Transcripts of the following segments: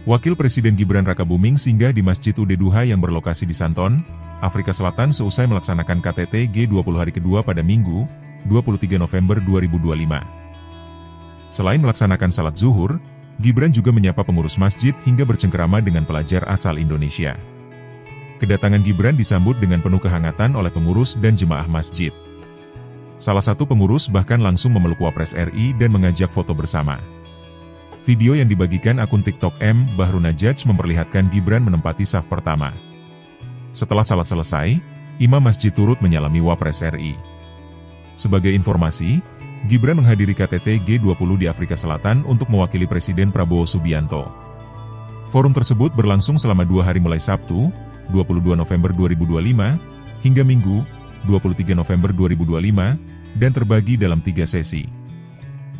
Wakil Presiden Gibran Rakabuming singgah di Masjid Ud Duha yang berlokasi di Santon, Afrika Selatan seusai melaksanakan KTT G20 hari kedua pada Minggu, 23 November 2025. Selain melaksanakan salat zuhur, Gibran juga menyapa pengurus masjid hingga bercengkerama dengan pelajar asal Indonesia. Kedatangan Gibran disambut dengan penuh kehangatan oleh pengurus dan jemaah masjid. Salah satu pengurus bahkan langsung memeluk Wapres RI dan mengajak foto bersama. Video yang dibagikan akun TikTok M. Bahrunajaj memperlihatkan Gibran menempati saf pertama. Setelah salat selesai, imam masjid turut menyalami Wapres RI. Sebagai informasi, Gibran menghadiri KTT G20 di Afrika Selatan untuk mewakili Presiden Prabowo Subianto. Forum tersebut berlangsung selama 2 hari mulai Sabtu, 22 November 2025, hingga Minggu, 23 November 2025, dan terbagi dalam 3 sesi.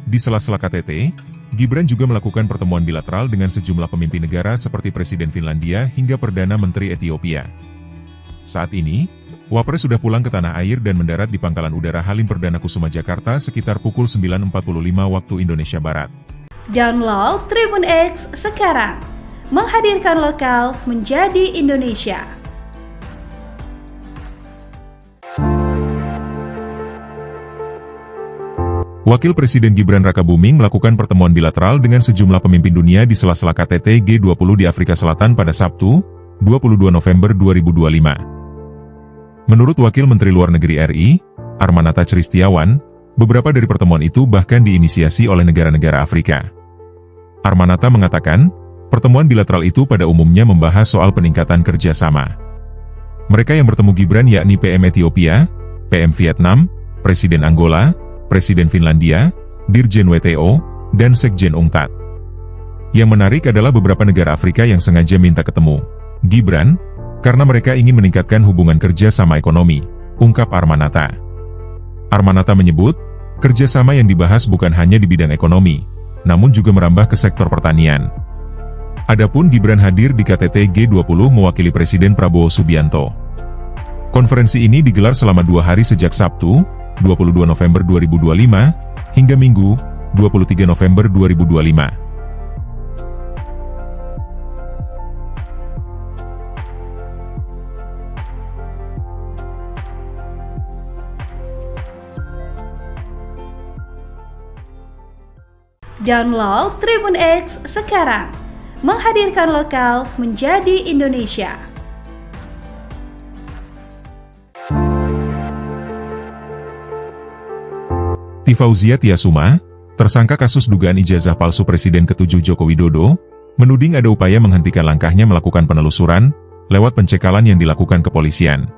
Di sela-sela KTT, Gibran juga melakukan pertemuan bilateral dengan sejumlah pemimpin negara seperti Presiden Finlandia hingga Perdana Menteri Ethiopia. Saat ini, Wapres sudah pulang ke tanah air dan mendarat di Pangkalan Udara Halim Perdana Kusuma Jakarta sekitar pukul 9.45 waktu Indonesia Barat. Download Tribun X sekarang, menghadirkan lokal menjadi Indonesia. Wakil Presiden Gibran Rakabuming melakukan pertemuan bilateral dengan sejumlah pemimpin dunia di sela-sela KTT G20 di Afrika Selatan pada Sabtu, 22 November 2025. Menurut Wakil Menteri Luar Negeri RI, Armanata Christiawan, beberapa dari pertemuan itu bahkan diinisiasi oleh negara-negara Afrika. Armanata mengatakan, pertemuan bilateral itu pada umumnya membahas soal peningkatan kerjasama. Mereka yang bertemu Gibran yakni PM Ethiopia, PM Vietnam, Presiden Angola, Presiden Finlandia, Dirjen WTO, dan Sekjen UNCTAD. Yang menarik adalah beberapa negara Afrika yang sengaja minta ketemu Gibran, karena mereka ingin meningkatkan hubungan kerja sama ekonomi, ungkap Armanata. Armanata menyebut, kerjasama yang dibahas bukan hanya di bidang ekonomi, namun juga merambah ke sektor pertanian. Adapun Gibran hadir di KTT G20 mewakili Presiden Prabowo Subianto. Konferensi ini digelar selama 2 hari sejak Sabtu, 22 November 2025, hingga Minggu, 23 November 2025. Download Tribun X sekarang, menghadirkan lokal menjadi Indonesia. Tifauzia Tiasuma, tersangka kasus dugaan ijazah palsu Presiden ke-7 Joko Widodo, menuding ada upaya menghentikan langkahnya melakukan penelusuran lewat pencekalan yang dilakukan kepolisian.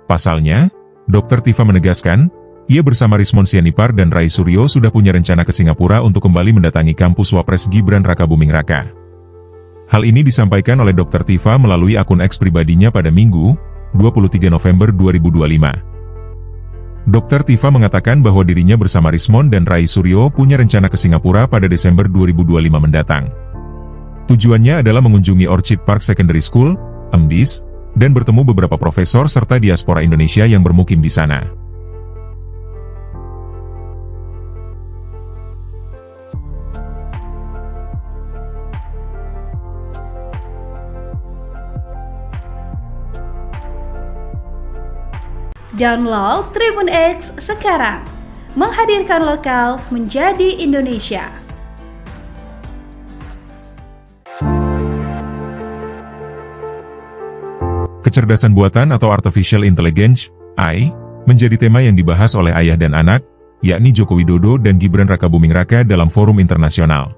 Pasalnya, Dr. Tifa menegaskan, ia bersama Rismon Sianipar dan Rai Suryo sudah punya rencana ke Singapura untuk kembali mendatangi kampus Wapres Gibran Rakabuming Raka. Hal ini disampaikan oleh Dr. Tifa melalui akun X pribadinya pada Minggu, 23 November 2025. Dr. Tifa mengatakan bahwa dirinya bersama Rismon dan Rai Suryo punya rencana ke Singapura pada Desember 2025 mendatang. Tujuannya adalah mengunjungi Orchid Park Secondary School, MDIS, dan bertemu beberapa profesor serta diaspora Indonesia yang bermukim di sana. Download Tribun X sekarang, menghadirkan lokal menjadi Indonesia. Kecerdasan buatan atau Artificial Intelligence, AI, menjadi tema yang dibahas oleh ayah dan anak, yakni Joko Widodo dan Gibran Rakabuming Raka dalam forum internasional.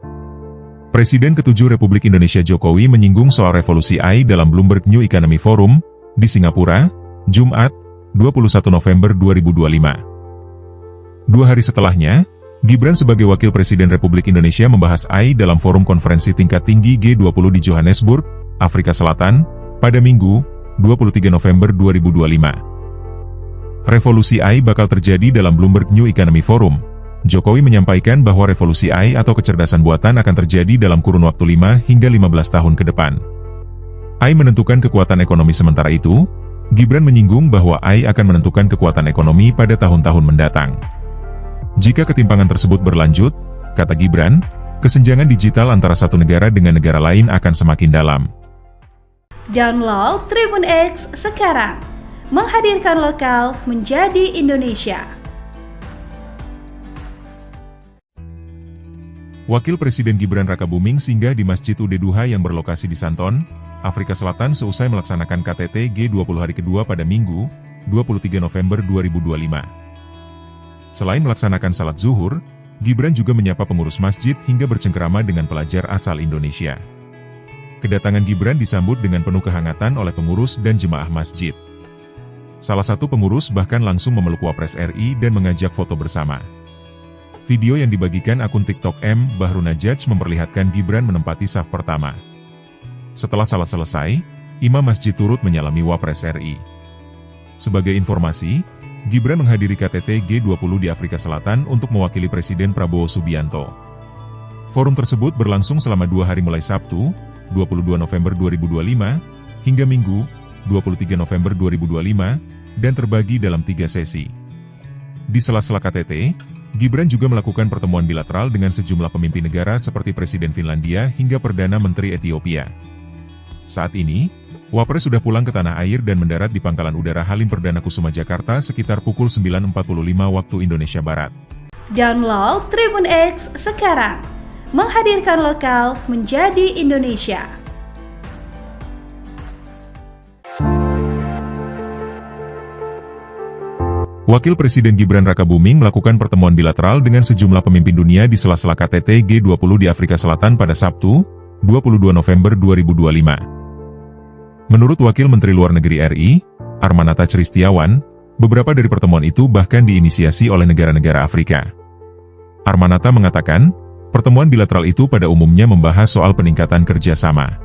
Presiden ke-7 Republik Indonesia Jokowi menyinggung soal revolusi AI dalam Bloomberg New Economy Forum, di Singapura, Jumat, 21 November 2025. 2 hari setelahnya, Gibran sebagai Wakil Presiden Republik Indonesia membahas AI dalam forum konferensi tingkat tinggi G20 di Johannesburg, Afrika Selatan, pada Minggu, 23 November 2025. Revolusi AI bakal terjadi dalam Bloomberg New Economy Forum. Jokowi menyampaikan bahwa revolusi AI atau kecerdasan buatan akan terjadi dalam kurun waktu 5 hingga 15 tahun ke depan. AI menentukan kekuatan ekonomi sementara itu, Gibran menyinggung bahwa AI akan menentukan kekuatan ekonomi pada tahun-tahun mendatang. Jika ketimpangan tersebut berlanjut, kata Gibran, kesenjangan digital antara satu negara dengan negara lain akan semakin dalam. Download Tribun X sekarang, menghadirkan lokal menjadi Indonesia. Wakil Presiden Gibran Rakabuming singgah di Masjid Ud-Duha yang berlokasi di Santon, Afrika Selatan seusai melaksanakan KTT G20 hari kedua pada Minggu, 23 November 2025. Selain melaksanakan salat zuhur, Gibran juga menyapa pengurus masjid hingga bercengkerama dengan pelajar asal Indonesia. Kedatangan Gibran disambut dengan penuh kehangatan oleh pengurus dan jemaah masjid. Salah satu pengurus bahkan langsung memeluk Wapres RI dan mengajak foto bersama. Video yang dibagikan akun TikTok Bahru Najaj memperlihatkan Gibran menempati saf pertama. Setelah salat selesai, imam masjid turut menyalami Wapres RI. Sebagai informasi, Gibran menghadiri KTT G20 di Afrika Selatan untuk mewakili Presiden Prabowo Subianto. Forum tersebut berlangsung selama 2 hari mulai Sabtu, 22 November 2025, hingga Minggu, 23 November 2025, dan terbagi dalam 3 sesi. Di sela-sela KTT, Gibran juga melakukan pertemuan bilateral dengan sejumlah pemimpin negara seperti Presiden Finlandia hingga Perdana Menteri Ethiopia. Saat ini, Wapres sudah pulang ke tanah air dan mendarat di Pangkalan Udara Halim Perdana Kusuma Jakarta sekitar pukul 9.45 waktu Indonesia Barat. Download Tribun X sekarang, menghadirkan lokal menjadi Indonesia. Wakil Presiden Gibran Rakabuming melakukan pertemuan bilateral dengan sejumlah pemimpin dunia di sela-sela KTT G20 di Afrika Selatan pada Sabtu, 22 November 2025. Menurut Wakil Menteri Luar Negeri RI, Armanata Christiawan, beberapa dari pertemuan itu bahkan diinisiasi oleh negara-negara Afrika. Armanata mengatakan, pertemuan bilateral itu pada umumnya membahas soal peningkatan kerjasama.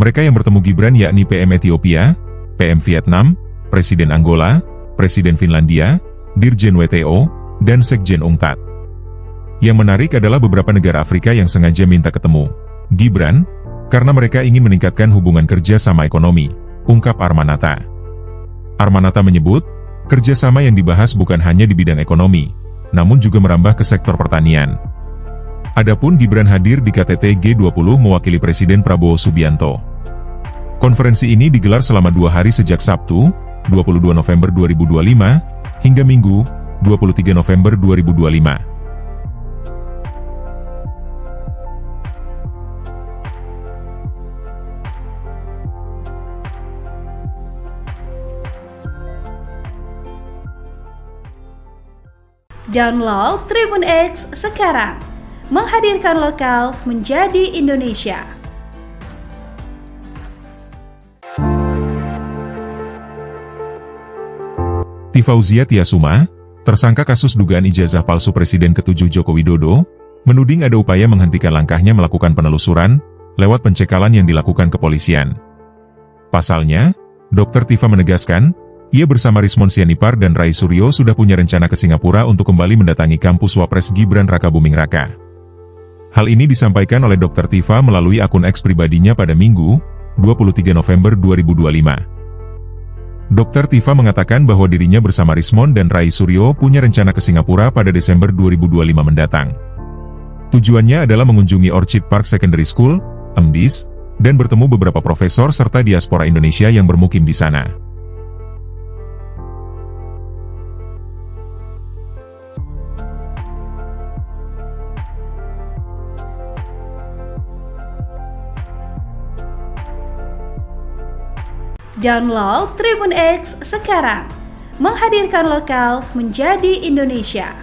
Mereka yang bertemu Gibran yakni PM Ethiopia, PM Vietnam, Presiden Angola, Presiden Finlandia, Dirjen WTO, dan Sekjen UNCTAD. Yang menarik adalah beberapa negara Afrika yang sengaja minta ketemu Gibran, karena mereka ingin meningkatkan hubungan kerja sama ekonomi, ungkap Armanata. Armanata menyebut, kerjasama yang dibahas bukan hanya di bidang ekonomi, namun juga merambah ke sektor pertanian. Adapun Gibran hadir di KTT G20 mewakili Presiden Prabowo Subianto. Konferensi ini digelar selama 2 hari sejak Sabtu, 22 November 2025, hingga Minggu, 23 November 2025. Download Tribun X sekarang, menghadirkan lokal menjadi Indonesia. Fauzia Tiasuma, tersangka kasus dugaan ijazah palsu Presiden ke-7 Joko Widodo, menuding ada upaya menghentikan langkahnya melakukan penelusuran lewat pencekalan yang dilakukan kepolisian. Pasalnya, Dr. Tifa menegaskan, ia bersama Rismon Sianipar dan Rai Suryo sudah punya rencana ke Singapura untuk kembali mendatangi kampus Wapres Gibran Rakabuming Raka. Hal ini disampaikan oleh Dr. Tifa melalui akun X pribadinya pada Minggu, 23 November 2025. Dr. Tifa mengatakan bahwa dirinya bersama Rismon dan Rai Suryo punya rencana ke Singapura pada Desember 2025 mendatang. Tujuannya adalah mengunjungi Orchid Park Secondary School, MDIS, dan bertemu beberapa profesor serta diaspora Indonesia yang bermukim di sana. Download Tribun X sekarang, menghadirkan lokal menjadi Indonesia.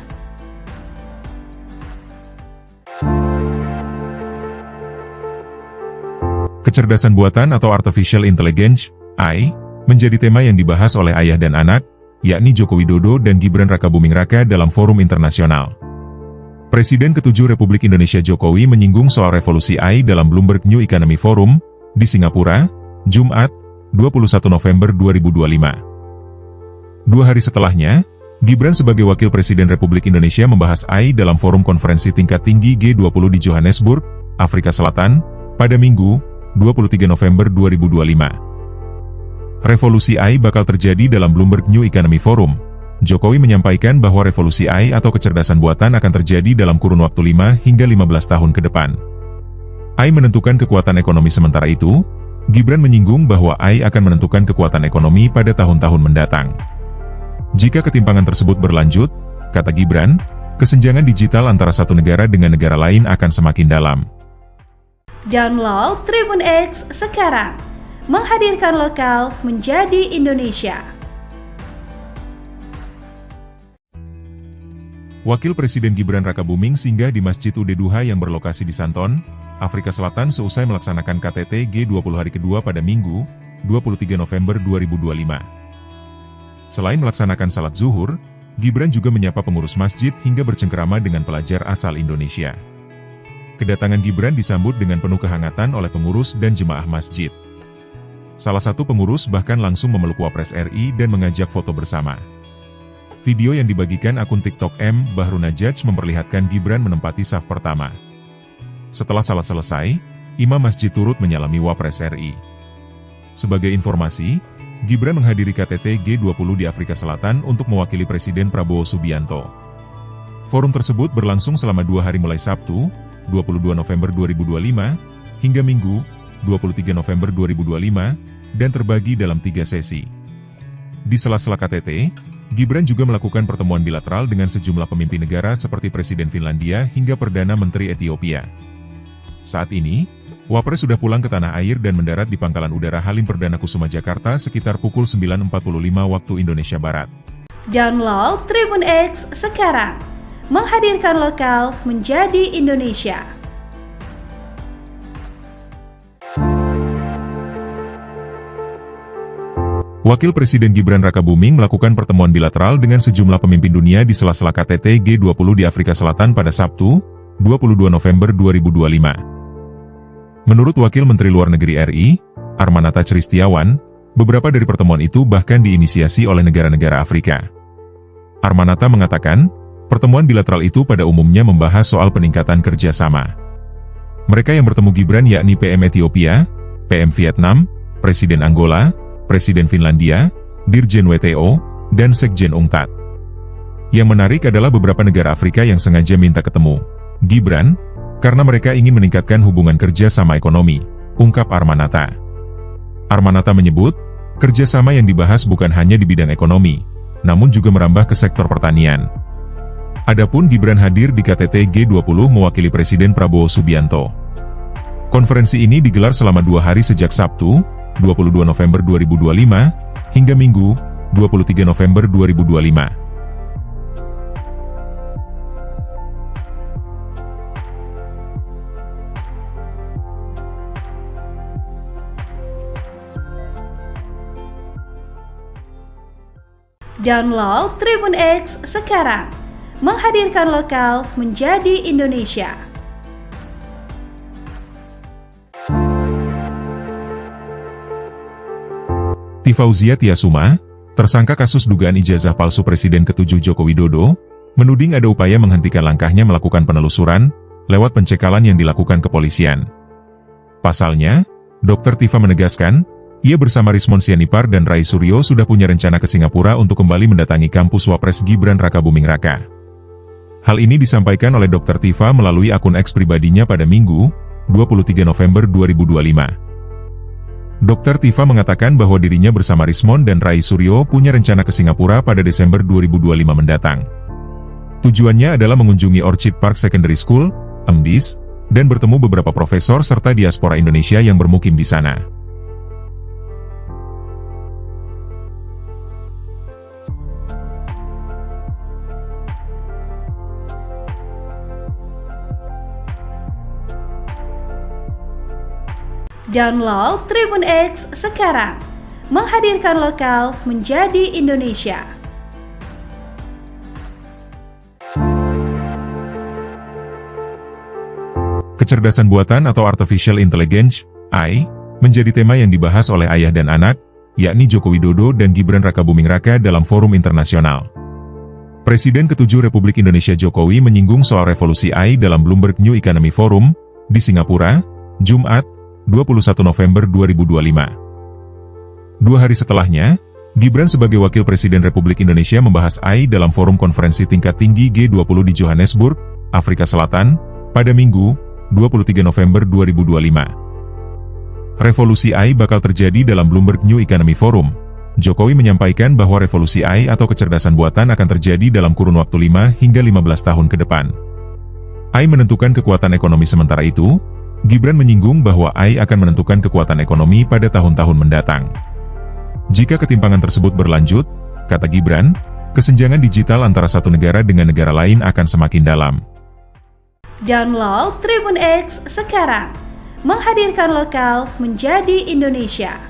Kecerdasan buatan atau Artificial Intelligence, AI, menjadi tema yang dibahas oleh ayah dan anak, yakni Joko Widodo dan Gibran Rakabuming Raka dalam forum internasional. Presiden ke-7 Republik Indonesia Jokowi menyinggung soal revolusi AI dalam Bloomberg New Economy Forum, di Singapura, Jumat, 21 November 2025. 2 hari setelahnya, Gibran sebagai Wakil Presiden Republik Indonesia membahas AI dalam forum konferensi tingkat tinggi G20 di Johannesburg, Afrika Selatan, pada Minggu, 23 November 2025. Revolusi AI bakal terjadi dalam Bloomberg New Economy Forum, Jokowi menyampaikan bahwa revolusi AI atau kecerdasan buatan akan terjadi dalam kurun waktu 5 hingga 15 tahun ke depan. AI menentukan kekuatan ekonomi, sementara itu, Gibran menyinggung bahwa AI akan menentukan kekuatan ekonomi pada tahun-tahun mendatang. Jika ketimpangan tersebut berlanjut, kata Gibran, kesenjangan digital antara satu negara dengan negara lain akan semakin dalam. Download Tribun X sekarang, menghadirkan lokal menjadi Indonesia. Wakil Presiden Gibran Rakabuming singgah di Masjid Ud Duha yang berlokasi di Santon, Afrika Selatan seusai melaksanakan KTT G20 hari kedua pada Minggu, 23 November 2025. Selain melaksanakan salat zuhur, Gibran juga menyapa pengurus masjid hingga bercengkerama dengan pelajar asal Indonesia. Kedatangan Gibran disambut dengan penuh kehangatan oleh pengurus dan jemaah masjid. Salah satu pengurus bahkan langsung memeluk Wapres RI dan mengajak foto bersama. Video yang dibagikan akun TikTok M. Bahrunajaj memperlihatkan Gibran menempati saf pertama. Setelah salat selesai, imam masjid turut menyalami Wapres RI. Sebagai informasi, Gibran menghadiri KTT G20 di Afrika Selatan untuk mewakili Presiden Prabowo Subianto. Forum tersebut berlangsung selama 2 hari mulai Sabtu, 22 November 2025, hingga Minggu, 23 November 2025, dan terbagi dalam 3 sesi. Di sela-sela KTT, Gibran juga melakukan pertemuan bilateral dengan sejumlah pemimpin negara seperti Presiden Finlandia hingga Perdana Menteri Ethiopia. Saat ini, Wapres sudah pulang ke tanah air dan mendarat di Pangkalan Udara Halim Perdana Kusuma Jakarta sekitar pukul 9.45 waktu Indonesia Barat. Download Tribun X sekarang, menghadirkan lokal menjadi Indonesia. Wakil Presiden Gibran Rakabuming melakukan pertemuan bilateral dengan sejumlah pemimpin dunia di sela-sela KTT G20 di Afrika Selatan pada Sabtu, 22 November 2025. Menurut Wakil Menteri Luar Negeri RI, Armanata Christiawan, beberapa dari pertemuan itu bahkan diinisiasi oleh negara-negara Afrika. Armanata mengatakan, pertemuan bilateral itu pada umumnya membahas soal peningkatan kerjasama. Mereka yang bertemu Gibran yakni PM Ethiopia, PM Vietnam, Presiden Angola, Presiden Finlandia, Dirjen WTO, dan Sekjen UNCTAD. Yang menarik adalah beberapa negara Afrika yang sengaja minta ketemu Gibran, karena mereka ingin meningkatkan hubungan kerja sama ekonomi, ungkap Armanata. Armanata menyebut, kerjasama yang dibahas bukan hanya di bidang ekonomi, namun juga merambah ke sektor pertanian. Adapun Gibran hadir di KTT G20 mewakili Presiden Prabowo Subianto. Konferensi ini digelar selama 2 hari sejak Sabtu, 22 November 2025, hingga Minggu, 23 November 2025. Download Tribun X sekarang, menghadirkan lokal menjadi Indonesia. Tifauzia Tiasuma, tersangka kasus dugaan ijazah palsu Presiden ke-7 Joko Widodo, menuding ada upaya menghentikan langkahnya melakukan penelusuran lewat pencekalan yang dilakukan kepolisian. Pasalnya, Dr. Tifa menegaskan, ia bersama Rismon Sianipar dan Rai Suryo sudah punya rencana ke Singapura untuk kembali mendatangi kampus Wapres Gibran Rakabuming Raka. Hal ini disampaikan oleh Dr. Tifa melalui akun X pribadinya pada Minggu, 23 November 2025. Dr. Tifa mengatakan bahwa dirinya bersama Rismon dan Rai Suryo punya rencana ke Singapura pada Desember 2025 mendatang. Tujuannya adalah mengunjungi Orchid Park Secondary School, MDIS, dan bertemu beberapa profesor serta diaspora Indonesia yang bermukim di sana. Download Tribun X sekarang, menghadirkan lokal menjadi Indonesia. Kecerdasan buatan atau Artificial Intelligence, AI, menjadi tema yang dibahas oleh ayah dan anak, yakni Joko Widodo dan Gibran Rakabuming Raka dalam forum internasional. Presiden ke-7 Republik Indonesia Jokowi menyinggung soal revolusi AI dalam Bloomberg New Economy Forum, di Singapura, Jumat, 21 November 2025. 2 hari setelahnya, Gibran sebagai Wakil Presiden Republik Indonesia membahas AI dalam forum konferensi tingkat tinggi G20 di Johannesburg, Afrika Selatan, pada Minggu, 23 November 2025. Revolusi AI bakal terjadi dalam Bloomberg New Economy Forum. Jokowi menyampaikan bahwa revolusi AI atau kecerdasan buatan akan terjadi dalam kurun waktu 5 hingga 15 tahun ke depan. AI menentukan kekuatan ekonomi, sementara itu, Gibran menyinggung bahwa AI akan menentukan kekuatan ekonomi pada tahun-tahun mendatang. Jika ketimpangan tersebut berlanjut, kata Gibran, kesenjangan digital antara satu negara dengan negara lain akan semakin dalam. Download Tribun X sekarang, menghadirkan lokal menjadi Indonesia.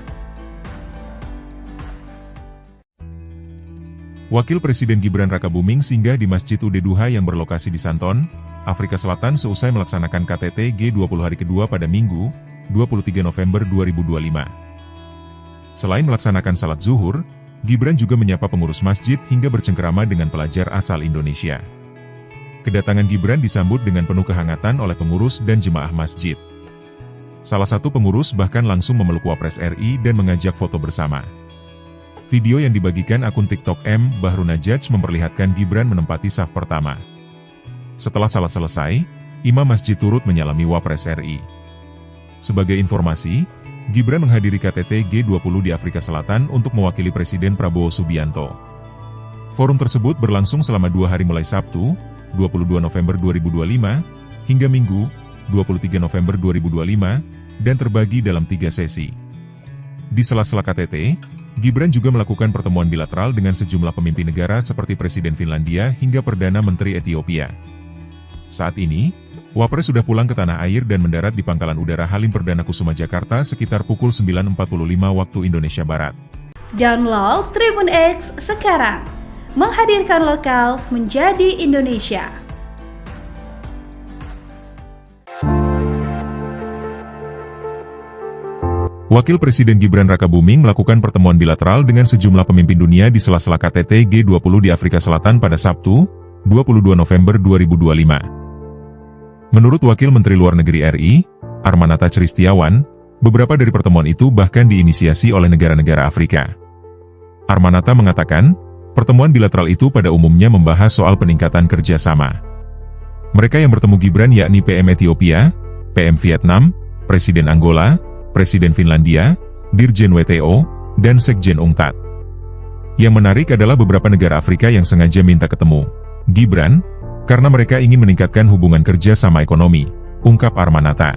Wakil Presiden Gibran Rakabuming singgah di Masjid Ud-Duha yang berlokasi di Santon, Afrika Selatan seusai melaksanakan KTT G20 hari kedua pada Minggu, 23 November 2025. Selain melaksanakan salat zuhur, Gibran juga menyapa pengurus masjid hingga bercengkerama dengan pelajar asal Indonesia. Kedatangan Gibran disambut dengan penuh kehangatan oleh pengurus dan jemaah masjid. Salah satu pengurus bahkan langsung memeluk Wapres RI dan mengajak foto bersama. Video yang dibagikan akun TikTok M. Bahrunajaj memperlihatkan Gibran menempati saf pertama. Setelah salat selesai, imam masjid turut menyalami Wapres RI. Sebagai informasi, Gibran menghadiri KTT G20 di Afrika Selatan untuk mewakili Presiden Prabowo Subianto. Forum tersebut berlangsung selama 2 hari mulai Sabtu, 22 November 2025, hingga Minggu, 23 November 2025, dan terbagi dalam 3 sesi. Di sela-sela KTT, Gibran juga melakukan pertemuan bilateral dengan sejumlah pemimpin negara seperti Presiden Finlandia hingga Perdana Menteri Ethiopia. Saat ini, Wapres sudah pulang ke tanah air dan mendarat di Pangkalan Udara Halim Perdana Kusuma Jakarta sekitar pukul 9.45 waktu Indonesia Barat. Download Tribun X sekarang, menghadirkan lokal menjadi Indonesia. Wakil Presiden Gibran Rakabuming melakukan pertemuan bilateral dengan sejumlah pemimpin dunia di sela-sela KTT G20 di Afrika Selatan pada Sabtu, 22 November 2025. Menurut Wakil Menteri Luar Negeri RI, Armanata Christiawan, beberapa dari pertemuan itu bahkan diinisiasi oleh negara-negara Afrika. Armanata mengatakan, pertemuan bilateral itu pada umumnya membahas soal peningkatan kerjasama. Mereka yang bertemu Gibran yakni PM Ethiopia, PM Vietnam, Presiden Angola, Presiden Finlandia, Dirjen WTO, dan Sekjen UNCTAD. Yang menarik adalah beberapa negara Afrika yang sengaja minta ketemu Gibran, karena mereka ingin meningkatkan hubungan kerja sama ekonomi, ungkap Armanata.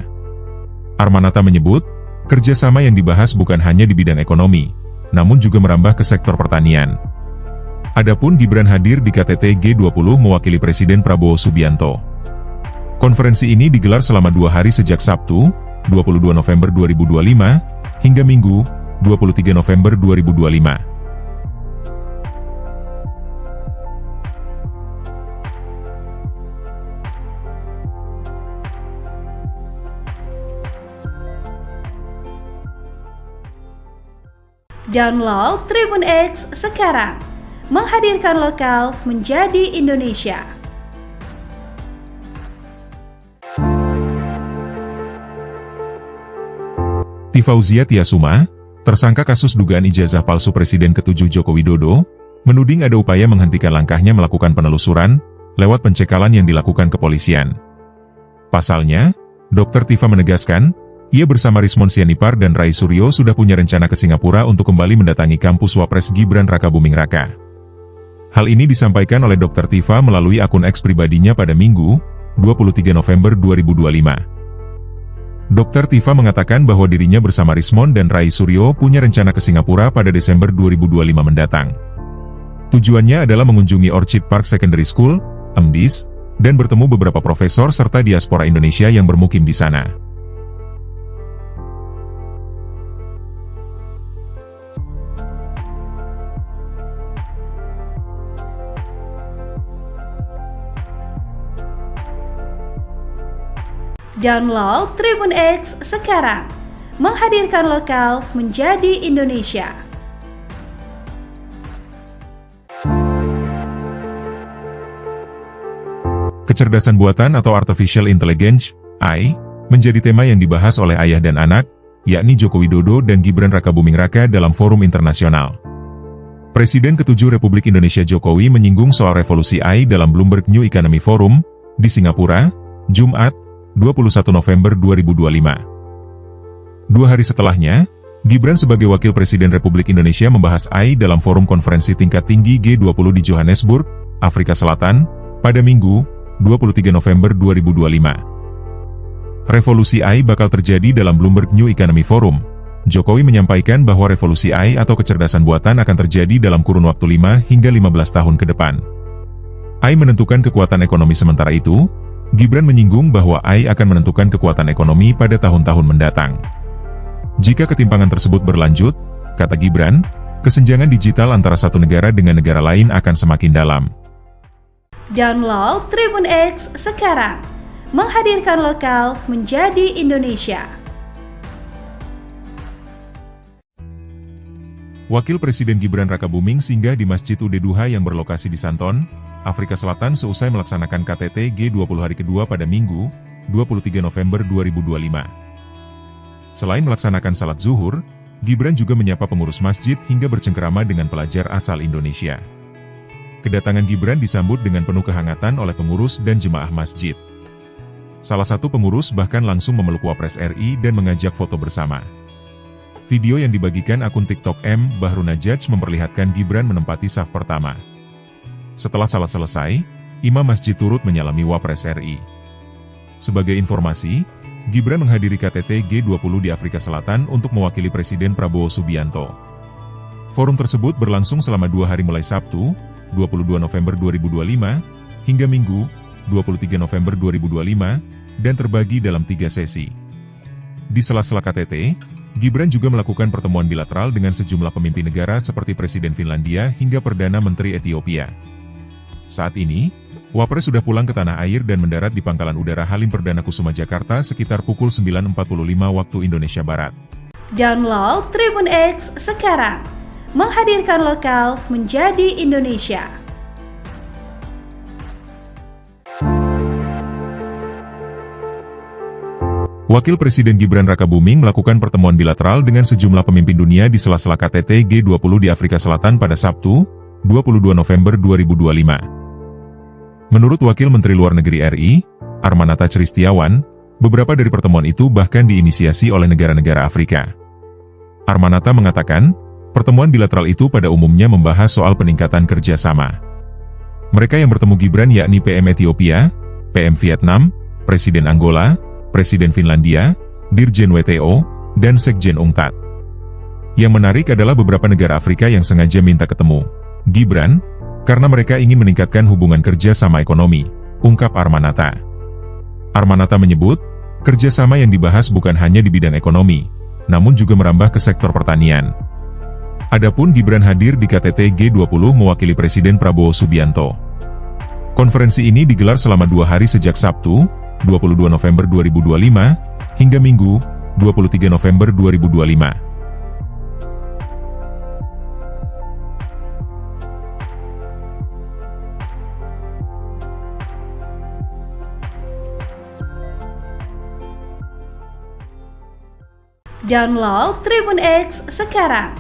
Armanata menyebut, kerjasama yang dibahas bukan hanya di bidang ekonomi, namun juga merambah ke sektor pertanian. Adapun Gibran hadir di KTT G20 mewakili Presiden Prabowo Subianto. Konferensi ini digelar selama 2 hari sejak Sabtu, 22 November 2025, hingga Minggu, 23 November 2025. Download Tribun X sekarang, menghadirkan lokal menjadi Indonesia. Fauzia Tiasuma, tersangka kasus dugaan ijazah palsu Presiden ke-7 Joko Widodo, menuding ada upaya menghentikan langkahnya melakukan penelusuran lewat pencekalan yang dilakukan kepolisian. Pasalnya, Dr. Tifa menegaskan, ia bersama Rismon Sianipar dan Rai Suryo sudah punya rencana ke Singapura untuk kembali mendatangi kampus Wapres Gibran Rakabuming Raka. Hal ini disampaikan oleh Dr. Tifa melalui akun X pribadinya pada Minggu, 23 November 2025. Dr. Tifa mengatakan bahwa dirinya bersama Rismon dan Rai Suryo punya rencana ke Singapura pada Desember 2025 mendatang. Tujuannya adalah mengunjungi Orchid Park Secondary School, MDIS, dan bertemu beberapa profesor serta diaspora Indonesia yang bermukim di sana. Download Tribun X sekarang, menghadirkan lokal menjadi Indonesia. Kecerdasan buatan atau Artificial Intelligence, AI, menjadi tema yang dibahas oleh ayah dan anak, yakni Joko Widodo dan Gibran Rakabuming Raka dalam forum internasional. Presiden ke-7 Republik Indonesia Jokowi menyinggung soal revolusi AI dalam Bloomberg New Economy Forum di Singapura, Jumat, 21 November 2025. 2 hari setelahnya, Gibran sebagai Wakil Presiden Republik Indonesia membahas AI dalam forum konferensi tingkat tinggi G20 di Johannesburg, Afrika Selatan, pada Minggu, 23 November 2025. Revolusi AI bakal terjadi dalam Bloomberg New Economy Forum. Jokowi menyampaikan bahwa revolusi AI atau kecerdasan buatan akan terjadi dalam kurun waktu 5 hingga 15 tahun ke depan. AI menentukan kekuatan ekonomi, sementara itu, Gibran menyinggung bahwa AI akan menentukan kekuatan ekonomi pada tahun-tahun mendatang. Jika ketimpangan tersebut berlanjut, kata Gibran, kesenjangan digital antara satu negara dengan negara lain akan semakin dalam. Download Tribun X sekarang, menghadirkan lokal menjadi Indonesia. Wakil Presiden Gibran Rakabuming singgah di Masjid Ud Duha yang berlokasi di Santon, Afrika Selatan seusai melaksanakan KTT G20 hari kedua pada Minggu, 23 November 2025. Selain melaksanakan salat zuhur, Gibran juga menyapa pengurus masjid hingga bercengkerama dengan pelajar asal Indonesia. Kedatangan Gibran disambut dengan penuh kehangatan oleh pengurus dan jemaah masjid. Salah satu pengurus bahkan langsung memeluk Wapres RI dan mengajak foto bersama. Video yang dibagikan akun TikTok M. Bahrunajaj memperlihatkan Gibran menempati saf pertama. Setelah salat selesai, imam masjid turut menyalami Wapres RI. Sebagai informasi, Gibran menghadiri KTT G20 di Afrika Selatan untuk mewakili Presiden Prabowo Subianto. Forum tersebut berlangsung selama 2 hari mulai Sabtu, 22 November 2025, hingga Minggu, 23 November 2025, dan terbagi dalam 3 sesi. Di sela-sela KTT, Gibran juga melakukan pertemuan bilateral dengan sejumlah pemimpin negara seperti Presiden Finlandia hingga Perdana Menteri Ethiopia. Saat ini, Wapres sudah pulang ke tanah air dan mendarat di Pangkalan Udara Halim Perdana Kusuma Jakarta sekitar pukul 9.45 waktu Indonesia Barat. Download Tribun X sekarang, menghadirkan lokal menjadi Indonesia. Wakil Presiden Gibran Rakabuming melakukan pertemuan bilateral dengan sejumlah pemimpin dunia di sela-sela KTT G20 di Afrika Selatan pada Sabtu, 22 November 2025. Menurut Wakil Menteri Luar Negeri RI, Armanata Christiawan, beberapa dari pertemuan itu bahkan diinisiasi oleh negara-negara Afrika. Armanata mengatakan, pertemuan bilateral itu pada umumnya membahas soal peningkatan kerjasama. Mereka yang bertemu Gibran yakni PM Ethiopia, PM Vietnam, Presiden Angola, Presiden Finlandia, Dirjen WTO, dan Sekjen UNCTAD. Yang menarik adalah beberapa negara Afrika yang sengaja minta ketemu Gibran, karena mereka ingin meningkatkan hubungan kerja sama ekonomi, ungkap Armanata. Armanata menyebut, kerjasama yang dibahas bukan hanya di bidang ekonomi, namun juga merambah ke sektor pertanian. Adapun Gibran hadir di KTT G20 mewakili Presiden Prabowo Subianto. Konferensi ini digelar selama 2 hari sejak Sabtu, 22 November 2025, hingga Minggu, 23 November 2025. Download Tribun X sekarang,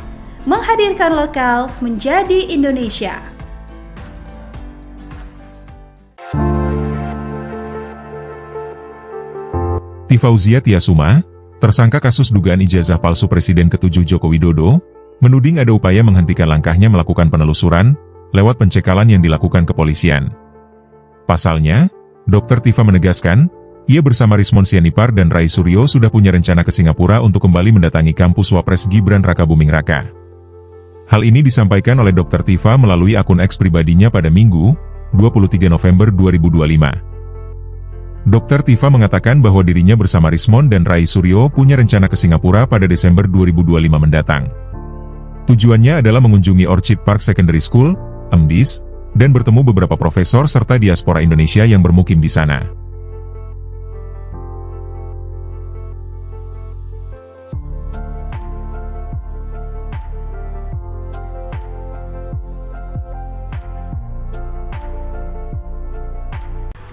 menghadirkan lokal menjadi Indonesia. Tifauzia Tiasuma, tersangka kasus dugaan ijazah palsu Presiden ke-7 Joko Widodo, menuding ada upaya menghentikan langkahnya melakukan penelusuran lewat pencekalan yang dilakukan kepolisian. Pasalnya, Dr. Tifa menegaskan, ia bersama Rismon Sianipar dan Rai Suryo sudah punya rencana ke Singapura untuk kembali mendatangi kampus Wapres Gibran Rakabuming Raka. Hal ini disampaikan oleh Dr. Tifa melalui akun X pribadinya pada Minggu, 23 November 2025. Dr. Tifa mengatakan bahwa dirinya bersama Rismon dan Rai Suryo punya rencana ke Singapura pada Desember 2025 mendatang. Tujuannya adalah mengunjungi Orchid Park Secondary School, MDIS, dan bertemu beberapa profesor serta diaspora Indonesia yang bermukim di sana.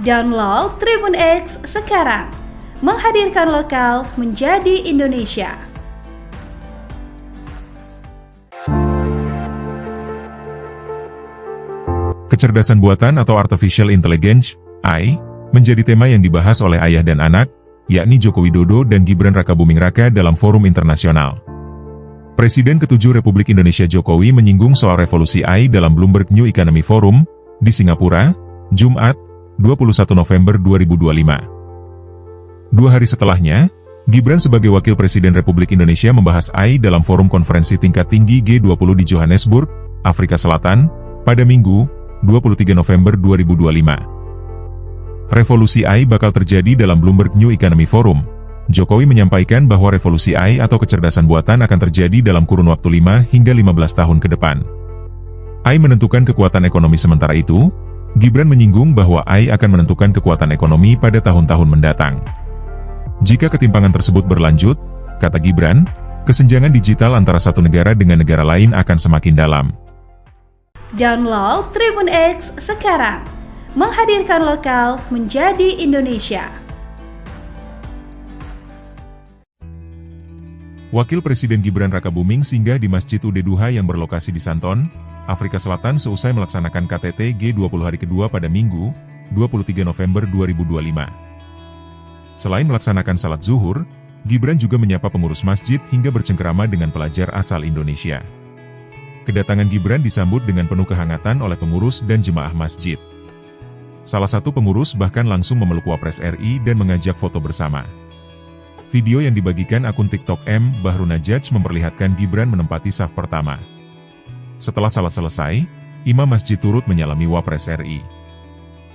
Download Tribun X sekarang, menghadirkan lokal menjadi Indonesia. Kecerdasan buatan atau Artificial Intelligence, AI, menjadi tema yang dibahas oleh ayah dan anak, yakni Joko Widodo dan Gibran Rakabuming Raka dalam forum internasional. Presiden ke-7 Republik Indonesia Jokowi menyinggung soal revolusi AI dalam Bloomberg New Economy Forum, di Singapura, Jumat, 21 November 2025. 2 hari setelahnya, Gibran sebagai Wakil Presiden Republik Indonesia membahas AI dalam forum konferensi tingkat tinggi G20 di Johannesburg, Afrika Selatan, pada Minggu, 23 November 2025. Revolusi AI bakal terjadi dalam Bloomberg New Economy Forum. Jokowi menyampaikan bahwa revolusi AI atau kecerdasan buatan akan terjadi dalam kurun waktu 5 hingga 15 tahun ke depan. AI menentukan kekuatan ekonomi sementara itu, Gibran menyinggung bahwa AI akan menentukan kekuatan ekonomi pada tahun-tahun mendatang. Jika ketimpangan tersebut berlanjut, kata Gibran, kesenjangan digital antara satu negara dengan negara lain akan semakin dalam. Download Tribun X sekarang, menghadirkan lokal menjadi Indonesia. Wakil Presiden Gibran Rakabuming singgah di Masjid Ud Duha yang berlokasi di Santon, Afrika Selatan seusai melaksanakan KTT G20 hari kedua pada Minggu, 23 November 2025. Selain melaksanakan salat zuhur, Gibran juga menyapa pengurus masjid hingga bercengkerama dengan pelajar asal Indonesia. Kedatangan Gibran disambut dengan penuh kehangatan oleh pengurus dan jemaah masjid. Salah satu pengurus bahkan langsung memeluk Wapres RI dan mengajak foto bersama. Video yang dibagikan akun TikTok M. Bahrunajaj memperlihatkan Gibran menempati saf pertama. Setelah salat selesai, imam masjid turut menyalami Wapres RI.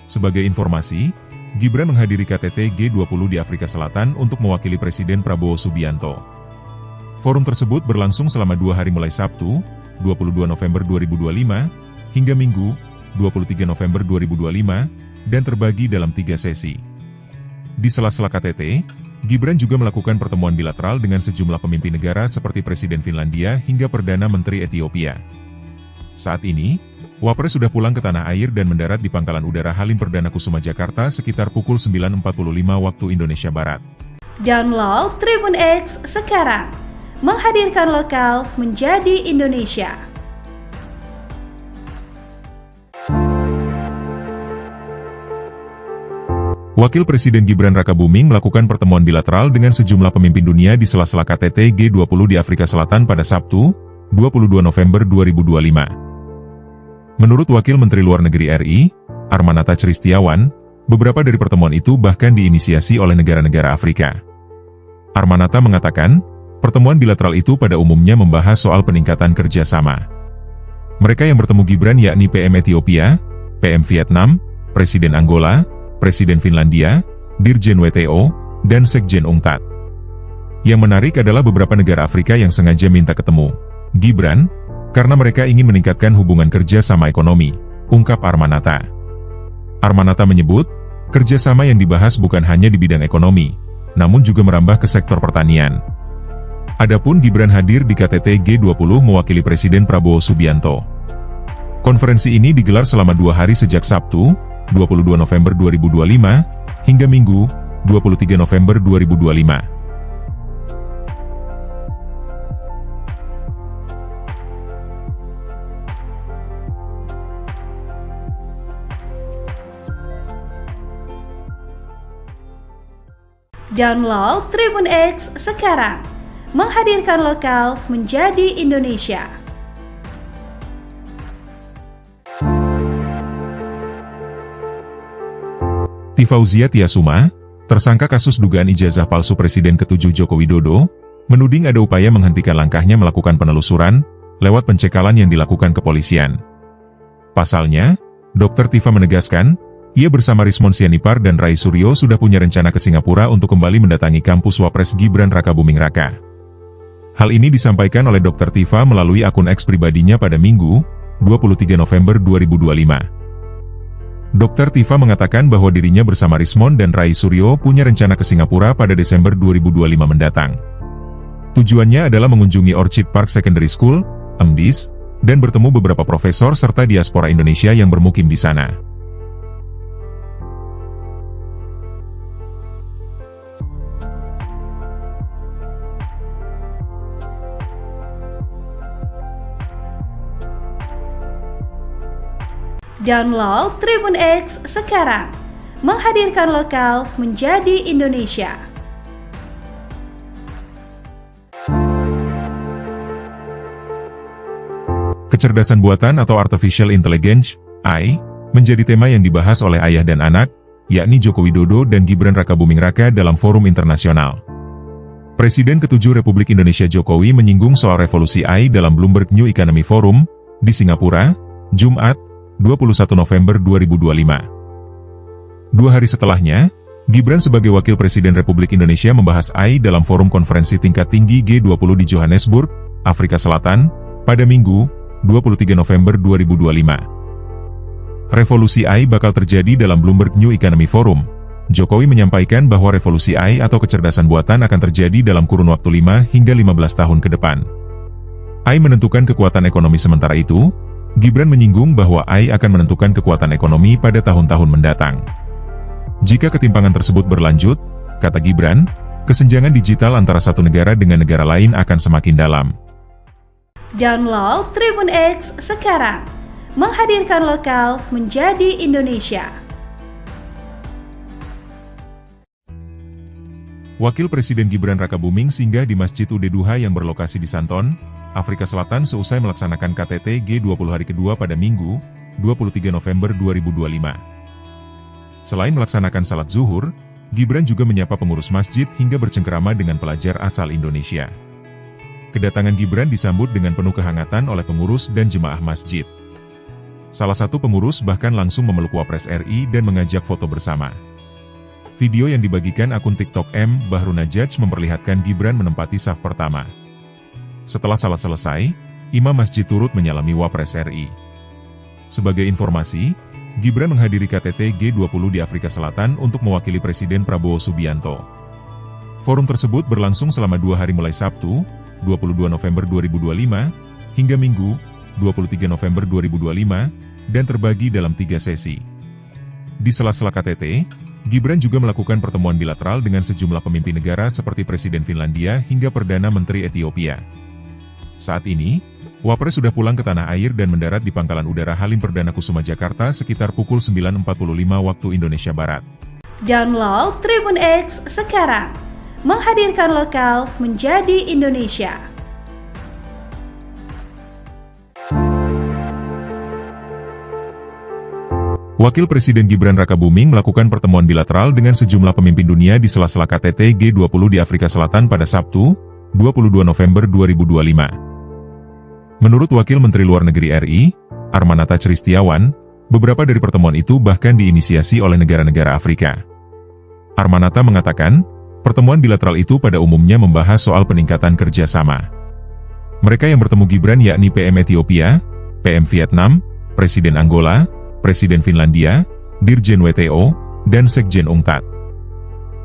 Sebagai informasi, Gibran menghadiri KTT G20 di Afrika Selatan untuk mewakili Presiden Prabowo Subianto. Forum tersebut berlangsung selama 2 hari mulai Sabtu, 22 November 2025, hingga Minggu, 23 November 2025, dan terbagi dalam 3 sesi. Di sela-sela KTT, Gibran juga melakukan pertemuan bilateral dengan sejumlah pemimpin negara seperti Presiden Finlandia hingga Perdana Menteri Ethiopia. Saat ini, Wapres sudah pulang ke tanah air dan mendarat di Pangkalan Udara Halim Perdana Kusuma Jakarta sekitar pukul 9.45 waktu Indonesia Barat. Download Tribun X sekarang, menghadirkan lokal menjadi Indonesia. Wakil Presiden Gibran Rakabuming melakukan pertemuan bilateral dengan sejumlah pemimpin dunia di sela-sela KTT G20 di Afrika Selatan pada Sabtu, 22 November 2025. Menurut Wakil Menteri Luar Negeri RI, Armanata Christiawan, beberapa dari pertemuan itu bahkan diinisiasi oleh negara-negara Afrika. Armanata mengatakan, pertemuan bilateral itu pada umumnya membahas soal peningkatan kerjasama. Mereka yang bertemu Gibran yakni PM Ethiopia, PM Vietnam, Presiden Angola, Presiden Finlandia, Dirjen WTO, dan Sekjen UNCTAD. Yang menarik adalah beberapa negara Afrika yang sengaja minta ketemu Gibran, karena mereka ingin meningkatkan hubungan kerja sama ekonomi, ungkap Armanata. Armanata menyebut, kerjasama yang dibahas bukan hanya di bidang ekonomi, namun juga merambah ke sektor pertanian. Adapun Gibran hadir di KTT G20 mewakili Presiden Prabowo Subianto. Konferensi ini digelar selama 2 hari sejak Sabtu, 22 November 2025, hingga Minggu, 23 November 2025. Download Tribun X sekarang, menghadirkan lokal menjadi Indonesia. Tifauzia Tiasuma, tersangka kasus dugaan ijazah palsu Presiden ke-7 Joko Widodo, menuding ada upaya menghentikan langkahnya melakukan penelusuran lewat pencekalan yang dilakukan kepolisian. Pasalnya, Dr. Tifa menegaskan, ia bersama Rismon Sianipar dan Rai Suryo sudah punya rencana ke Singapura untuk kembali mendatangi kampus Wapres Gibran Rakabuming Raka. Hal ini disampaikan oleh Dr. Tifa melalui akun X pribadinya pada Minggu, 23 November 2025. Dr. Tifa mengatakan bahwa dirinya bersama Rismon dan Rai Suryo punya rencana ke Singapura pada Desember 2025 mendatang. Tujuannya adalah mengunjungi Orchid Park Secondary School, (EMDIS), dan bertemu beberapa profesor serta diaspora Indonesia yang bermukim di sana. Download Tribun X sekarang. Menghadirkan lokal menjadi Indonesia. Kecerdasan buatan atau Artificial Intelligence, AI, menjadi tema yang dibahas oleh ayah dan anak, yakni Joko Widodo dan Gibran Rakabuming Raka dalam forum internasional. Presiden ke-7 Republik Indonesia Jokowi menyinggung soal revolusi AI dalam Bloomberg New Economy Forum, di Singapura, Jumat, 21 November 2025. 2 hari setelahnya, Gibran sebagai Wakil Presiden Republik Indonesia membahas AI dalam forum konferensi tingkat tinggi G20 di Johannesburg, Afrika Selatan, pada Minggu, 23 November 2025. Revolusi AI bakal terjadi dalam Bloomberg New Economy Forum. Jokowi menyampaikan bahwa revolusi AI atau kecerdasan buatan akan terjadi dalam kurun waktu 5 hingga 15 tahun ke depan. AI menentukan kekuatan ekonomi sementara itu, Gibran menyinggung bahwa AI akan menentukan kekuatan ekonomi pada tahun-tahun mendatang. Jika ketimpangan tersebut berlanjut, kata Gibran, kesenjangan digital antara satu negara dengan negara lain akan semakin dalam. Download Tribun X sekarang. Menghadirkan lokal menjadi Indonesia. Wakil Presiden Gibran Rakabuming singgah di Masjid Ud Duha yang berlokasi di Santon, Afrika Selatan seusai melaksanakan KTT G20 hari kedua pada Minggu, 23 November 2025. Selain melaksanakan salat zuhur, Gibran juga menyapa pengurus masjid hingga bercengkerama dengan pelajar asal Indonesia. Kedatangan Gibran disambut dengan penuh kehangatan oleh pengurus dan jemaah masjid. Salah satu pengurus bahkan langsung memeluk Wapres RI dan mengajak foto bersama. Video yang dibagikan akun TikTok M. Bahrunajaj memperlihatkan Gibran menempati saf pertama. Setelah salat selesai, imam masjid turut menyalami Wapres RI. Sebagai informasi, Gibran menghadiri KTT G20 di Afrika Selatan untuk mewakili Presiden Prabowo Subianto. Forum tersebut berlangsung selama 2 hari mulai Sabtu, 22 November 2025, hingga Minggu, 23 November 2025, dan terbagi dalam 3 sesi. Di sela-sela KTT, Gibran juga melakukan pertemuan bilateral dengan sejumlah pemimpin negara seperti Presiden Finlandia hingga Perdana Menteri Ethiopia. Saat ini, Wapres sudah pulang ke tanah air dan mendarat di Pangkalan Udara Halim Perdana Kusuma Jakarta sekitar pukul 9.45 waktu Indonesia Barat. Download Tribun X sekarang. Menghadirkan lokal menjadi Indonesia. Wakil Presiden Gibran Rakabuming melakukan pertemuan bilateral dengan sejumlah pemimpin dunia di sela-sela KTT G20 di Afrika Selatan pada Sabtu, 22 November 2025. Menurut Wakil Menteri Luar Negeri RI, Armanata Christiawan, beberapa dari pertemuan itu bahkan diinisiasi oleh negara-negara Afrika. Armanata mengatakan, pertemuan bilateral itu pada umumnya membahas soal peningkatan kerjasama. Mereka yang bertemu Gibran yakni PM Ethiopia, PM Vietnam, Presiden Angola, Presiden Finlandia, Dirjen WTO, dan Sekjen UNCTAD.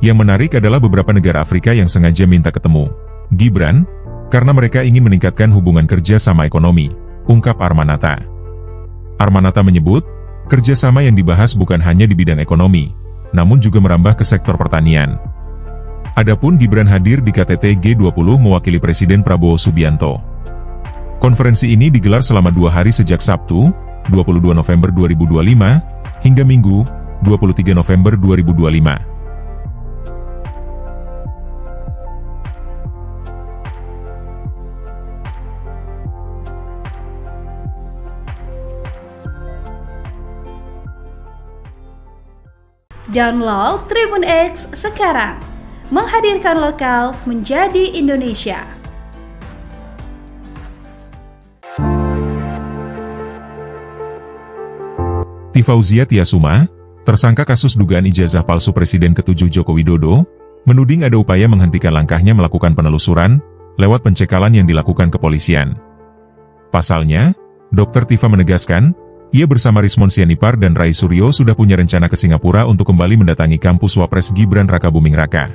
Yang menarik adalah beberapa negara Afrika yang sengaja minta ketemu Gibran, karena mereka ingin meningkatkan hubungan kerja sama ekonomi, ungkap Armanata. Armanata menyebut, kerjasama yang dibahas bukan hanya di bidang ekonomi, namun juga merambah ke sektor pertanian. Adapun Gibran hadir di KTT G20 mewakili Presiden Prabowo Subianto. Konferensi ini digelar selama 2 hari sejak Sabtu, 22 November 2025, hingga Minggu, 23 November 2025. Download Tribun X sekarang. Menghadirkan lokal menjadi Indonesia. Tifauzia Tiasuma, tersangka kasus dugaan ijazah palsu Presiden ke-7 Joko Widodo, menuding ada upaya menghentikan langkahnya melakukan penelusuran lewat pencekalan yang dilakukan kepolisian. Pasalnya, Dr. Tifa menegaskan, ia bersama Rismon Sianipar dan Rai Suryo sudah punya rencana ke Singapura untuk kembali mendatangi kampus Wapres Gibran Rakabuming Raka.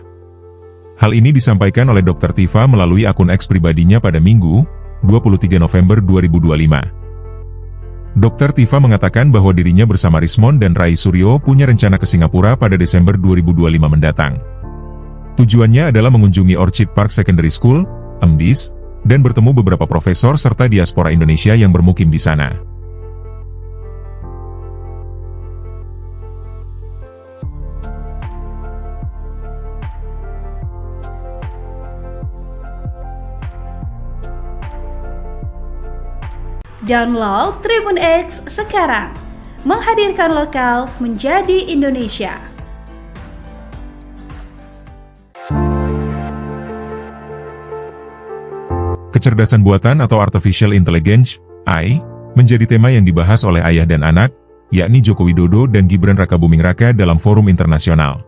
Hal ini disampaikan oleh Dr. Tifa melalui akun X pribadinya pada Minggu, 23 November 2025. Dr. Tifa mengatakan bahwa dirinya bersama Rismon dan Rai Suryo punya rencana ke Singapura pada Desember 2025 mendatang. Tujuannya adalah mengunjungi Orchid Park Secondary School, (MDIS), dan bertemu beberapa profesor serta diaspora Indonesia yang bermukim di sana. Download Tribun X sekarang. Menghadirkan lokal menjadi Indonesia. Kecerdasan buatan atau Artificial Intelligence, AI, menjadi tema yang dibahas oleh ayah dan anak, yakni Joko Widodo dan Gibran Rakabuming Raka dalam forum internasional.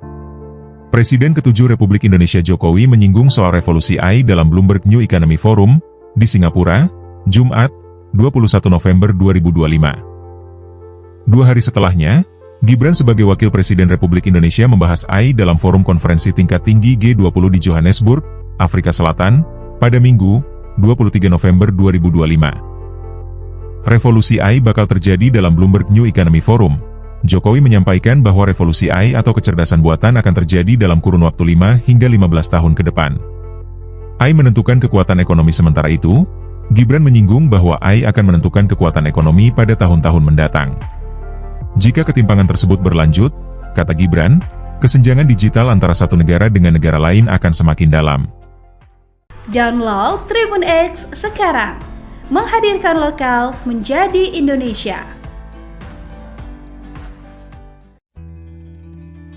Presiden ke-7 Republik Indonesia Jokowi menyinggung soal revolusi AI dalam Bloomberg New Economy Forum, di Singapura, Jumat, 21 November 2025. 2 hari setelahnya, Gibran sebagai Wakil Presiden Republik Indonesia membahas AI dalam forum konferensi tingkat tinggi G20 di Johannesburg, Afrika Selatan, pada Minggu, 23 November 2025. Revolusi AI bakal terjadi dalam Bloomberg New Economy Forum. Jokowi menyampaikan bahwa revolusi AI atau kecerdasan buatan akan terjadi dalam kurun waktu 5 hingga 15 tahun ke depan. AI menentukan kekuatan ekonomi, sementara itu, Gibran menyinggung bahwa AI akan menentukan kekuatan ekonomi pada tahun-tahun mendatang. Jika ketimpangan tersebut berlanjut, kata Gibran, kesenjangan digital antara satu negara dengan negara lain akan semakin dalam. Download Tribun X sekarang. Menghadirkan lokal menjadi Indonesia.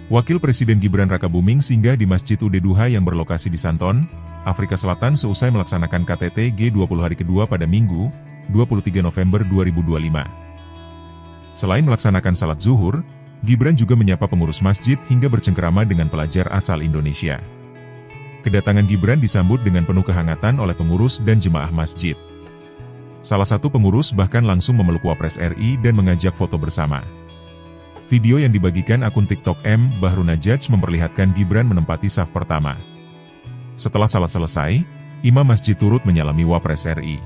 Wakil Presiden Gibran Rakabuming singgah di Masjid Ud-Duha yang berlokasi di Santon, Afrika Selatan seusai melaksanakan KTT G20 hari kedua pada Minggu, 23 November 2025. Selain melaksanakan salat zuhur, Gibran juga menyapa pengurus masjid hingga bercengkerama dengan pelajar asal Indonesia. Kedatangan Gibran disambut dengan penuh kehangatan oleh pengurus dan jemaah masjid. Salah satu pengurus bahkan langsung memeluk Wapres RI dan mengajak foto bersama. Video yang dibagikan akun TikTok M. Bahru Najaj memperlihatkan Gibran menempati saf pertama. Setelah salat selesai, imam masjid turut menyalami Wapres RI.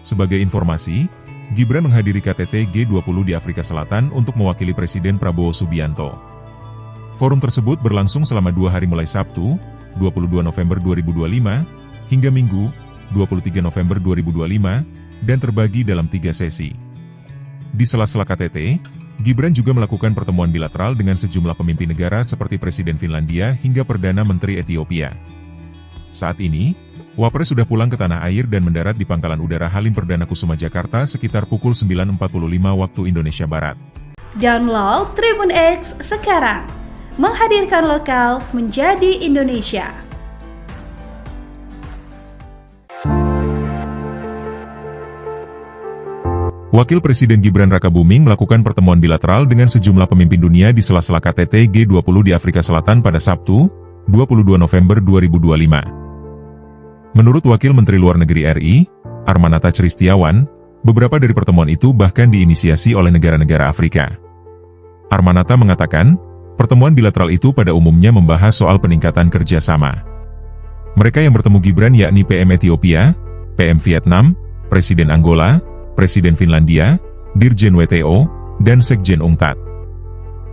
Sebagai informasi, Gibran menghadiri KTT G20 di Afrika Selatan untuk mewakili Presiden Prabowo Subianto. Forum tersebut berlangsung selama 2 hari mulai Sabtu, 22 November 2025, hingga Minggu, 23 November 2025, dan terbagi dalam 3 sesi. Di sela-sela KTT, Gibran juga melakukan pertemuan bilateral dengan sejumlah pemimpin negara seperti Presiden Finlandia hingga Perdana Menteri Ethiopia. Saat ini, Wapres sudah pulang ke tanah air dan mendarat di Pangkalan Udara Halim Perdana Kusuma Jakarta sekitar pukul 9.45 waktu Indonesia Barat. Download Tribun X sekarang. Menghadirkan lokal menjadi Indonesia. Wakil Presiden Gibran Rakabuming melakukan pertemuan bilateral dengan sejumlah pemimpin dunia di sela-sela KTT G20 di Afrika Selatan pada Sabtu, 22 November 2025. Menurut Wakil Menteri Luar Negeri RI, Armanata Christiawan, beberapa dari pertemuan itu bahkan diinisiasi oleh negara-negara Afrika. Armanata mengatakan, pertemuan bilateral itu pada umumnya membahas soal peningkatan kerjasama. Mereka yang bertemu Gibran yakni PM Ethiopia, PM Vietnam, Presiden Angola, Presiden Finlandia, Dirjen WTO, dan Sekjen UNCTAD.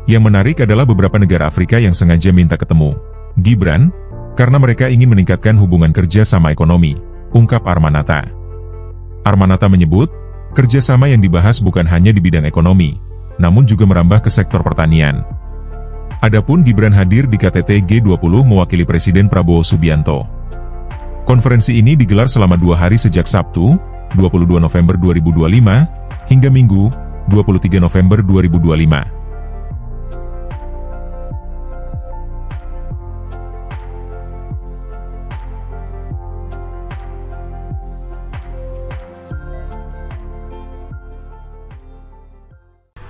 Yang menarik adalah beberapa negara Afrika yang sengaja minta ketemu Gibran, karena mereka ingin meningkatkan hubungan kerja sama ekonomi, ungkap Armanata. Armanata menyebut, kerjasama yang dibahas bukan hanya di bidang ekonomi, namun juga merambah ke sektor pertanian. Adapun Gibran hadir di KTT G20 mewakili Presiden Prabowo Subianto. Konferensi ini digelar selama 2 hari sejak Sabtu, 22 November 2025, hingga Minggu, 23 November 2025.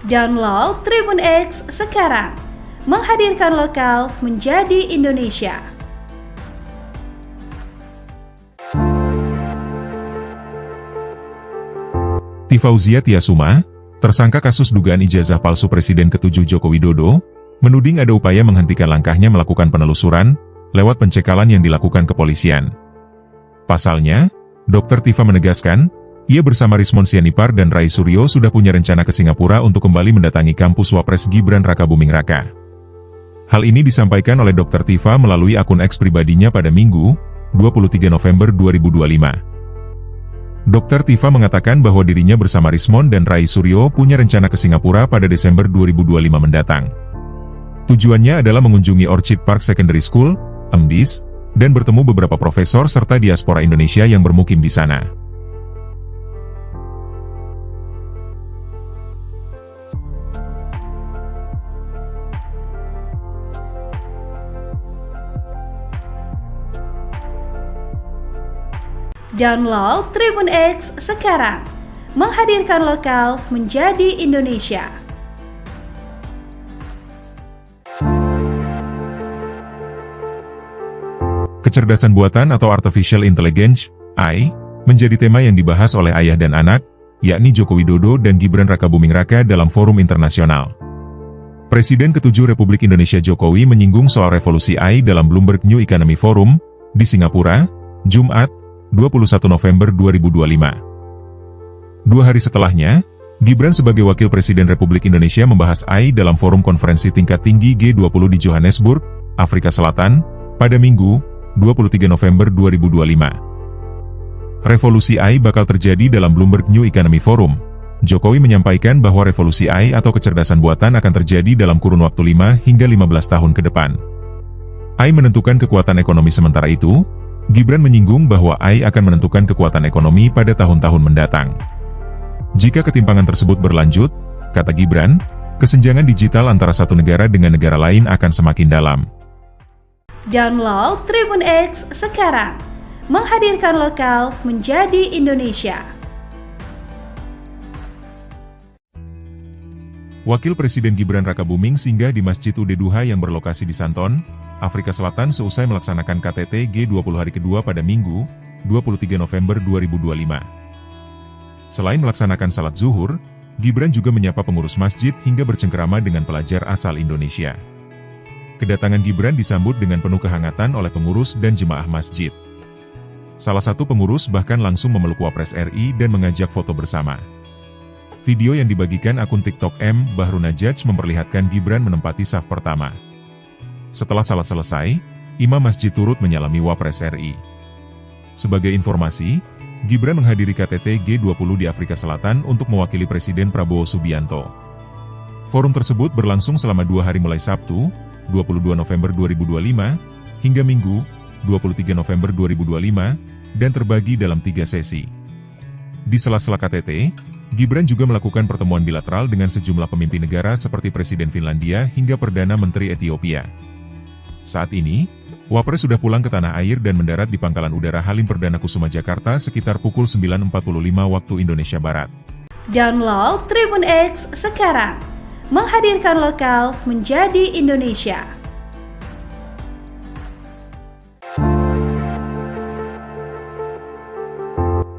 Download Tribun X sekarang. Menghadirkan lokal menjadi Indonesia. Fauzia Tiasuma, tersangka kasus dugaan ijazah palsu Presiden ke-7 Joko Widodo, menuding ada upaya menghentikan langkahnya melakukan penelusuran, lewat pencekalan yang dilakukan kepolisian. Pasalnya, Dr. Tifa menegaskan, ia bersama Rismon Sianipar dan Rai Suryo sudah punya rencana ke Singapura untuk kembali mendatangi kampus Wapres Gibran Rakabuming Raka. Hal ini disampaikan oleh Dr. Tifa melalui akun X pribadinya pada Minggu, 23 November 2025. Dr. Tifa mengatakan bahwa dirinya bersama Rismon dan Rai Suryo punya rencana ke Singapura pada Desember 2025 mendatang. Tujuannya adalah mengunjungi Orchid Park Secondary School, MDIS, dan bertemu beberapa profesor serta diaspora Indonesia yang bermukim di sana. Download Tribun X sekarang. Menghadirkan lokal menjadi Indonesia. Kecerdasan buatan atau Artificial Intelligence, AI, menjadi tema yang dibahas oleh ayah dan anak, yakni Joko Widodo dan Gibran Rakabuming Raka dalam forum internasional. Presiden ke-7 Republik Indonesia Jokowi menyinggung soal revolusi AI dalam Bloomberg New Economy Forum, di Singapura, Jumat, 21 November 2025. 2 hari setelahnya, Gibran sebagai Wakil Presiden Republik Indonesia membahas AI dalam forum konferensi tingkat tinggi G20 di Johannesburg, Afrika Selatan, pada Minggu, 23 November 2025. Revolusi AI bakal terjadi dalam Bloomberg New Economy Forum. Jokowi menyampaikan bahwa revolusi AI atau kecerdasan buatan akan terjadi dalam kurun waktu 5 hingga 15 tahun ke depan. AI menentukan kekuatan ekonomi sementara itu, Gibran menyinggung bahwa AI akan menentukan kekuatan ekonomi pada tahun-tahun mendatang. Jika ketimpangan tersebut berlanjut, kata Gibran, kesenjangan digital antara satu negara dengan negara lain akan semakin dalam. Download Tribun X sekarang. Menghadirkan lokal menjadi Indonesia. Wakil Presiden Gibran Rakabuming singgah di Masjid Ud Duha yang berlokasi di Santon, Afrika Selatan seusai melaksanakan KTT G20 hari kedua pada Minggu, 23 November 2025. Selain melaksanakan salat zuhur, Gibran juga menyapa pengurus masjid hingga bercengkerama dengan pelajar asal Indonesia. Kedatangan Gibran disambut dengan penuh kehangatan oleh pengurus dan jemaah masjid. Salah satu pengurus bahkan langsung memeluk Wapres RI dan mengajak foto bersama. Video yang dibagikan akun TikTok M. Bahrunajaj memperlihatkan Gibran menempati saf pertama. Setelah salat selesai, imam masjid turut menyalami Wapres RI. Sebagai informasi, Gibran menghadiri KTT G20 di Afrika Selatan untuk mewakili Presiden Prabowo Subianto. Forum tersebut berlangsung selama 2 hari mulai Sabtu, 22 November 2025, hingga Minggu, 23 November 2025, dan terbagi dalam 3 sesi. Di sela-sela KTT, Gibran juga melakukan pertemuan bilateral dengan sejumlah pemimpin negara seperti Presiden Finlandia hingga Perdana Menteri Ethiopia. Saat ini, Wapres sudah pulang ke tanah air dan mendarat di Pangkalan Udara Halim Perdana Kusuma Jakarta sekitar pukul 9.45 waktu Indonesia Barat. Download Tribun X sekarang. Menghadirkan lokal menjadi Indonesia.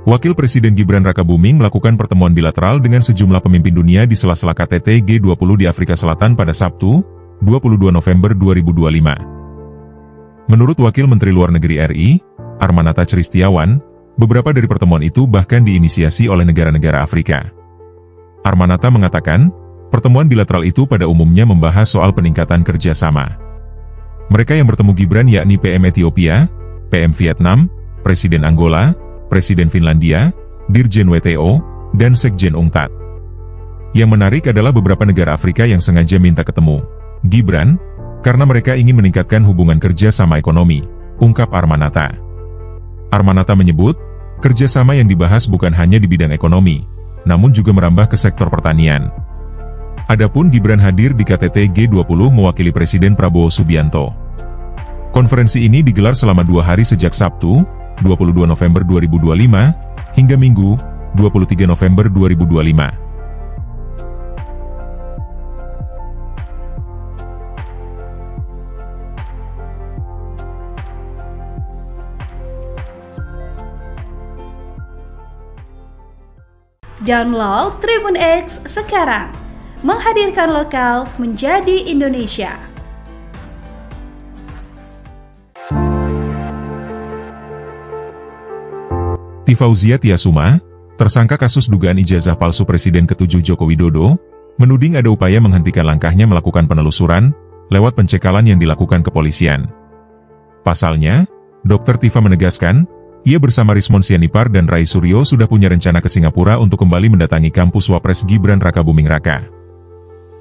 Wakil Presiden Gibran Rakabuming melakukan pertemuan bilateral dengan sejumlah pemimpin dunia di sela-sela KTT G20 di Afrika Selatan pada Sabtu, 22 November 2025. Menurut Wakil Menteri Luar Negeri RI, Armanata Christiawan, beberapa dari pertemuan itu bahkan diinisiasi oleh negara-negara Afrika. Armanata mengatakan, pertemuan bilateral itu pada umumnya membahas soal peningkatan kerjasama. Mereka yang bertemu Gibran yakni PM Ethiopia, PM Vietnam, Presiden Angola, Presiden Finlandia, Dirjen WTO, dan Sekjen UNCTAD. Yang menarik adalah beberapa negara Afrika yang sengaja minta ketemu Gibran, karena mereka ingin meningkatkan hubungan kerja sama ekonomi, ungkap Armanata. Armanata menyebut, kerjasama yang dibahas bukan hanya di bidang ekonomi, namun juga merambah ke sektor pertanian. Adapun Gibran hadir di KTT G20 mewakili Presiden Prabowo Subianto. Konferensi ini digelar selama 2 hari sejak Sabtu, 22 November 2025, hingga Minggu, 23 November 2025. Download Tribun X sekarang. Menghadirkan lokal menjadi Indonesia. Tifauzia Tiasuma, tersangka kasus dugaan ijazah palsu Presiden ke-7 Joko Widodo, menuding ada upaya menghentikan langkahnya melakukan penelusuran lewat pencekalan yang dilakukan kepolisian. Pasalnya, Dr. Tifa menegaskan, ia bersama Rismon Sianipar dan Rai Suryo sudah punya rencana ke Singapura untuk kembali mendatangi kampus Wapres Gibran Rakabuming Raka.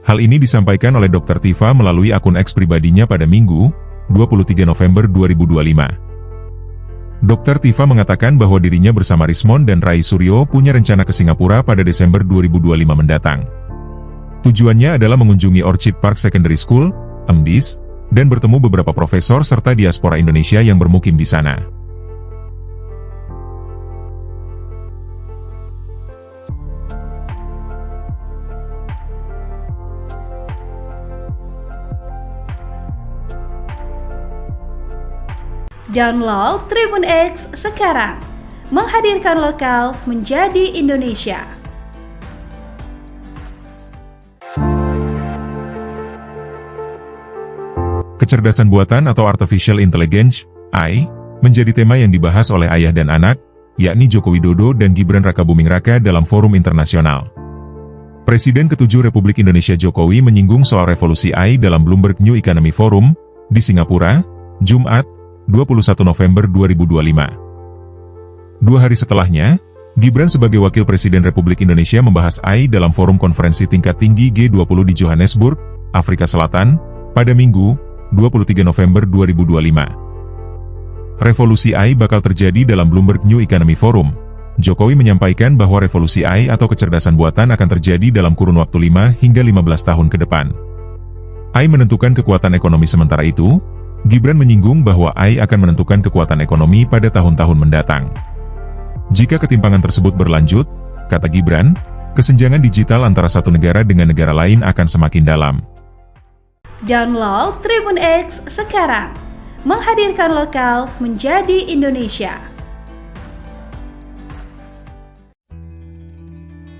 Hal ini disampaikan oleh Dr. Tifa melalui akun X pribadinya pada Minggu, 23 November 2025. Dr. Tifa mengatakan bahwa dirinya bersama Rismon dan Rai Suryo punya rencana ke Singapura pada Desember 2025 mendatang. Tujuannya adalah mengunjungi Orchid Park Secondary School, MDIS, dan bertemu beberapa profesor serta diaspora Indonesia yang bermukim di sana. Download Tribun X sekarang. Menghadirkan lokal menjadi Indonesia. Kecerdasan buatan atau Artificial Intelligence, AI, menjadi tema yang dibahas oleh ayah dan anak, yakni Joko Widodo dan Gibran Rakabuming Raka dalam forum internasional. Presiden ke-7 Republik Indonesia Jokowi menyinggung soal revolusi AI dalam Bloomberg New Economy Forum, di Singapura, Jumat, 21 November 2025. 2 hari setelahnya, Gibran sebagai Wakil Presiden Republik Indonesia membahas AI dalam forum konferensi tingkat tinggi G20 di Johannesburg, Afrika Selatan, pada Minggu, 23 November 2025. Revolusi AI bakal terjadi dalam Bloomberg New Economy Forum. Jokowi menyampaikan bahwa revolusi AI atau kecerdasan buatan akan terjadi dalam kurun waktu 5 hingga 15 tahun ke depan. AI menentukan kekuatan ekonomi sementara itu, Gibran menyinggung bahwa AI akan menentukan kekuatan ekonomi pada tahun-tahun mendatang. Jika ketimpangan tersebut berlanjut, kata Gibran, kesenjangan digital antara satu negara dengan negara lain akan semakin dalam. Download Tribun X sekarang. Menghadirkan lokal menjadi Indonesia.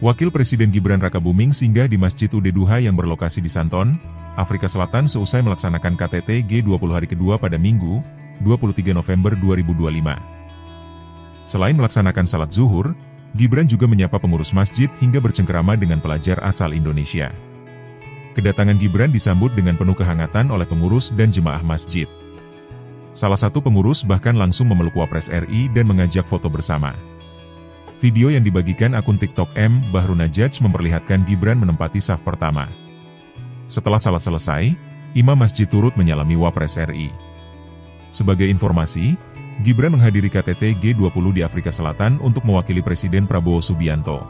Wakil Presiden Gibran Rakabuming singgah di Masjid Ud-Duha yang berlokasi di Santon, Afrika Selatan seusai melaksanakan KTT G20 hari kedua pada Minggu, 23 November 2025. Selain melaksanakan salat zuhur, Gibran juga menyapa pengurus masjid hingga bercengkerama dengan pelajar asal Indonesia. Kedatangan Gibran disambut dengan penuh kehangatan oleh pengurus dan jemaah masjid. Salah satu pengurus bahkan langsung memeluk Wapres RI dan mengajak foto bersama. Video yang dibagikan akun TikTok M. Bahru Najaj memperlihatkan Gibran menempati saf pertama. Setelah salat selesai, imam masjid turut menyalami Wapres RI. Sebagai informasi, Gibran menghadiri KTT G20 di Afrika Selatan untuk mewakili Presiden Prabowo Subianto.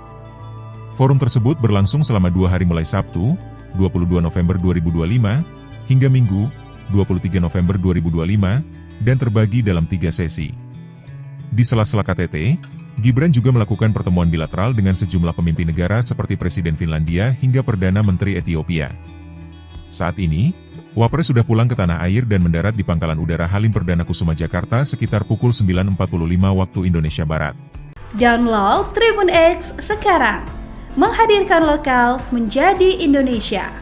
Forum tersebut berlangsung selama 2 hari mulai Sabtu, 22 November 2025, hingga Minggu, 23 November 2025, dan terbagi dalam 3 sesi. Di sela-sela KTT, Gibran juga melakukan pertemuan bilateral dengan sejumlah pemimpin negara seperti Presiden Finlandia hingga Perdana Menteri Ethiopia. Saat ini, Wapres sudah pulang ke tanah air dan mendarat di Pangkalan Udara Halim Perdana Kusuma Jakarta sekitar pukul 9.45 waktu Indonesia Barat. Download Tribun X sekarang. Menghadirkan lokal menjadi Indonesia.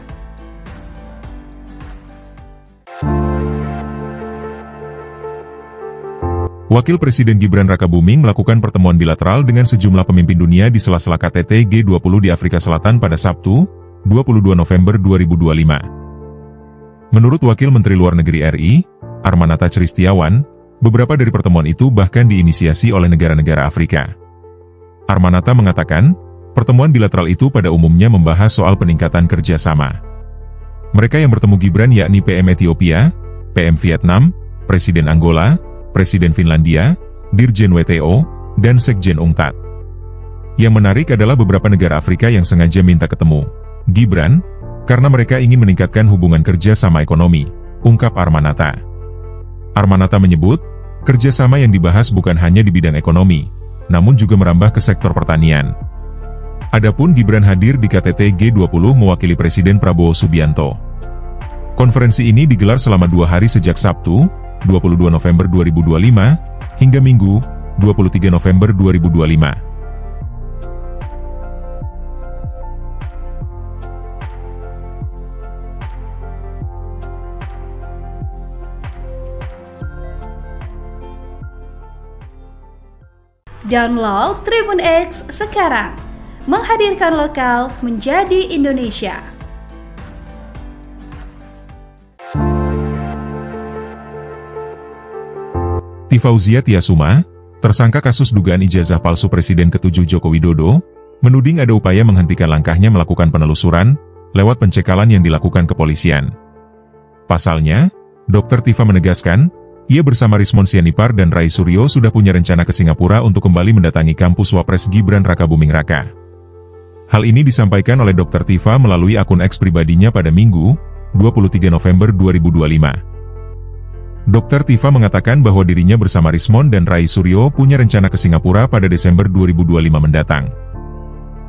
Wakil Presiden Gibran Rakabuming melakukan pertemuan bilateral dengan sejumlah pemimpin dunia di sela-sela KTT G20 di Afrika Selatan pada Sabtu, 22 November 2025. Menurut Wakil Menteri Luar Negeri RI, Armanata Christiawan, beberapa dari pertemuan itu bahkan diinisiasi oleh negara-negara Afrika. Armanata mengatakan, pertemuan bilateral itu pada umumnya membahas soal peningkatan kerjasama. Mereka yang bertemu Gibran yakni PM Ethiopia, PM Vietnam, Presiden Angola, Presiden Finlandia, Dirjen WTO, dan Sekjen UNCTAD. Yang menarik adalah beberapa negara Afrika yang sengaja minta ketemu Gibran, karena mereka ingin meningkatkan hubungan kerja sama ekonomi, ungkap Armanata. Armanata menyebut, kerjasama yang dibahas bukan hanya di bidang ekonomi, namun juga merambah ke sektor pertanian. Adapun Gibran hadir di KTT G20 mewakili Presiden Prabowo Subianto. Konferensi ini digelar selama 2 hari sejak Sabtu, 22 November 2025, hingga Minggu, 23 November 2025. Download Tribun X sekarang. Menghadirkan lokal menjadi Indonesia. Fauzia Tiasuma, tersangka kasus dugaan ijazah palsu Presiden ke-7 Joko Widodo, menuding ada upaya menghentikan langkahnya melakukan penelusuran lewat pencekalan yang dilakukan kepolisian. Pasalnya, Dr. Tifa menegaskan, ia bersama Rismon Sianipar dan Rai Suryo sudah punya rencana ke Singapura untuk kembali mendatangi kampus Wapres Gibran Rakabuming Raka. Hal ini disampaikan oleh Dr. Tifa melalui akun X pribadinya pada Minggu, 23 November 2025. Dr. Tifa mengatakan bahwa dirinya bersama Rismon dan Rai Suryo punya rencana ke Singapura pada Desember 2025 mendatang.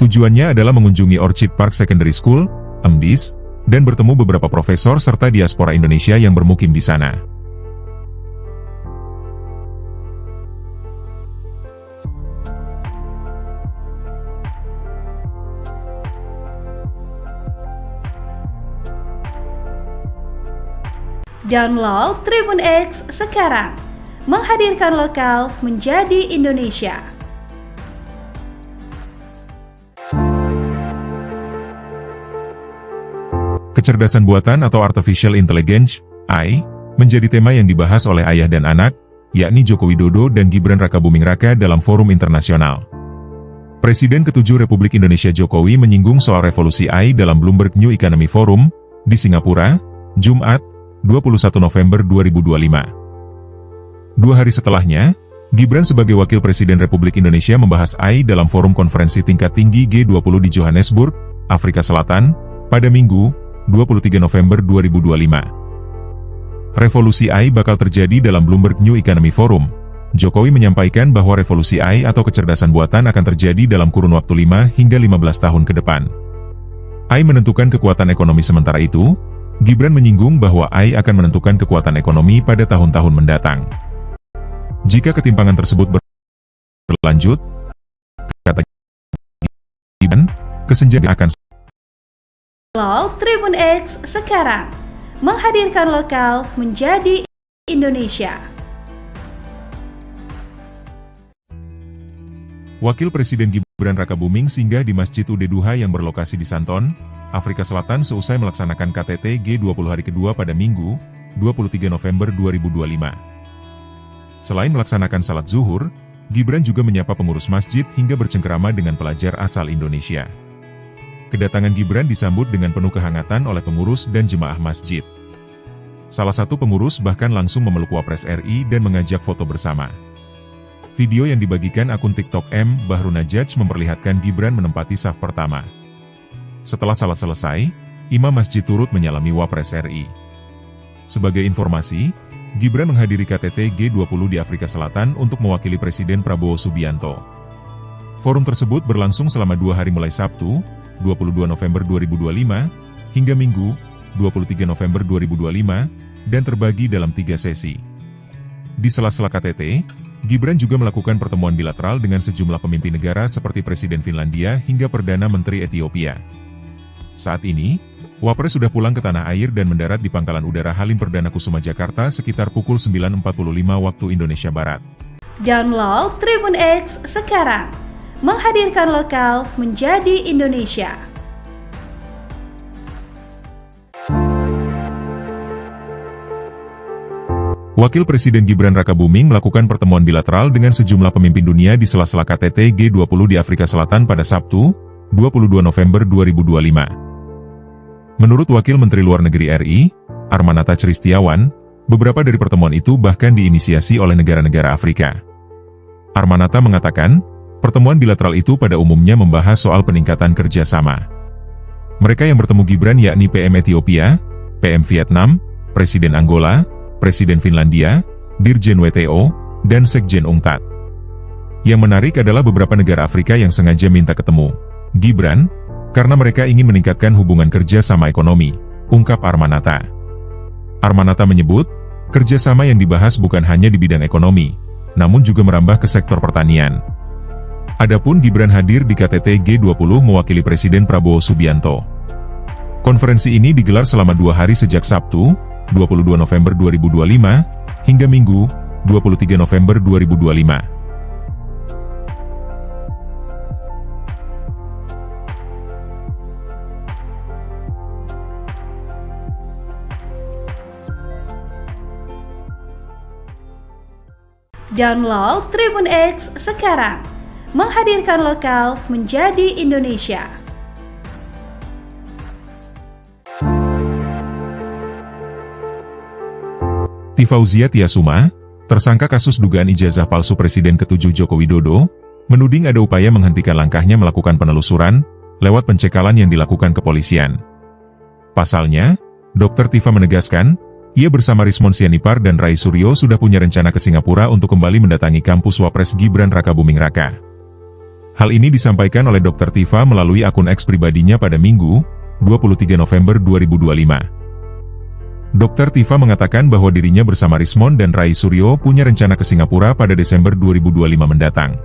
Tujuannya adalah mengunjungi Orchid Park Secondary School, MDIS, dan bertemu beberapa profesor serta diaspora Indonesia yang bermukim di sana. Download Tribun X sekarang. Menghadirkan lokal menjadi Indonesia. Kecerdasan buatan atau Artificial Intelligence, AI, menjadi tema yang dibahas oleh ayah dan anak, yakni Joko Widodo dan Gibran Rakabuming Raka dalam forum internasional. Presiden ke-7 Republik Indonesia Jokowi menyinggung soal revolusi AI dalam Bloomberg New Economy Forum, di Singapura, Jumat, 21 November 2025. 2 hari setelahnya, Gibran sebagai Wakil Presiden Republik Indonesia membahas AI dalam forum konferensi tingkat tinggi G20 di Johannesburg, Afrika Selatan, pada Minggu, 23 November 2025. Revolusi AI bakal terjadi dalam Bloomberg New Economy Forum. Jokowi menyampaikan bahwa revolusi AI atau kecerdasan buatan akan terjadi dalam kurun waktu 5 hingga 15 tahun ke depan. AI menentukan kekuatan ekonomi sementara itu, Gibran menyinggung bahwa AI akan menentukan kekuatan ekonomi pada tahun-tahun mendatang. Jika ketimpangan tersebut berlanjut, kata Gibran, kesenjangan akan Download Tribun X sekarang. Menghadirkan lokal menjadi Indonesia. Wakil Presiden Gibran Rakabuming singgah di Masjid Ud Duha yang berlokasi di Santon, Afrika Selatan seusai melaksanakan KTT G20 hari kedua pada Minggu, 23 November 2025. Selain melaksanakan salat zuhur, Gibran juga menyapa pengurus masjid hingga bercengkerama dengan pelajar asal Indonesia. Kedatangan Gibran disambut dengan penuh kehangatan oleh pengurus dan jemaah masjid. Salah satu pengurus bahkan langsung memeluk Wapres RI dan mengajak foto bersama. Video yang dibagikan akun TikTok M. Bahru Najaj memperlihatkan Gibran menempati saf pertama. Setelah salat selesai, imam masjid turut menyalami Wapres RI. Sebagai informasi, Gibran menghadiri KTT G20 di Afrika Selatan untuk mewakili Presiden Prabowo Subianto. Forum tersebut berlangsung selama 2 hari mulai Sabtu, 22 November 2025, hingga Minggu, 23 November 2025, dan terbagi dalam 3 sesi. Di sela-sela KTT, Gibran juga melakukan pertemuan bilateral dengan sejumlah pemimpin negara seperti Presiden Finlandia hingga Perdana Menteri Ethiopia. Saat ini, Wapres sudah pulang ke tanah air dan mendarat di Pangkalan Udara Halim Perdana Kusuma Jakarta sekitar pukul 9.45 waktu Indonesia Barat. Download Tribun X sekarang. Menghadirkan lokal menjadi Indonesia. Wakil Presiden Gibran Rakabuming melakukan pertemuan bilateral dengan sejumlah pemimpin dunia di sela-sela KTT G20 di Afrika Selatan pada Sabtu, 22 November 2025. Menurut Wakil Menteri Luar Negeri RI, Armanata Christiawan, beberapa dari pertemuan itu bahkan diinisiasi oleh negara-negara Afrika. Armanata mengatakan, pertemuan bilateral itu pada umumnya membahas soal peningkatan kerjasama. Mereka yang bertemu Gibran yakni PM Ethiopia, PM Vietnam, Presiden Angola, Presiden Finlandia, Dirjen WTO, dan Sekjen UNCTAD. Yang menarik adalah beberapa negara Afrika yang sengaja minta ketemu Gibran, karena mereka ingin meningkatkan hubungan kerja sama ekonomi, ungkap Armanata. Armanata menyebut, kerjasama yang dibahas bukan hanya di bidang ekonomi, namun juga merambah ke sektor pertanian. Adapun Gibran hadir di KTT G20 mewakili Presiden Prabowo Subianto. Konferensi ini digelar selama 2 hari sejak Sabtu, 22 November 2025, hingga Minggu, 23 November 2025. Download Tribun X sekarang. Menghadirkan lokal menjadi Indonesia. Tifauzia Tiasuma, tersangka kasus dugaan ijazah palsu Presiden ke-7 Joko Widodo, menuding ada upaya menghentikan langkahnya melakukan penelusuran lewat pencekalan yang dilakukan kepolisian. Pasalnya, Dr. Tifa menegaskan, ia bersama Rismon Sianipar dan Rai Suryo sudah punya rencana ke Singapura untuk kembali mendatangi kampus Wapres Gibran Rakabuming Raka. Hal ini disampaikan oleh Dr. Tifa melalui akun X pribadinya pada Minggu, 23 November 2025. Dr. Tifa mengatakan bahwa dirinya bersama Rismon dan Rai Suryo punya rencana ke Singapura pada Desember 2025 mendatang.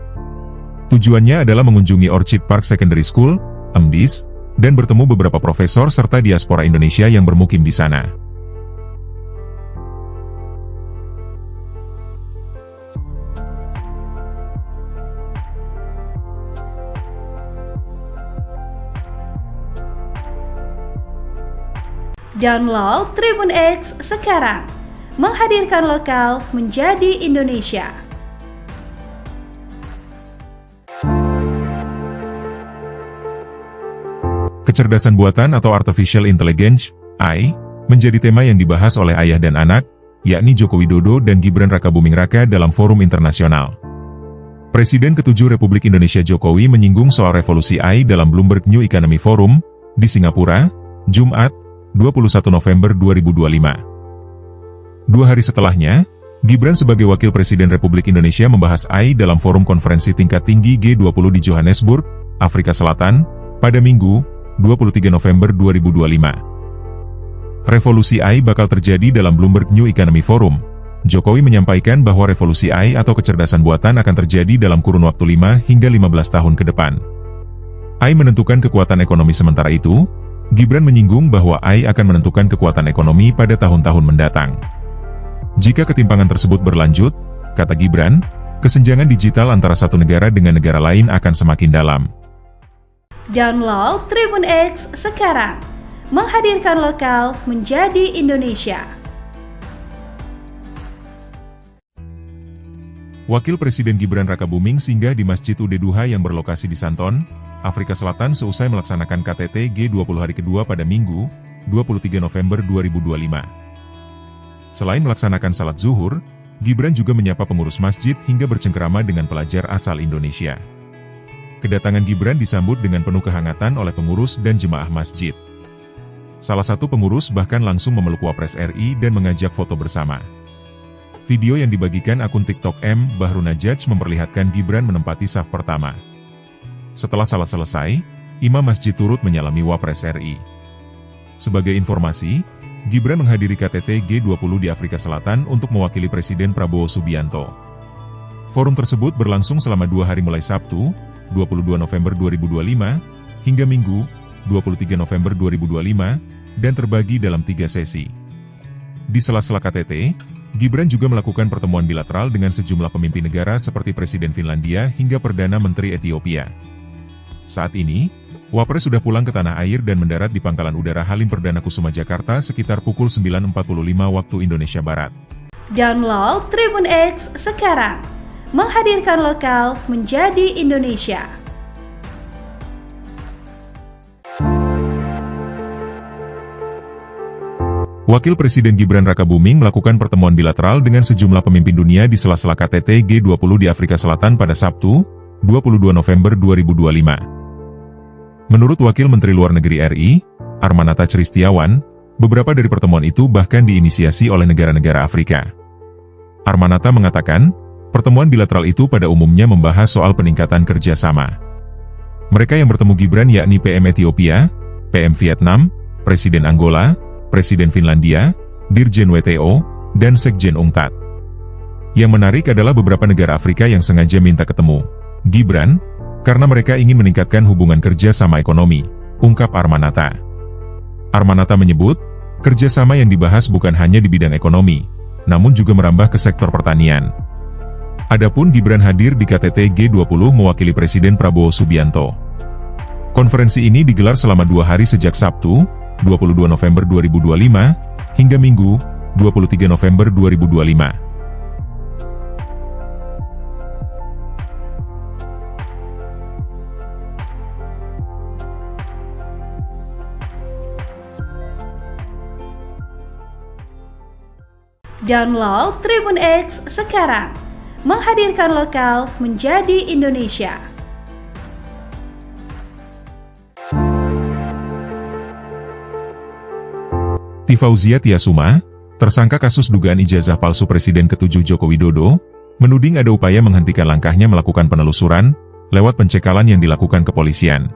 Tujuannya adalah mengunjungi Orchid Park Secondary School, MDIS, dan bertemu beberapa profesor serta diaspora Indonesia yang bermukim di sana. Download Tribun X sekarang. Menghadirkan lokal menjadi Indonesia. Kecerdasan buatan atau Artificial Intelligence, AI, menjadi tema yang dibahas oleh ayah dan anak, yakni Joko Widodo dan Gibran Rakabuming Raka dalam forum internasional. Presiden ke-7 Republik Indonesia Jokowi menyinggung soal revolusi AI dalam Bloomberg New Economy Forum, di Singapura, Jumat, 21 November 2025. 2 hari setelahnya, Gibran sebagai Wakil Presiden Republik Indonesia membahas AI dalam forum konferensi tingkat tinggi G20 di Johannesburg, Afrika Selatan, pada Minggu, 23 November 2025. Revolusi AI bakal terjadi dalam Bloomberg New Economy Forum. Jokowi menyampaikan bahwa revolusi AI atau kecerdasan buatan akan terjadi dalam kurun waktu 5 hingga 15 tahun ke depan. AI menentukan kekuatan ekonomi sementara itu, Gibran menyinggung bahwa AI akan menentukan kekuatan ekonomi pada tahun-tahun mendatang. Jika ketimpangan tersebut berlanjut, kata Gibran, kesenjangan digital antara satu negara dengan negara lain akan semakin dalam. Download Tribun X sekarang. Menghadirkan lokal menjadi Indonesia. Wakil Presiden Gibran Rakabuming singgah di Masjid Ud Duha yang berlokasi di Santon, Afrika Selatan seusai melaksanakan KTT G20 hari kedua pada Minggu, 23 November 2025. Selain melaksanakan salat zuhur, Gibran juga menyapa pengurus masjid hingga bercengkerama dengan pelajar asal Indonesia. Kedatangan Gibran disambut dengan penuh kehangatan oleh pengurus dan jemaah masjid. Salah satu pengurus bahkan langsung memeluk Wapres RI dan mengajak foto bersama. Video yang dibagikan akun TikTok M. Bahrunajaj memperlihatkan Gibran menempati saf pertama. Setelah salat selesai, imam masjid turut menyalami Wapres RI. Sebagai informasi, Gibran menghadiri KTT G20 di Afrika Selatan untuk mewakili Presiden Prabowo Subianto. Forum tersebut berlangsung selama 2 hari mulai Sabtu, 22 November 2025, hingga Minggu, 23 November 2025, dan terbagi dalam 3 sesi. Di sela-sela KTT, Gibran juga melakukan pertemuan bilateral dengan sejumlah pemimpin negara seperti Presiden Finlandia hingga Perdana Menteri Ethiopia. Saat ini, Wapres sudah pulang ke tanah air dan mendarat di Pangkalan Udara Halim Perdana Kusuma Jakarta sekitar pukul 9.45 waktu Indonesia Barat. Download Tribun X sekarang. Menghadirkan lokal menjadi Indonesia. Wakil Presiden Gibran Rakabuming melakukan pertemuan bilateral dengan sejumlah pemimpin dunia di sela-sela KTT G20 di Afrika Selatan pada Sabtu, 22 November 2025. Menurut Wakil Menteri Luar Negeri RI, Armanata Christiawan, beberapa dari pertemuan itu bahkan diinisiasi oleh negara-negara Afrika. Armanata mengatakan, pertemuan bilateral itu pada umumnya membahas soal peningkatan kerjasama. Mereka yang bertemu Gibran yakni PM Ethiopia, PM Vietnam, Presiden Angola, Presiden Finlandia, Dirjen WTO, dan Sekjen UNCTAD. Yang menarik adalah beberapa negara Afrika yang sengaja minta ketemu Gibran, karena mereka ingin meningkatkan hubungan kerja sama ekonomi, ungkap Armanata. Armanata menyebut, kerjasama yang dibahas bukan hanya di bidang ekonomi, namun juga merambah ke sektor pertanian. Adapun Gibran hadir di KTT G20 mewakili Presiden Prabowo Subianto. Konferensi ini digelar selama 2 hari sejak Sabtu, 22 November 2025, hingga Minggu, 23 November 2025. Download Tribun X sekarang. Menghadirkan lokal menjadi Indonesia. Fauzia Tiasuma, tersangka kasus dugaan ijazah palsu Presiden ke-7 Joko Widodo, menuding ada upaya menghentikan langkahnya melakukan penelusuran lewat pencekalan yang dilakukan kepolisian.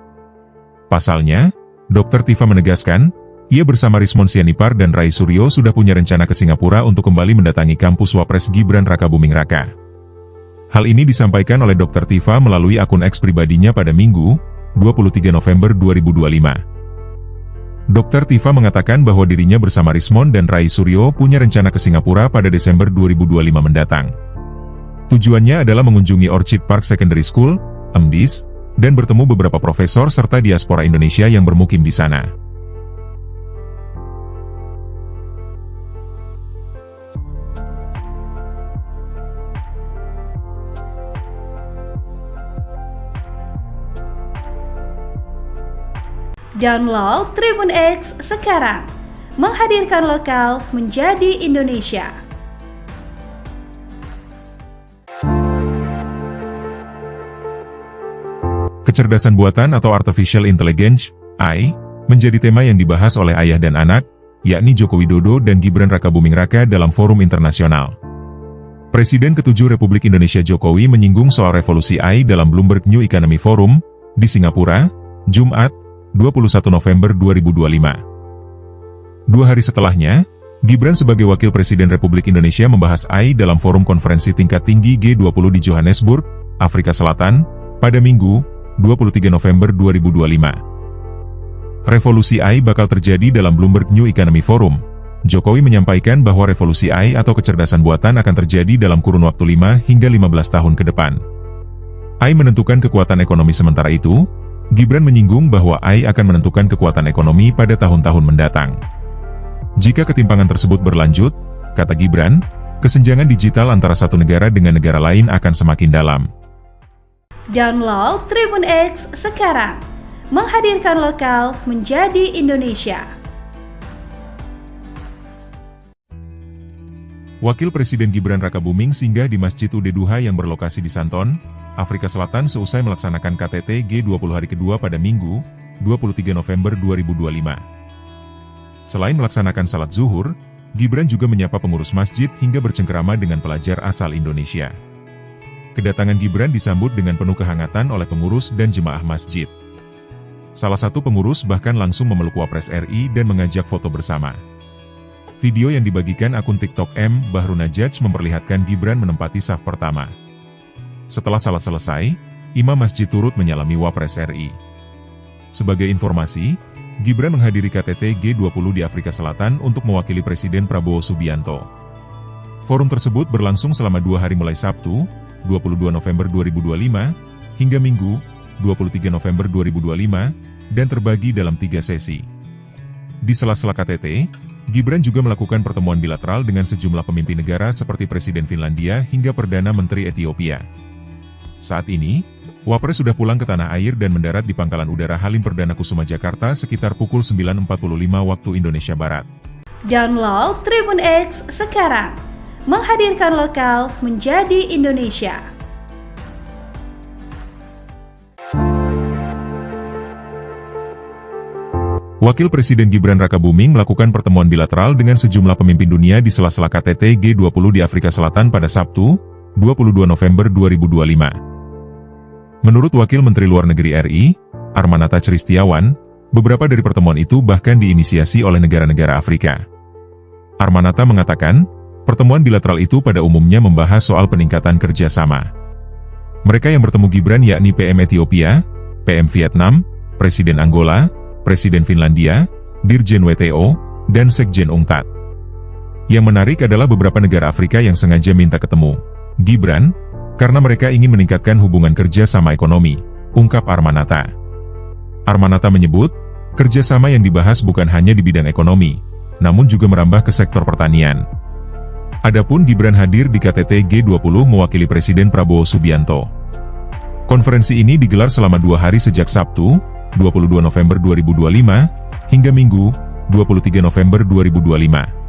Pasalnya, Dr. Tifa menegaskan, ia bersama Rismon Sianipar dan Rai Suryo sudah punya rencana ke Singapura untuk kembali mendatangi kampus Wapres Gibran Rakabuming Raka. Hal ini disampaikan oleh Dr. Tifa melalui akun X pribadinya pada Minggu, 23 November 2025. Dr. Tifa mengatakan bahwa dirinya bersama Rismon dan Rai Suryo punya rencana ke Singapura pada Desember 2025 mendatang. Tujuannya adalah mengunjungi Orchid Park Secondary School, MDIS, dan bertemu beberapa profesor serta diaspora Indonesia yang bermukim di sana. Download Tribun X sekarang, menghadirkan lokal menjadi Indonesia. Kecerdasan buatan atau Artificial Intelligence, AI, menjadi tema yang dibahas oleh ayah dan anak, yakni Joko Widodo dan Gibran Rakabuming Raka dalam forum internasional. Presiden ke-7 Republik Indonesia Jokowi menyinggung soal revolusi AI dalam Bloomberg New Economy Forum, di Singapura, Jumat, 21 November 2025. 2 hari setelahnya, Gibran sebagai Wakil Presiden Republik Indonesia membahas AI dalam forum konferensi tingkat tinggi G20 di Johannesburg, Afrika Selatan, pada Minggu, 23 November 2025. Revolusi AI bakal terjadi dalam Bloomberg New Economy Forum. Jokowi menyampaikan bahwa revolusi AI atau kecerdasan buatan akan terjadi dalam kurun waktu 5 hingga 15 tahun ke depan. AI menentukan kekuatan ekonomi sementara itu, Gibran menyinggung bahwa AI akan menentukan kekuatan ekonomi pada tahun-tahun mendatang. Jika ketimpangan tersebut berlanjut, kata Gibran, kesenjangan digital antara satu negara dengan negara lain akan semakin dalam. Download Tribun X sekarang, menghadirkan lokal menjadi Indonesia. Wakil Presiden Gibran Rakabuming singgah di Masjid Ud Duha yang berlokasi di Santon, Afrika Selatan seusai melaksanakan KTT G20 hari kedua pada Minggu, 23 November 2025. Selain melaksanakan salat zuhur, Gibran juga menyapa pengurus masjid hingga bercengkerama dengan pelajar asal Indonesia. Kedatangan Gibran disambut dengan penuh kehangatan oleh pengurus dan jemaah masjid. Salah satu pengurus bahkan langsung memeluk Wapres RI dan mengajak foto bersama. Video yang dibagikan akun TikTok M. Bahrunajaj memperlihatkan Gibran menempati saf pertama. Setelah salat selesai, imam masjid turut menyalami Wapres RI. Sebagai informasi, Gibran menghadiri KTT G20 di Afrika Selatan untuk mewakili Presiden Prabowo Subianto. Forum tersebut berlangsung selama 2 hari mulai Sabtu, 22 November 2025, hingga Minggu, 23 November 2025, dan terbagi dalam 3 sesi. Di sela-sela KTT, Gibran juga melakukan pertemuan bilateral dengan sejumlah pemimpin negara seperti Presiden Finlandia hingga Perdana Menteri Ethiopia. Saat ini, Wapres sudah pulang ke tanah air dan mendarat di Pangkalan Udara Halim Perdana Kusuma Jakarta sekitar pukul 9.45 waktu Indonesia Barat. Download Tribun X sekarang, menghadirkan lokal menjadi Indonesia. Wakil Presiden Gibran Rakabuming melakukan pertemuan bilateral dengan sejumlah pemimpin dunia di sela-sela KTT G20 di Afrika Selatan pada Sabtu, 22 November 2025. Menurut Wakil Menteri Luar Negeri RI, Armanata Christiawan, beberapa dari pertemuan itu bahkan diinisiasi oleh negara-negara Afrika. Armanata mengatakan, pertemuan bilateral itu pada umumnya membahas soal peningkatan kerjasama. Mereka yang bertemu Gibran yakni PM Ethiopia, PM Vietnam, Presiden Angola, Presiden Finlandia, Dirjen WTO, dan Sekjen UNCTAD. Yang menarik adalah beberapa negara Afrika yang sengaja minta ketemu Gibran, karena mereka ingin meningkatkan hubungan kerja sama ekonomi, ungkap Armanata. Armanata menyebut, kerjasama yang dibahas bukan hanya di bidang ekonomi, namun juga merambah ke sektor pertanian. Adapun Gibran hadir di KTT G20 mewakili Presiden Prabowo Subianto. Konferensi ini digelar selama 2 hari sejak Sabtu, 22 November 2025, hingga Minggu, 23 November 2025.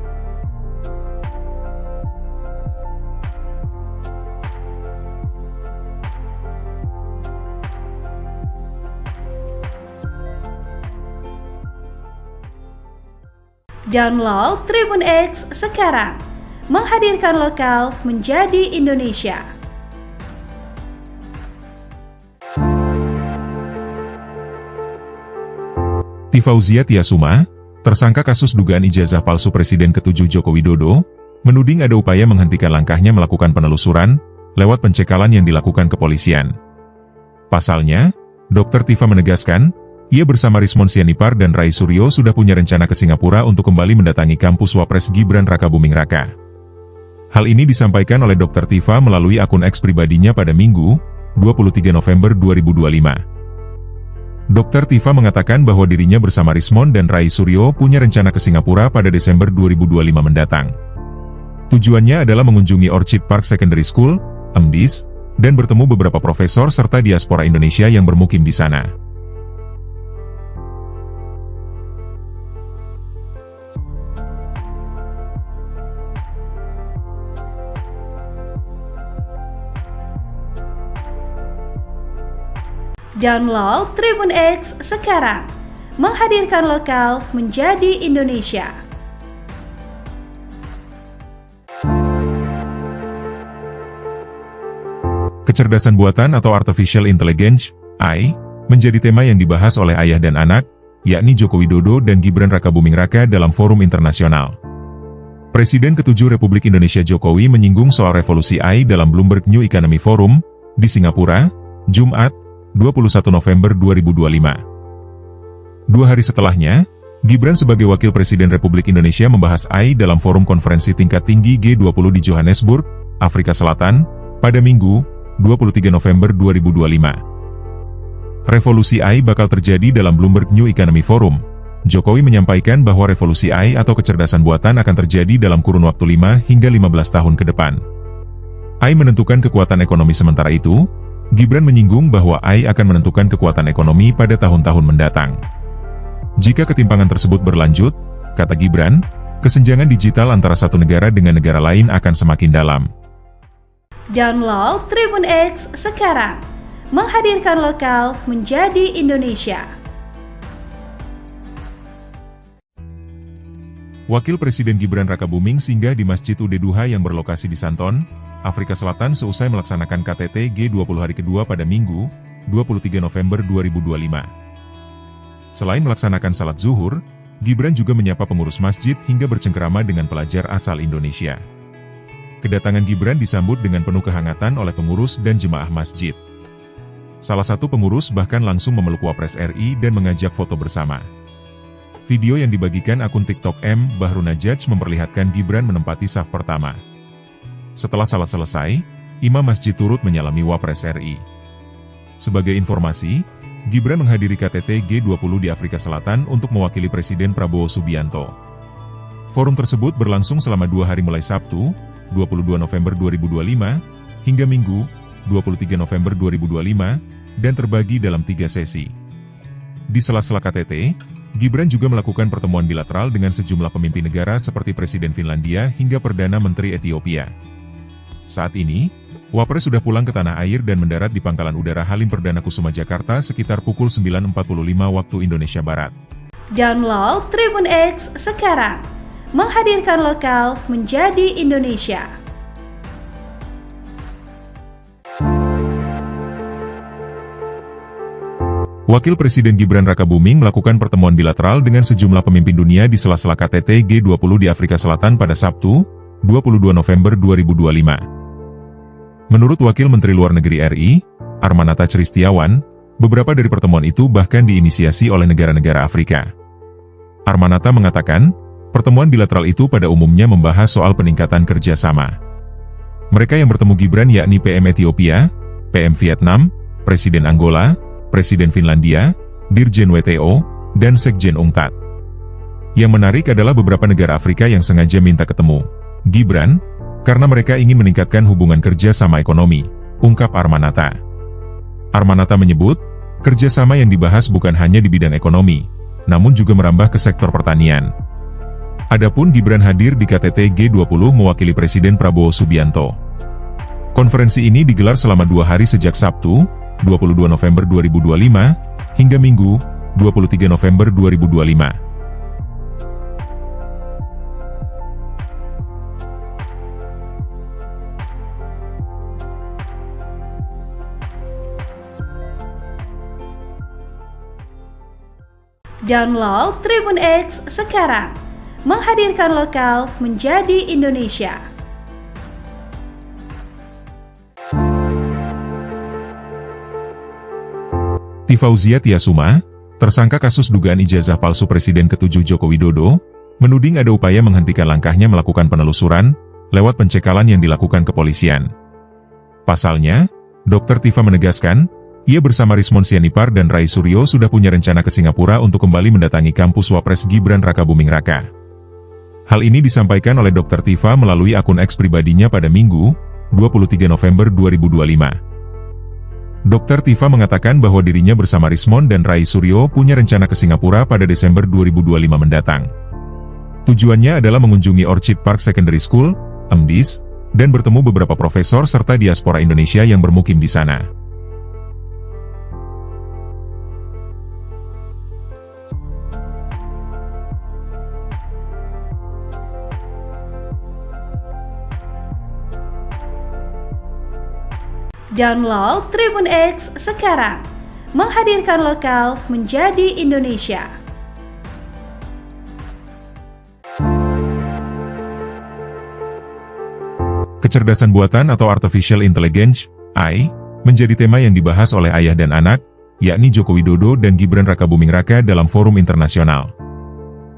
Download Tribun X sekarang, menghadirkan lokal menjadi Indonesia. Tifauzia Tiasuma, tersangka kasus dugaan ijazah palsu Presiden ke-7 Joko Widodo, menuding ada upaya menghentikan langkahnya melakukan penelusuran lewat pencekalan yang dilakukan kepolisian. Pasalnya, Dr. Tifa menegaskan, ia bersama Rismon Sianipar dan Rai Suryo sudah punya rencana ke Singapura untuk kembali mendatangi kampus Wapres Gibran Rakabuming Raka. Hal ini disampaikan oleh Dr. Tifa melalui akun X pribadinya pada Minggu, 23 November 2025. Dr. Tifa mengatakan bahwa dirinya bersama Rismon dan Rai Suryo punya rencana ke Singapura pada Desember 2025 mendatang. Tujuannya adalah mengunjungi Orchid Park Secondary School, EMDIS, dan bertemu beberapa profesor serta diaspora Indonesia yang bermukim di sana. Download Tribun X sekarang, menghadirkan lokal menjadi Indonesia. Kecerdasan buatan atau Artificial Intelligence, AI, menjadi tema yang dibahas oleh ayah dan anak, yakni Joko Widodo dan Gibran Rakabuming Raka dalam forum internasional. Presiden ke-7 Republik Indonesia Jokowi menyinggung soal revolusi AI dalam Bloomberg New Economy Forum, di Singapura, Jumat, 21 November 2025. 2 hari setelahnya, Gibran sebagai Wakil Presiden Republik Indonesia membahas AI dalam forum konferensi tingkat tinggi G20 di Johannesburg, Afrika Selatan, pada Minggu, 23 November 2025. Revolusi AI bakal terjadi dalam Bloomberg New Economy Forum. Jokowi menyampaikan bahwa revolusi AI atau kecerdasan buatan akan terjadi dalam kurun waktu 5 hingga 15 tahun ke depan. AI menentukan kekuatan ekonomi sementara itu, Gibran menyinggung bahwa AI akan menentukan kekuatan ekonomi pada tahun-tahun mendatang. Jika ketimpangan tersebut berlanjut, kata Gibran, kesenjangan digital antara satu negara dengan negara lain akan semakin dalam. Download Tribun X sekarang, menghadirkan lokal menjadi Indonesia. Wakil Presiden Gibran Rakabuming singgah di Masjid Ud-Duha yang berlokasi di Santon, Afrika Selatan seusai melaksanakan KTT G20 hari kedua pada Minggu, 23 November 2025. Selain melaksanakan salat zuhur, Gibran juga menyapa pengurus masjid hingga bercengkerama dengan pelajar asal Indonesia. Kedatangan Gibran disambut dengan penuh kehangatan oleh pengurus dan jemaah masjid. Salah satu pengurus bahkan langsung memeluk Wapres RI dan mengajak foto bersama. Video yang dibagikan akun TikTok M. Bahrunajaj memperlihatkan Gibran menempati saf pertama. Setelah salat selesai, imam masjid turut menyalami Wapres RI. Sebagai informasi, Gibran menghadiri KTT G20 di Afrika Selatan untuk mewakili Presiden Prabowo Subianto. Forum tersebut berlangsung selama 2 hari mulai Sabtu, 22 November 2025, hingga Minggu, 23 November 2025, dan terbagi dalam 3 sesi. Di sela-sela KTT, Gibran juga melakukan pertemuan bilateral dengan sejumlah pemimpin negara seperti Presiden Finlandia hingga Perdana Menteri Ethiopia. Saat ini, Wapres sudah pulang ke tanah air dan mendarat di Pangkalan Udara Halim Perdana Kusuma Jakarta sekitar pukul 9.45 waktu Indonesia Barat. Download Tribun X sekarang, menghadirkan lokal menjadi Indonesia. Wakil Presiden Gibran Rakabuming melakukan pertemuan bilateral dengan sejumlah pemimpin dunia di sela-sela KTT G20 di Afrika Selatan pada Sabtu, 22 November 2025. Menurut Wakil Menteri Luar Negeri RI, Armanata Christiawan, beberapa dari pertemuan itu bahkan diinisiasi oleh negara-negara Afrika. Armanata mengatakan, pertemuan bilateral itu pada umumnya membahas soal peningkatan kerjasama. Mereka yang bertemu Gibran yakni PM Ethiopia, PM Vietnam, Presiden Angola, Presiden Finlandia, Dirjen WTO, dan Sekjen UNCTAD. Yang menarik adalah beberapa negara Afrika yang sengaja minta ketemu Gibran, karena mereka ingin meningkatkan hubungan kerja sama ekonomi, ungkap Armanata. Armanata menyebut, kerjasama yang dibahas bukan hanya di bidang ekonomi, namun juga merambah ke sektor pertanian. Adapun Gibran hadir di KTT G20 mewakili Presiden Prabowo Subianto. Konferensi ini digelar selama 2 hari sejak Sabtu, 22 November 2025, hingga Minggu, 23 November 2025. Download Tribun X sekarang, menghadirkan lokal menjadi Indonesia. Fauzia Tiasuma, tersangka kasus dugaan ijazah palsu Presiden ke-7 Joko Widodo, menuding ada upaya menghentikan langkahnya melakukan penelusuran lewat pencekalan yang dilakukan kepolisian. Pasalnya, Dr. Tifa menegaskan, ia bersama Rismon Sianipar dan Rai Suryo sudah punya rencana ke Singapura untuk kembali mendatangi kampus Wapres Gibran Rakabuming Raka. Hal ini disampaikan oleh Dr. Tifa melalui akun X pribadinya pada Minggu, 23 November 2025. Dr. Tifa mengatakan bahwa dirinya bersama Rismon dan Rai Suryo punya rencana ke Singapura pada Desember 2025 mendatang. Tujuannya adalah mengunjungi Orchid Park Secondary School, MDIS, dan bertemu beberapa profesor serta diaspora Indonesia yang bermukim di sana. Download Tribun X sekarang. Menghadirkan lokal menjadi Indonesia. Kecerdasan buatan atau Artificial Intelligence, AI, menjadi tema yang dibahas oleh ayah dan anak, yakni Joko Widodo dan Gibran Rakabuming Raka dalam forum internasional.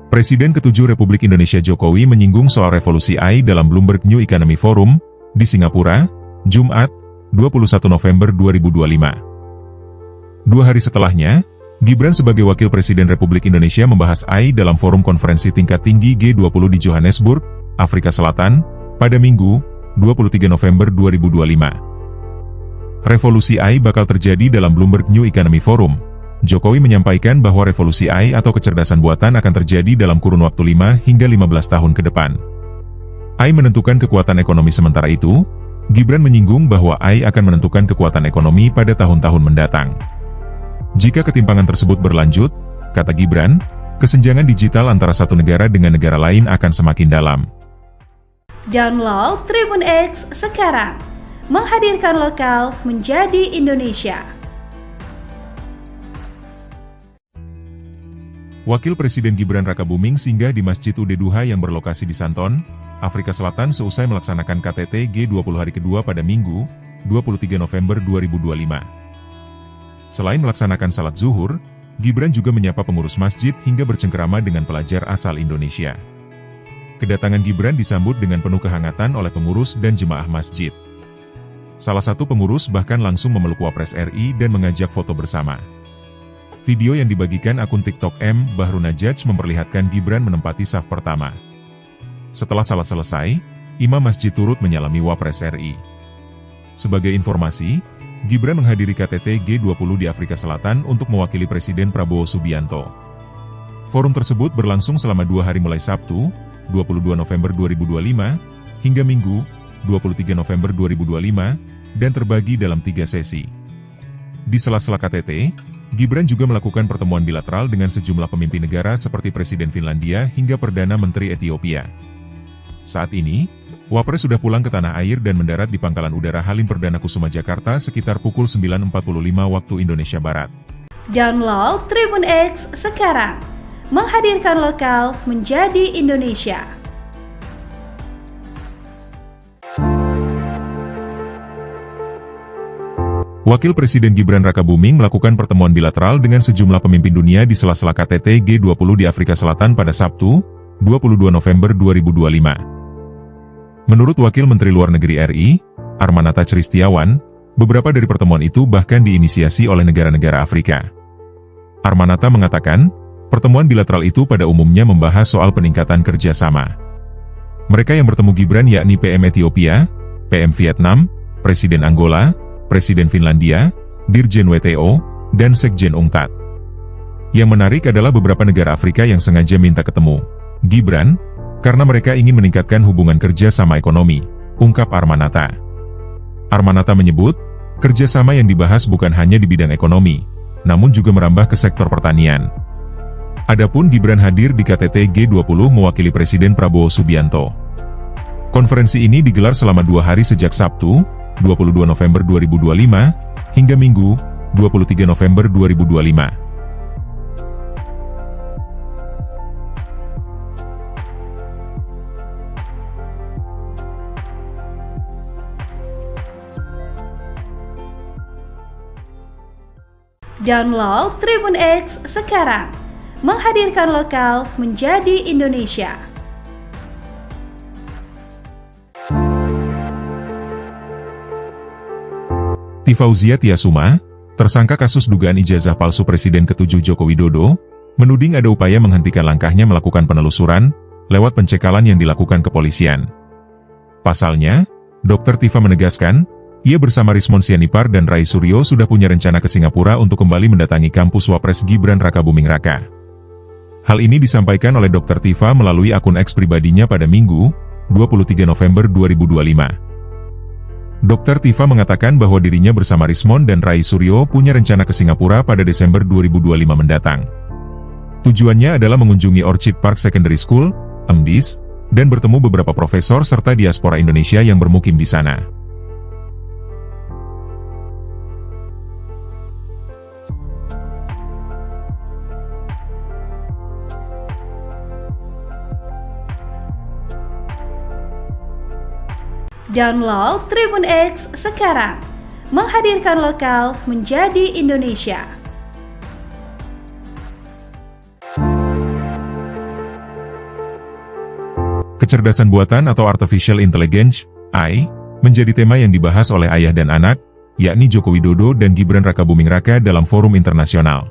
Presiden ke-7 Republik Indonesia Jokowi menyinggung soal revolusi AI dalam Bloomberg New Economy Forum, di Singapura, Jumat, 21 November 2025. 2 hari setelahnya, Gibran sebagai Wakil Presiden Republik Indonesia membahas AI dalam forum konferensi tingkat tinggi G20 di Johannesburg, Afrika Selatan, pada Minggu, 23 November 2025. Revolusi AI bakal terjadi dalam Bloomberg New Economy Forum. Jokowi menyampaikan bahwa revolusi AI atau kecerdasan buatan akan terjadi dalam kurun waktu 5 hingga 15 tahun ke depan. AI menentukan kekuatan ekonomi sementara itu, Gibran menyinggung bahwa AI akan menentukan kekuatan ekonomi pada tahun-tahun mendatang. Jika ketimpangan tersebut berlanjut, kata Gibran, kesenjangan digital antara satu negara dengan negara lain akan semakin dalam. Download Tribun X sekarang. Menghadirkan lokal menjadi Indonesia. Wakil Presiden Gibran Rakabuming singgah di Masjid Ud Duha yang berlokasi di Santon, Afrika Selatan seusai melaksanakan KTT G20 hari kedua pada Minggu, 23 November 2025. Selain melaksanakan salat zuhur, Gibran juga menyapa pengurus masjid hingga bercengkerama dengan pelajar asal Indonesia. Kedatangan Gibran disambut dengan penuh kehangatan oleh pengurus dan jemaah masjid. Salah satu pengurus bahkan langsung memeluk Wapres RI dan mengajak foto bersama. Video yang dibagikan akun TikTok M. Bahrunajaj memperlihatkan Gibran menempati saf pertama. Setelah salat selesai, imam masjid turut menyalami Wapres RI. Sebagai informasi, Gibran menghadiri KTT G20 di Afrika Selatan untuk mewakili Presiden Prabowo Subianto. Forum tersebut berlangsung selama 2 hari mulai Sabtu, 22 November 2025, hingga Minggu, 23 November 2025, dan terbagi dalam 3 sesi. Di sela-sela KTT, Gibran juga melakukan pertemuan bilateral dengan sejumlah pemimpin negara seperti Presiden Finlandia hingga Perdana Menteri Ethiopia. Saat ini, Wapres sudah pulang ke tanah air dan mendarat di Pangkalan Udara Halim Perdana Kusuma Jakarta sekitar pukul 9.45 waktu Indonesia Barat. Download Tribun X sekarang. Menghadirkan lokal menjadi Indonesia. Wakil Presiden Gibran Rakabuming melakukan pertemuan bilateral dengan sejumlah pemimpin dunia di sela-sela KTT G20 di Afrika Selatan pada Sabtu, 22 November 2025. Menurut Wakil Menteri Luar Negeri RI, Armanata Christiawan, beberapa dari pertemuan itu bahkan diinisiasi oleh negara-negara Afrika. Armanata mengatakan, pertemuan bilateral itu pada umumnya membahas soal peningkatan kerjasama. Mereka yang bertemu Gibran yakni PM Ethiopia, PM Vietnam, Presiden Angola, Presiden Finlandia, Dirjen WTO, dan Sekjen UNCTAD. Yang menarik adalah beberapa negara Afrika yang sengaja minta ketemu Gibran, karena mereka ingin meningkatkan hubungan kerja sama ekonomi, ungkap Armanata. Armanata menyebut, kerjasama yang dibahas bukan hanya di bidang ekonomi, namun juga merambah ke sektor pertanian. Adapun Gibran hadir di KTT G20 mewakili Presiden Prabowo Subianto. Konferensi ini digelar selama 2 hari sejak Sabtu, 22 November 2025, hingga Minggu, 23 November 2025. Download Tribun X sekarang. Menghadirkan lokal menjadi Indonesia. Tifauzia Tiasuma, tersangka kasus dugaan ijazah palsu Presiden ke-7 Joko Widodo, menuding ada upaya menghentikan langkahnya melakukan penelusuran, lewat pencekalan yang dilakukan kepolisian. Pasalnya, Dr. Tifa menegaskan, ia bersama Rismon Sianipar dan Rai Suryo sudah punya rencana ke Singapura untuk kembali mendatangi kampus Wapres Gibran Rakabuming Raka. Hal ini disampaikan oleh Dr. Tifa melalui akun X pribadinya pada Minggu, 23 November 2025. Dr. Tifa mengatakan bahwa dirinya bersama Rismon dan Rai Suryo punya rencana ke Singapura pada Desember 2025 mendatang. Tujuannya adalah mengunjungi Orchid Park Secondary School, (MDIS), dan bertemu beberapa profesor serta diaspora Indonesia yang bermukim di sana. Download Tribun X sekarang. Menghadirkan lokal menjadi Indonesia. Kecerdasan buatan atau Artificial Intelligence, AI, menjadi tema yang dibahas oleh ayah dan anak, yakni Joko Widodo dan Gibran Rakabuming Raka dalam forum internasional.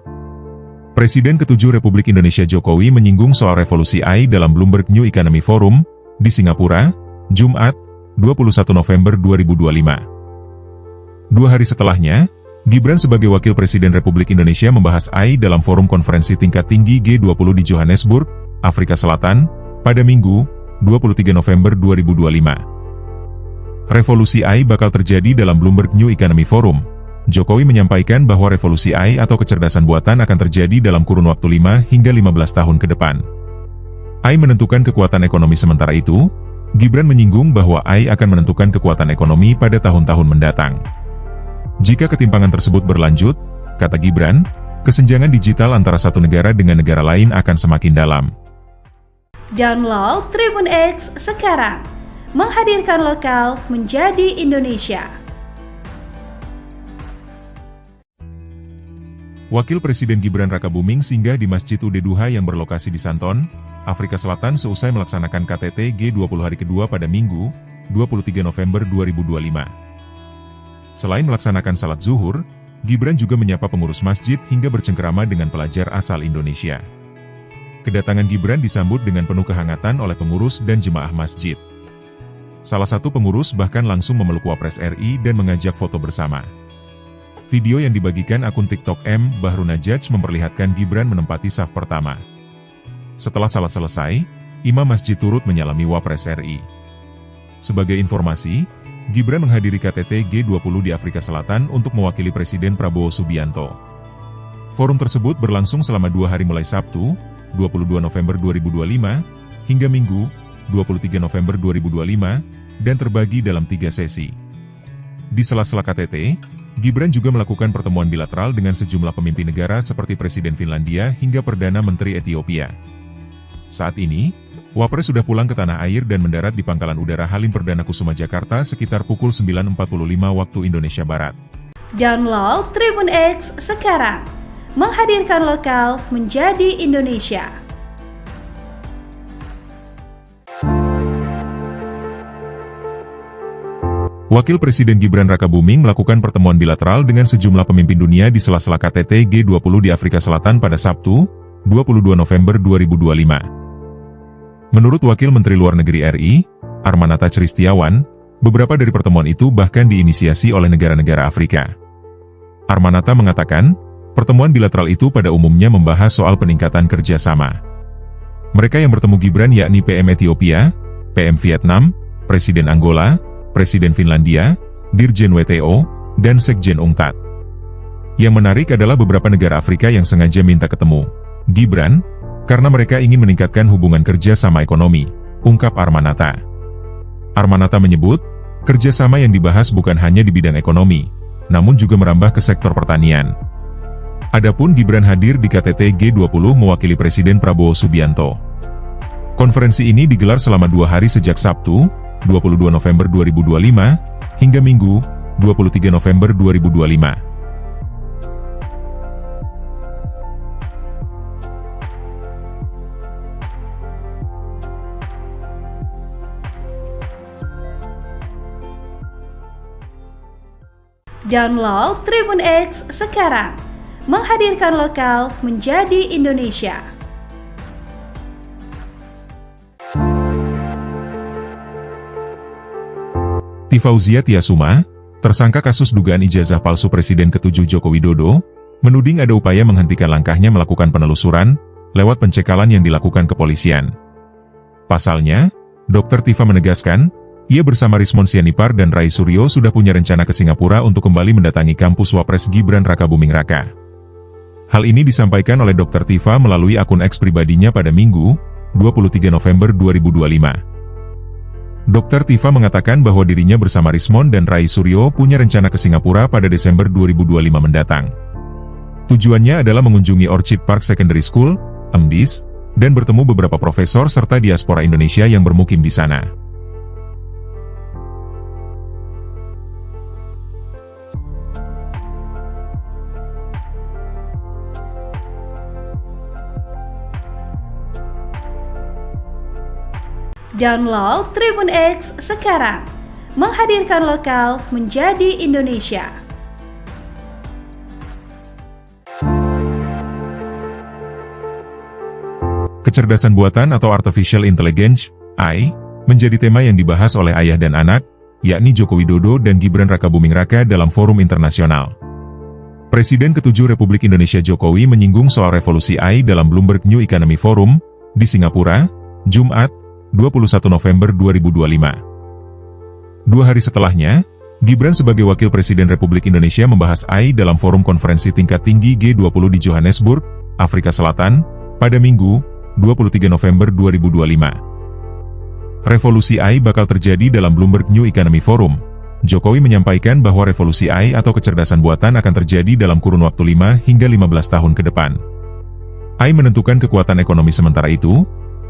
Presiden ke-7 Republik Indonesia Jokowi menyinggung soal revolusi AI dalam Bloomberg New Economy Forum, di Singapura, Jumat, 21 November 2025. 2 hari setelahnya, Gibran sebagai Wakil Presiden Republik Indonesia membahas AI dalam forum konferensi tingkat tinggi G20 di Johannesburg, Afrika Selatan, pada Minggu, 23 November 2025. Revolusi AI bakal terjadi dalam Bloomberg New Economy Forum. Jokowi menyampaikan bahwa revolusi AI atau kecerdasan buatan akan terjadi dalam kurun waktu 5 hingga 15 tahun ke depan. AI menentukan kekuatan ekonomi sementara itu, Gibran menyinggung bahwa AI akan menentukan kekuatan ekonomi pada tahun-tahun mendatang. Jika ketimpangan tersebut berlanjut, kata Gibran, kesenjangan digital antara satu negara dengan negara lain akan semakin dalam. Download Tribun X sekarang. Menghadirkan lokal menjadi Indonesia. Wakil Presiden Gibran Rakabuming singgah di Masjid Ud-Duha yang berlokasi di Santon, Afrika Selatan seusai melaksanakan KTT G20 hari kedua pada Minggu, 23 November 2025. Selain melaksanakan salat zuhur, Gibran juga menyapa pengurus masjid hingga bercengkerama dengan pelajar asal Indonesia. Kedatangan Gibran disambut dengan penuh kehangatan oleh pengurus dan jemaah masjid. Salah satu pengurus bahkan langsung memeluk Wapres RI dan mengajak foto bersama. Video yang dibagikan akun TikTok Bahru Najaj memperlihatkan Gibran menempati saf pertama. Setelah salat selesai, imam masjid turut menyalami Wapres RI. Sebagai informasi, Gibran menghadiri KTT G20 di Afrika Selatan untuk mewakili Presiden Prabowo Subianto. Forum tersebut berlangsung selama 2 hari mulai Sabtu, 22 November 2025, hingga Minggu, 23 November 2025, dan terbagi dalam 3 sesi. Di sela-sela KTT, Gibran juga melakukan pertemuan bilateral dengan sejumlah pemimpin negara seperti Presiden Finlandia hingga Perdana Menteri Ethiopia. Saat ini, Wapres sudah pulang ke tanah air dan mendarat di Pangkalan Udara Halim Perdana Kusuma Jakarta sekitar pukul 9.45 waktu Indonesia Barat. Download Tribun X sekarang. Menghadirkan lokal menjadi Indonesia. Wakil Presiden Gibran Rakabuming melakukan pertemuan bilateral dengan sejumlah pemimpin dunia di sela-sela KTT G20 di Afrika Selatan pada Sabtu, 22 November 2025. Menurut Wakil Menteri Luar Negeri RI, Armanata Christiawan, beberapa dari pertemuan itu bahkan diinisiasi oleh negara-negara Afrika. Armanata mengatakan, pertemuan bilateral itu pada umumnya membahas soal peningkatan kerjasama. Mereka yang bertemu Gibran yakni PM Ethiopia, PM Vietnam, Presiden Angola, Presiden Finlandia, Dirjen WTO, dan Sekjen UNCTAD. Yang menarik adalah beberapa negara Afrika yang sengaja minta ketemu Gibran, karena mereka ingin meningkatkan hubungan kerja sama ekonomi, ungkap Armanata. Armanata menyebut, kerjasama yang dibahas bukan hanya di bidang ekonomi, namun juga merambah ke sektor pertanian. Adapun Gibran hadir di KTT G20 mewakili Presiden Prabowo Subianto. Konferensi ini digelar selama 2 hari sejak Sabtu, 22 November 2025, hingga Minggu, 23 November 2025. Download Tribun X sekarang. Menghadirkan lokal menjadi Indonesia. Fauzia Tiasuma, tersangka kasus dugaan ijazah palsu Presiden ke-7 Joko Widodo, menuding ada upaya menghentikan langkahnya melakukan penelusuran, lewat pencekalan yang dilakukan kepolisian. Pasalnya, Dr. Tifa menegaskan, ia bersama Rismon Sianipar dan Rai Suryo sudah punya rencana ke Singapura untuk kembali mendatangi kampus Wapres Gibran Rakabuming Raka. Hal ini disampaikan oleh Dr. Tifa melalui akun X pribadinya pada Minggu, 23 November 2025. Dr. Tifa mengatakan bahwa dirinya bersama Rismon dan Rai Suryo punya rencana ke Singapura pada Desember 2025 mendatang. Tujuannya adalah mengunjungi Orchid Park Secondary School, (MDIS), dan bertemu beberapa profesor serta diaspora Indonesia yang bermukim di sana. Download Tribun X sekarang. Menghadirkan lokal menjadi Indonesia. Kecerdasan buatan atau Artificial Intelligence, AI, menjadi tema yang dibahas oleh ayah dan anak, yakni Joko Widodo dan Gibran Rakabuming Raka dalam forum internasional. Presiden ke-7 Republik Indonesia Jokowi menyinggung soal revolusi AI dalam Bloomberg New Economy Forum, di Singapura, Jumat, 21 November 2025. 2 hari setelahnya, Gibran sebagai Wakil Presiden Republik Indonesia membahas AI dalam forum konferensi tingkat tinggi G20 di Johannesburg, Afrika Selatan, pada Minggu, 23 November 2025. Revolusi AI bakal terjadi dalam Bloomberg New Economy Forum. Jokowi menyampaikan bahwa revolusi AI atau kecerdasan buatan akan terjadi dalam kurun waktu 5 hingga 15 tahun ke depan. AI menentukan kekuatan ekonomi, sementara itu,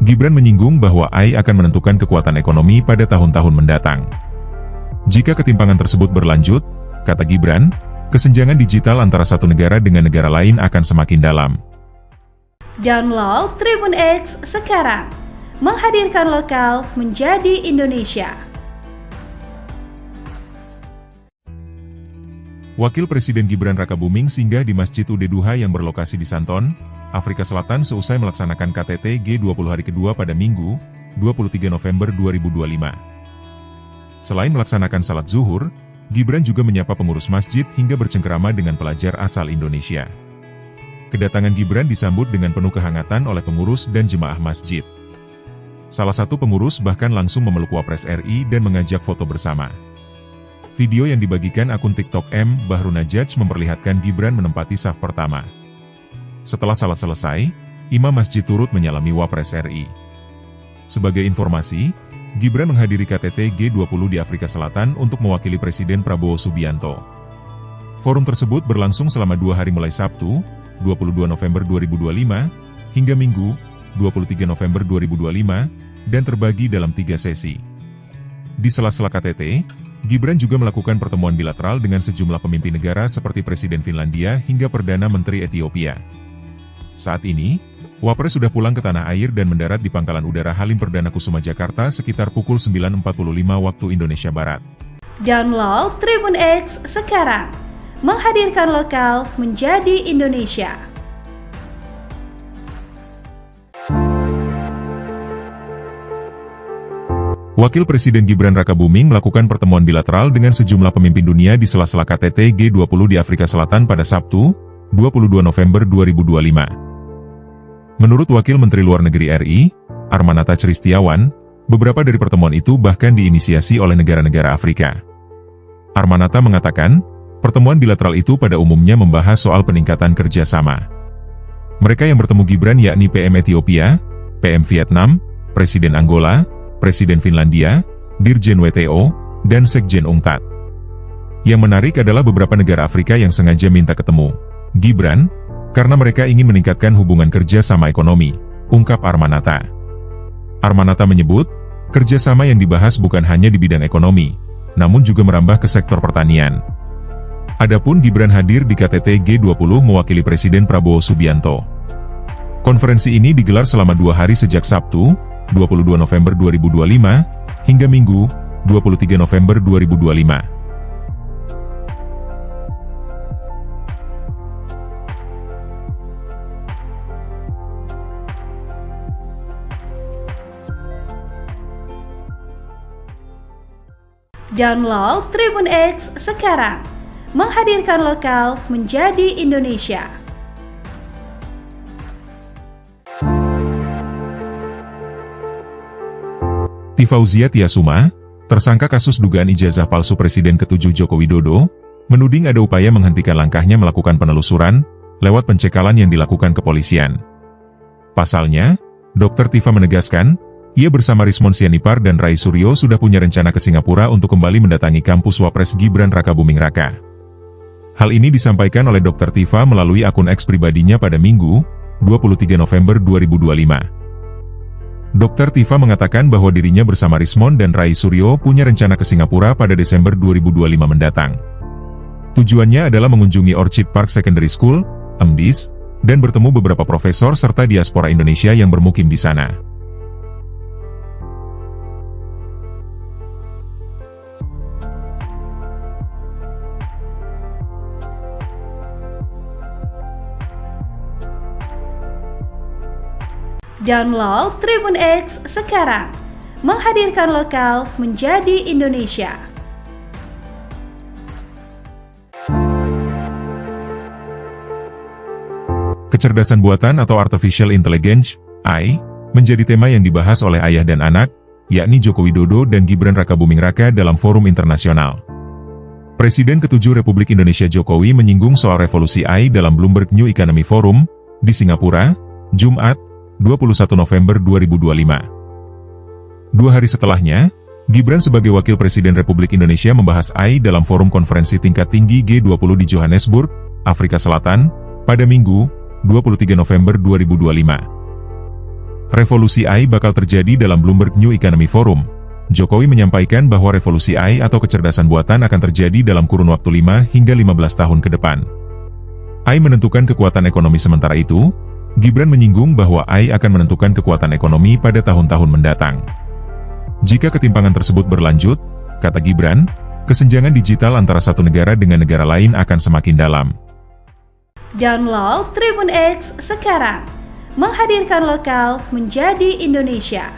Gibran menyinggung bahwa AI akan menentukan kekuatan ekonomi pada tahun-tahun mendatang. Jika ketimpangan tersebut berlanjut, kata Gibran, kesenjangan digital antara satu negara dengan negara lain akan semakin dalam. Download Tribun X sekarang. Menghadirkan lokal menjadi Indonesia. Wakil Presiden Gibran Rakabuming singgah di Masjid Ud Duha yang berlokasi di Santon, Afrika Selatan seusai melaksanakan KTT G20 hari kedua pada Minggu, 23 November 2025. Selain melaksanakan salat zuhur, Gibran juga menyapa pengurus masjid hingga bercengkerama dengan pelajar asal Indonesia. Kedatangan Gibran disambut dengan penuh kehangatan oleh pengurus dan jemaah masjid. Salah satu pengurus bahkan langsung memeluk Wapres RI dan mengajak foto bersama. Video yang dibagikan akun TikTok M. Bahrunajaj memperlihatkan Gibran menempati saf pertama. Setelah salat selesai, imam masjid turut menyalami Wapres RI. Sebagai informasi, Gibran menghadiri KTT G20 di Afrika Selatan untuk mewakili Presiden Prabowo Subianto. Forum tersebut berlangsung selama 2 hari mulai Sabtu, 22 November 2025, hingga Minggu, 23 November 2025, dan terbagi dalam 3 sesi. Di sela-sela KTT, Gibran juga melakukan pertemuan bilateral dengan sejumlah pemimpin negara seperti Presiden Finlandia hingga Perdana Menteri Ethiopia. Saat ini, Wapres sudah pulang ke tanah air dan mendarat di Pangkalan Udara Halim Perdana Kusuma Jakarta sekitar pukul 9.45 waktu Indonesia Barat. Download Tribun X sekarang. Menghadirkan lokal menjadi Indonesia. Wakil Presiden Gibran Rakabuming melakukan pertemuan bilateral dengan sejumlah pemimpin dunia di sela-sela KTT G20 di Afrika Selatan pada Sabtu, 22 November 2025. Menurut Wakil Menteri Luar Negeri RI, Armanata Christiawan, beberapa dari pertemuan itu bahkan diinisiasi oleh negara-negara Afrika. Armanata mengatakan, pertemuan bilateral itu pada umumnya membahas soal peningkatan kerjasama. Mereka yang bertemu Gibran yakni PM Ethiopia, PM Vietnam, Presiden Angola, Presiden Finlandia, Dirjen WTO, dan Sekjen UNCTAD. Yang menarik adalah beberapa negara Afrika yang sengaja minta ketemu Gibran, karena mereka ingin meningkatkan hubungan kerja sama ekonomi, ungkap Armanata. Armanata menyebut, kerjasama yang dibahas bukan hanya di bidang ekonomi, namun juga merambah ke sektor pertanian. Adapun Gibran hadir di KTT G20 mewakili Presiden Prabowo Subianto. Konferensi ini digelar selama 2 hari sejak Sabtu, 22 November 2025, hingga Minggu, 23 November 2025. Download Tribun X sekarang. Menghadirkan lokal menjadi Indonesia. Tifauzia Tiasuma, tersangka kasus dugaan ijazah palsu Presiden ke-7 Joko Widodo, menuding ada upaya menghentikan langkahnya melakukan penelusuran, lewat pencekalan yang dilakukan kepolisian. Pasalnya, Dr. Tifa menegaskan, ia bersama Rismon Sianipar dan Rai Suryo sudah punya rencana ke Singapura untuk kembali mendatangi kampus Wapres Gibran Rakabuming Raka. Hal ini disampaikan oleh Dr. Tifa melalui akun X pribadinya pada Minggu, 23 November 2025. Dr. Tifa mengatakan bahwa dirinya bersama Rismon dan Rai Suryo punya rencana ke Singapura pada Desember 2025 mendatang. Tujuannya adalah mengunjungi Orchid Park Secondary School, MDIS, dan bertemu beberapa profesor serta diaspora Indonesia yang bermukim di sana. Download Tribun X sekarang. Menghadirkan lokal menjadi Indonesia. Kecerdasan buatan atau Artificial Intelligence, AI, menjadi tema yang dibahas oleh ayah dan anak, yakni Joko Widodo dan Gibran Rakabuming Raka dalam forum internasional. Presiden ke-7 Republik Indonesia Jokowi menyinggung soal revolusi AI dalam Bloomberg New Economy Forum, di Singapura, Jumat, 21 November 2025. 2 hari setelahnya, Gibran sebagai Wakil Presiden Republik Indonesia membahas AI dalam forum konferensi tingkat tinggi G20 di Johannesburg, Afrika Selatan, pada Minggu, 23 November 2025. Revolusi AI bakal terjadi dalam Bloomberg New Economy Forum. Jokowi menyampaikan bahwa revolusi AI atau kecerdasan buatan akan terjadi dalam kurun waktu 5 hingga 15 tahun ke depan. AI menentukan kekuatan ekonomi sementara itu, Gibran menyinggung bahwa AI akan menentukan kekuatan ekonomi pada tahun-tahun mendatang. Jika ketimpangan tersebut berlanjut, kata Gibran, kesenjangan digital antara satu negara dengan negara lain akan semakin dalam. Download Tribun X sekarang. Menghadirkan lokal menjadi Indonesia.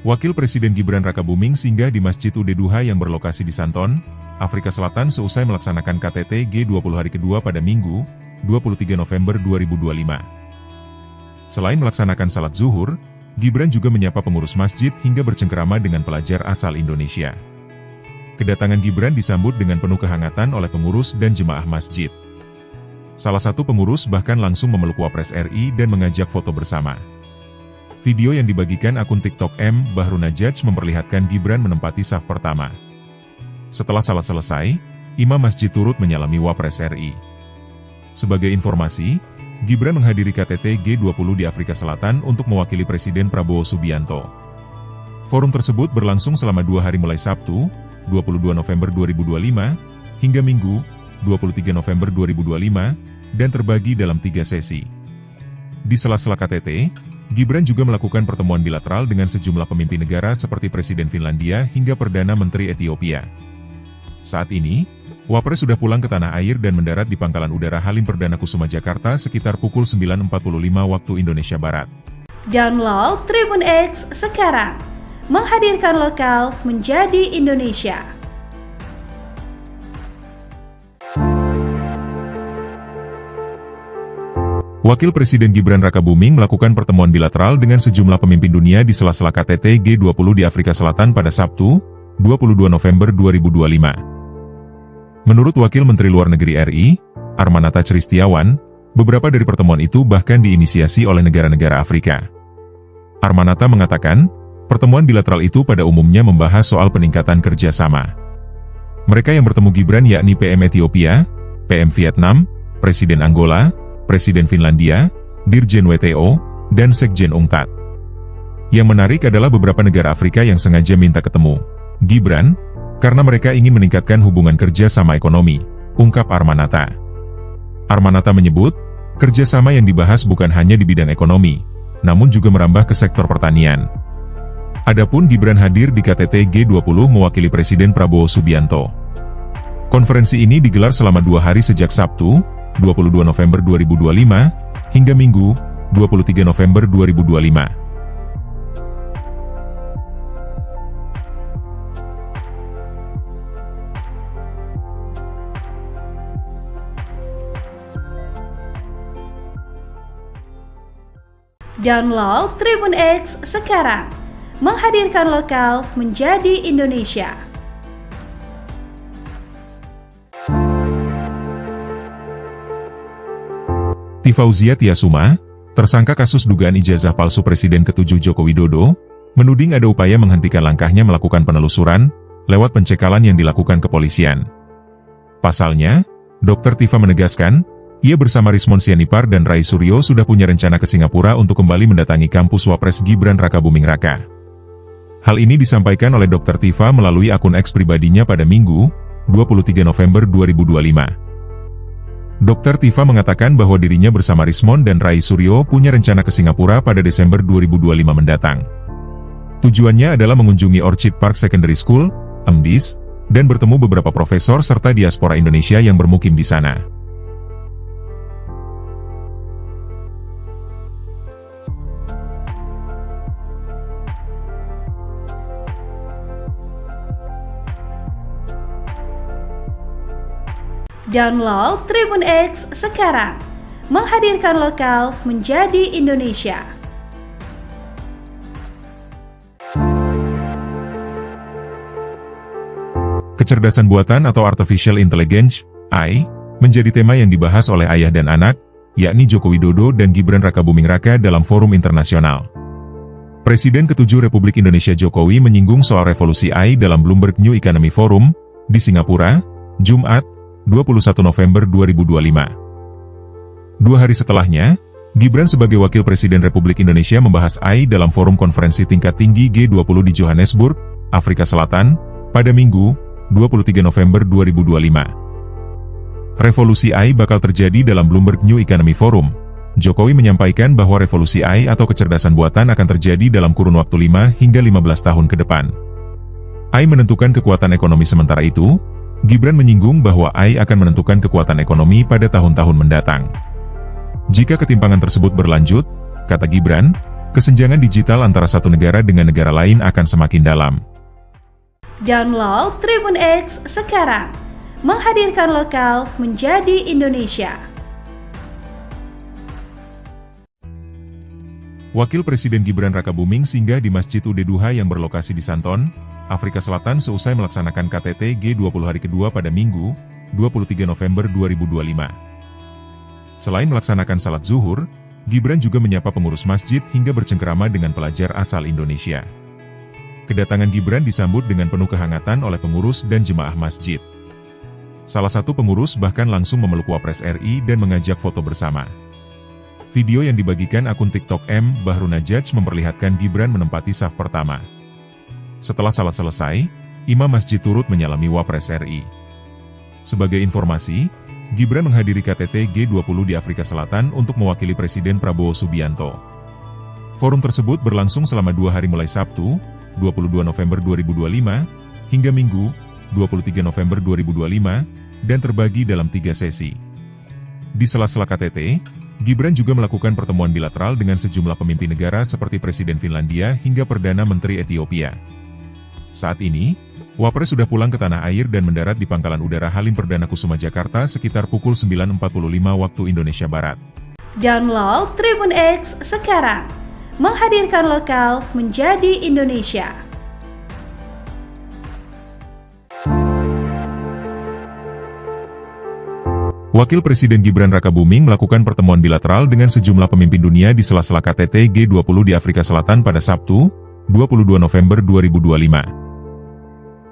Wakil Presiden Gibran Rakabuming singgah di Masjid Ud-Duha yang berlokasi di Santon, Afrika Selatan seusai melaksanakan KTT G20 hari kedua pada Minggu, 23 November 2025. Selain melaksanakan salat zuhur, Gibran juga menyapa pengurus masjid hingga bercengkerama dengan pelajar asal Indonesia. Kedatangan Gibran disambut dengan penuh kehangatan oleh pengurus dan jemaah masjid. Salah satu pengurus bahkan langsung memeluk Wapres RI dan mengajak foto bersama. Video yang dibagikan akun TikTok M. Bahru Najaj memperlihatkan Gibran menempati saf pertama. Setelah salat selesai, imam masjid turut menyalami Wapres RI. Sebagai informasi, Gibran menghadiri KTT G20 di Afrika Selatan untuk mewakili Presiden Prabowo Subianto. Forum tersebut berlangsung selama 2 hari mulai Sabtu, 22 November 2025, hingga Minggu, 23 November 2025, dan terbagi dalam 3 sesi. Di sela-sela KTT, Gibran juga melakukan pertemuan bilateral dengan sejumlah pemimpin negara seperti Presiden Finlandia hingga Perdana Menteri Ethiopia. Saat ini, Wapres sudah pulang ke tanah air dan mendarat di Pangkalan Udara Halim Perdana Kusuma Jakarta sekitar pukul 9.45 waktu Indonesia Barat. Download Tribun X sekarang. Menghadirkan lokal menjadi Indonesia. Wakil Presiden Gibran Rakabuming melakukan pertemuan bilateral dengan sejumlah pemimpin dunia di sela-sela KTT G20 di Afrika Selatan pada Sabtu, 22 November 2025. Menurut Wakil Menteri Luar Negeri RI, Armanata Christiawan, beberapa dari pertemuan itu bahkan diinisiasi oleh negara-negara Afrika. Armanata mengatakan, pertemuan bilateral itu pada umumnya membahas soal peningkatan kerjasama. Mereka yang bertemu Gibran yakni PM Ethiopia, PM Vietnam, Presiden Angola, Presiden Finlandia, Dirjen WTO, dan Sekjen UNCTAD. Yang menarik adalah beberapa negara Afrika yang sengaja minta ketemu Gibran, karena mereka ingin meningkatkan hubungan kerja sama ekonomi, ungkap Armanata. Armanata menyebut, kerjasama yang dibahas bukan hanya di bidang ekonomi, namun juga merambah ke sektor pertanian. Adapun Gibran hadir di KTT G20 mewakili Presiden Prabowo Subianto. Konferensi ini digelar selama 2 hari sejak Sabtu, 22 November 2025, hingga Minggu, 23 November 2025. Download Tribun X sekarang. Menghadirkan lokal menjadi Indonesia. Fauzia Tiasuma, tersangka kasus dugaan ijazah palsu Presiden ke-7 Joko Widodo, menuding ada upaya menghentikan langkahnya melakukan penelusuran, lewat pencekalan yang dilakukan kepolisian. Pasalnya, Dr. Tifa menegaskan, ia bersama Rismon Sianipar dan Rai Suryo sudah punya rencana ke Singapura untuk kembali mendatangi kampus Wapres Gibran Rakabuming Raka. Hal ini disampaikan oleh Dr. Tifa melalui akun X pribadinya pada Minggu, 23 November 2025. Dr. Tifa mengatakan bahwa dirinya bersama Rismon dan Rai Suryo punya rencana ke Singapura pada Desember 2025 mendatang. Tujuannya adalah mengunjungi Orchid Park Secondary School, (MDIS), dan bertemu beberapa profesor serta diaspora Indonesia yang bermukim di sana. Download Tribun X sekarang. Menghadirkan lokal menjadi Indonesia. Kecerdasan buatan atau Artificial Intelligence, AI, menjadi tema yang dibahas oleh ayah dan anak, yakni Joko Widodo dan Gibran Rakabuming Raka dalam forum internasional. Presiden ke-7 Republik Indonesia Jokowi menyinggung soal revolusi AI dalam Bloomberg New Economy Forum, di Singapura, Jumat, 21 November 2025. 2 hari setelahnya, Gibran sebagai Wakil Presiden Republik Indonesia membahas AI dalam forum konferensi tingkat tinggi G20 di Johannesburg, Afrika Selatan, pada Minggu, 23 November 2025. Revolusi AI bakal terjadi dalam Bloomberg New Economy Forum. Jokowi menyampaikan bahwa revolusi AI atau kecerdasan buatan akan terjadi dalam kurun waktu 5 hingga 15 tahun ke depan. AI menentukan kekuatan ekonomi sementara itu, Gibran menyinggung bahwa AI akan menentukan kekuatan ekonomi pada tahun-tahun mendatang. Jika ketimpangan tersebut berlanjut, kata Gibran, kesenjangan digital antara satu negara dengan negara lain akan semakin dalam. Download Tribun X sekarang. Menghadirkan lokal menjadi Indonesia. Wakil Presiden Gibran Rakabuming singgah di Masjid Ud Duha yang berlokasi di Santon, Afrika Selatan seusai melaksanakan KTT G20 hari kedua pada Minggu, 23 November 2025. Selain melaksanakan salat zuhur, Gibran juga menyapa pengurus masjid hingga bercengkerama dengan pelajar asal Indonesia. Kedatangan Gibran disambut dengan penuh kehangatan oleh pengurus dan jemaah masjid. Salah satu pengurus bahkan langsung memeluk Wapres RI dan mengajak foto bersama. Video yang dibagikan akun TikTok M. Bahru Najaj memperlihatkan Gibran menempati saf pertama. Setelah salat selesai, imam masjid turut menyalami Wapres RI. Sebagai informasi, Gibran menghadiri KTT G20 di Afrika Selatan untuk mewakili Presiden Prabowo Subianto. Forum tersebut berlangsung selama 2 hari mulai Sabtu, 22 November 2025, hingga Minggu, 23 November 2025, dan terbagi dalam 3 sesi. Di sela-sela KTT, Gibran juga melakukan pertemuan bilateral dengan sejumlah pemimpin negara seperti Presiden Finlandia hingga Perdana Menteri Ethiopia. Saat ini, Wapres sudah pulang ke tanah air dan mendarat di Pangkalan Udara Halim Perdana Kusuma Jakarta sekitar pukul 9.45 waktu Indonesia Barat. Download Tribun X sekarang. Menghadirkan lokal menjadi Indonesia. Wakil Presiden Gibran Rakabuming melakukan pertemuan bilateral dengan sejumlah pemimpin dunia di sela-sela KTT G20 di Afrika Selatan pada Sabtu, 22 November 2025.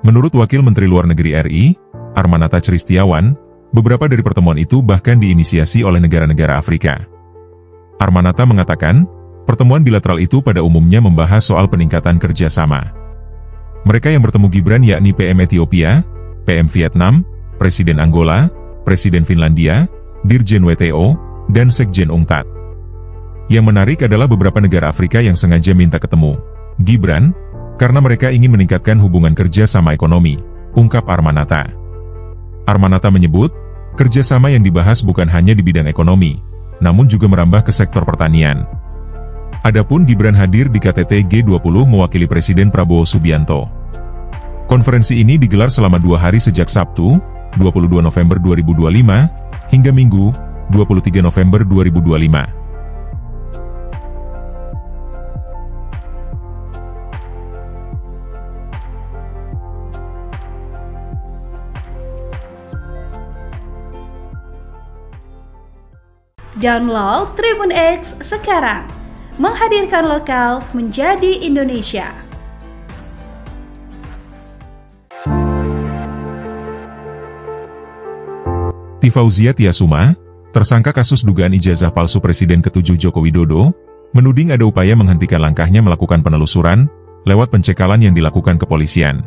Menurut Wakil Menteri Luar Negeri RI, Armanata Christiawan, beberapa dari pertemuan itu bahkan diinisiasi oleh negara-negara Afrika. Armanata mengatakan, pertemuan bilateral itu pada umumnya membahas soal peningkatan kerjasama. Mereka yang bertemu Gibran yakni PM Ethiopia, PM Vietnam, Presiden Angola, Presiden Finlandia, Dirjen WTO, dan Sekjen UNCTAD. Yang menarik adalah beberapa negara Afrika yang sengaja minta ketemu Gibran, karena mereka ingin meningkatkan hubungan kerja sama ekonomi, ungkap Armanata. Armanata menyebut, kerjasama yang dibahas bukan hanya di bidang ekonomi, namun juga merambah ke sektor pertanian. Adapun Gibran hadir di KTT G20 mewakili Presiden Prabowo Subianto. Konferensi ini digelar selama 2 hari sejak Sabtu, 22 November 2025, hingga Minggu, 23 November 2025. Download Tribun X sekarang. Menghadirkan lokal menjadi Indonesia. Tifauzia Tiasuma, tersangka kasus dugaan ijazah palsu Presiden ke-7 Joko Widodo, menuding ada upaya menghentikan langkahnya melakukan penelusuran lewat pencekalan yang dilakukan kepolisian.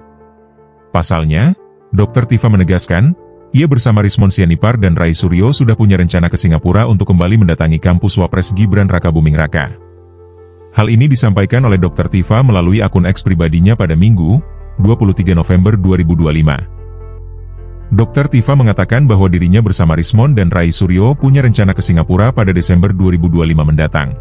Pasalnya, Dr. Tifa menegaskan, ia bersama Rismon Sianipar dan Rai Suryo sudah punya rencana ke Singapura untuk kembali mendatangi kampus Wapres Gibran Rakabuming Raka. Hal ini disampaikan oleh Dr. Tifa melalui akun X pribadinya pada Minggu, 23 November 2025. Dr. Tifa mengatakan bahwa dirinya bersama Rismon dan Rai Suryo punya rencana ke Singapura pada Desember 2025 mendatang.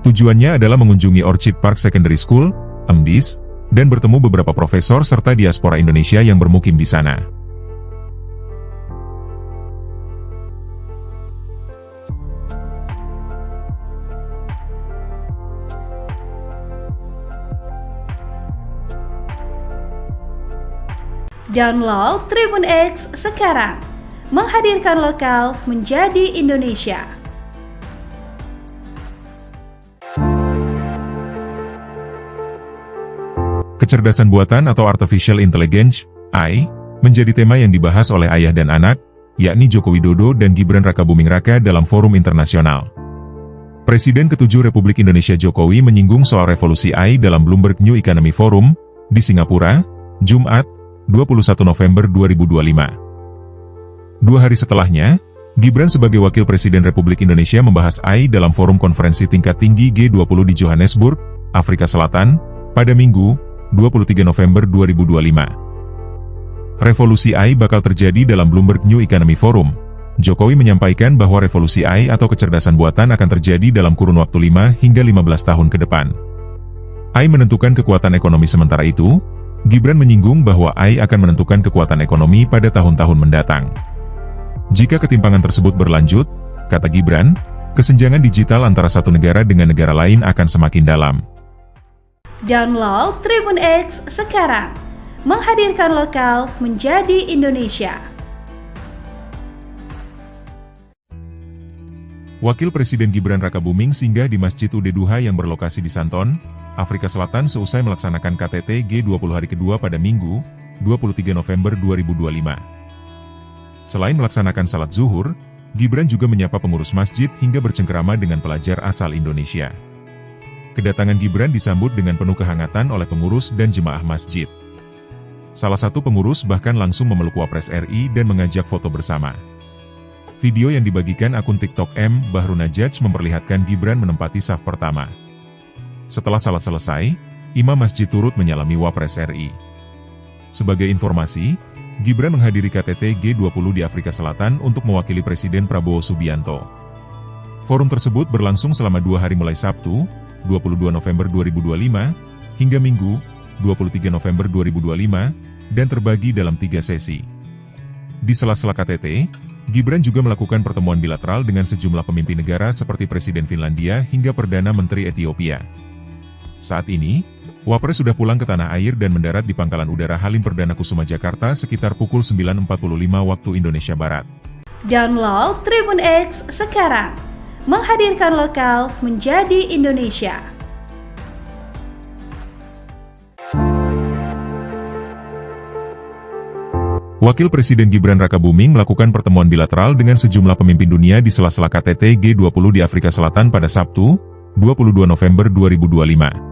Tujuannya adalah mengunjungi Orchid Park Secondary School, (MDIS), dan bertemu beberapa profesor serta diaspora Indonesia yang bermukim di sana. Download Tribun X sekarang. Menghadirkan lokal menjadi Indonesia. Kecerdasan buatan atau Artificial Intelligence, AI, menjadi tema yang dibahas oleh ayah dan anak, yakni Joko Widodo dan Gibran Rakabuming Raka dalam forum internasional. Presiden ke-7 Republik Indonesia Jokowi menyinggung soal revolusi AI dalam Bloomberg New Economy Forum, di Singapura, Jumat, 21 November 2025. 2 hari setelahnya, Gibran sebagai Wakil Presiden Republik Indonesia membahas AI dalam forum konferensi tingkat tinggi G20 di Johannesburg, Afrika Selatan, pada Minggu, 23 November 2025. Revolusi AI bakal terjadi dalam Bloomberg New Economy Forum. Jokowi menyampaikan bahwa revolusi AI atau kecerdasan buatan akan terjadi dalam kurun waktu 5 hingga 15 tahun ke depan. AI menentukan kekuatan ekonomi sementara itu, Gibran menyinggung bahwa AI akan menentukan kekuatan ekonomi pada tahun-tahun mendatang. Jika ketimpangan tersebut berlanjut, kata Gibran, kesenjangan digital antara satu negara dengan negara lain akan semakin dalam. Download Tribun X sekarang. Menghadirkan lokal menjadi Indonesia. Wakil Presiden Gibran Rakabuming singgah di Masjid Ud Duha yang berlokasi di Santon, Afrika Selatan seusai melaksanakan KTT G20 hari kedua pada Minggu, 23 November 2025. Selain melaksanakan salat zuhur, Gibran juga menyapa pengurus masjid hingga bercengkerama dengan pelajar asal Indonesia. Kedatangan Gibran disambut dengan penuh kehangatan oleh pengurus dan jemaah masjid. Salah satu pengurus bahkan langsung memeluk Wapres RI dan mengajak foto bersama. Video yang dibagikan akun TikTok M. Bahrunajaj memperlihatkan Gibran menempati saf pertama. Setelah salat selesai, imam masjid turut menyalami Wapres RI. Sebagai informasi, Gibran menghadiri KTT G20 di Afrika Selatan untuk mewakili Presiden Prabowo Subianto. Forum tersebut berlangsung selama 2 hari mulai Sabtu, 22 November 2025, hingga Minggu, 23 November 2025, dan terbagi dalam 3 sesi. Di sela-sela KTT, Gibran juga melakukan pertemuan bilateral dengan sejumlah pemimpin negara seperti Presiden Finlandia hingga Perdana Menteri Ethiopia. Saat ini, Wapres sudah pulang ke tanah air dan mendarat di Pangkalan Udara Halim Perdana Kusuma Jakarta sekitar pukul 9.45 waktu Indonesia Barat. Download Tribun X sekarang. Menghadirkan lokal menjadi Indonesia. Wakil Presiden Gibran Rakabuming melakukan pertemuan bilateral dengan sejumlah pemimpin dunia di sela-sela KTT G20 di Afrika Selatan pada Sabtu, 22 November 2025.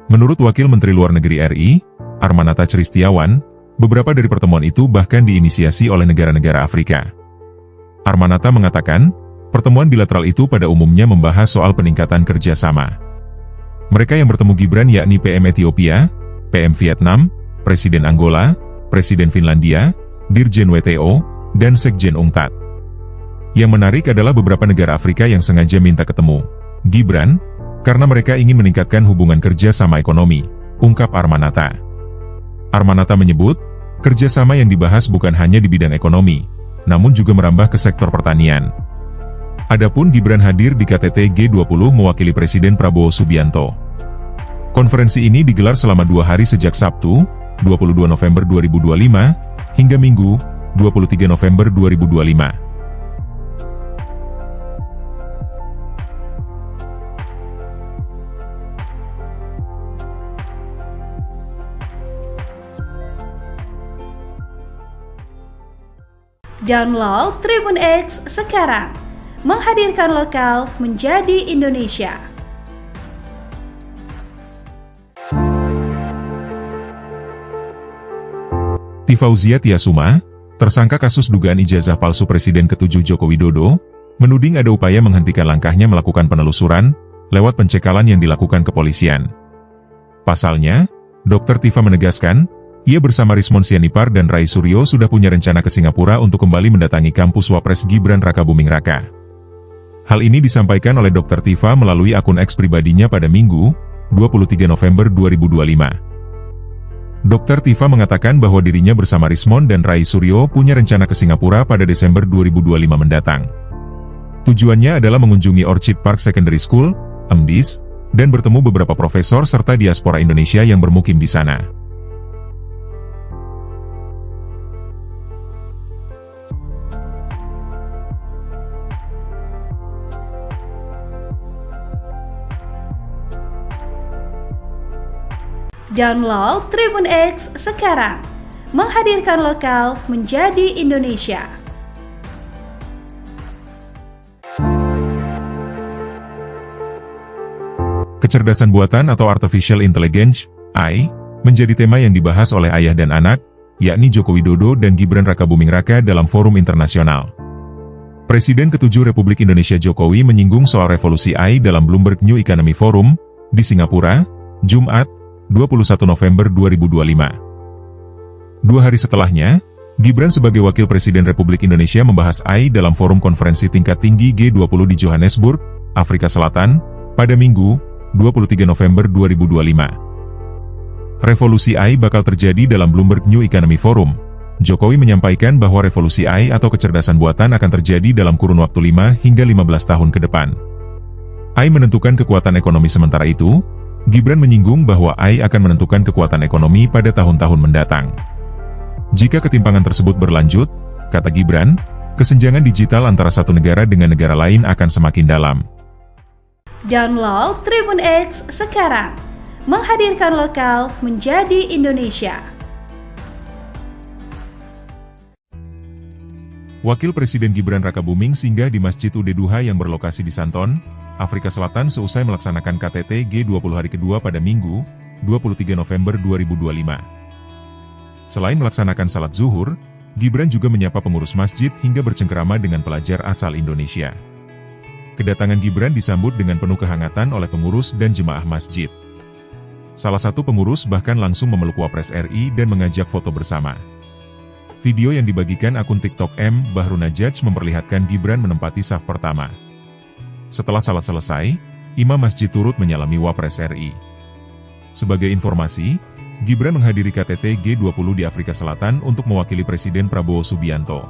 Menurut Wakil Menteri Luar Negeri RI, Armanata Christiawan, beberapa dari pertemuan itu bahkan diinisiasi oleh negara-negara Afrika. Armanata mengatakan, pertemuan bilateral itu pada umumnya membahas soal peningkatan kerjasama. Mereka yang bertemu Gibran yakni PM Ethiopia, PM Vietnam, Presiden Angola, Presiden Finlandia, Dirjen WTO, dan Sekjen UNCTAD. Yang menarik adalah beberapa negara Afrika yang sengaja minta ketemu Gibran, karena mereka ingin meningkatkan hubungan kerja sama ekonomi, ungkap Armanata. Armanata menyebut, kerjasama yang dibahas bukan hanya di bidang ekonomi, namun juga merambah ke sektor pertanian. Adapun Gibran hadir di KTT G20 mewakili Presiden Prabowo Subianto. Konferensi ini digelar selama 2 hari sejak Sabtu, 22 November 2025, hingga Minggu, 23 November 2025. Download Tribun X sekarang. Menghadirkan lokal menjadi Indonesia. Tifauzia Tiasuma, tersangka kasus dugaan ijazah palsu Presiden ke-7 Joko Widodo, menuding ada upaya menghentikan langkahnya melakukan penelusuran lewat pencekalan yang dilakukan kepolisian. Pasalnya, Dr. Tifa menegaskan, ia bersama Rismon Sianipar dan Rai Suryo sudah punya rencana ke Singapura untuk kembali mendatangi kampus Wapres Gibran Rakabuming Raka. Hal ini disampaikan oleh Dr. Tifa melalui akun X pribadinya pada Minggu, 23 November 2025. Dr. Tifa mengatakan bahwa dirinya bersama Rismon dan Rai Suryo punya rencana ke Singapura pada Desember 2025 mendatang. Tujuannya adalah mengunjungi Orchid Park Secondary School, MDIS, dan bertemu beberapa profesor serta diaspora Indonesia yang bermukim di sana. Download Tribun X sekarang. Menghadirkan lokal menjadi Indonesia. Kecerdasan buatan atau Artificial Intelligence, AI, menjadi tema yang dibahas oleh ayah dan anak, yakni Joko Widodo dan Gibran Rakabuming Raka dalam forum internasional. Presiden ke-7 Republik Indonesia Jokowi menyinggung soal revolusi AI dalam Bloomberg New Economy Forum, di Singapura, Jumat, 21 November 2025. 2 hari setelahnya, Gibran sebagai Wakil Presiden Republik Indonesia membahas AI dalam forum konferensi tingkat tinggi G20 di Johannesburg, Afrika Selatan, pada Minggu, 23 November 2025. Revolusi AI bakal terjadi dalam Bloomberg New Economy Forum. Jokowi menyampaikan bahwa revolusi AI atau kecerdasan buatan akan terjadi dalam kurun waktu 5 hingga 15 tahun ke depan. AI menentukan kekuatan ekonomi, sementara itu, Gibran menyinggung bahwa AI akan menentukan kekuatan ekonomi pada tahun-tahun mendatang. Jika ketimpangan tersebut berlanjut, kata Gibran, kesenjangan digital antara satu negara dengan negara lain akan semakin dalam. Download Tribun X sekarang. Menghadirkan lokal menjadi Indonesia. Wakil Presiden Gibran Rakabuming singgah di Masjid Ud Duha yang berlokasi di Santon, Afrika Selatan seusai melaksanakan KTT G20 hari kedua pada Minggu, 23 November 2025. Selain melaksanakan salat zuhur, Gibran juga menyapa pengurus masjid hingga bercengkerama dengan pelajar asal Indonesia. Kedatangan Gibran disambut dengan penuh kehangatan oleh pengurus dan jemaah masjid. Salah satu pengurus bahkan langsung memeluk Wapres RI dan mengajak foto bersama. Video yang dibagikan akun TikTok M. Bahrun Najaj memperlihatkan Gibran menempati saf pertama. Setelah salat selesai, imam masjid turut menyalami Wapres RI. Sebagai informasi, Gibran menghadiri KTT G20 di Afrika Selatan untuk mewakili Presiden Prabowo Subianto.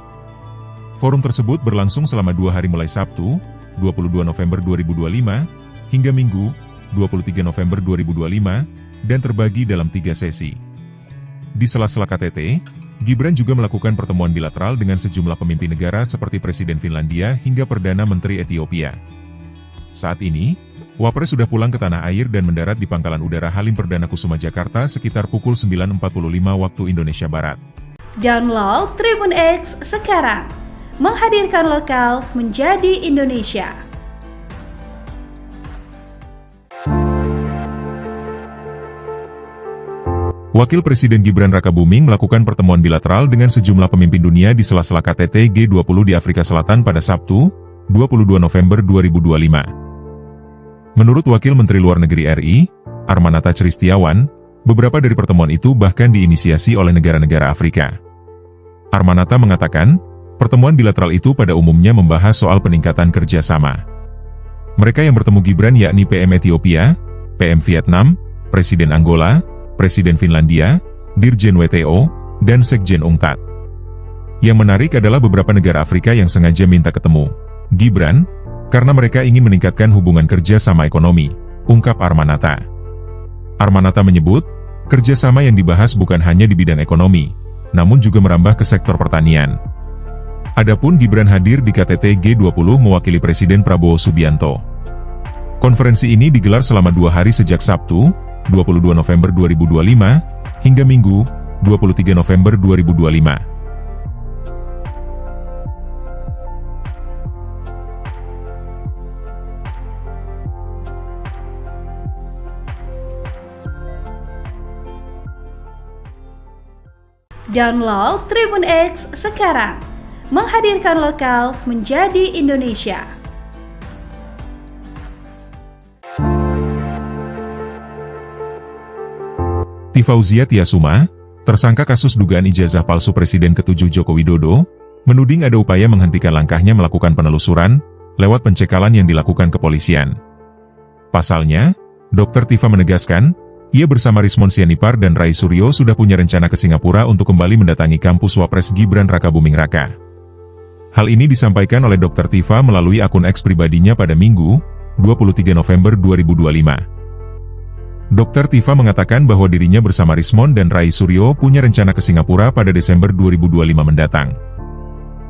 Forum tersebut berlangsung selama 2 hari mulai Sabtu, 22 November 2025, hingga Minggu, 23 November 2025, dan terbagi dalam 3 sesi. Di sela-sela KTT, Gibran juga melakukan pertemuan bilateral dengan sejumlah pemimpin negara seperti Presiden Finlandia hingga Perdana Menteri Ethiopia. Saat ini, Wapres sudah pulang ke tanah air dan mendarat di Pangkalan Udara Halim Perdana Kusuma Jakarta sekitar pukul 9.45 waktu Indonesia Barat. Download Tribun X sekarang. Menghadirkan lokal menjadi Indonesia. Wakil Presiden Gibran Rakabuming melakukan pertemuan bilateral dengan sejumlah pemimpin dunia di sela-sela KTT G20 di Afrika Selatan pada Sabtu, 22 November 2025. Menurut Wakil Menteri Luar Negeri RI, Armanata Christiawan, beberapa dari pertemuan itu bahkan diinisiasi oleh negara-negara Afrika. Armanata mengatakan, pertemuan bilateral itu pada umumnya membahas soal peningkatan kerjasama. Mereka yang bertemu Gibran yakni PM Ethiopia, PM Vietnam, Presiden Angola, Presiden Finlandia, Dirjen WTO, dan Sekjen UNCTAD. Yang menarik adalah beberapa negara Afrika yang sengaja minta ketemu Gibran, karena mereka ingin meningkatkan hubungan kerja sama ekonomi, ungkap Armanata. Armanata menyebut, kerjasama yang dibahas bukan hanya di bidang ekonomi, namun juga merambah ke sektor pertanian. Adapun Gibran hadir di KTT G20 mewakili Presiden Prabowo Subianto. Konferensi ini digelar selama 2 hari sejak Sabtu, 22 November 2025, hingga Minggu, 23 November 2025. Download Tribun X sekarang. Menghadirkan lokal menjadi Indonesia. Fauzia Tiasuma, tersangka kasus dugaan ijazah palsu Presiden ke-7 Joko Widodo, menuding ada upaya menghentikan langkahnya melakukan penelusuran lewat pencekalan yang dilakukan kepolisian. Pasalnya, Dr. Tifa menegaskan, ia bersama Rismon Sianipar dan Rai Suryo sudah punya rencana ke Singapura untuk kembali mendatangi kampus Wapres Gibran Rakabuming Raka. Hal ini disampaikan oleh Dr. Tifa melalui akun X pribadinya pada Minggu, 23 November 2025. Dr. Tifa mengatakan bahwa dirinya bersama Rismon dan Rai Suryo punya rencana ke Singapura pada Desember 2025 mendatang.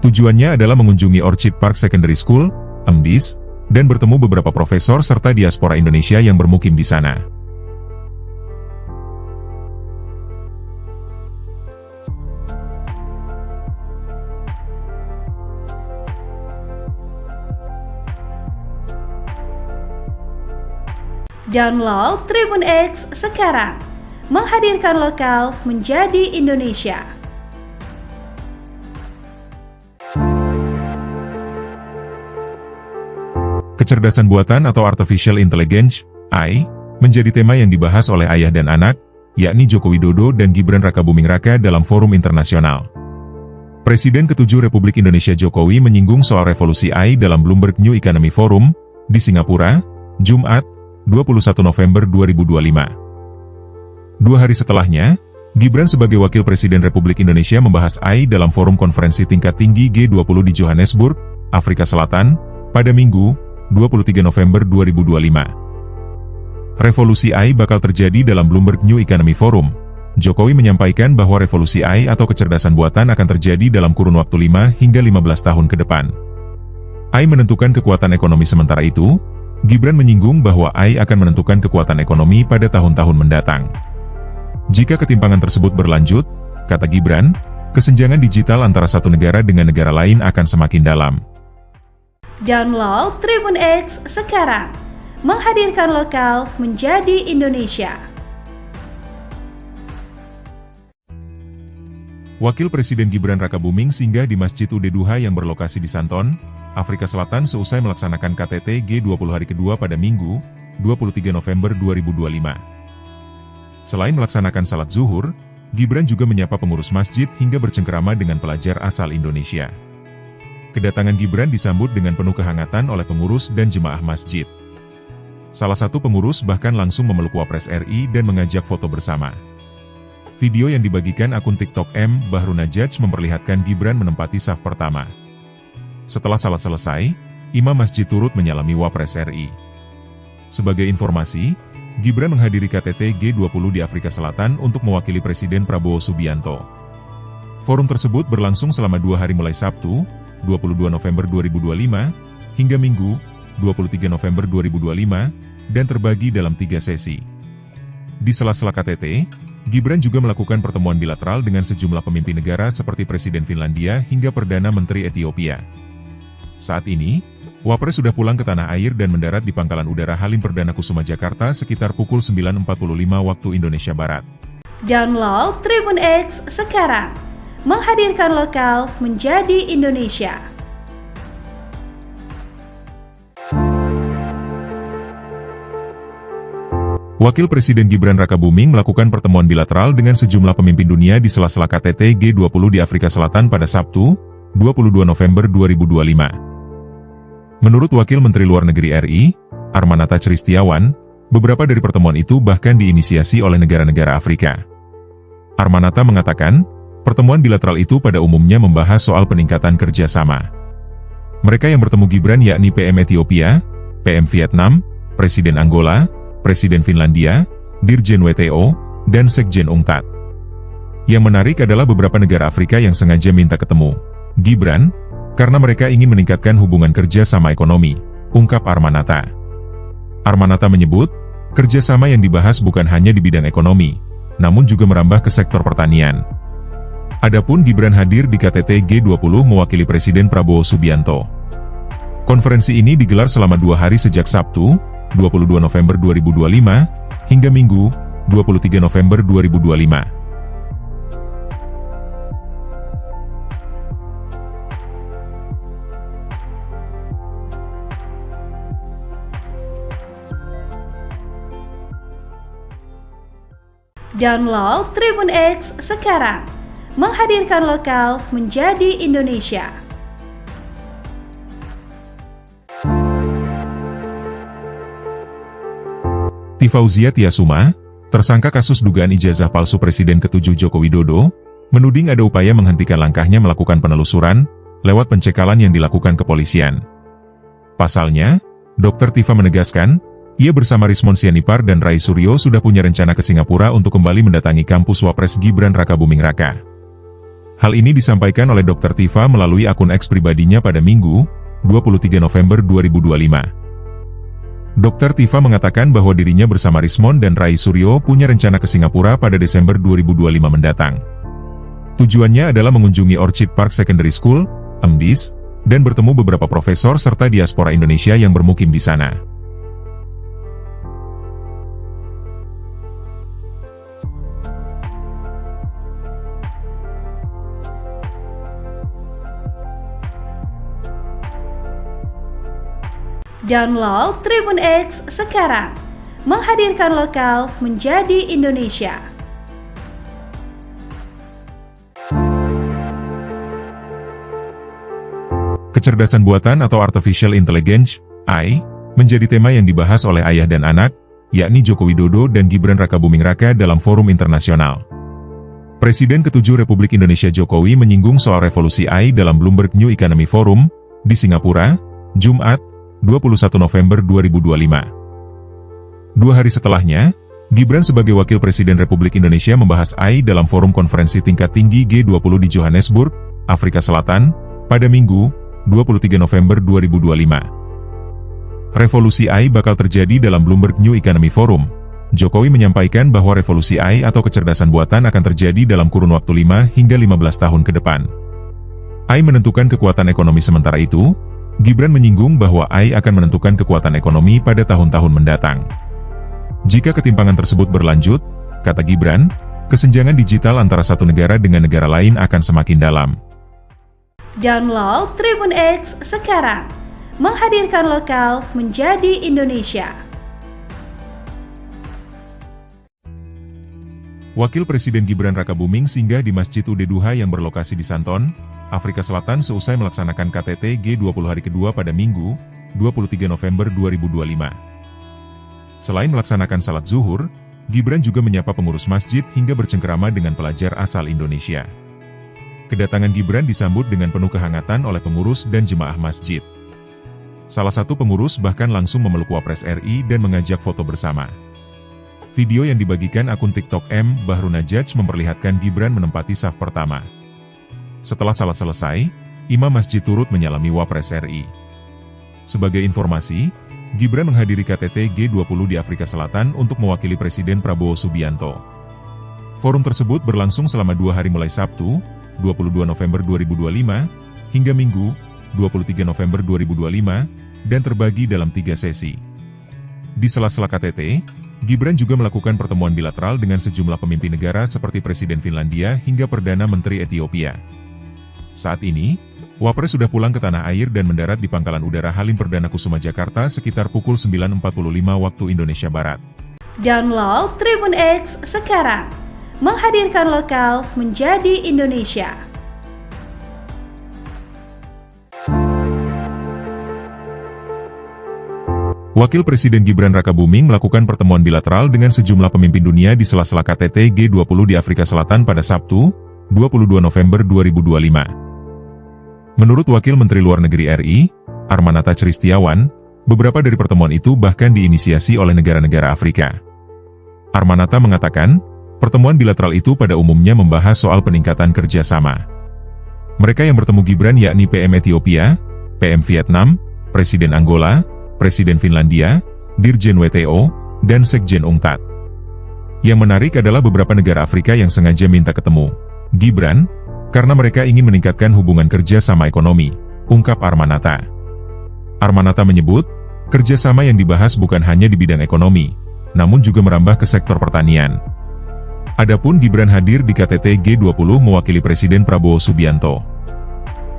Tujuannya adalah mengunjungi Orchid Park Secondary School, EMDIS, dan bertemu beberapa profesor serta diaspora Indonesia yang bermukim di sana. Download Tribun X sekarang. Menghadirkan lokal menjadi Indonesia. Kecerdasan buatan atau Artificial Intelligence, AI, menjadi tema yang dibahas oleh ayah dan anak, yakni Joko Widodo dan Gibran Rakabuming Raka dalam forum internasional. Presiden ke-7 Republik Indonesia Jokowi menyinggung soal revolusi AI dalam Bloomberg New Economy Forum, di Singapura, Jumat, 21 November 2025. 2 hari setelahnya, Gibran sebagai Wakil Presiden Republik Indonesia membahas AI dalam forum konferensi tingkat tinggi G20 di Johannesburg, Afrika Selatan, pada Minggu, 23 November 2025. Revolusi AI bakal terjadi dalam Bloomberg New Economy Forum. Jokowi menyampaikan bahwa revolusi AI atau kecerdasan buatan akan terjadi dalam kurun waktu 5 hingga 15 tahun ke depan. AI menentukan kekuatan ekonomi sementara itu, Gibran menyinggung bahwa AI akan menentukan kekuatan ekonomi pada tahun-tahun mendatang. Jika ketimpangan tersebut berlanjut, kata Gibran, kesenjangan digital antara satu negara dengan negara lain akan semakin dalam. Download Tribun X sekarang. Menghadirkan lokal menjadi Indonesia. Wakil Presiden Gibran Rakabuming singgah di Masjid Ud Duha yang berlokasi di Santon, Afrika Selatan seusai melaksanakan KTT G20 hari kedua pada Minggu, 23 November 2025. Selain melaksanakan salat zuhur, Gibran juga menyapa pengurus masjid hingga bercengkerama dengan pelajar asal Indonesia. Kedatangan Gibran disambut dengan penuh kehangatan oleh pengurus dan jemaah masjid. Salah satu pengurus bahkan langsung memeluk Wapres RI dan mengajak foto bersama. Video yang dibagikan akun TikTok M. Bahru Najaj memperlihatkan Gibran menempati saf pertama. Setelah salat selesai, imam masjid turut menyalami Wapres RI. Sebagai informasi, Gibran menghadiri KTT G20 di Afrika Selatan untuk mewakili Presiden Prabowo Subianto. Forum tersebut berlangsung selama 2 hari mulai Sabtu, 22 November 2025, hingga Minggu, 23 November 2025, dan terbagi dalam 3 sesi. Di sela-sela KTT, Gibran juga melakukan pertemuan bilateral dengan sejumlah pemimpin negara seperti Presiden Finlandia hingga Perdana Menteri Ethiopia. Saat ini, Wapres sudah pulang ke tanah air dan mendarat di Pangkalan Udara Halim Perdana Kusuma Jakarta sekitar pukul 9.45 waktu Indonesia Barat. Download Tribun X sekarang. Menghadirkan lokal menjadi Indonesia. Wakil Presiden Gibran Rakabuming melakukan pertemuan bilateral dengan sejumlah pemimpin dunia di sela-sela KTT G20 di Afrika Selatan pada Sabtu, 22 November 2025. Menurut Wakil Menteri Luar Negeri RI, Armanata Christiawan, beberapa dari pertemuan itu bahkan diinisiasi oleh negara-negara Afrika. Armanata mengatakan, pertemuan bilateral itu pada umumnya membahas soal peningkatan kerjasama. Mereka yang bertemu Gibran yakni PM Ethiopia, PM Vietnam, Presiden Angola, Presiden Finlandia, Dirjen WTO, dan Sekjen UNCTAD. Yang menarik adalah beberapa negara Afrika yang sengaja minta ketemu Gibran, karena mereka ingin meningkatkan hubungan kerja sama ekonomi, ungkap Armanata. Armanata menyebut, kerjasama yang dibahas bukan hanya di bidang ekonomi, namun juga merambah ke sektor pertanian. Adapun Gibran hadir di KTT G20 mewakili Presiden Prabowo Subianto. Konferensi ini digelar selama 2 hari sejak Sabtu, 22 November 2025, hingga Minggu, 23 November 2025. Download Tribun X sekarang. Menghadirkan lokal menjadi Indonesia. Tifauzia Tiasuma, tersangka kasus dugaan ijazah palsu Presiden ke-7 Joko Widodo, menuding ada upaya menghentikan langkahnya melakukan penelusuran lewat pencekalan yang dilakukan kepolisian. Pasalnya, Dr. Tifa menegaskan, ia bersama Rismon Sianipar dan Rai Suryo sudah punya rencana ke Singapura untuk kembali mendatangi kampus Wapres Gibran Rakabuming Raka. Hal ini disampaikan oleh Dr. Tifa melalui akun X pribadinya pada Minggu, 23 November 2025. Dr. Tifa mengatakan bahwa dirinya bersama Rismon dan Rai Suryo punya rencana ke Singapura pada Desember 2025 mendatang. Tujuannya adalah mengunjungi Orchid Park Secondary School, MDIS, dan bertemu beberapa profesor serta diaspora Indonesia yang bermukim di sana. Download Tribun X sekarang. Menghadirkan lokal menjadi Indonesia. Kecerdasan buatan atau Artificial Intelligence, AI, menjadi tema yang dibahas oleh ayah dan anak, yakni Joko Widodo dan Gibran Rakabuming Raka dalam forum internasional. Presiden ke-7 Republik Indonesia Jokowi menyinggung soal revolusi AI dalam Bloomberg New Economy Forum, di Singapura, Jumat, 21 November 2025. 2 hari setelahnya, Gibran sebagai Wakil Presiden Republik Indonesia membahas AI dalam forum konferensi tingkat tinggi G20 di Johannesburg, Afrika Selatan, pada Minggu, 23 November 2025. Revolusi AI bakal terjadi dalam Bloomberg New Economy Forum. Jokowi menyampaikan bahwa revolusi AI atau kecerdasan buatan akan terjadi dalam kurun waktu 5 hingga 15 tahun ke depan. AI menentukan kekuatan ekonomi sementara itu, Gibran menyinggung bahwa AI akan menentukan kekuatan ekonomi pada tahun-tahun mendatang. Jika ketimpangan tersebut berlanjut, kata Gibran, kesenjangan digital antara satu negara dengan negara lain akan semakin dalam. Download Tribun X sekarang. Menghadirkan lokal menjadi Indonesia. Wakil Presiden Gibran Rakabuming singgah di Masjid Ud Duha yang berlokasi di Santon, Afrika Selatan seusai melaksanakan KTT G20 hari kedua pada Minggu, 23 November 2025. Selain melaksanakan salat zuhur, Gibran juga menyapa pengurus masjid hingga bercengkerama dengan pelajar asal Indonesia. Kedatangan Gibran disambut dengan penuh kehangatan oleh pengurus dan jemaah masjid. Salah satu pengurus bahkan langsung memeluk Wapres RI dan mengajak foto bersama. Video yang dibagikan akun TikTok M. Bahrunajaj memperlihatkan Gibran menempati saf pertama. Setelah salat selesai, imam masjid turut menyalami Wapres RI. Sebagai informasi, Gibran menghadiri KTT G20 di Afrika Selatan untuk mewakili Presiden Prabowo Subianto. Forum tersebut berlangsung selama 2 hari mulai Sabtu, 22 November 2025, hingga Minggu, 23 November 2025, dan terbagi dalam 3 sesi. Di sela-sela KTT, Gibran juga melakukan pertemuan bilateral dengan sejumlah pemimpin negara seperti Presiden Finlandia hingga Perdana Menteri Ethiopia. Saat ini, Wapres sudah pulang ke tanah air dan mendarat di Pangkalan Udara Halim Perdana Kusuma Jakarta sekitar pukul 9.45 waktu Indonesia Barat. Download Tribun X sekarang. Menghadirkan lokal menjadi Indonesia. Wakil Presiden Gibran Rakabuming melakukan pertemuan bilateral dengan sejumlah pemimpin dunia di sela-sela KTT G20 di Afrika Selatan pada Sabtu, 22 November 2025. Menurut Wakil Menteri Luar Negeri RI, Armanata Christiawan, beberapa dari pertemuan itu bahkan diinisiasi oleh negara-negara Afrika. Armanata mengatakan, pertemuan bilateral itu pada umumnya membahas soal peningkatan kerjasama. Mereka yang bertemu Gibran yakni PM Ethiopia, PM Vietnam, Presiden Angola, Presiden Finlandia, Dirjen WTO, dan Sekjen UNCTAD. Yang menarik adalah beberapa negara Afrika yang sengaja minta ketemu Gibran, karena mereka ingin meningkatkan hubungan kerja sama ekonomi, ungkap Armanata. Armanata menyebut, kerjasama yang dibahas bukan hanya di bidang ekonomi, namun juga merambah ke sektor pertanian. Adapun Gibran hadir di KTT G20 mewakili Presiden Prabowo Subianto.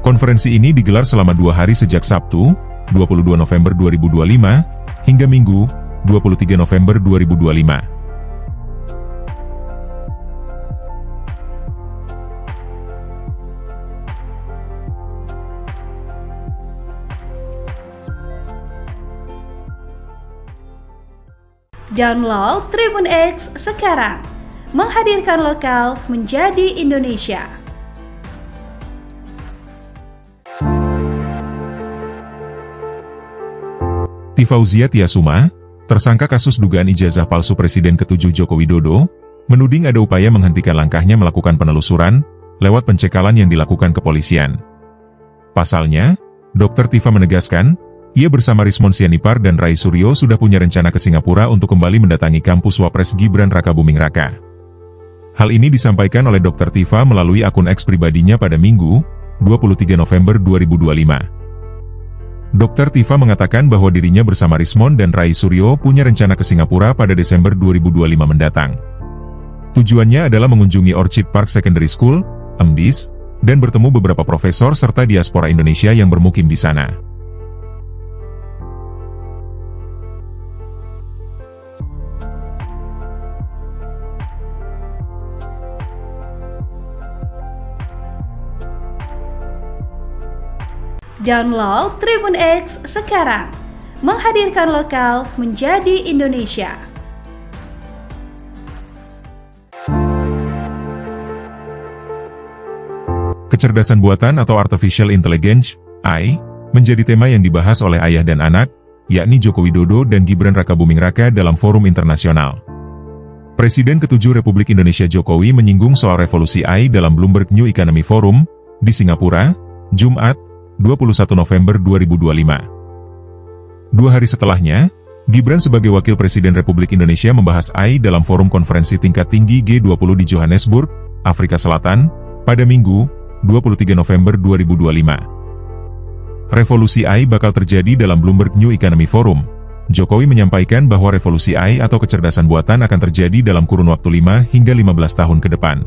Konferensi ini digelar selama 2 hari sejak Sabtu, 22 November 2025, hingga Minggu, 23 November 2025. Download Tribun X sekarang. Menghadirkan lokal menjadi Indonesia. Tifauzia Tiasuma, tersangka kasus dugaan ijazah palsu Presiden ke-7 Joko Widodo, menuding ada upaya menghentikan langkahnya melakukan penelusuran, lewat pencekalan yang dilakukan kepolisian. Pasalnya, Dr. Tifa menegaskan, ia bersama Rismon Sianipar dan Rai Suryo sudah punya rencana ke Singapura untuk kembali mendatangi kampus Wapres Gibran Rakabuming Raka. Hal ini disampaikan oleh Dr. Tifa melalui akun X pribadinya pada Minggu, 23 November 2025. Dr. Tifa mengatakan bahwa dirinya bersama Rismon dan Rai Suryo punya rencana ke Singapura pada Desember 2025 mendatang. Tujuannya adalah mengunjungi Orchid Park Secondary School, EMDIS, dan bertemu beberapa profesor serta diaspora Indonesia yang bermukim di sana. Download Tribun X sekarang, menghadirkan lokal menjadi Indonesia. Kecerdasan buatan atau Artificial Intelligence, AI, menjadi tema yang dibahas oleh ayah dan anak, yakni Joko Widodo dan Gibran Rakabuming Raka dalam forum internasional. Presiden ke-7 Republik Indonesia Jokowi menyinggung soal revolusi AI dalam Bloomberg New Economy Forum, di Singapura, Jumat, 21 November 2025. 2 hari setelahnya, Gibran sebagai Wakil Presiden Republik Indonesia membahas AI dalam forum konferensi tingkat tinggi G20 di Johannesburg, Afrika Selatan, pada Minggu, 23 November 2025. Revolusi AI bakal terjadi dalam Bloomberg New Economy Forum. Jokowi menyampaikan bahwa revolusi AI atau kecerdasan buatan akan terjadi dalam kurun waktu 5 hingga 15 tahun ke depan.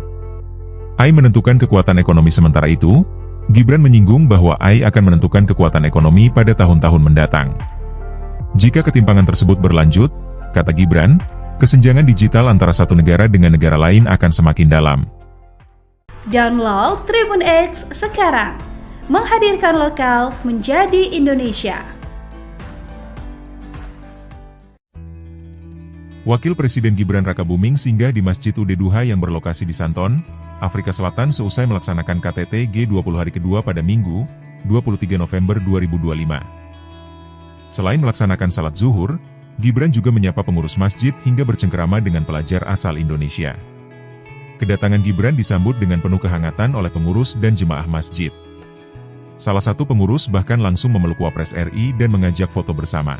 AI menentukan kekuatan ekonomi, sementara itu, Gibran menyinggung bahwa AI akan menentukan kekuatan ekonomi pada tahun-tahun mendatang. Jika ketimpangan tersebut berlanjut, kata Gibran, kesenjangan digital antara satu negara dengan negara lain akan semakin dalam. Download Tribun X sekarang, menghadirkan lokal menjadi Indonesia. Wakil Presiden Gibran Rakabuming singgah di Masjid Ud-Duha yang berlokasi di Santon, Afrika Selatan seusai melaksanakan KTT G20 hari kedua pada Minggu, 23 November 2025. Selain melaksanakan salat zuhur, Gibran juga menyapa pengurus masjid hingga bercengkerama dengan pelajar asal Indonesia. Kedatangan Gibran disambut dengan penuh kehangatan oleh pengurus dan jemaah masjid. Salah satu pengurus bahkan langsung memeluk Wapres RI dan mengajak foto bersama.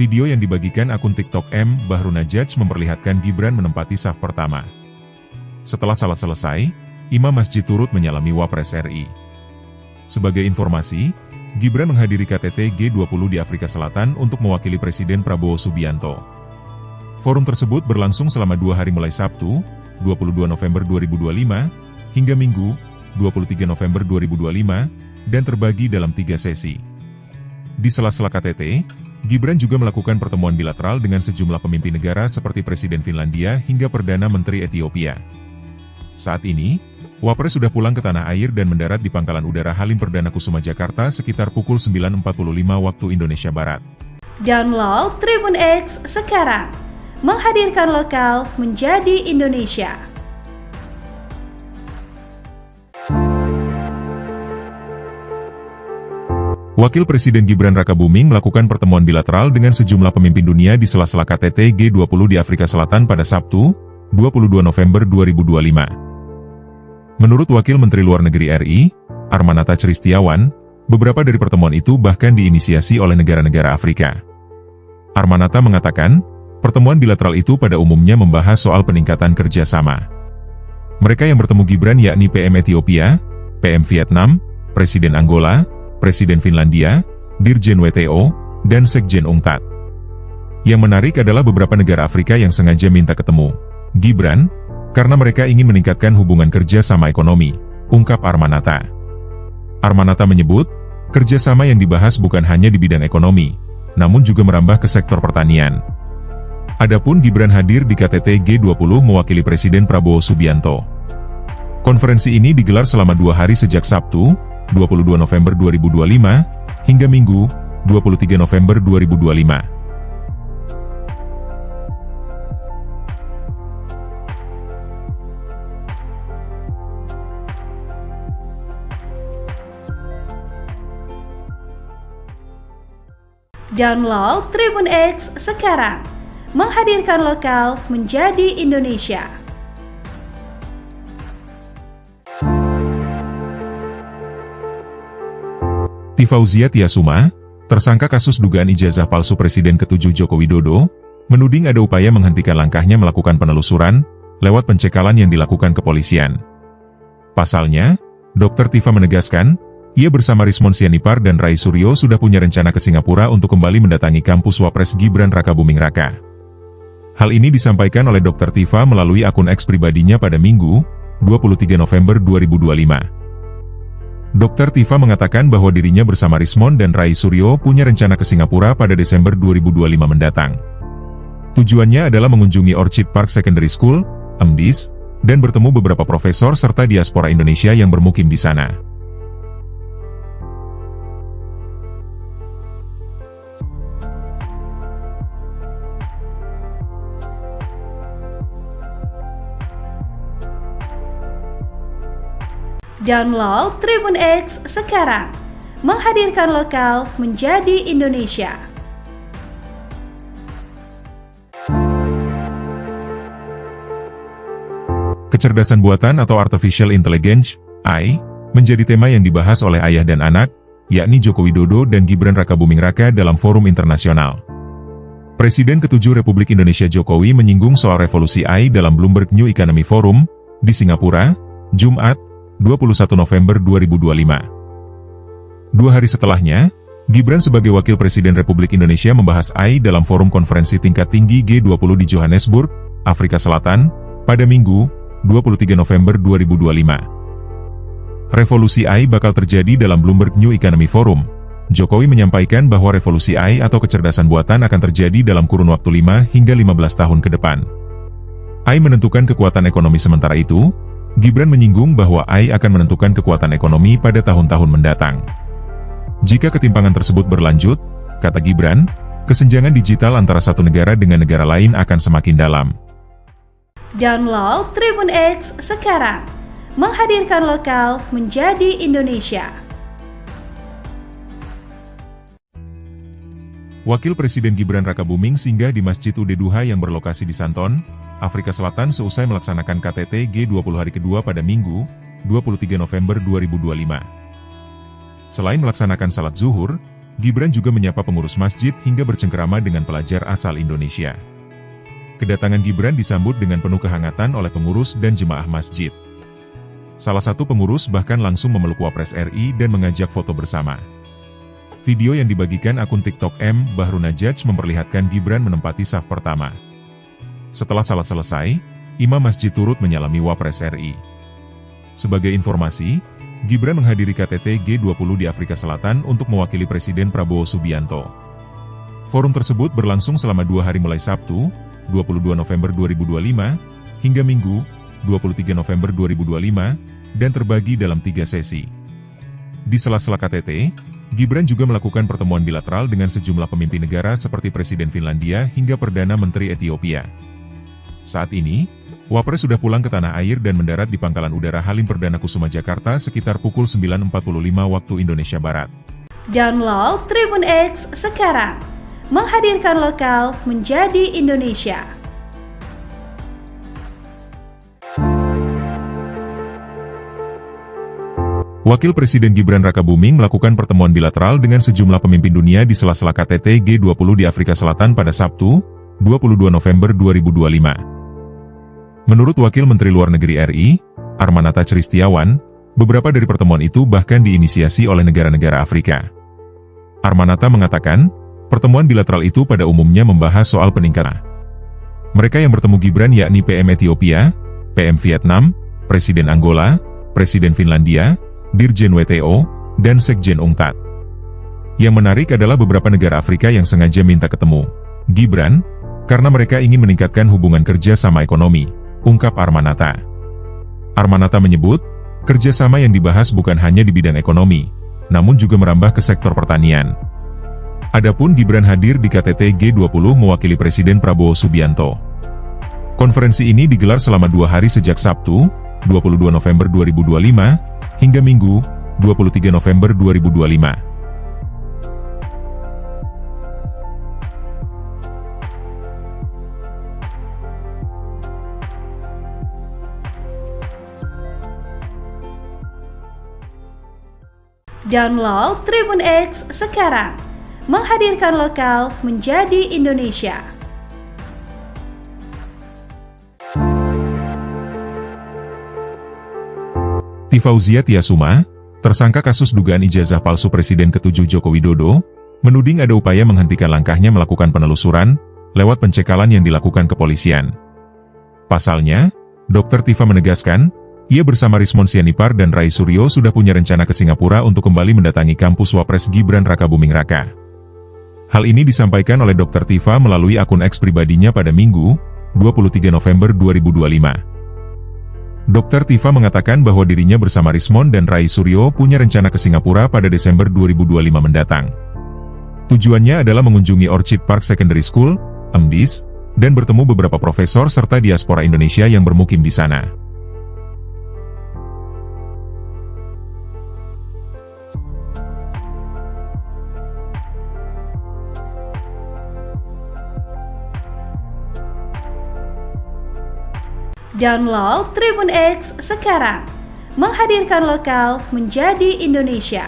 Video yang dibagikan akun TikTok M. Bahrunajaj memperlihatkan Gibran menempati saf pertama. Setelah salat selesai, imam masjid turut menyalami Wapres RI. Sebagai informasi, Gibran menghadiri KTT G20 di Afrika Selatan untuk mewakili Presiden Prabowo Subianto. Forum tersebut berlangsung selama 2 hari mulai Sabtu, 22 November 2025, hingga Minggu, 23 November 2025, dan terbagi dalam 3 sesi. Di sela-sela KTT, Gibran juga melakukan pertemuan bilateral dengan sejumlah pemimpin negara seperti Presiden Finlandia hingga Perdana Menteri Ethiopia. Saat ini, Wapres sudah pulang ke tanah air dan mendarat di Pangkalan Udara Halim Perdana Kusuma Jakarta sekitar pukul 9.45 waktu Indonesia Barat. Download Tribun X sekarang, menghadirkan lokal menjadi Indonesia. Wakil Presiden Gibran Rakabuming melakukan pertemuan bilateral dengan sejumlah pemimpin dunia di sela-sela KTT G20 di Afrika Selatan pada Sabtu, 22 November 2025. Menurut Wakil Menteri Luar Negeri RI, Armanata Christiawan, beberapa dari pertemuan itu bahkan diinisiasi oleh negara-negara Afrika. Armanata mengatakan, pertemuan bilateral itu pada umumnya membahas soal peningkatan kerjasama. Mereka yang bertemu Gibran yakni PM Ethiopia, PM Vietnam, Presiden Angola, Presiden Finlandia, Dirjen WTO, dan Sekjen UNCTAD. Yang menarik adalah beberapa negara Afrika yang sengaja minta ketemu Gibran, karena mereka ingin meningkatkan hubungan kerja sama ekonomi, ungkap Armanata. Armanata menyebut, kerjasama yang dibahas bukan hanya di bidang ekonomi, namun juga merambah ke sektor pertanian. Adapun Gibran hadir di KTT G20 mewakili Presiden Prabowo Subianto. Konferensi ini digelar selama 2 hari sejak Sabtu, 22 November 2025, hingga Minggu, 23 November 2025. Download Tribun X sekarang, menghadirkan lokal menjadi Indonesia. Fauzia Tiasuma, tersangka kasus dugaan ijazah palsu Presiden ke-7 Joko Widodo, menuding ada upaya menghentikan langkahnya melakukan penelusuran, lewat pencekalan yang dilakukan kepolisian. Pasalnya, Dr. Tifa menegaskan, ia bersama Rismon Sianipar dan Rai Suryo sudah punya rencana ke Singapura untuk kembali mendatangi kampus Wapres Gibran Rakabuming Raka. Hal ini disampaikan oleh Dr. Tifa melalui akun X pribadinya pada Minggu, 23 November 2025. Dr. Tifa mengatakan bahwa dirinya bersama Rismon dan Rai Suryo punya rencana ke Singapura pada Desember 2025 mendatang. Tujuannya adalah mengunjungi Orchid Park Secondary School, (MDIS), dan bertemu beberapa profesor serta diaspora Indonesia yang bermukim di sana. Download Tribun X sekarang. Menghadirkan lokal menjadi Indonesia. Kecerdasan buatan atau Artificial Intelligence, AI, menjadi tema yang dibahas oleh ayah dan anak, yakni Joko Widodo dan Gibran Rakabuming Raka dalam forum internasional. Presiden ke-7 Republik Indonesia Jokowi menyinggung soal revolusi AI dalam Bloomberg New Economy Forum, di Singapura, Jumat, 21 November 2025. 2 hari setelahnya, Gibran sebagai Wakil Presiden Republik Indonesia membahas AI dalam forum konferensi tingkat tinggi G20 di Johannesburg, Afrika Selatan, pada Minggu, 23 November 2025. Revolusi AI bakal terjadi dalam Bloomberg New Economy Forum. Jokowi menyampaikan bahwa revolusi AI atau kecerdasan buatan akan terjadi dalam kurun waktu 5 hingga 15 tahun ke depan. AI menentukan kekuatan ekonomi sementara itu, Gibran menyinggung bahwa AI akan menentukan kekuatan ekonomi pada tahun-tahun mendatang. Jika ketimpangan tersebut berlanjut, kata Gibran, kesenjangan digital antara satu negara dengan negara lain akan semakin dalam. Download Tribun X sekarang. Menghadirkan lokal menjadi Indonesia. Wakil Presiden Gibran Rakabuming singgah di Masjid Ud Duha yang berlokasi di Santon, Afrika Selatan seusai melaksanakan KTT G20 hari kedua pada Minggu, 23 November 2025. Selain melaksanakan salat zuhur, Gibran juga menyapa pengurus masjid hingga bercengkerama dengan pelajar asal Indonesia. Kedatangan Gibran disambut dengan penuh kehangatan oleh pengurus dan jemaah masjid. Salah satu pengurus bahkan langsung memeluk Wapres RI dan mengajak foto bersama. Video yang dibagikan akun TikTok M. Bahrunajaj memperlihatkan Gibran menempati saf pertama. Setelah salat selesai, imam masjid turut menyalami Wapres RI. Sebagai informasi, Gibran menghadiri KTT G20 di Afrika Selatan untuk mewakili Presiden Prabowo Subianto. Forum tersebut berlangsung selama 2 hari mulai Sabtu, 22 November 2025, hingga Minggu, 23 November 2025, dan terbagi dalam 3 sesi. Di sela-sela KTT, Gibran juga melakukan pertemuan bilateral dengan sejumlah pemimpin negara seperti Presiden Finlandia hingga Perdana Menteri Ethiopia. Saat ini, Wapres sudah pulang ke tanah air dan mendarat di Pangkalan Udara Halim Perdana Kusuma Jakarta sekitar pukul 9.45 waktu Indonesia Barat. Download Tribun X sekarang. Menghadirkan lokal menjadi Indonesia. Wakil Presiden Gibran Rakabuming melakukan pertemuan bilateral dengan sejumlah pemimpin dunia di sela-sela KTT G20 di Afrika Selatan pada Sabtu, 22 November 2025. Menurut Wakil Menteri Luar Negeri RI, Armanata Christiawan, beberapa dari pertemuan itu bahkan diinisiasi oleh negara-negara Afrika. Armanata mengatakan, pertemuan bilateral itu pada umumnya membahas soal peningkatan. Mereka yang bertemu Gibran yakni PM Ethiopia, PM Vietnam, Presiden Angola, Presiden Finlandia, Dirjen WTO, dan Sekjen UNCTAD. Yang menarik adalah beberapa negara Afrika yang sengaja minta ketemu Gibran, karena mereka ingin meningkatkan hubungan kerja sama ekonomi, ungkap Armanata. Armanata menyebut, kerjasama yang dibahas bukan hanya di bidang ekonomi, namun juga merambah ke sektor pertanian. Adapun Gibran hadir di KTT G20 mewakili Presiden Prabowo Subianto. Konferensi ini digelar selama 2 hari sejak Sabtu, 22 November 2025, hingga Minggu, 23 November 2025. Download Tribun X sekarang. Menghadirkan lokal menjadi Indonesia. Tifauzia Tiasuma, tersangka kasus dugaan ijazah palsu Presiden ke-7 Joko Widodo, menuding ada upaya menghentikan langkahnya melakukan penelusuran, lewat pencekalan yang dilakukan kepolisian. Pasalnya, Dr. Tifa menegaskan, ia bersama Rismon Sianipar dan Rai Suryo sudah punya rencana ke Singapura untuk kembali mendatangi kampus Wapres Gibran Rakabuming Raka. Hal ini disampaikan oleh Dr. Tifa melalui akun X pribadinya pada Minggu, 23 November 2025. Dr. Tifa mengatakan bahwa dirinya bersama Rismon dan Rai Suryo punya rencana ke Singapura pada Desember 2025 mendatang. Tujuannya adalah mengunjungi Orchid Park Secondary School, (MDIS), dan bertemu beberapa profesor serta diaspora Indonesia yang bermukim di sana. Download Tribun X sekarang, menghadirkan lokal menjadi Indonesia.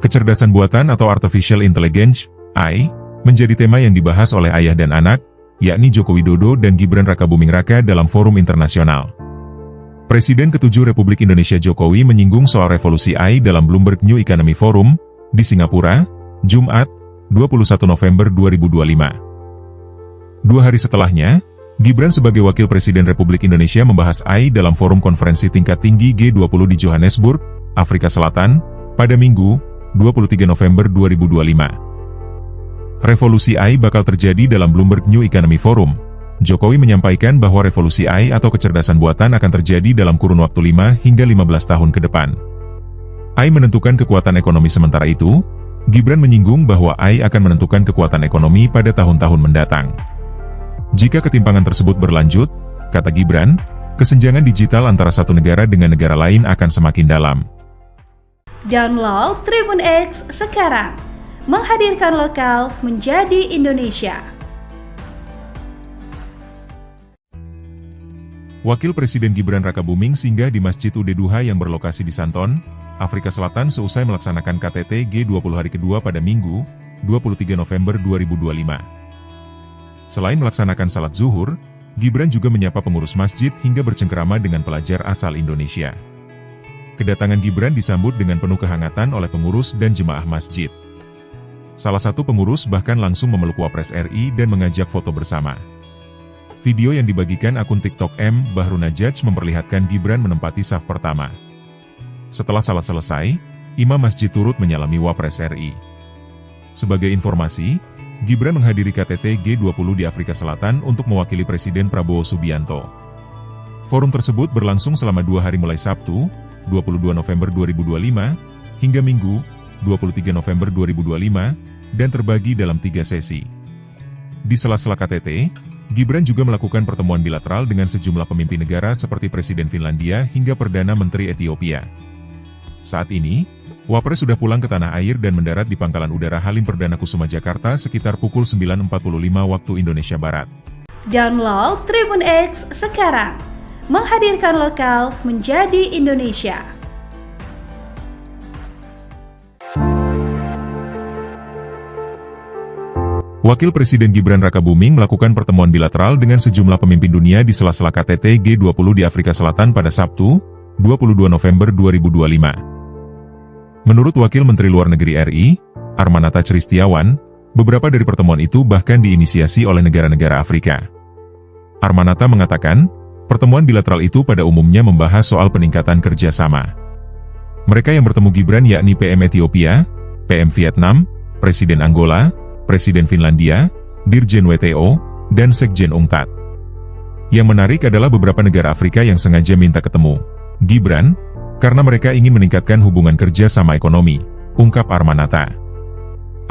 Kecerdasan buatan atau Artificial Intelligence, AI, menjadi tema yang dibahas oleh ayah dan anak, yakni Joko Widodo dan Gibran Rakabuming Raka dalam forum internasional. Presiden ke-7 Republik Indonesia Jokowi menyinggung soal revolusi AI dalam Bloomberg New Economy Forum, di Singapura, Jumat, 21 November 2025. 2 hari setelahnya, Gibran sebagai Wakil Presiden Republik Indonesia membahas AI dalam forum konferensi tingkat tinggi G20 di Johannesburg, Afrika Selatan, pada Minggu, 23 November 2025. Revolusi AI bakal terjadi dalam Bloomberg New Economy Forum. Jokowi menyampaikan bahwa revolusi AI atau kecerdasan buatan akan terjadi dalam kurun waktu 5 hingga 15 tahun ke depan. AI menentukan kekuatan ekonomi, sementara itu, Gibran menyinggung bahwa AI akan menentukan kekuatan ekonomi pada tahun-tahun mendatang. Jika ketimpangan tersebut berlanjut, kata Gibran, kesenjangan digital antara satu negara dengan negara lain akan semakin dalam. Download Tribun X sekarang, menghadirkan lokal menjadi Indonesia. Wakil Presiden Gibran Rakabuming singgah di Masjid Ud Duha yang berlokasi di Santon, Afrika Selatan seusai melaksanakan KTT G20 hari kedua pada Minggu, 23 November 2025. Selain melaksanakan salat zuhur, Gibran juga menyapa pengurus masjid hingga bercengkerama dengan pelajar asal Indonesia. Kedatangan Gibran disambut dengan penuh kehangatan oleh pengurus dan jemaah masjid. Salah satu pengurus bahkan langsung memeluk Wapres RI dan mengajak foto bersama. Video yang dibagikan akun TikTok M. Bahru Najaj memperlihatkan Gibran menempati saf pertama. Setelah salat selesai, imam masjid turut menyalami Wapres RI. Sebagai informasi, Gibran menghadiri KTT G20 di Afrika Selatan untuk mewakili Presiden Prabowo Subianto. Forum tersebut berlangsung selama 2 hari mulai Sabtu, 22 November 2025, hingga Minggu, 23 November 2025, dan terbagi dalam 3 sesi. Di sela-sela KTT, Gibran juga melakukan pertemuan bilateral dengan sejumlah pemimpin negara seperti Presiden Finlandia hingga Perdana Menteri Ethiopia. Saat ini, Wapres sudah pulang ke tanah air dan mendarat di Pangkalan Udara Halim Perdana Kusuma Jakarta sekitar pukul 9.45 waktu Indonesia Barat. Download Tribun X sekarang, menghadirkan lokal menjadi Indonesia. Wakil Presiden Gibran Rakabuming melakukan pertemuan bilateral dengan sejumlah pemimpin dunia di sela-sela KTT G20 di Afrika Selatan pada Sabtu, 22 November 2025. Menurut Wakil Menteri Luar Negeri RI, Armanata Christiawan, beberapa dari pertemuan itu bahkan diinisiasi oleh negara-negara Afrika. Armanata mengatakan, pertemuan bilateral itu pada umumnya membahas soal peningkatan kerjasama. Mereka yang bertemu Gibran yakni PM Ethiopia, PM Vietnam, Presiden Angola, Presiden Finlandia, Dirjen WTO, dan Sekjen UNCTAD. Yang menarik adalah beberapa negara Afrika yang sengaja minta ketemu Gibran, karena mereka ingin meningkatkan hubungan kerja sama ekonomi, ungkap Armanata.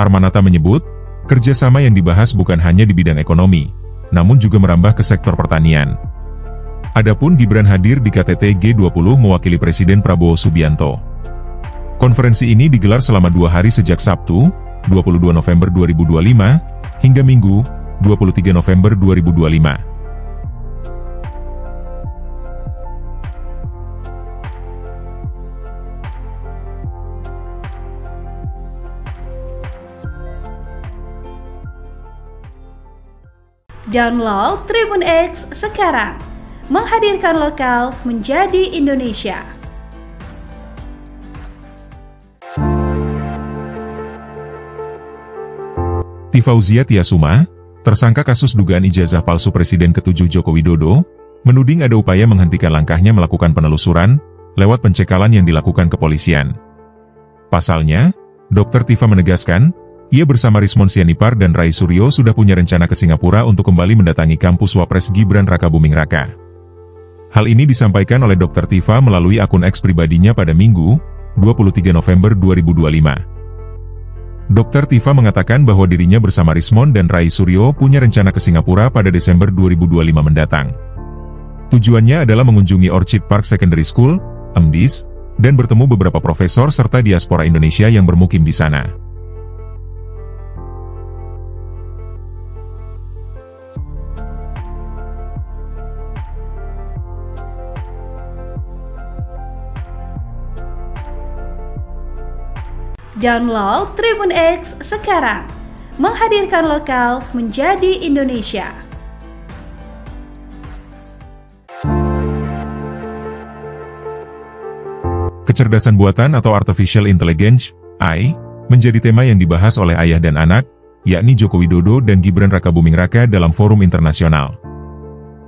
Armanata menyebut, kerjasama yang dibahas bukan hanya di bidang ekonomi, namun juga merambah ke sektor pertanian. Adapun Gibran hadir di KTT G20 mewakili Presiden Prabowo Subianto. Konferensi ini digelar selama 2 hari sejak Sabtu, 22 November 2025, hingga Minggu, 23 November 2025. Download Tribun X sekarang, menghadirkan lokal menjadi Indonesia. Fauzia Tiasuma, tersangka kasus dugaan ijazah palsu Presiden ke-7 Joko Widodo, menuding ada upaya menghentikan langkahnya melakukan penelusuran lewat pencekalan yang dilakukan kepolisian. Pasalnya, Dr. Tifa menegaskan, ia bersama Rismon Sianipar dan Rai Suryo sudah punya rencana ke Singapura untuk kembali mendatangi kampus Wapres Gibran Rakabuming Raka. Hal ini disampaikan oleh Dr. Tifa melalui akun X pribadinya pada Minggu, 23 November 2025. Dr. Tifa mengatakan bahwa dirinya bersama Rismon dan Rai Suryo punya rencana ke Singapura pada Desember 2025 mendatang. Tujuannya adalah mengunjungi Orchid Park Secondary School, MDIS, dan bertemu beberapa profesor serta diaspora Indonesia yang bermukim di sana. Download Tribun X sekarang. Menghadirkan lokal menjadi Indonesia. Kecerdasan buatan atau Artificial Intelligence, AI, menjadi tema yang dibahas oleh ayah dan anak, yakni Joko Widodo dan Gibran Rakabuming Raka dalam forum internasional.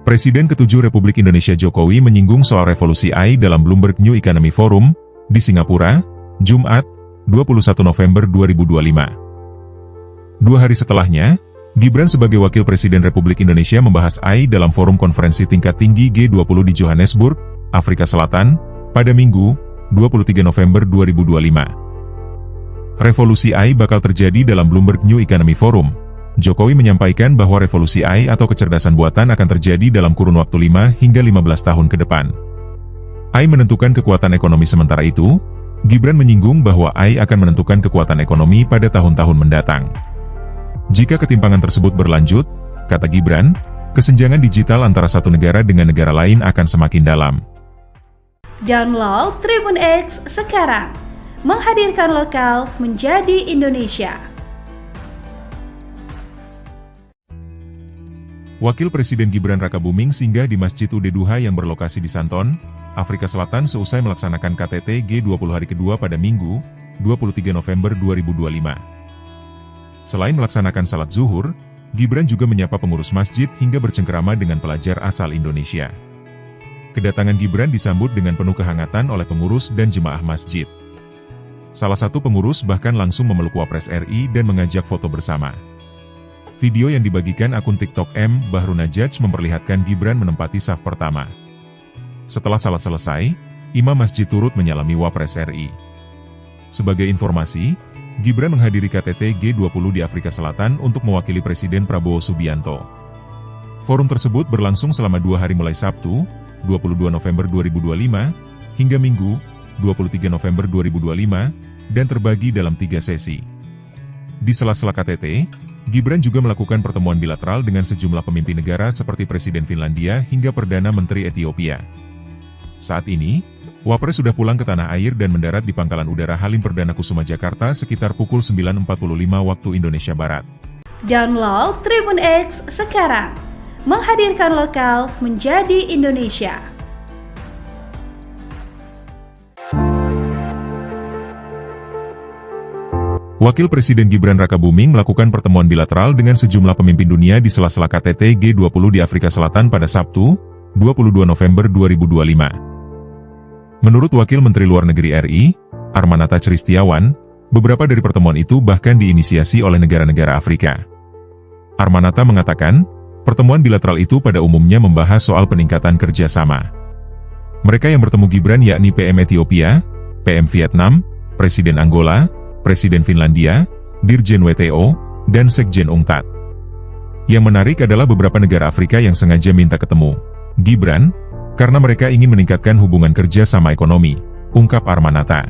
Presiden ke-7 Republik Indonesia Jokowi menyinggung soal revolusi AI dalam Bloomberg New Economy Forum, di Singapura, Jumat, 21 November 2025. 2 hari setelahnya, Gibran sebagai Wakil Presiden Republik Indonesia membahas AI dalam forum konferensi tingkat tinggi G20 di Johannesburg, Afrika Selatan, pada Minggu, 23 November 2025. Revolusi AI bakal terjadi dalam Bloomberg New Economy Forum. Jokowi menyampaikan bahwa revolusi AI atau kecerdasan buatan akan terjadi dalam kurun waktu 5 hingga 15 tahun ke depan. AI menentukan kekuatan ekonomi, sementara itu, Gibran menyinggung bahwa AI akan menentukan kekuatan ekonomi pada tahun-tahun mendatang. Jika ketimpangan tersebut berlanjut, kata Gibran, kesenjangan digital antara satu negara dengan negara lain akan semakin dalam. Download Tribun X sekarang. Menghadirkan lokal menjadi Indonesia. Wakil Presiden Gibran Rakabuming singgah di Masjid Ud Duha yang berlokasi di Santon, Afrika Selatan seusai melaksanakan KTT G20 hari kedua pada Minggu, 23 November 2025. Selain melaksanakan salat zuhur, Gibran juga menyapa pengurus masjid hingga bercengkerama dengan pelajar asal Indonesia. Kedatangan Gibran disambut dengan penuh kehangatan oleh pengurus dan jemaah masjid. Salah satu pengurus bahkan langsung memeluk Wapres RI dan mengajak foto bersama. Video yang dibagikan akun TikTok M. Bahrunajaj memperlihatkan Gibran menempati saf pertama. Setelah salat selesai, imam masjid turut menyalami Wapres RI. Sebagai informasi, Gibran menghadiri KTT G20 di Afrika Selatan untuk mewakili Presiden Prabowo Subianto. Forum tersebut berlangsung selama 2 hari mulai Sabtu, 22 November 2025, hingga Minggu, 23 November 2025, dan terbagi dalam 3 sesi. Di sela-sela KTT, Gibran juga melakukan pertemuan bilateral dengan sejumlah pemimpin negara seperti Presiden Finlandia hingga Perdana Menteri Ethiopia. Saat ini, Wapres sudah pulang ke tanah air dan mendarat di Pangkalan Udara Halim Perdana Kusuma Jakarta sekitar pukul 9.45 waktu Indonesia Barat. Download Tribun X sekarang. Menghadirkan lokal menjadi Indonesia. Wakil Presiden Gibran Rakabuming melakukan pertemuan bilateral dengan sejumlah pemimpin dunia di sela-sela KTT G20 di Afrika Selatan pada Sabtu, 22 November 2025. Menurut Wakil Menteri Luar Negeri RI, Armanata Christiawan, beberapa dari pertemuan itu bahkan diinisiasi oleh negara-negara Afrika. Armanata mengatakan, pertemuan bilateral itu pada umumnya membahas soal peningkatan kerjasama. Mereka yang bertemu Gibran yakni PM Ethiopia, PM Vietnam, Presiden Angola, Presiden Finlandia, Dirjen WTO, dan Sekjen UNCTAD. Yang menarik adalah beberapa negara Afrika yang sengaja minta ketemu Gibran, karena mereka ingin meningkatkan hubungan kerja sama ekonomi, ungkap Armanata.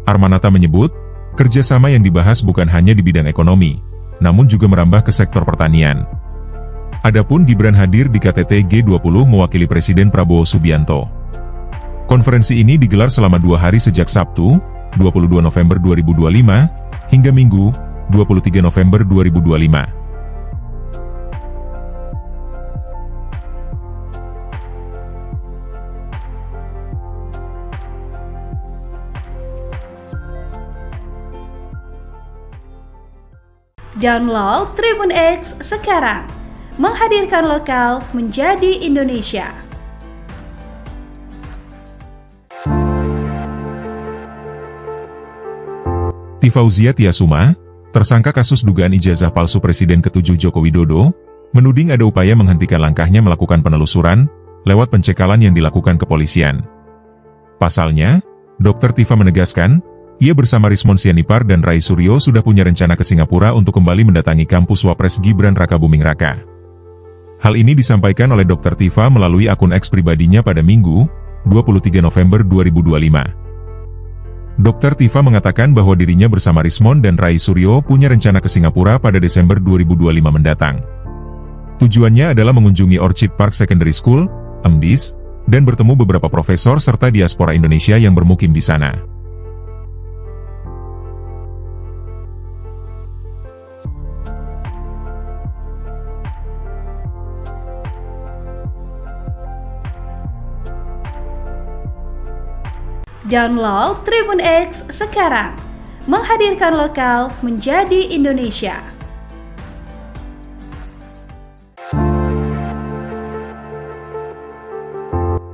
Armanata menyebut, kerjasama yang dibahas bukan hanya di bidang ekonomi, namun juga merambah ke sektor pertanian. Adapun Gibran hadir di KTT G20 mewakili Presiden Prabowo Subianto. Konferensi ini digelar selama 2 hari sejak Sabtu, 22 November 2025, hingga Minggu, 23 November 2025. Download Tribun X sekarang. Menghadirkan lokal menjadi Indonesia. Tifauzia Tiasuma, tersangka kasus dugaan ijazah palsu Presiden ke-7 Joko Widodo, menuding ada upaya menghentikan langkahnya melakukan penelusuran lewat pencekalan yang dilakukan kepolisian. Pasalnya, Dr. Tifa menegaskan, ia bersama Rismon Sianipar dan Rai Suryo sudah punya rencana ke Singapura untuk kembali mendatangi kampus Wapres Gibran Rakabuming Raka. Hal ini disampaikan oleh Dr. Tifa melalui akun X pribadinya pada Minggu, 23 November 2025. Dr. Tifa mengatakan bahwa dirinya bersama Rismon dan Rai Suryo punya rencana ke Singapura pada Desember 2025 mendatang. Tujuannya adalah mengunjungi Orchid Park Secondary School, (MDIS), dan bertemu beberapa profesor serta diaspora Indonesia yang bermukim di sana. Download Tribun X sekarang. Menghadirkan lokal menjadi Indonesia.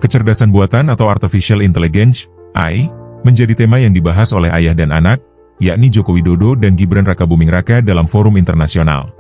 Kecerdasan buatan atau Artificial Intelligence, AI, menjadi tema yang dibahas oleh ayah dan anak, yakni Joko Widodo dan Gibran Rakabuming Raka dalam forum internasional.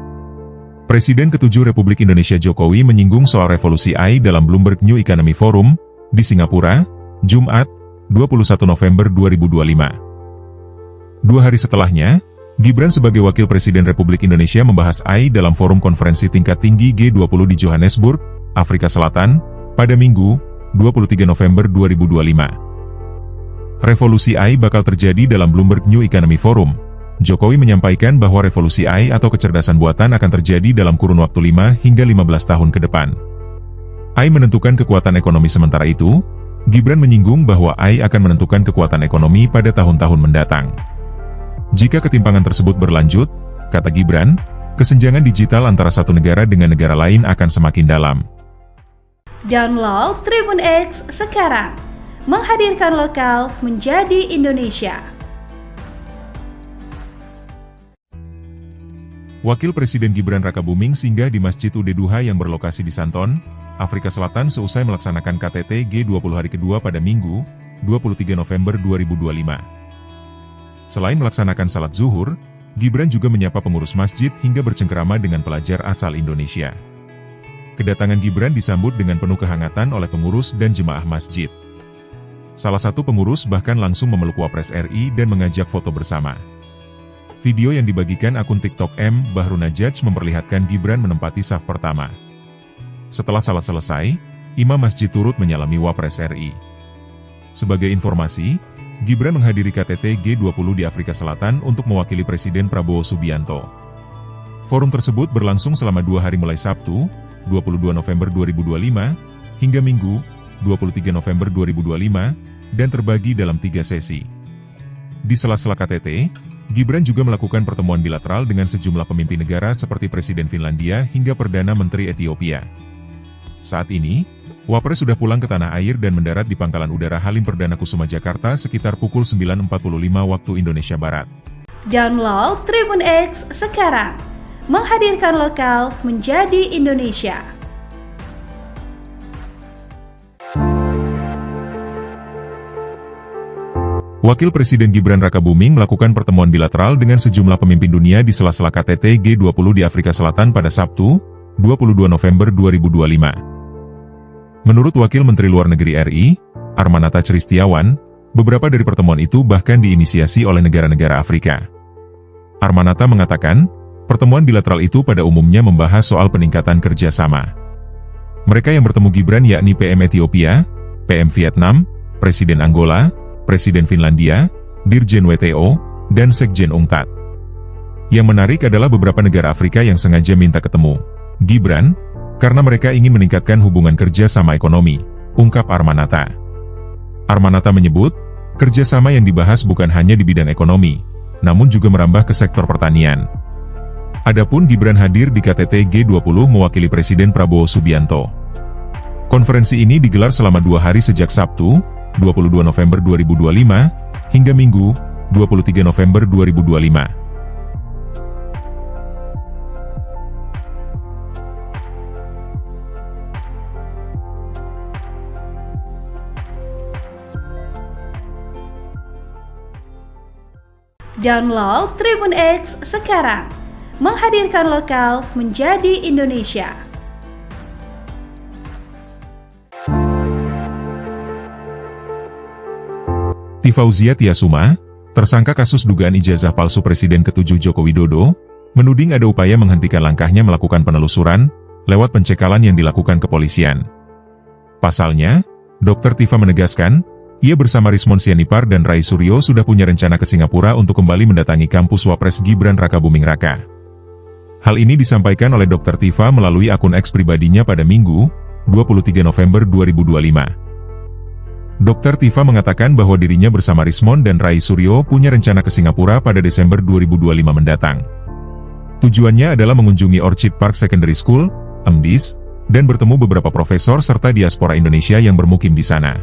Presiden ke-7 Republik Indonesia Jokowi menyinggung soal revolusi AI dalam Bloomberg New Economy Forum, di Singapura, Jumat, 21 November 2025. 2 hari setelahnya, Gibran sebagai Wakil Presiden Republik Indonesia membahas AI dalam forum konferensi tingkat tinggi G20 di Johannesburg, Afrika Selatan, pada Minggu, 23 November 2025. Revolusi AI bakal terjadi dalam Bloomberg New Economy Forum. Jokowi menyampaikan bahwa revolusi AI atau kecerdasan buatan akan terjadi dalam kurun waktu 5 hingga 15 tahun ke depan. AI menentukan kekuatan ekonomi sementara itu, Gibran menyinggung bahwa AI akan menentukan kekuatan ekonomi pada tahun-tahun mendatang. Jika ketimpangan tersebut berlanjut, kata Gibran, kesenjangan digital antara satu negara dengan negara lain akan semakin dalam. Download Tribun X sekarang. Menghadirkan lokal menjadi Indonesia. Wakil Presiden Gibran Rakabuming singgah di Masjid Ud-Duha yang berlokasi di Santon, Afrika Selatan seusai melaksanakan KTT G20 hari kedua pada Minggu, 23 November 2025. Selain melaksanakan salat zuhur, Gibran juga menyapa pengurus masjid hingga bercengkerama dengan pelajar asal Indonesia. Kedatangan Gibran disambut dengan penuh kehangatan oleh pengurus dan jemaah masjid. Salah satu pengurus bahkan langsung memeluk Wapres RI dan mengajak foto bersama. Video yang dibagikan akun TikTok M. Bahrunajaj memperlihatkan Gibran menempati saf pertama. Setelah salat selesai, imam masjid turut menyalami Wapres RI. Sebagai informasi, Gibran menghadiri KTT G20 di Afrika Selatan untuk mewakili Presiden Prabowo Subianto. Forum tersebut berlangsung selama 2 hari mulai Sabtu, 22 November 2025, hingga Minggu, 23 November 2025, dan terbagi dalam 3 sesi. Di sela-sela KTT, Gibran juga melakukan pertemuan bilateral dengan sejumlah pemimpin negara seperti Presiden Finlandia hingga Perdana Menteri Ethiopia. Saat ini, Wapres sudah pulang ke tanah air dan mendarat di Pangkalan Udara Halim Perdana Kusuma Jakarta sekitar pukul 9.45 waktu Indonesia Barat. Download Tribun X sekarang. Menghadirkan lokal menjadi Indonesia. Wakil Presiden Gibran Rakabuming melakukan pertemuan bilateral dengan sejumlah pemimpin dunia di sela-sela KTT G20 di Afrika Selatan pada Sabtu, 22 November 2025. Menurut Wakil Menteri Luar Negeri RI, Armanata Christiawan, beberapa dari pertemuan itu bahkan diinisiasi oleh negara-negara Afrika. Armanata mengatakan, pertemuan bilateral itu pada umumnya membahas soal peningkatan kerjasama. Mereka yang bertemu Gibran yakni PM Ethiopia, PM Vietnam, Presiden Angola, Presiden Finlandia, Dirjen WTO, dan Sekjen UNCTAD. Yang menarik adalah beberapa negara Afrika yang sengaja minta ketemu Gibran, karena mereka ingin meningkatkan hubungan kerja sama ekonomi, ungkap Armanata. Armanata menyebut, kerjasama yang dibahas bukan hanya di bidang ekonomi, namun juga merambah ke sektor pertanian. Adapun Gibran hadir di KTT G20 mewakili Presiden Prabowo Subianto. Konferensi ini digelar selama 2 hari sejak Sabtu, 22 November 2025, hingga Minggu, 23 November 2025. Download Tribun X sekarang. Menghadirkan lokal menjadi Indonesia. Fauzia Tiasuma, tersangka kasus dugaan ijazah palsu Presiden ke-7 Joko Widodo, menuding ada upaya menghentikan langkahnya melakukan penelusuran lewat pencekalan yang dilakukan kepolisian. Pasalnya, Dr. Tifa menegaskan, ia bersama Rismon Sianipar dan Rai Suryo sudah punya rencana ke Singapura untuk kembali mendatangi kampus Wapres Gibran Rakabuming Raka. Hal ini disampaikan oleh Dr. Tifa melalui akun X pribadinya pada Minggu, 23 November 2025. Dr. Tifa mengatakan bahwa dirinya bersama Rismon dan Rai Suryo punya rencana ke Singapura pada Desember 2025 mendatang. Tujuannya adalah mengunjungi Orchid Park Secondary School, MDIS, dan bertemu beberapa profesor serta diaspora Indonesia yang bermukim di sana.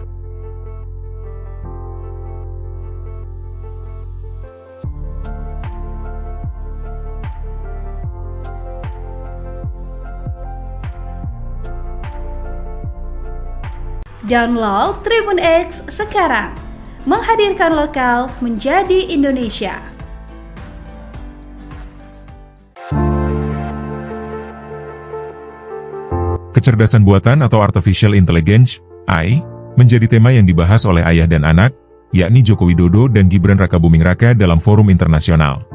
Download Tribun X sekarang. Menghadirkan lokal menjadi Indonesia. Kecerdasan buatan atau Artificial Intelligence, AI, menjadi tema yang dibahas oleh ayah dan anak, yakni Joko Widodo dan Gibran Rakabuming Raka dalam forum internasional.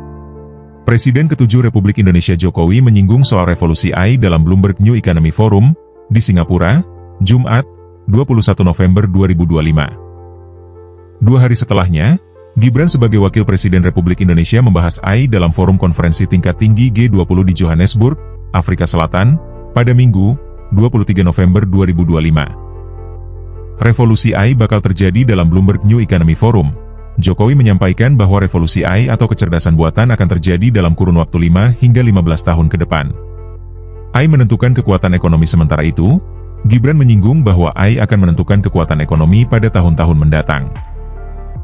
Presiden ke-7 Republik Indonesia Jokowi menyinggung soal revolusi AI dalam Bloomberg New Economy Forum, di Singapura, Jumat, 21 November 2025. 2 hari setelahnya, Gibran sebagai Wakil Presiden Republik Indonesia membahas AI dalam forum konferensi tingkat tinggi G20 di Johannesburg, Afrika Selatan, pada Minggu, 23 November 2025. Revolusi AI bakal terjadi dalam Bloomberg New Economy Forum. Jokowi menyampaikan bahwa revolusi AI atau kecerdasan buatan akan terjadi dalam kurun waktu 5 hingga 15 tahun ke depan. AI menentukan kekuatan ekonomi sementara itu, Gibran menyinggung bahwa AI akan menentukan kekuatan ekonomi pada tahun-tahun mendatang.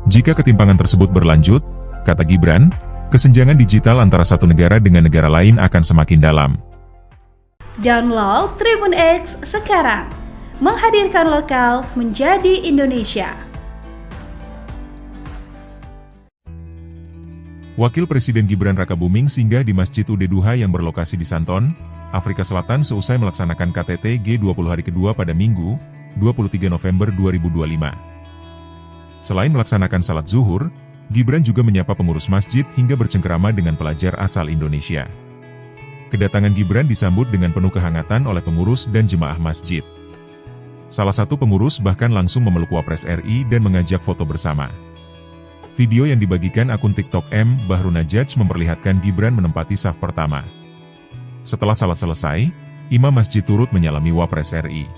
Jika ketimpangan tersebut berlanjut, kata Gibran, kesenjangan digital antara satu negara dengan negara lain akan semakin dalam. Download Tribun X sekarang. Menghadirkan lokal menjadi Indonesia. Wakil Presiden Gibran Rakabuming singgah di Masjid Ud Duha yang berlokasi di Santon, Afrika Selatan seusai melaksanakan KTT G20 hari kedua pada Minggu, 23 November 2025. Selain melaksanakan salat zuhur, Gibran juga menyapa pengurus masjid hingga bercengkerama dengan pelajar asal Indonesia. Kedatangan Gibran disambut dengan penuh kehangatan oleh pengurus dan jemaah masjid. Salah satu pengurus bahkan langsung memeluk Wapres RI dan mengajak foto bersama. Video yang dibagikan akun TikTok M. Bahrunajaj memperlihatkan Gibran menempati saf pertama. Setelah salat selesai, imam masjid turut menyalami Wapres RI.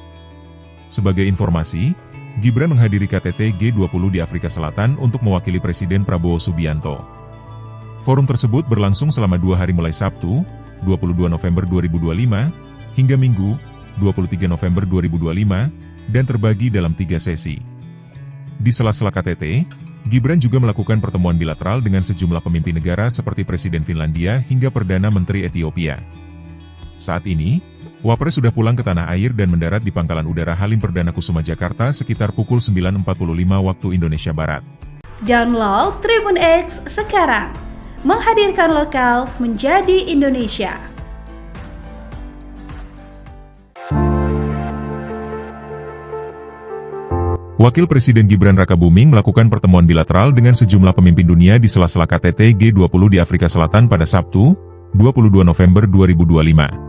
Sebagai informasi, Gibran menghadiri KTT G20 di Afrika Selatan untuk mewakili Presiden Prabowo Subianto. Forum tersebut berlangsung selama 2 hari mulai Sabtu, 22 November 2025, hingga Minggu, 23 November 2025, dan terbagi dalam 3 sesi. Di sela-sela KTT, Gibran juga melakukan pertemuan bilateral dengan sejumlah pemimpin negara seperti Presiden Finlandia hingga Perdana Menteri Ethiopia. Saat ini, Wapres sudah pulang ke tanah air dan mendarat di Pangkalan Udara Halim Perdana Kusuma Jakarta sekitar pukul 9.45 waktu Indonesia Barat. Download Tribun X sekarang. Menghadirkan lokal menjadi Indonesia. Wakil Presiden Gibran Rakabuming melakukan pertemuan bilateral dengan sejumlah pemimpin dunia di sela-sela KTT G20 di Afrika Selatan pada Sabtu, 22 November 2025.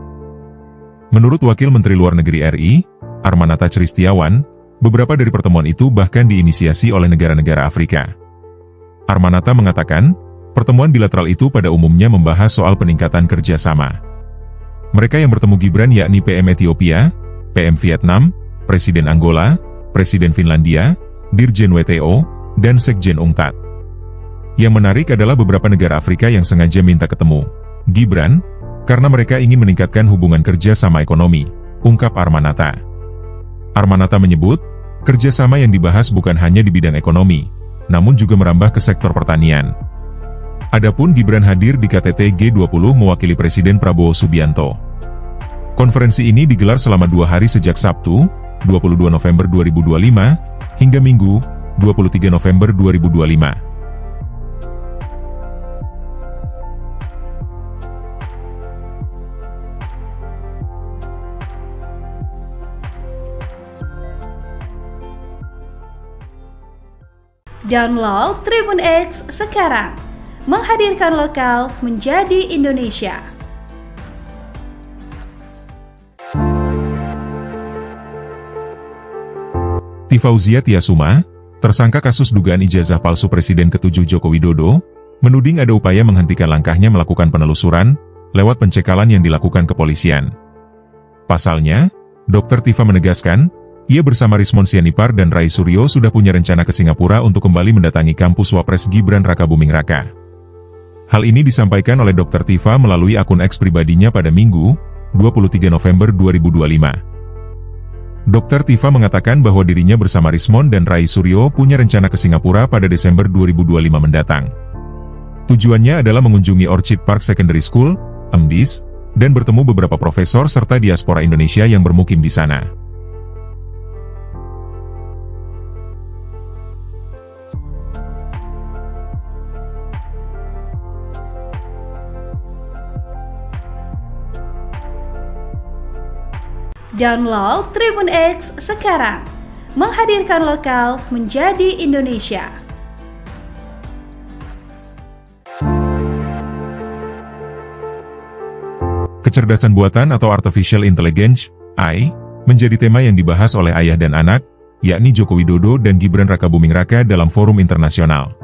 Menurut Wakil Menteri Luar Negeri RI, Armanata Christiawan, beberapa dari pertemuan itu bahkan diinisiasi oleh negara-negara Afrika. Armanata mengatakan, pertemuan bilateral itu pada umumnya membahas soal peningkatan kerjasama. Mereka yang bertemu Gibran yakni PM Ethiopia, PM Vietnam, Presiden Angola, Presiden Finlandia, Dirjen WTO, dan Sekjen UNCTAD. Yang menarik adalah beberapa negara Afrika yang sengaja minta ketemu Gibran, karena mereka ingin meningkatkan hubungan kerja sama ekonomi, ungkap Armanata. Armanata menyebut, kerjasama yang dibahas bukan hanya di bidang ekonomi, namun juga merambah ke sektor pertanian. Adapun Gibran hadir di KTT G20 mewakili Presiden Prabowo Subianto. Konferensi ini digelar selama 2 hari sejak Sabtu, 22 November 2025, hingga Minggu, 23 November 2025. Download Tribun X sekarang. Menghadirkan lokal menjadi Indonesia. Tifauzia Tiasuma, tersangka kasus dugaan ijazah palsu Presiden ke-7 Joko Widodo, menuding ada upaya menghentikan langkahnya melakukan penelusuran lewat pencekalan yang dilakukan kepolisian. Pasalnya, Dr. Tifa menegaskan, ia bersama Rismon Sianipar dan Rai Suryo sudah punya rencana ke Singapura untuk kembali mendatangi kampus Wapres Gibran Rakabuming Raka. Hal ini disampaikan oleh Dr. Tifa melalui akun X pribadinya pada Minggu, 23 November 2025. Dr. Tifa mengatakan bahwa dirinya bersama Rismon dan Rai Suryo punya rencana ke Singapura pada Desember 2025 mendatang. Tujuannya adalah mengunjungi Orchid Park Secondary School, MDIS, dan bertemu beberapa profesor serta diaspora Indonesia yang bermukim di sana. Download Tribun X sekarang. Menghadirkan lokal menjadi Indonesia. Kecerdasan buatan atau Artificial Intelligence, AI, menjadi tema yang dibahas oleh ayah dan anak, yakni Joko Widodo dan Gibran Rakabuming Raka dalam forum internasional.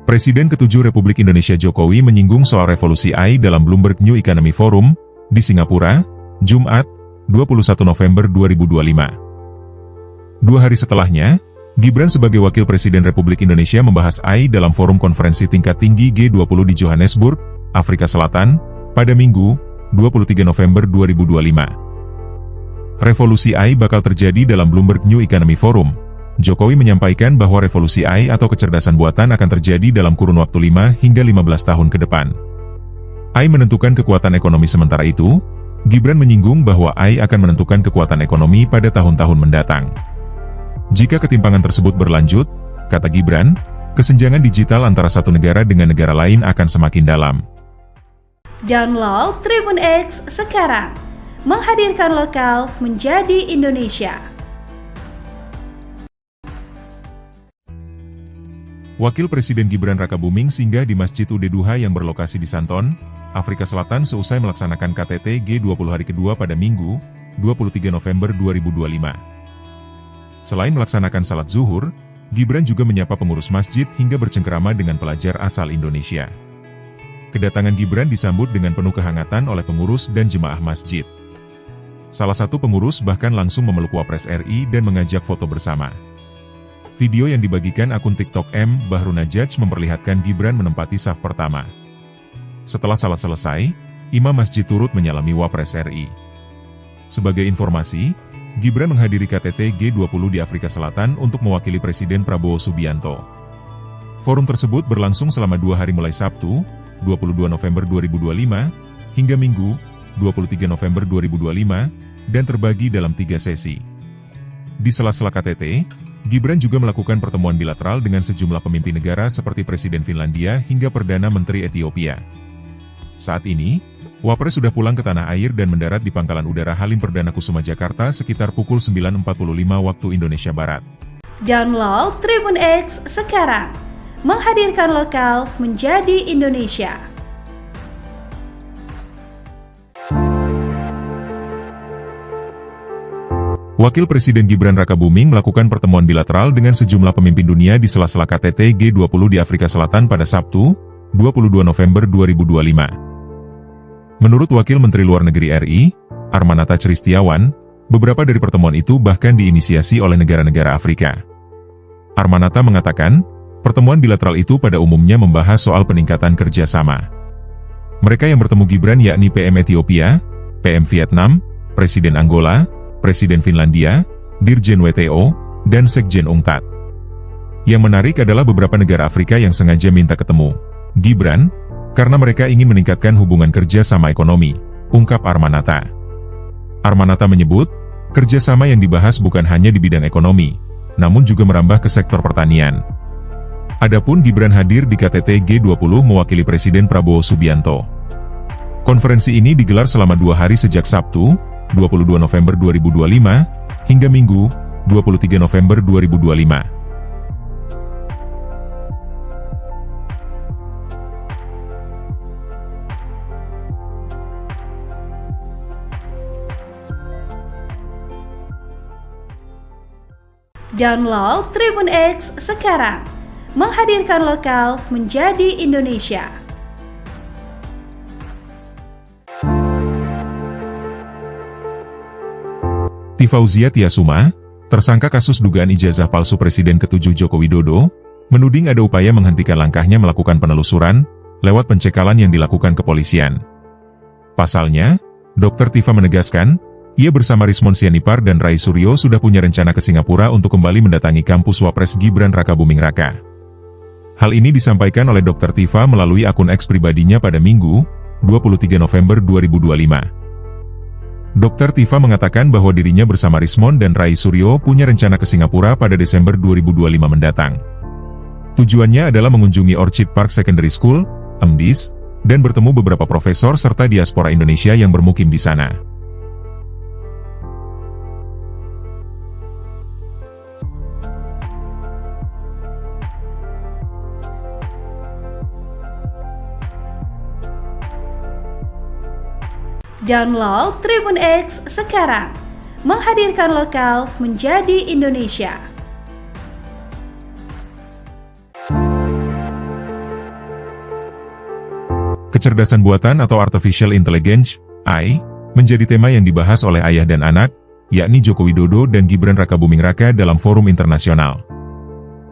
Presiden ke-7 Republik Indonesia Jokowi menyinggung soal revolusi AI dalam Bloomberg New Economy Forum, di Singapura, Jumat, 21 November 2025. 2 hari setelahnya, Gibran sebagai Wakil Presiden Republik Indonesia membahas AI dalam forum konferensi tingkat tinggi G20 di Johannesburg, Afrika Selatan, pada Minggu, 23 November 2025. Revolusi AI bakal terjadi dalam Bloomberg New Economy Forum. Jokowi menyampaikan bahwa revolusi AI atau kecerdasan buatan akan terjadi dalam kurun waktu 5 hingga 15 tahun ke depan. AI menentukan kekuatan ekonomi, sementara itu, Gibran menyinggung bahwa AI akan menentukan kekuatan ekonomi pada tahun-tahun mendatang. Jika ketimpangan tersebut berlanjut, kata Gibran, kesenjangan digital antara satu negara dengan negara lain akan semakin dalam. Download Tribun X sekarang. Menghadirkan lokal menjadi Indonesia. Wakil Presiden Gibran Rakabuming singgah di Masjid Ud Duha yang berlokasi di Santon, Afrika Selatan seusai melaksanakan KTT G20 hari kedua pada Minggu, 23 November 2025. Selain melaksanakan salat zuhur, Gibran juga menyapa pengurus masjid hingga bercengkerama dengan pelajar asal Indonesia. Kedatangan Gibran disambut dengan penuh kehangatan oleh pengurus dan jemaah masjid. Salah satu pengurus bahkan langsung memeluk Wapres RI dan mengajak foto bersama. Video yang dibagikan akun TikTok M. Bahrunajaj memperlihatkan Gibran menempati saf pertama. Setelah salat selesai, imam masjid turut menyalami Wapres RI. Sebagai informasi, Gibran menghadiri KTT G20 di Afrika Selatan untuk mewakili Presiden Prabowo Subianto. Forum tersebut berlangsung selama 2 hari mulai Sabtu, 22 November 2025, hingga Minggu, 23 November 2025, dan terbagi dalam 3 sesi. Di sela-sela KTT, Gibran juga melakukan pertemuan bilateral dengan sejumlah pemimpin negara seperti Presiden Finlandia hingga Perdana Menteri Ethiopia. Saat ini, Wapres sudah pulang ke tanah air dan mendarat di Pangkalan Udara Halim Perdana Kusuma Jakarta sekitar pukul 9.45 waktu Indonesia Barat. Download Tribun X sekarang. Menghadirkan lokal menjadi Indonesia. Wakil Presiden Gibran Rakabuming melakukan pertemuan bilateral dengan sejumlah pemimpin dunia di sela-sela KTT G20 di Afrika Selatan pada Sabtu, 22 November 2025. Menurut Wakil Menteri Luar Negeri RI, Armanata Christiawan, beberapa dari pertemuan itu bahkan diinisiasi oleh negara-negara Afrika. Armanata mengatakan, pertemuan bilateral itu pada umumnya membahas soal peningkatan kerjasama. Mereka yang bertemu Gibran yakni PM Ethiopia, PM Vietnam, Presiden Angola, Presiden Finlandia, Dirjen WTO, dan Sekjen UNCTAD. Yang menarik adalah beberapa negara Afrika yang sengaja minta ketemu Gibran, karena mereka ingin meningkatkan hubungan kerja sama ekonomi, ungkap Armanata. Armanata menyebut, kerjasama yang dibahas bukan hanya di bidang ekonomi, namun juga merambah ke sektor pertanian. Adapun Gibran hadir di KTT G20 mewakili Presiden Prabowo Subianto. Konferensi ini digelar selama 2 hari sejak Sabtu, 22 November 2025, hingga Minggu, 23 November 2025. Download Tribun X sekarang. Menghadirkan lokal menjadi Indonesia. Fauzia Tiasuma, tersangka kasus dugaan ijazah palsu Presiden ke-7 Joko Widodo, menuding ada upaya menghentikan langkahnya melakukan penelusuran lewat pencekalan yang dilakukan kepolisian. Pasalnya, Dr. Tifa menegaskan, ia bersama Rismon Sianipar dan Rai Suryo sudah punya rencana ke Singapura untuk kembali mendatangi kampus Wapres Gibran Rakabuming Raka. Hal ini disampaikan oleh Dr. Tifa melalui akun X pribadinya pada Minggu, 23 November 2025. Dr. Tifa mengatakan bahwa dirinya bersama Rismon dan Rai Suryo punya rencana ke Singapura pada Desember 2025 mendatang. Tujuannya adalah mengunjungi Orchid Park Secondary School, MDIS, dan bertemu beberapa profesor serta diaspora Indonesia yang bermukim di sana. Download Tribun X sekarang. Menghadirkan lokal menjadi Indonesia. Kecerdasan buatan atau Artificial Intelligence, AI, menjadi tema yang dibahas oleh ayah dan anak, yakni Joko Widodo dan Gibran Rakabuming Raka dalam forum internasional.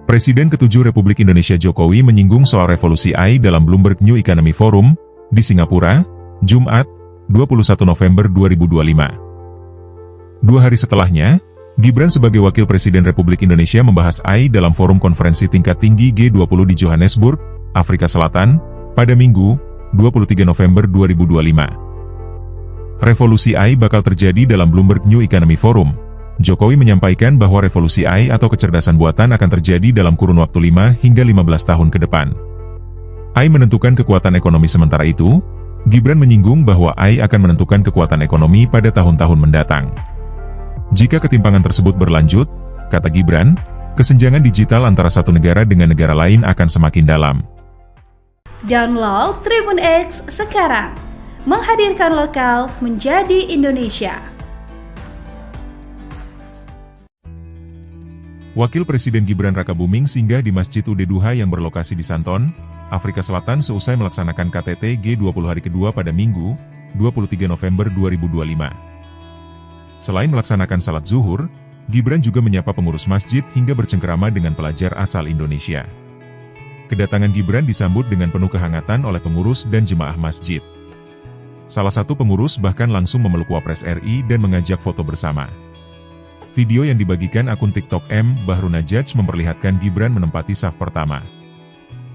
Presiden ke-7 Republik Indonesia Jokowi menyinggung soal revolusi AI dalam Bloomberg New Economy Forum, di Singapura, Jumat, 21 November 2025. 2 hari setelahnya, Gibran sebagai Wakil Presiden Republik Indonesia membahas AI dalam forum konferensi tingkat tinggi G20 di Johannesburg, Afrika Selatan, pada Minggu, 23 November 2025. Revolusi AI bakal terjadi dalam Bloomberg New Economy Forum. Jokowi menyampaikan bahwa revolusi AI atau kecerdasan buatan akan terjadi dalam kurun waktu 5 hingga 15 tahun ke depan. AI menentukan kekuatan ekonomi, sementara itu, Gibran menyinggung bahwa AI akan menentukan kekuatan ekonomi pada tahun-tahun mendatang. Jika ketimpangan tersebut berlanjut, kata Gibran, kesenjangan digital antara satu negara dengan negara lain akan semakin dalam. Download Tribun X sekarang. Menghadirkan lokal menjadi Indonesia. Wakil Presiden Gibran Rakabuming singgah di Masjid Ud Duha yang berlokasi di Santon, Afrika Selatan seusai melaksanakan KTT G20 hari kedua pada Minggu, 23 November 2025. Selain melaksanakan salat zuhur, Gibran juga menyapa pengurus masjid hingga bercengkerama dengan pelajar asal Indonesia. Kedatangan Gibran disambut dengan penuh kehangatan oleh pengurus dan jemaah masjid. Salah satu pengurus bahkan langsung memeluk Wapres RI dan mengajak foto bersama. Video yang dibagikan akun TikTok M. Bahrunajaj memperlihatkan Gibran menempati saf pertama.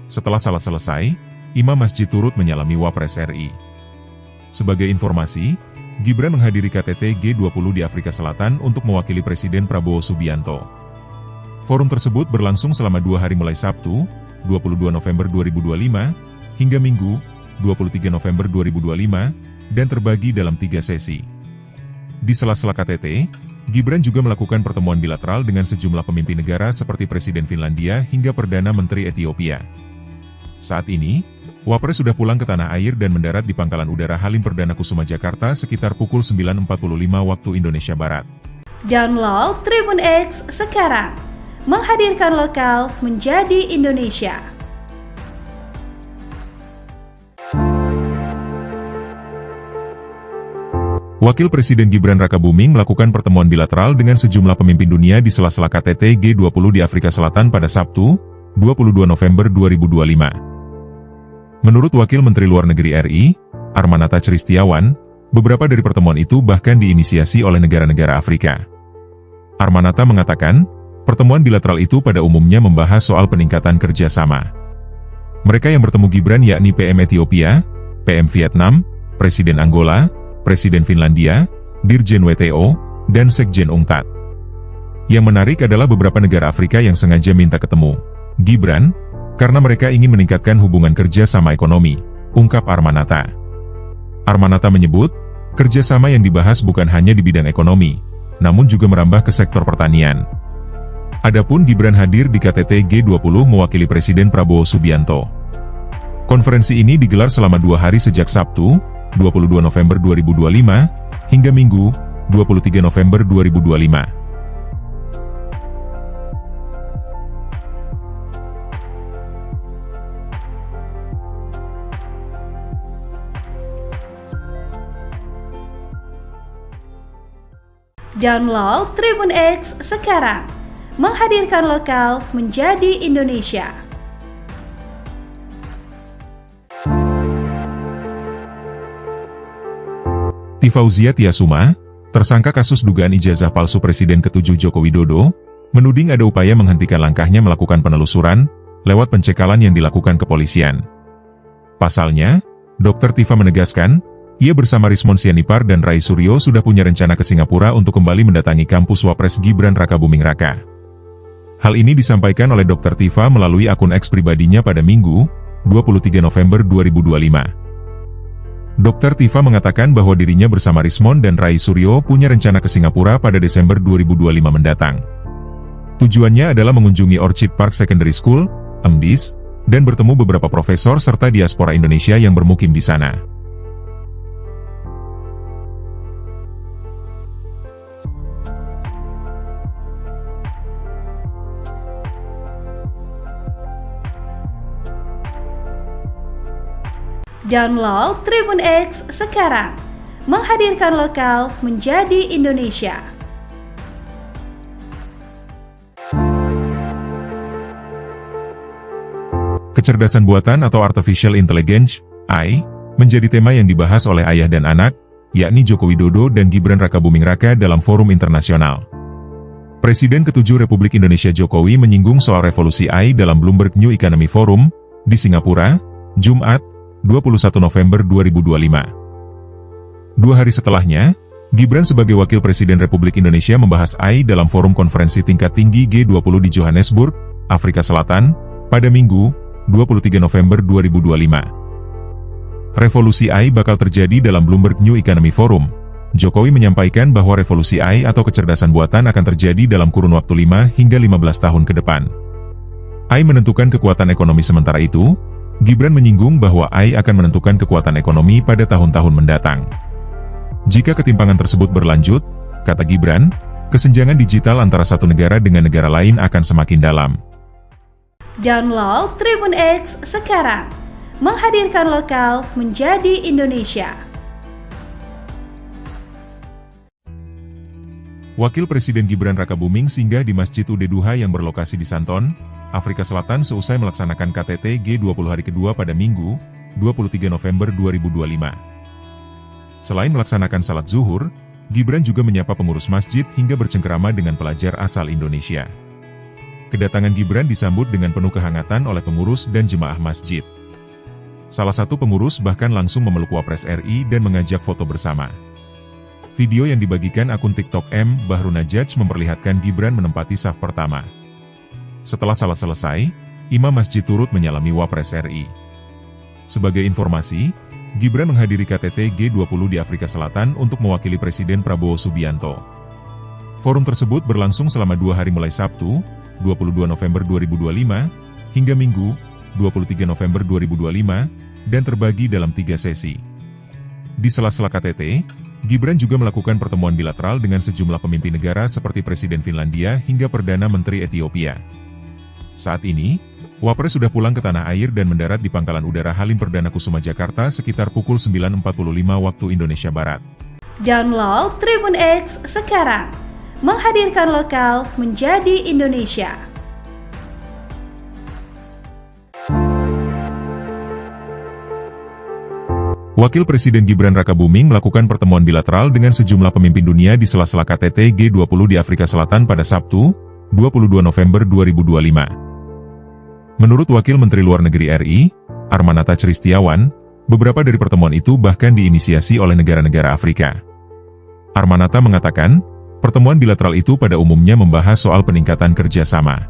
Setelah salat selesai, imam masjid turut menyalami Wapres RI. Sebagai informasi, Gibran menghadiri KTT G20 di Afrika Selatan untuk mewakili Presiden Prabowo Subianto. Forum tersebut berlangsung selama 2 hari mulai Sabtu, 22 November 2025, hingga Minggu, 23 November 2025, dan terbagi dalam 3 sesi. Di sela-sela KTT, Gibran juga melakukan pertemuan bilateral dengan sejumlah pemimpin negara seperti Presiden Finlandia hingga Perdana Menteri Ethiopia. Saat ini, Wapres sudah pulang ke tanah air dan mendarat di Pangkalan Udara Halim Perdana Kusuma Jakarta sekitar pukul 9.45 waktu Indonesia Barat. Download Tribun X sekarang. Menghadirkan lokal menjadi Indonesia. Wakil Presiden Gibran Rakabuming melakukan pertemuan bilateral dengan sejumlah pemimpin dunia di sela-sela KTT G20 di Afrika Selatan pada Sabtu, 22 November 2025. Menurut Wakil Menteri Luar Negeri RI, Armanata Christiawan, beberapa dari pertemuan itu bahkan diinisiasi oleh negara-negara Afrika. Armanata mengatakan, pertemuan bilateral itu pada umumnya membahas soal peningkatan kerjasama. Mereka yang bertemu Gibran yakni PM Ethiopia, PM Vietnam, Presiden Angola, Presiden Finlandia, Dirjen WTO, dan Sekjen UNCTAD. Yang menarik adalah beberapa negara Afrika yang sengaja minta ketemu Gibran, karena mereka ingin meningkatkan hubungan kerja sama ekonomi, ungkap Armanata. Armanata menyebut, kerjasama yang dibahas bukan hanya di bidang ekonomi, namun juga merambah ke sektor pertanian. Adapun Gibran hadir di KTT G20 mewakili Presiden Prabowo Subianto. Konferensi ini digelar selama 2 hari sejak Sabtu, 22 November 2025, hingga Minggu, 23 November 2025. Download Tribun X sekarang. Menghadirkan lokal menjadi Indonesia. Fauzia Tiasuma, tersangka kasus dugaan ijazah palsu Presiden ke-7 Joko Widodo, menuding ada upaya menghentikan langkahnya melakukan penelusuran, lewat pencekalan yang dilakukan kepolisian. Pasalnya, Dr. Tifa menegaskan, ia bersama Rismon Sianipar dan Rai Suryo sudah punya rencana ke Singapura untuk kembali mendatangi kampus Wapres Gibran Rakabuming Raka. Hal ini disampaikan oleh Dr. Tifa melalui akun X pribadinya pada Minggu, 23 November 2025. Dr. Tifa mengatakan bahwa dirinya bersama Rismon dan Rai Suryo punya rencana ke Singapura pada Desember 2025 mendatang. Tujuannya adalah mengunjungi Orchid Park Secondary School, MDIS, dan bertemu beberapa profesor serta diaspora Indonesia yang bermukim di sana. Download Tribun X sekarang. Menghadirkan lokal menjadi Indonesia. Kecerdasan buatan atau Artificial Intelligence, AI, menjadi tema yang dibahas oleh ayah dan anak, yakni Joko Widodo dan Gibran Rakabuming Raka dalam forum internasional. Presiden ke-7 Republik Indonesia Jokowi menyinggung soal revolusi AI dalam Bloomberg New Economy Forum, di Singapura, Jumat, 21 November 2025. 2 hari setelahnya, Gibran sebagai Wakil Presiden Republik Indonesia membahas AI dalam forum konferensi tingkat tinggi G20 di Johannesburg, Afrika Selatan, pada Minggu, 23 November 2025. Revolusi AI bakal terjadi dalam Bloomberg New Economy Forum. Jokowi menyampaikan bahwa revolusi AI atau kecerdasan buatan akan terjadi dalam kurun waktu 5 hingga 15 tahun ke depan. AI menentukan kekuatan ekonomi, sementara itu, Gibran menyinggung bahwa AI akan menentukan kekuatan ekonomi pada tahun-tahun mendatang. Jika ketimpangan tersebut berlanjut, kata Gibran, kesenjangan digital antara satu negara dengan negara lain akan semakin dalam. Download Tribun X sekarang. Menghadirkan lokal menjadi Indonesia. Wakil Presiden Gibran Rakabuming singgah di Masjid Ud Duha yang berlokasi di Santon, Afrika Selatan seusai melaksanakan KTT G20 hari kedua pada Minggu, 23 November 2025. Selain melaksanakan salat zuhur, Gibran juga menyapa pengurus masjid hingga bercengkerama dengan pelajar asal Indonesia. Kedatangan Gibran disambut dengan penuh kehangatan oleh pengurus dan jemaah masjid. Salah satu pengurus bahkan langsung memeluk Wapres RI dan mengajak foto bersama. Video yang dibagikan akun TikTok M. Bahru Najaj memperlihatkan Gibran menempati saf pertama. Setelah salat selesai, imam masjid turut menyalami Wapres RI. Sebagai informasi, Gibran menghadiri KTT G20 di Afrika Selatan untuk mewakili Presiden Prabowo Subianto. Forum tersebut berlangsung selama 2 hari mulai Sabtu, 22 November 2025, hingga Minggu, 23 November 2025, dan terbagi dalam 3 sesi. Di sela-sela KTT, Gibran juga melakukan pertemuan bilateral dengan sejumlah pemimpin negara seperti Presiden Finlandia hingga Perdana Menteri Ethiopia. Saat ini, Wapres sudah pulang ke tanah air dan mendarat di Pangkalan Udara Halim Perdana Kusuma Jakarta sekitar pukul 9.45 waktu Indonesia Barat. Download Tribun X sekarang. Menghadirkan lokal menjadi Indonesia. Wakil Presiden Gibran Rakabuming melakukan pertemuan bilateral dengan sejumlah pemimpin dunia di sela-sela KTT G20 di Afrika Selatan pada Sabtu, 22 November 2025. Menurut Wakil Menteri Luar Negeri RI, Armanata Christiawan, beberapa dari pertemuan itu bahkan diinisiasi oleh negara-negara Afrika. Armanata mengatakan, pertemuan bilateral itu pada umumnya membahas soal peningkatan kerjasama.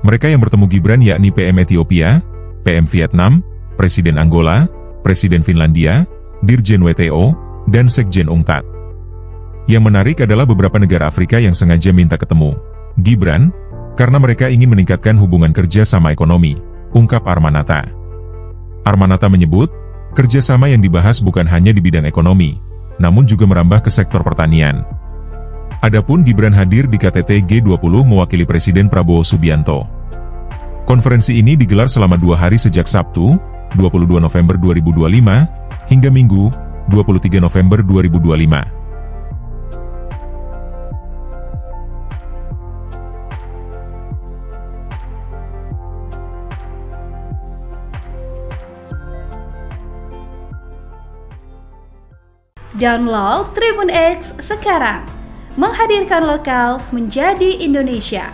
Mereka yang bertemu Gibran yakni PM Ethiopia, PM Vietnam, Presiden Angola, Presiden Finlandia, Dirjen WTO, dan Sekjen UNCTAD. Yang menarik adalah beberapa negara Afrika yang sengaja minta ketemu Gibran, karena mereka ingin meningkatkan hubungan kerja sama ekonomi, ungkap Armanata. Armanata menyebut, kerjasama yang dibahas bukan hanya di bidang ekonomi, namun juga merambah ke sektor pertanian. Adapun Gibran hadir di KTT G20 mewakili Presiden Prabowo Subianto. Konferensi ini digelar selama 2 hari sejak Sabtu, 22 November 2025, hingga Minggu, 23 November 2025. Download Tribun X sekarang. Menghadirkan lokal menjadi Indonesia.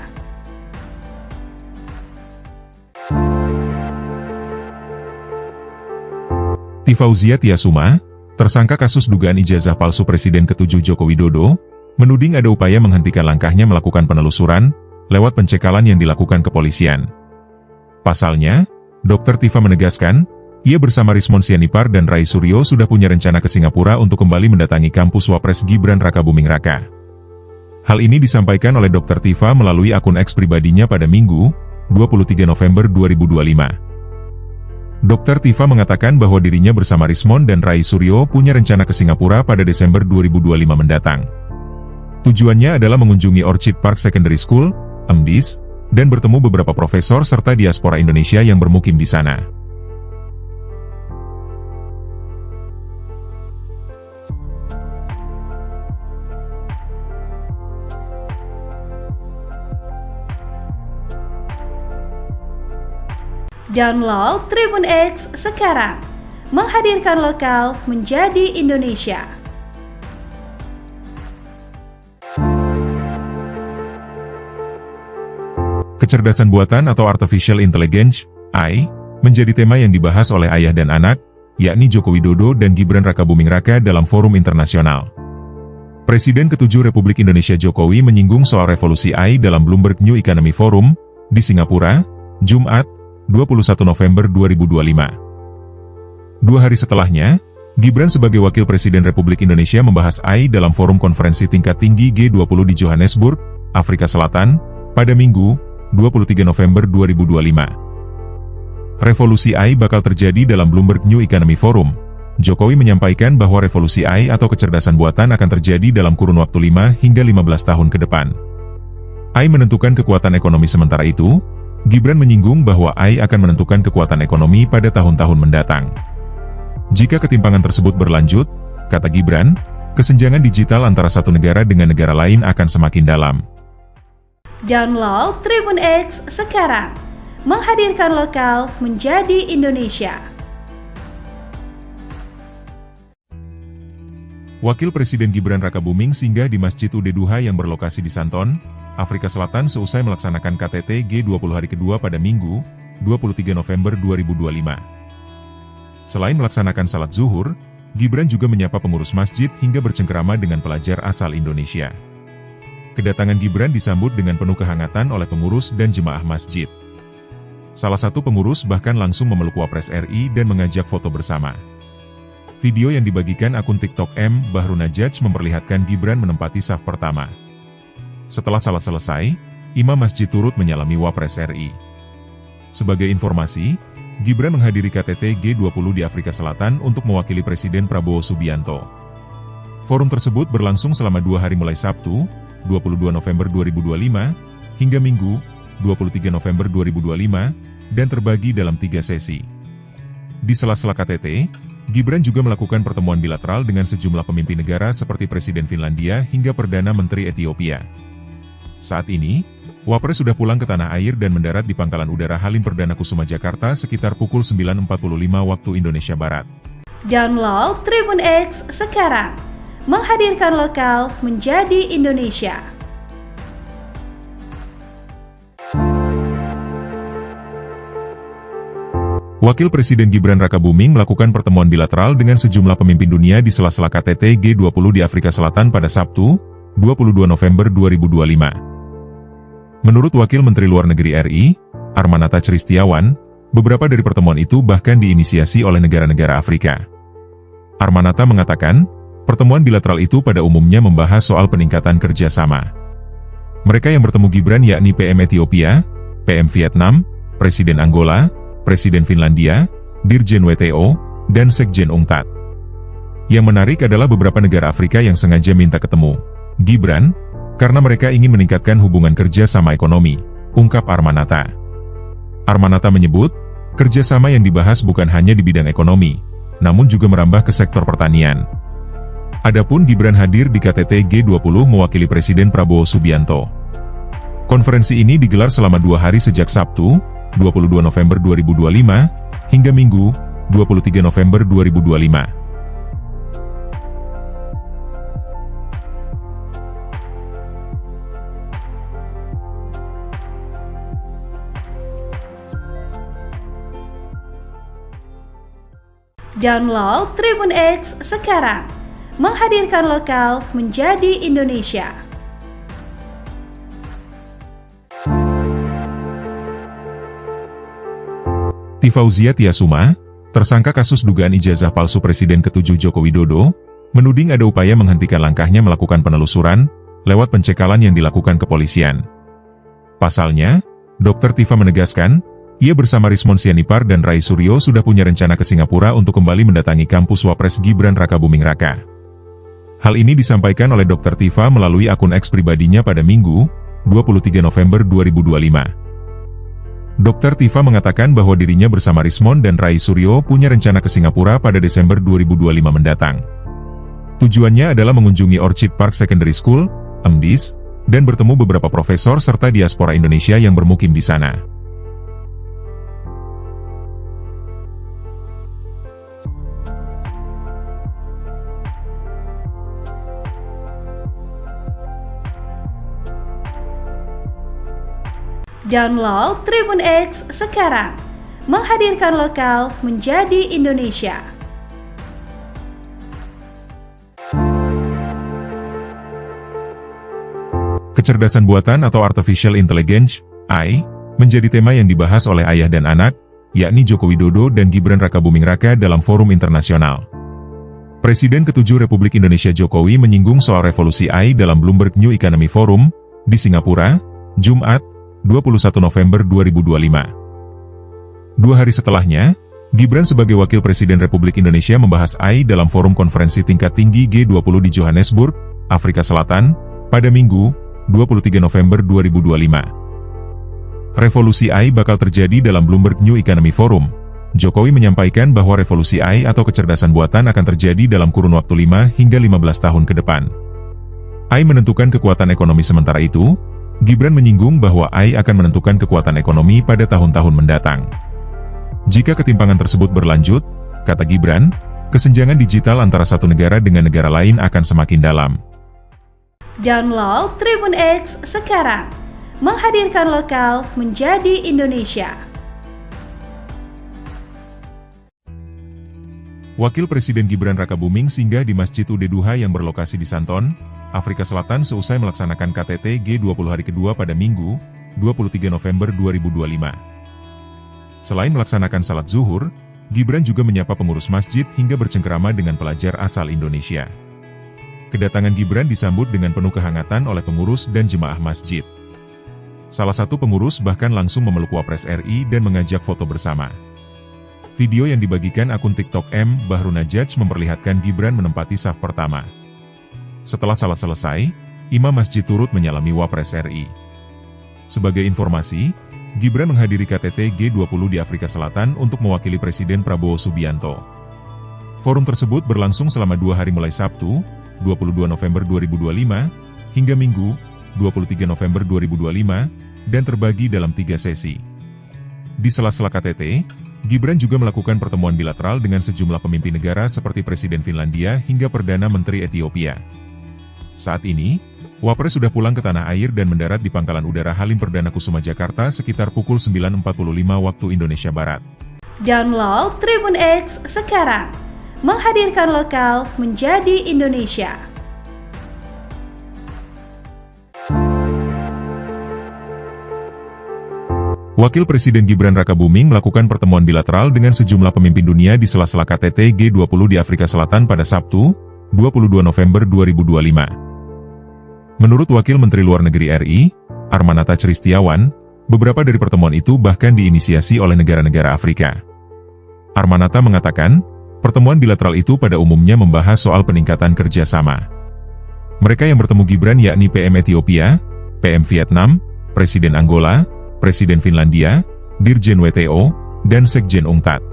Fauzia Tiasuma, tersangka kasus dugaan ijazah palsu Presiden ke-7 Joko Widodo, menuding ada upaya menghentikan langkahnya melakukan penelusuran lewat pencekalan yang dilakukan kepolisian. Pasalnya, Dr. Tifa menegaskan, ia bersama Rismon Sianipar dan Rai Suryo sudah punya rencana ke Singapura untuk kembali mendatangi kampus Wapres Gibran Rakabuming Raka. Hal ini disampaikan oleh Dr. Tifa melalui akun X pribadinya pada Minggu, 23 November 2025. Dr. Tifa mengatakan bahwa dirinya bersama Rismon dan Rai Suryo punya rencana ke Singapura pada Desember 2025 mendatang. Tujuannya adalah mengunjungi Orchid Park Secondary School, MDIS, dan bertemu beberapa profesor serta diaspora Indonesia yang bermukim di sana. Download Tribun X sekarang, menghadirkan lokal menjadi Indonesia. Kecerdasan buatan atau Artificial Intelligence, AI, menjadi tema yang dibahas oleh ayah dan anak, yakni Joko Widodo dan Gibran Rakabuming Raka dalam forum internasional. Presiden ke-7 Republik Indonesia Jokowi menyinggung soal revolusi AI dalam Bloomberg New Economy Forum, di Singapura, Jumat, 21 November 2025. 2 hari setelahnya, Gibran sebagai Wakil Presiden Republik Indonesia membahas AI dalam forum konferensi tingkat tinggi G20 di Johannesburg, Afrika Selatan, pada Minggu, 23 November 2025. Revolusi AI bakal terjadi dalam Bloomberg New Economy Forum. Jokowi menyampaikan bahwa revolusi AI atau kecerdasan buatan akan terjadi dalam kurun waktu 5 hingga 15 tahun ke depan. AI menentukan kekuatan ekonomi, sementara itu, Gibran menyinggung bahwa AI akan menentukan kekuatan ekonomi pada tahun-tahun mendatang. Jika ketimpangan tersebut berlanjut, kata Gibran, kesenjangan digital antara satu negara dengan negara lain akan semakin dalam. Download Tribun X sekarang, menghadirkan lokal menjadi Indonesia. Wakil Presiden Gibran Rakabuming singgah di Masjid Ud Duha yang berlokasi di Santon, Afrika Selatan seusai melaksanakan KTT G20 hari kedua pada Minggu, 23 November 2025. Selain melaksanakan salat zuhur, Gibran juga menyapa pengurus masjid hingga bercengkerama dengan pelajar asal Indonesia. Kedatangan Gibran disambut dengan penuh kehangatan oleh pengurus dan jemaah masjid. Salah satu pengurus bahkan langsung memeluk Wapres RI dan mengajak foto bersama. Video yang dibagikan akun TikTok M. Bahru Najaj memperlihatkan Gibran menempati saf pertama. Setelah salat selesai, imam masjid turut menyalami Wapres RI. Sebagai informasi, Gibran menghadiri KTT G20 di Afrika Selatan untuk mewakili Presiden Prabowo Subianto. Forum tersebut berlangsung selama 2 hari mulai Sabtu, 22 November 2025, hingga Minggu, 23 November 2025, dan terbagi dalam 3 sesi. Di sela-sela KTT, Gibran juga melakukan pertemuan bilateral dengan sejumlah pemimpin negara seperti Presiden Finlandia hingga Perdana Menteri Ethiopia. Saat ini, Wapres sudah pulang ke tanah air dan mendarat di Pangkalan Udara Halim Perdana Kusuma Jakarta sekitar pukul 9.45 waktu Indonesia Barat. Download Tribun X sekarang, menghadirkan lokal menjadi Indonesia. Wakil Presiden Gibran Rakabuming melakukan pertemuan bilateral dengan sejumlah pemimpin dunia di sela-sela KTT G20 di Afrika Selatan pada Sabtu, 22 November 2025. Menurut Wakil Menteri Luar Negeri RI, Armanata Christiawan, beberapa dari pertemuan itu bahkan diinisiasi oleh negara-negara Afrika. Armanata mengatakan, pertemuan bilateral itu pada umumnya membahas soal peningkatan kerjasama. Mereka yang bertemu Gibran yakni PM Ethiopia, PM Vietnam, Presiden Angola, Presiden Finlandia, Dirjen WTO, dan Sekjen UNCTAD. Yang menarik adalah beberapa negara Afrika yang sengaja minta ketemu Gibran, karena mereka ingin meningkatkan hubungan kerja sama ekonomi, ungkap Armanata. Armanata menyebut, kerjasama yang dibahas bukan hanya di bidang ekonomi, namun juga merambah ke sektor pertanian. Adapun Gibran hadir di KTT G20 mewakili Presiden Prabowo Subianto. Konferensi ini digelar selama 2 hari sejak Sabtu, 22 November 2025, hingga Minggu, 23 November 2025. Download Tribun X sekarang, menghadirkan lokal menjadi Indonesia. Fauzia Tiasuma, tersangka kasus dugaan ijazah palsu Presiden ke-7 Joko Widodo, menuding ada upaya menghentikan langkahnya melakukan penelusuran lewat pencekalan yang dilakukan kepolisian. Pasalnya, Dr. Tifa menegaskan, ia bersama Rismon Sianipar dan Rai Suryo sudah punya rencana ke Singapura untuk kembali mendatangi kampus Wapres Gibran Rakabuming Raka. Hal ini disampaikan oleh Dr. Tifa melalui akun X pribadinya pada Minggu, 23 November 2025. Dr. Tifa mengatakan bahwa dirinya bersama Rismon dan Rai Suryo punya rencana ke Singapura pada Desember 2025 mendatang. Tujuannya adalah mengunjungi Orchid Park Secondary School, MDIS, dan bertemu beberapa profesor serta diaspora Indonesia yang bermukim di sana. Download Tribun X sekarang. Menghadirkan lokal menjadi Indonesia. Kecerdasan buatan atau Artificial Intelligence, AI, menjadi tema yang dibahas oleh ayah dan anak, yakni Joko Widodo dan Gibran Rakabuming Raka dalam forum internasional. Presiden ke-7 Republik Indonesia Jokowi menyinggung soal revolusi AI dalam Bloomberg New Economy Forum, di Singapura, Jumat, 21 November 2025. 2 hari setelahnya, Gibran sebagai Wakil Presiden Republik Indonesia membahas AI dalam forum konferensi tingkat tinggi G20 di Johannesburg, Afrika Selatan, pada Minggu, 23 November 2025. Revolusi AI bakal terjadi dalam Bloomberg New Economy Forum. Jokowi menyampaikan bahwa revolusi AI atau kecerdasan buatan akan terjadi dalam kurun waktu 5 hingga 15 tahun ke depan. AI menentukan kekuatan ekonomi, sementara itu, Gibran menyinggung bahwa AI akan menentukan kekuatan ekonomi pada tahun-tahun mendatang. Jika ketimpangan tersebut berlanjut, kata Gibran, kesenjangan digital antara satu negara dengan negara lain akan semakin dalam. Download Tribun X sekarang. Menghadirkan lokal menjadi Indonesia. Wakil Presiden Gibran Rakabuming singgah di Masjid Ud Duha yang berlokasi di Santon, Afrika Selatan seusai melaksanakan KTT G20 hari kedua pada Minggu, 23 November 2025. Selain melaksanakan salat zuhur, Gibran juga menyapa pengurus masjid hingga bercengkerama dengan pelajar asal Indonesia. Kedatangan Gibran disambut dengan penuh kehangatan oleh pengurus dan jemaah masjid. Salah satu pengurus bahkan langsung memeluk Wapres RI dan mengajak foto bersama. Video yang dibagikan akun TikTok M. Bahrunajaj memperlihatkan Gibran menempati saf pertama. Setelah salat selesai, imam masjid turut menyalami Wapres RI. Sebagai informasi, Gibran menghadiri KTT G20 di Afrika Selatan untuk mewakili Presiden Prabowo Subianto. Forum tersebut berlangsung selama 2 hari mulai Sabtu, 22 November 2025, hingga Minggu, 23 November 2025, dan terbagi dalam 3 sesi. Di sela-sela KTT, Gibran juga melakukan pertemuan bilateral dengan sejumlah pemimpin negara seperti Presiden Finlandia hingga Perdana Menteri Ethiopia. Saat ini, Wapres sudah pulang ke tanah air dan mendarat di Pangkalan Udara Halim Perdana Kusuma Jakarta sekitar pukul 9.45 waktu Indonesia Barat. Download Tribun X sekarang. Menghadirkan lokal menjadi Indonesia. Wakil Presiden Gibran Rakabuming melakukan pertemuan bilateral dengan sejumlah pemimpin dunia di sela-sela KTT G20 di Afrika Selatan pada Sabtu, 22 November 2025. Menurut Wakil Menteri Luar Negeri RI, Armanata Christiawan, beberapa dari pertemuan itu bahkan diinisiasi oleh negara-negara Afrika. Armanata mengatakan, pertemuan bilateral itu pada umumnya membahas soal peningkatan kerjasama. Mereka yang bertemu Gibran yakni PM Ethiopia, PM Vietnam, Presiden Angola, Presiden Finlandia, Dirjen WTO, dan Sekjen UNCTAD.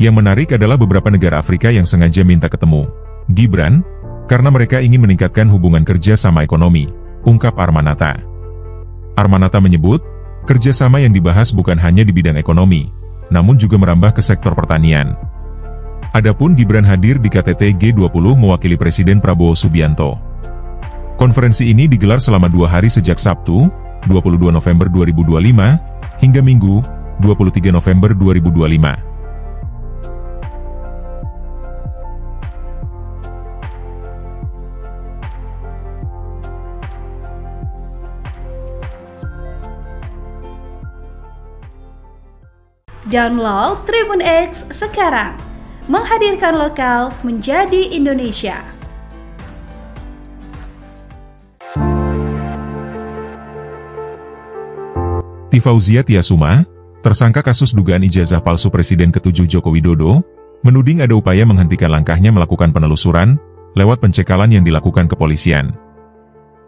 Yang menarik adalah beberapa negara Afrika yang sengaja minta ketemu Gibran, karena mereka ingin meningkatkan hubungan kerja sama ekonomi, ungkap Armanata. Armanata menyebut, kerjasama yang dibahas bukan hanya di bidang ekonomi, namun juga merambah ke sektor pertanian. Adapun Gibran hadir di KTT G20 mewakili Presiden Prabowo Subianto. Konferensi ini digelar selama 2 hari sejak Sabtu, 22 November 2025, hingga Minggu, 23 November 2025. Download Tribun X sekarang. Menghadirkan lokal menjadi Indonesia. Tifauzia Tiasuma, tersangka kasus dugaan ijazah palsu Presiden ke-7 Joko Widodo, menuding ada upaya menghentikan langkahnya melakukan penelusuran, lewat pencekalan yang dilakukan kepolisian.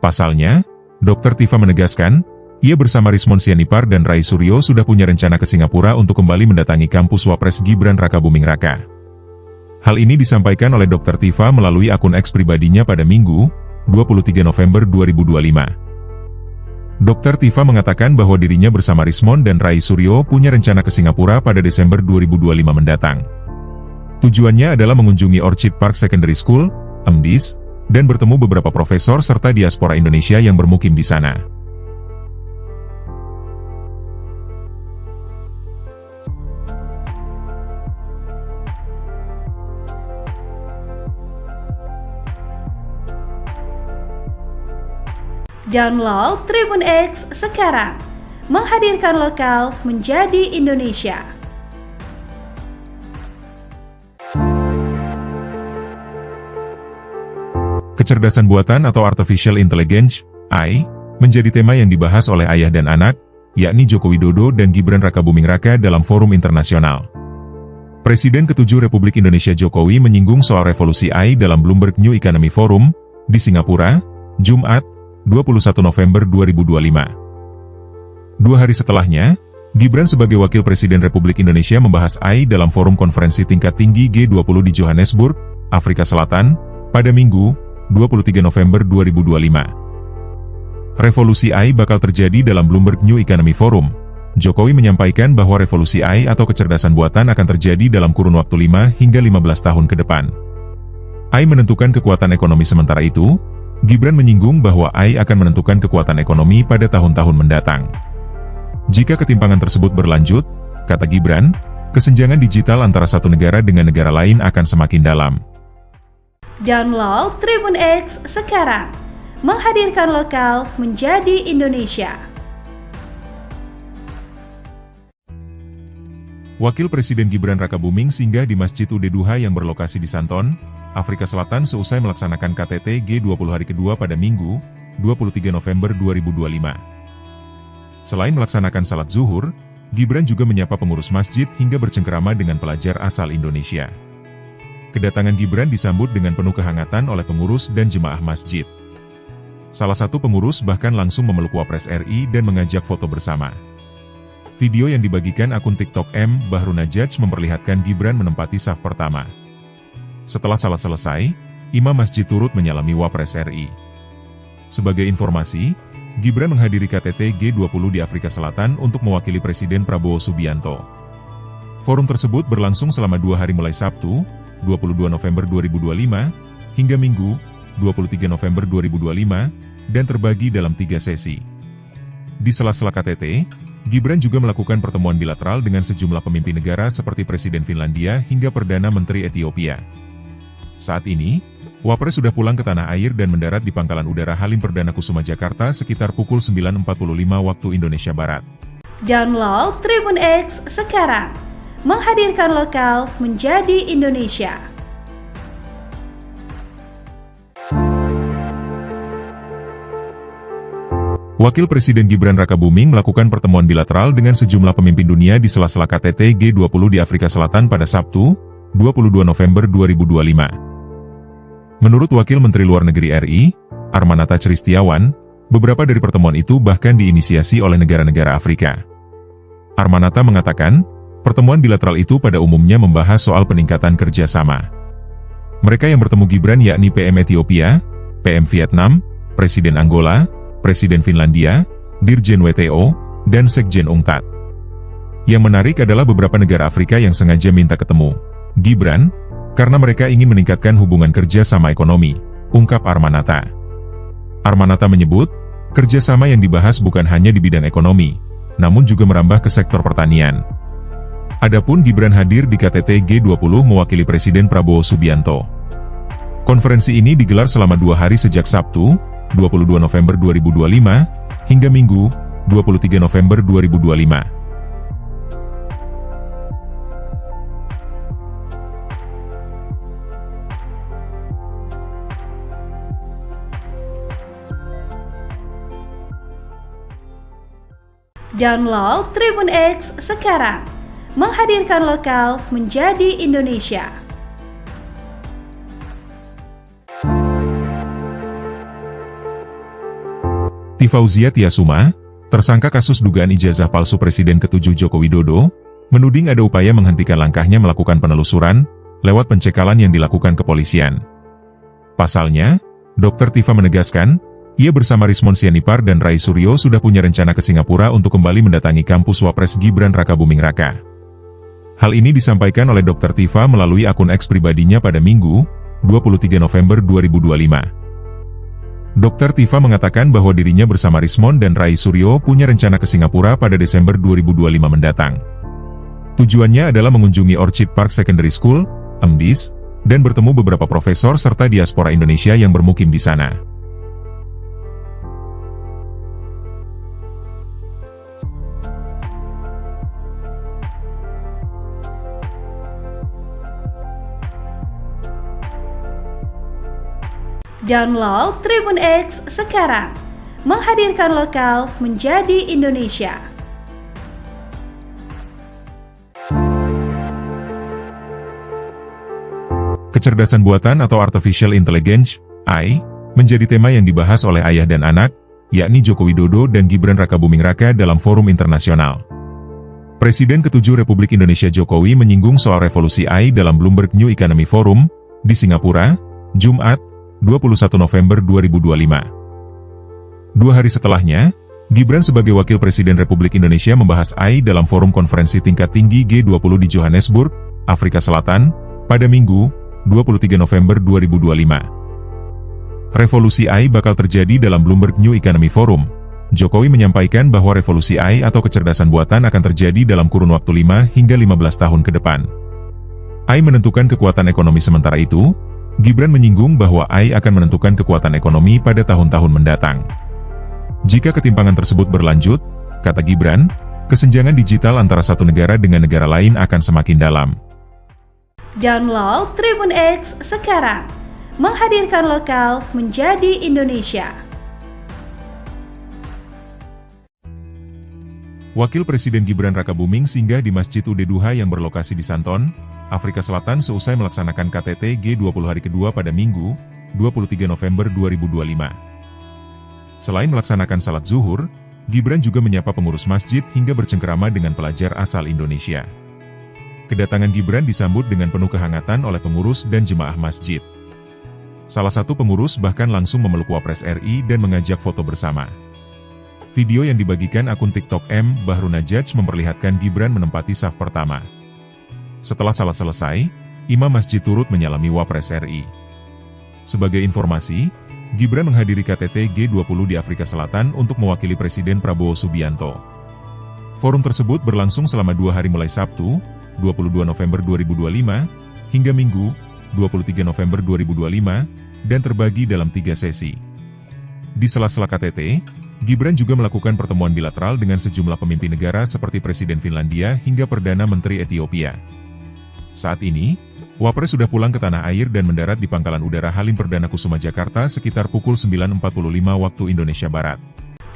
Pasalnya, Dr. Tifa menegaskan, ia bersama Rismon Sianipar dan Rai Suryo sudah punya rencana ke Singapura untuk kembali mendatangi kampus Wapres Gibran Rakabuming Raka. Hal ini disampaikan oleh Dr. Tifa melalui akun X pribadinya pada Minggu, 23 November 2025. Dr. Tifa mengatakan bahwa dirinya bersama Rismon dan Rai Suryo punya rencana ke Singapura pada Desember 2025 mendatang. Tujuannya adalah mengunjungi Orchid Park Secondary School, MDIS, dan bertemu beberapa profesor serta diaspora Indonesia yang bermukim di sana. Download Tribun X sekarang. Menghadirkan lokal menjadi Indonesia. Kecerdasan buatan atau Artificial Intelligence, AI, menjadi tema yang dibahas oleh ayah dan anak, yakni Joko Widodo dan Gibran Rakabuming Raka dalam forum internasional. Presiden ke-7 Republik Indonesia Jokowi menyinggung soal revolusi AI dalam Bloomberg New Economy Forum, di Singapura, Jumat, 21 November 2025. 2 hari setelahnya, Gibran sebagai Wakil Presiden Republik Indonesia membahas AI dalam forum konferensi tingkat tinggi G20 di Johannesburg, Afrika Selatan, pada Minggu, 23 November 2025. Revolusi AI bakal terjadi dalam Bloomberg New Economy Forum. Jokowi menyampaikan bahwa revolusi AI atau kecerdasan buatan akan terjadi dalam kurun waktu 5 hingga 15 tahun ke depan. AI menentukan kekuatan ekonomi sementara itu, Gibran menyinggung bahwa AI akan menentukan kekuatan ekonomi pada tahun-tahun mendatang. Jika ketimpangan tersebut berlanjut, kata Gibran, kesenjangan digital antara satu negara dengan negara lain akan semakin dalam. Download Tribun X sekarang. Menghadirkan lokal menjadi Indonesia. Wakil Presiden Gibran Rakabuming singgah di Masjid Ud-Duha yang berlokasi di Santon, Afrika Selatan seusai melaksanakan KTT G20 hari kedua pada Minggu, 23 November 2025. Selain melaksanakan salat zuhur, Gibran juga menyapa pengurus masjid hingga bercengkerama dengan pelajar asal Indonesia. Kedatangan Gibran disambut dengan penuh kehangatan oleh pengurus dan jemaah masjid. Salah satu pengurus bahkan langsung memeluk Wapres RI dan mengajak foto bersama. Video yang dibagikan akun TikTok M. Bahru Najaj memperlihatkan Gibran menempati saf pertama. Setelah salat selesai, imam masjid turut menyalami Wapres RI. Sebagai informasi, Gibran menghadiri KTT G20 di Afrika Selatan untuk mewakili Presiden Prabowo Subianto. Forum tersebut berlangsung selama 2 hari mulai Sabtu, 22 November 2025, hingga Minggu, 23 November 2025, dan terbagi dalam 3 sesi. Di sela-sela KTT, Gibran juga melakukan pertemuan bilateral dengan sejumlah pemimpin negara seperti Presiden Finlandia hingga Perdana Menteri Ethiopia. Saat ini, Wapres sudah pulang ke tanah air dan mendarat di Pangkalan Udara Halim Perdana Kusuma Jakarta sekitar pukul 9.45 waktu Indonesia Barat. Download Tribun X sekarang. Menghadirkan lokal menjadi Indonesia. Wakil Presiden Gibran Rakabuming melakukan pertemuan bilateral dengan sejumlah pemimpin dunia di sela-sela KTT G20 di Afrika Selatan pada Sabtu, 22 November 2025. Menurut Wakil Menteri Luar Negeri RI, Armanata Christiawan, beberapa dari pertemuan itu bahkan diinisiasi oleh negara-negara Afrika. Armanata mengatakan, pertemuan bilateral itu pada umumnya membahas soal peningkatan kerjasama. Mereka yang bertemu Gibran yakni PM Ethiopia, PM Vietnam, Presiden Angola, Presiden Finlandia, Dirjen WTO, dan Sekjen UNCTAD. Yang menarik adalah beberapa negara Afrika yang sengaja minta ketemu Gibran, karena mereka ingin meningkatkan hubungan kerja sama ekonomi, ungkap Armanata. Armanata menyebut, kerjasama yang dibahas bukan hanya di bidang ekonomi, namun juga merambah ke sektor pertanian. Adapun Gibran hadir di KTT G20 mewakili Presiden Prabowo Subianto. Konferensi ini digelar selama 2 hari sejak Sabtu, 22 November 2025, hingga Minggu, 23 November 2025. Download Tribun X sekarang. Menghadirkan lokal menjadi Indonesia. Fauzia Tiasuma, tersangka kasus dugaan ijazah palsu Presiden ke-7 Joko Widodo, menuding ada upaya menghentikan langkahnya melakukan penelusuran lewat pencekalan yang dilakukan kepolisian. Pasalnya, Dr. Tifa menegaskan, ia bersama Rismon Sianipar dan Rai Suryo sudah punya rencana ke Singapura untuk kembali mendatangi kampus Wapres Gibran Rakabuming Raka. Hal ini disampaikan oleh Dr. Tifa melalui akun X pribadinya pada Minggu, 23 November 2025. Dr. Tifa mengatakan bahwa dirinya bersama Rismon dan Rai Suryo punya rencana ke Singapura pada Desember 2025 mendatang. Tujuannya adalah mengunjungi Orchid Park Secondary School, MDIS, dan bertemu beberapa profesor serta diaspora Indonesia yang bermukim di sana. Download Tribun X sekarang. Menghadirkan lokal menjadi Indonesia. Kecerdasan buatan atau Artificial Intelligence, AI, menjadi tema yang dibahas oleh ayah dan anak, yakni Joko Widodo dan Gibran Rakabuming Raka dalam forum internasional. Presiden ke-7 Republik Indonesia Jokowi menyinggung soal revolusi AI dalam Bloomberg New Economy Forum, di Singapura, Jumat, 21 November 2025. 2 hari setelahnya, Gibran sebagai Wakil Presiden Republik Indonesia membahas AI dalam forum konferensi tingkat tinggi G20 di Johannesburg, Afrika Selatan, pada Minggu, 23 November 2025. Revolusi AI bakal terjadi dalam Bloomberg New Economy Forum. Jokowi menyampaikan bahwa revolusi AI atau kecerdasan buatan akan terjadi dalam kurun waktu 5 hingga 15 tahun ke depan. AI menentukan kekuatan ekonomi sementara itu, Gibran menyinggung bahwa AI akan menentukan kekuatan ekonomi pada tahun-tahun mendatang. Jika ketimpangan tersebut berlanjut, kata Gibran, kesenjangan digital antara satu negara dengan negara lain akan semakin dalam. Download Tribun X sekarang. Menghadirkan lokal menjadi Indonesia. Wakil Presiden Gibran Rakabuming singgah di Masjid Ud Duha yang berlokasi di Santon, Afrika Selatan seusai melaksanakan KTT G20 hari kedua pada Minggu, 23 November 2025. Selain melaksanakan salat zuhur, Gibran juga menyapa pengurus masjid hingga bercengkerama dengan pelajar asal Indonesia. Kedatangan Gibran disambut dengan penuh kehangatan oleh pengurus dan jemaah masjid. Salah satu pengurus bahkan langsung memeluk Wapres RI dan mengajak foto bersama. Video yang dibagikan akun TikTok M. Bahrunajaj memperlihatkan Gibran menempati saf pertama. Setelah salat selesai, imam masjid turut menyalami Wapres RI. Sebagai informasi, Gibran menghadiri KTT G20 di Afrika Selatan untuk mewakili Presiden Prabowo Subianto. Forum tersebut berlangsung selama 2 hari mulai Sabtu, 22 November 2025, hingga Minggu, 23 November 2025, dan terbagi dalam 3 sesi. Di sela-sela KTT, Gibran juga melakukan pertemuan bilateral dengan sejumlah pemimpin negara seperti Presiden Finlandia hingga Perdana Menteri Ethiopia. Saat ini, Wapres sudah pulang ke tanah air dan mendarat di Pangkalan Udara Halim Perdana Kusuma Jakarta sekitar pukul 9.45 waktu Indonesia Barat.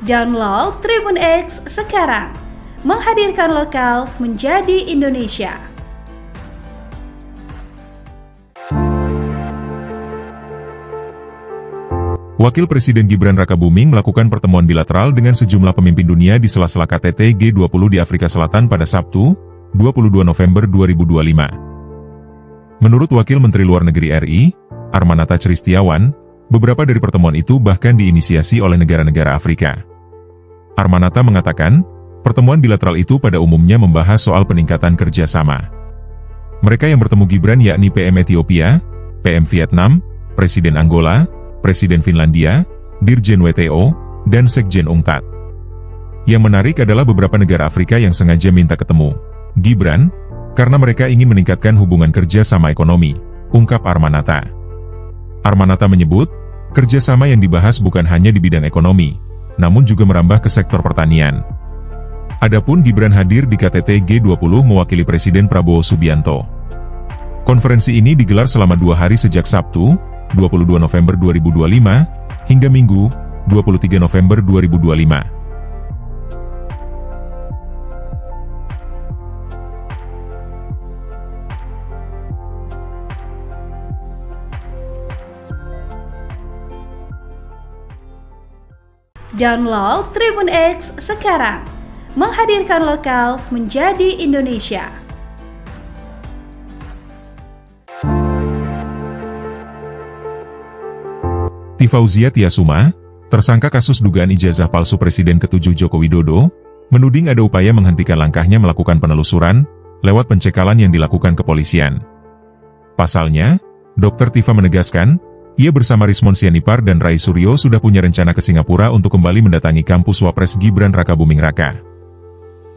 Download Tribun X sekarang. Menghadirkan lokal menjadi Indonesia. Wakil Presiden Gibran Rakabuming melakukan pertemuan bilateral dengan sejumlah pemimpin dunia di sela-sela KTT G20 di Afrika Selatan pada Sabtu, 22 November 2025. Menurut Wakil Menteri Luar Negeri RI, Armanata Christiawan, beberapa dari pertemuan itu bahkan diinisiasi oleh negara-negara Afrika. Armanata mengatakan, pertemuan bilateral itu pada umumnya membahas soal peningkatan kerjasama. Mereka yang bertemu Gibran yakni PM Ethiopia, PM Vietnam, Presiden Angola, Presiden Finlandia, Dirjen WTO, dan Sekjen UNCTAD. Yang menarik adalah beberapa negara Afrika yang sengaja minta ketemu Gibran, karena mereka ingin meningkatkan hubungan kerja sama ekonomi, ungkap Armanata. Armanata menyebut, kerjasama yang dibahas bukan hanya di bidang ekonomi, namun juga merambah ke sektor pertanian. Adapun Gibran hadir di KTT G20 mewakili Presiden Prabowo Subianto. Konferensi ini digelar selama 2 hari sejak Sabtu, 22 November 2025, hingga Minggu, 23 November 2025. Download Tribun X sekarang. Menghadirkan lokal menjadi Indonesia. Tifauzia Tiasuma, tersangka kasus dugaan ijazah palsu Presiden ke-7 Joko Widodo, menuding ada upaya menghentikan langkahnya melakukan penelusuran lewat pencekalan yang dilakukan kepolisian. Pasalnya, Dr. Tifa menegaskan, ia bersama Rismon Sianipar dan Rai Suryo sudah punya rencana ke Singapura untuk kembali mendatangi kampus Wapres Gibran Rakabuming Raka.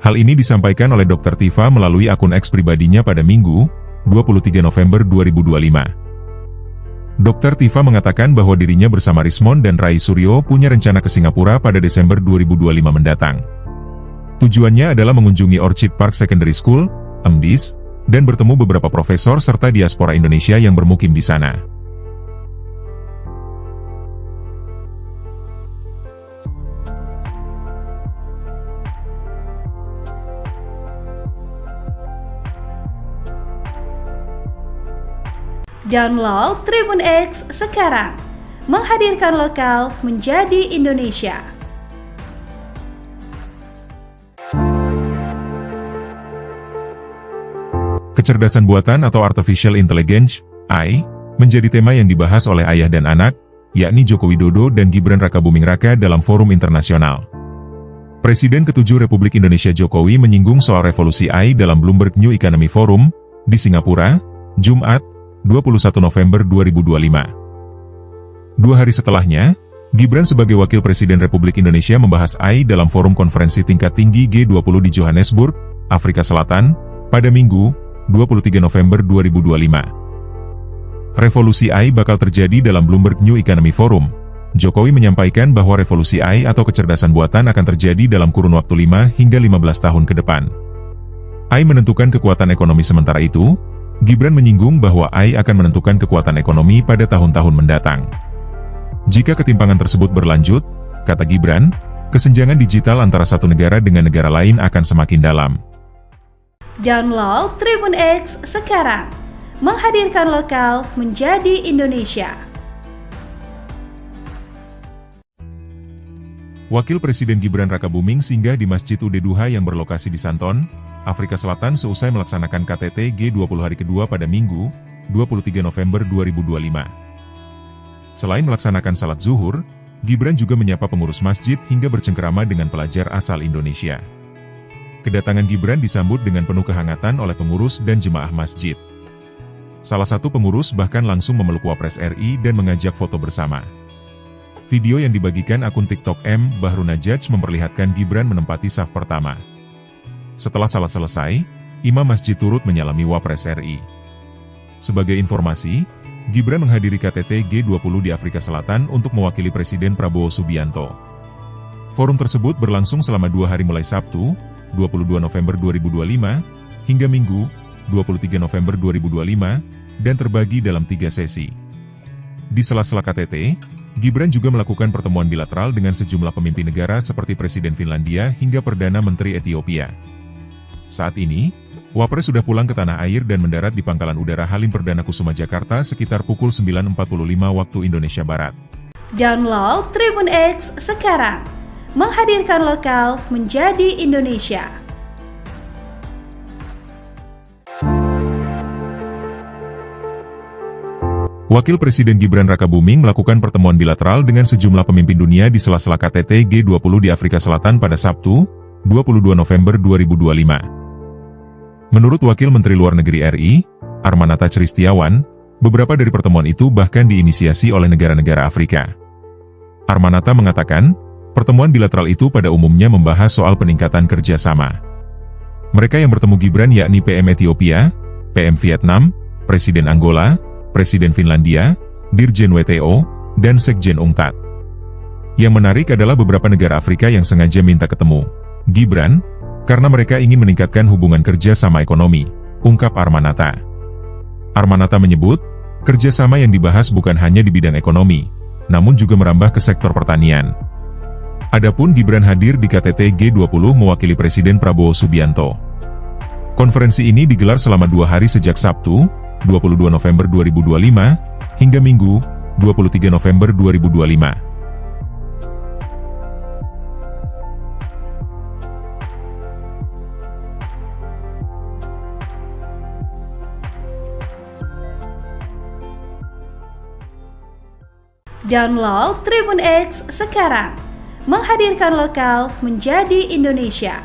Hal ini disampaikan oleh Dr. Tifa melalui akun X pribadinya pada Minggu, 23 November 2025. Dr. Tifa mengatakan bahwa dirinya bersama Rismon dan Rai Suryo punya rencana ke Singapura pada Desember 2025 mendatang. Tujuannya adalah mengunjungi Orchid Park Secondary School, MDIS, dan bertemu beberapa profesor serta diaspora Indonesia yang bermukim di sana. Download Tribun X sekarang. Menghadirkan lokal menjadi Indonesia. Kecerdasan buatan atau Artificial Intelligence, AI, menjadi tema yang dibahas oleh ayah dan anak, yakni Joko Widodo dan Gibran Rakabuming Raka dalam forum internasional. Presiden ke-7 Republik Indonesia Jokowi menyinggung soal revolusi AI dalam Bloomberg New Economy Forum, di Singapura, Jumat, 21 November 2025. 2 hari setelahnya, Gibran sebagai Wakil Presiden Republik Indonesia membahas AI dalam forum konferensi tingkat tinggi G20 di Johannesburg, Afrika Selatan, pada Minggu, 23 November 2025. Revolusi AI bakal terjadi dalam Bloomberg New Economy Forum. Jokowi menyampaikan bahwa revolusi AI atau kecerdasan buatan akan terjadi dalam kurun waktu 5 hingga 15 tahun ke depan. AI menentukan kekuatan ekonomi, sementara itu, Gibran menyinggung bahwa AI akan menentukan kekuatan ekonomi pada tahun-tahun mendatang. Jika ketimpangan tersebut berlanjut, kata Gibran, kesenjangan digital antara satu negara dengan negara lain akan semakin dalam. Download Tribun X sekarang. Menghadirkan lokal menjadi Indonesia. Wakil Presiden Gibran Rakabuming singgah di Masjid Ud Duha yang berlokasi di Santon, Afrika Selatan seusai melaksanakan KTT G20 hari kedua pada Minggu, 23 November 2025. Selain melaksanakan salat zuhur, Gibran juga menyapa pengurus masjid hingga bercengkerama dengan pelajar asal Indonesia. Kedatangan Gibran disambut dengan penuh kehangatan oleh pengurus dan jemaah masjid. Salah satu pengurus bahkan langsung memeluk Wapres RI dan mengajak foto bersama. Video yang dibagikan akun TikTok M. Bahrunajaj memperlihatkan Gibran menempati saf pertama. Setelah salat selesai, imam masjid turut menyalami Wapres RI. Sebagai informasi, Gibran menghadiri KTT G20 di Afrika Selatan untuk mewakili Presiden Prabowo Subianto. Forum tersebut berlangsung selama 2 hari mulai Sabtu, 22 November 2025, hingga Minggu, 23 November 2025, dan terbagi dalam 3 sesi. Di sela-sela KTT, Gibran juga melakukan pertemuan bilateral dengan sejumlah pemimpin negara seperti Presiden Finlandia hingga Perdana Menteri Ethiopia. Saat ini, Wapres sudah pulang ke tanah air dan mendarat di Pangkalan Udara Halim Perdana Kusuma Jakarta sekitar pukul 9.45 waktu Indonesia Barat. Download Tribun X sekarang. Menghadirkan lokal menjadi Indonesia. Wakil Presiden Gibran Rakabuming melakukan pertemuan bilateral dengan sejumlah pemimpin dunia di sela-sela KTT G20 di Afrika Selatan pada Sabtu, 22 November 2025. Menurut Wakil Menteri Luar Negeri RI, Armanata Christiawan, beberapa dari pertemuan itu bahkan diinisiasi oleh negara-negara Afrika. Armanata mengatakan, pertemuan bilateral itu pada umumnya membahas soal peningkatan kerjasama. Mereka yang bertemu Gibran yakni PM Ethiopia, PM Vietnam, Presiden Angola, Presiden Finlandia, Dirjen WTO, dan Sekjen UNCTAD. Yang menarik adalah beberapa negara Afrika yang sengaja minta ketemu Gibran, karena mereka ingin meningkatkan hubungan kerja sama ekonomi, ungkap Armanata. Armanata menyebut, kerjasama yang dibahas bukan hanya di bidang ekonomi, namun juga merambah ke sektor pertanian. Adapun Gibran hadir di KTT G20 mewakili Presiden Prabowo Subianto. Konferensi ini digelar selama 2 hari sejak Sabtu, 22 November 2025, hingga Minggu, 23 November 2025. Download Tribun X sekarang. Menghadirkan lokal menjadi Indonesia.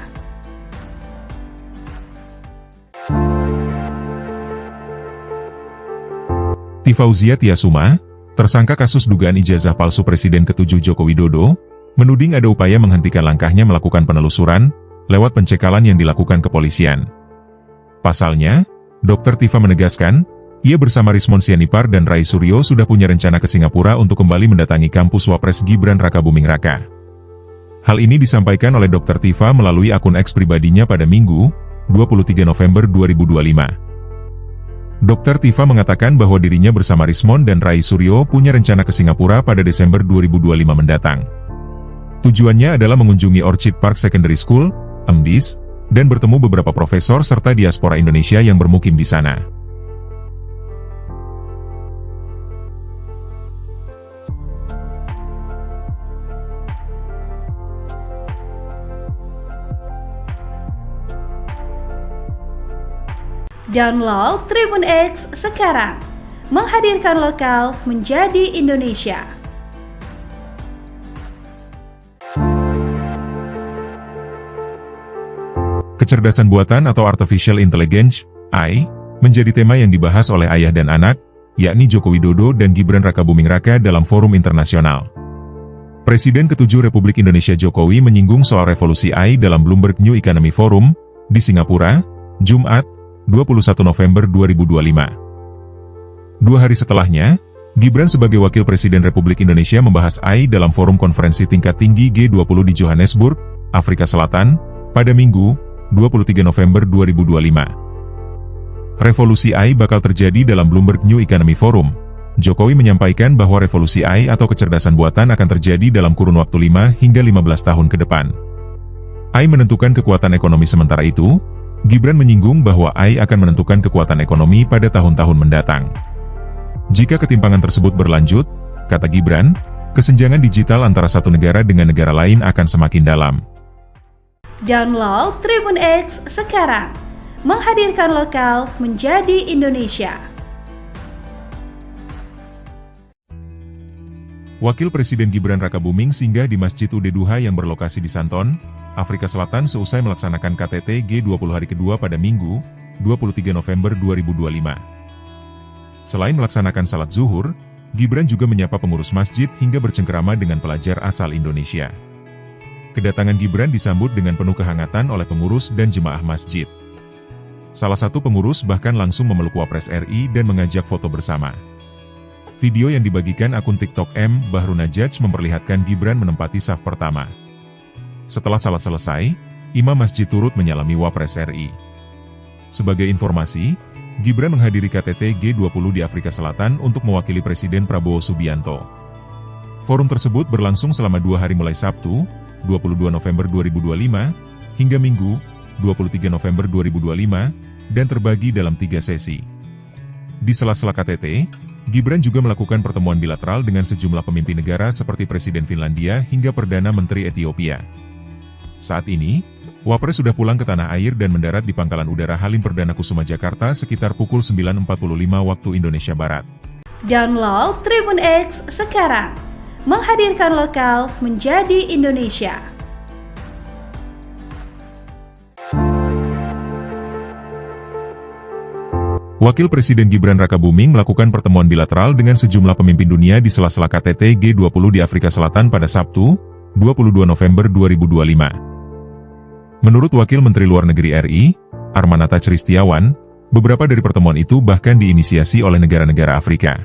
Tifauzia Tiasuma, tersangka kasus dugaan ijazah palsu Presiden ke-7 Joko Widodo, menuding ada upaya menghentikan langkahnya melakukan penelusuran, lewat pencekalan yang dilakukan kepolisian. Pasalnya, Dr. Tifa menegaskan, ia bersama Rismon Sianipar dan Rai Suryo sudah punya rencana ke Singapura untuk kembali mendatangi kampus Wapres Gibran Rakabuming Raka. Hal ini disampaikan oleh Dr. Tifa melalui akun X pribadinya pada Minggu, 23 November 2025. Dr. Tifa mengatakan bahwa dirinya bersama Rismon dan Rai Suryo punya rencana ke Singapura pada Desember 2025 mendatang. Tujuannya adalah mengunjungi Orchid Park Secondary School, MDIS, dan bertemu beberapa profesor serta diaspora Indonesia yang bermukim di sana. Download Tribun X sekarang. Menghadirkan lokal menjadi Indonesia. Kecerdasan buatan atau Artificial Intelligence, AI, menjadi tema yang dibahas oleh ayah dan anak, yakni Joko Widodo dan Gibran Rakabuming Raka dalam forum internasional. Presiden ke-7 Republik Indonesia Jokowi menyinggung soal revolusi AI dalam Bloomberg New Economy Forum, di Singapura, Jumat, 21 November 2025. 2 hari setelahnya, Gibran sebagai Wakil Presiden Republik Indonesia membahas AI dalam forum konferensi tingkat tinggi G20 di Johannesburg, Afrika Selatan, pada Minggu, 23 November 2025. Revolusi AI bakal terjadi dalam Bloomberg New Economy Forum. Jokowi menyampaikan bahwa revolusi AI atau kecerdasan buatan akan terjadi dalam kurun waktu 5 hingga 15 tahun ke depan. AI menentukan kekuatan ekonomi sementara itu, Gibran menyinggung bahwa AI akan menentukan kekuatan ekonomi pada tahun-tahun mendatang. Jika ketimpangan tersebut berlanjut, kata Gibran, kesenjangan digital antara satu negara dengan negara lain akan semakin dalam. Download Tribun X sekarang. Menghadirkan lokal menjadi Indonesia. Wakil Presiden Gibran Rakabuming singgah di Masjid Ud-Duha yang berlokasi di Santon, Afrika Selatan seusai melaksanakan KTT G20 hari kedua pada Minggu, 23 November 2025. Selain melaksanakan salat zuhur, Gibran juga menyapa pengurus masjid hingga bercengkerama dengan pelajar asal Indonesia. Kedatangan Gibran disambut dengan penuh kehangatan oleh pengurus dan jemaah masjid. Salah satu pengurus bahkan langsung memeluk Wapres RI dan mengajak foto bersama. Video yang dibagikan akun TikTok M. Bahru Najaj memperlihatkan Gibran menempati saf pertama. Setelah salat selesai, imam masjid turut menyalami Wapres RI. Sebagai informasi, Gibran menghadiri KTT G20 di Afrika Selatan untuk mewakili Presiden Prabowo Subianto. Forum tersebut berlangsung selama 2 hari mulai Sabtu, 22 November 2025, hingga Minggu, 23 November 2025, dan terbagi dalam 3 sesi. Di sela-sela KTT, Gibran juga melakukan pertemuan bilateral dengan sejumlah pemimpin negara seperti Presiden Finlandia hingga Perdana Menteri Ethiopia. Saat ini, Wapres sudah pulang ke tanah air dan mendarat di Pangkalan Udara Halim Perdana Kusuma Jakarta sekitar pukul 9.45 waktu Indonesia Barat. Download Tribun X sekarang. Menghadirkan lokal menjadi Indonesia. Wakil Presiden Gibran Rakabuming melakukan pertemuan bilateral dengan sejumlah pemimpin dunia di sela-sela KTT G20 di Afrika Selatan pada Sabtu, 22 November 2025. Menurut Wakil Menteri Luar Negeri RI, Armanata Christiawan, beberapa dari pertemuan itu bahkan diinisiasi oleh negara-negara Afrika.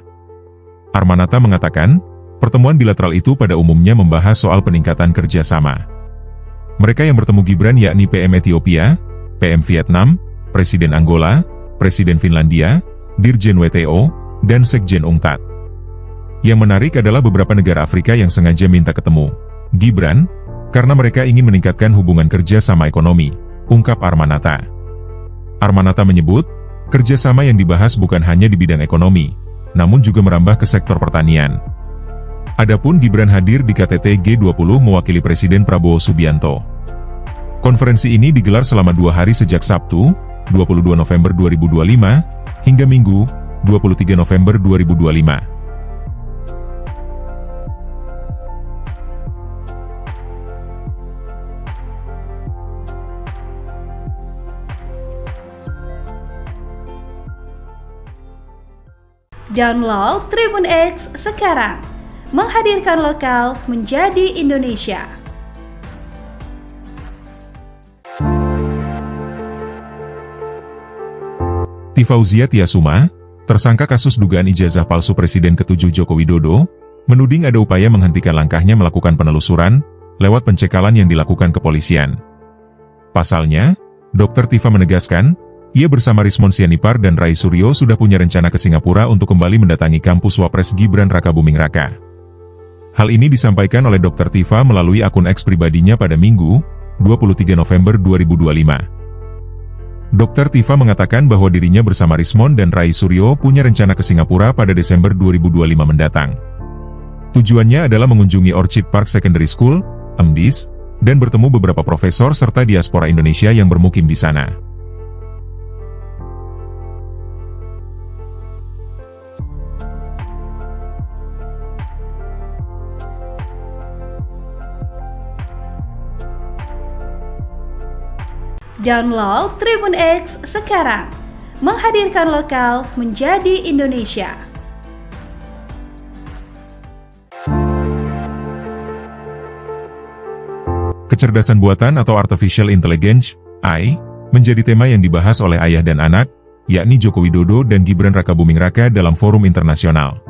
Armanata mengatakan, pertemuan bilateral itu pada umumnya membahas soal peningkatan kerjasama. Mereka yang bertemu Gibran yakni PM Ethiopia, PM Vietnam, Presiden Angola, Presiden Finlandia, Dirjen WTO, dan Sekjen UNCTAD. Yang menarik adalah beberapa negara Afrika yang sengaja minta ketemu Gibran, karena mereka ingin meningkatkan hubungan kerja sama ekonomi, ungkap Armanata. Armanata menyebut, kerjasama yang dibahas bukan hanya di bidang ekonomi, namun juga merambah ke sektor pertanian. Adapun Gibran hadir di KTT G20 mewakili Presiden Prabowo Subianto. Konferensi ini digelar selama 2 hari sejak Sabtu, 22 November 2025, hingga Minggu, 23 November 2025. Download Tribun X sekarang. Menghadirkan lokal menjadi Indonesia. Fauzia Tiasuma, tersangka kasus dugaan ijazah palsu Presiden ke-7 Joko Widodo, menuding ada upaya menghentikan langkahnya melakukan penelusuran, lewat pencekalan yang dilakukan kepolisian. Pasalnya, Dr. Tifa menegaskan, ia bersama Rismon Sianipar dan Rai Suryo sudah punya rencana ke Singapura untuk kembali mendatangi kampus Wapres Gibran Rakabuming Raka. Hal ini disampaikan oleh Dr. Tifa melalui akun X pribadinya pada Minggu, 23 November 2025. Dr. Tifa mengatakan bahwa dirinya bersama Rismon dan Rai Suryo punya rencana ke Singapura pada Desember 2025 mendatang. Tujuannya adalah mengunjungi Orchid Park Secondary School, MDIS, dan bertemu beberapa profesor serta diaspora Indonesia yang bermukim di sana. Download Tribun X sekarang. Menghadirkan lokal menjadi Indonesia. Kecerdasan buatan atau Artificial Intelligence, AI, menjadi tema yang dibahas oleh ayah dan anak, yakni Joko Widodo dan Gibran Rakabuming Raka dalam forum internasional.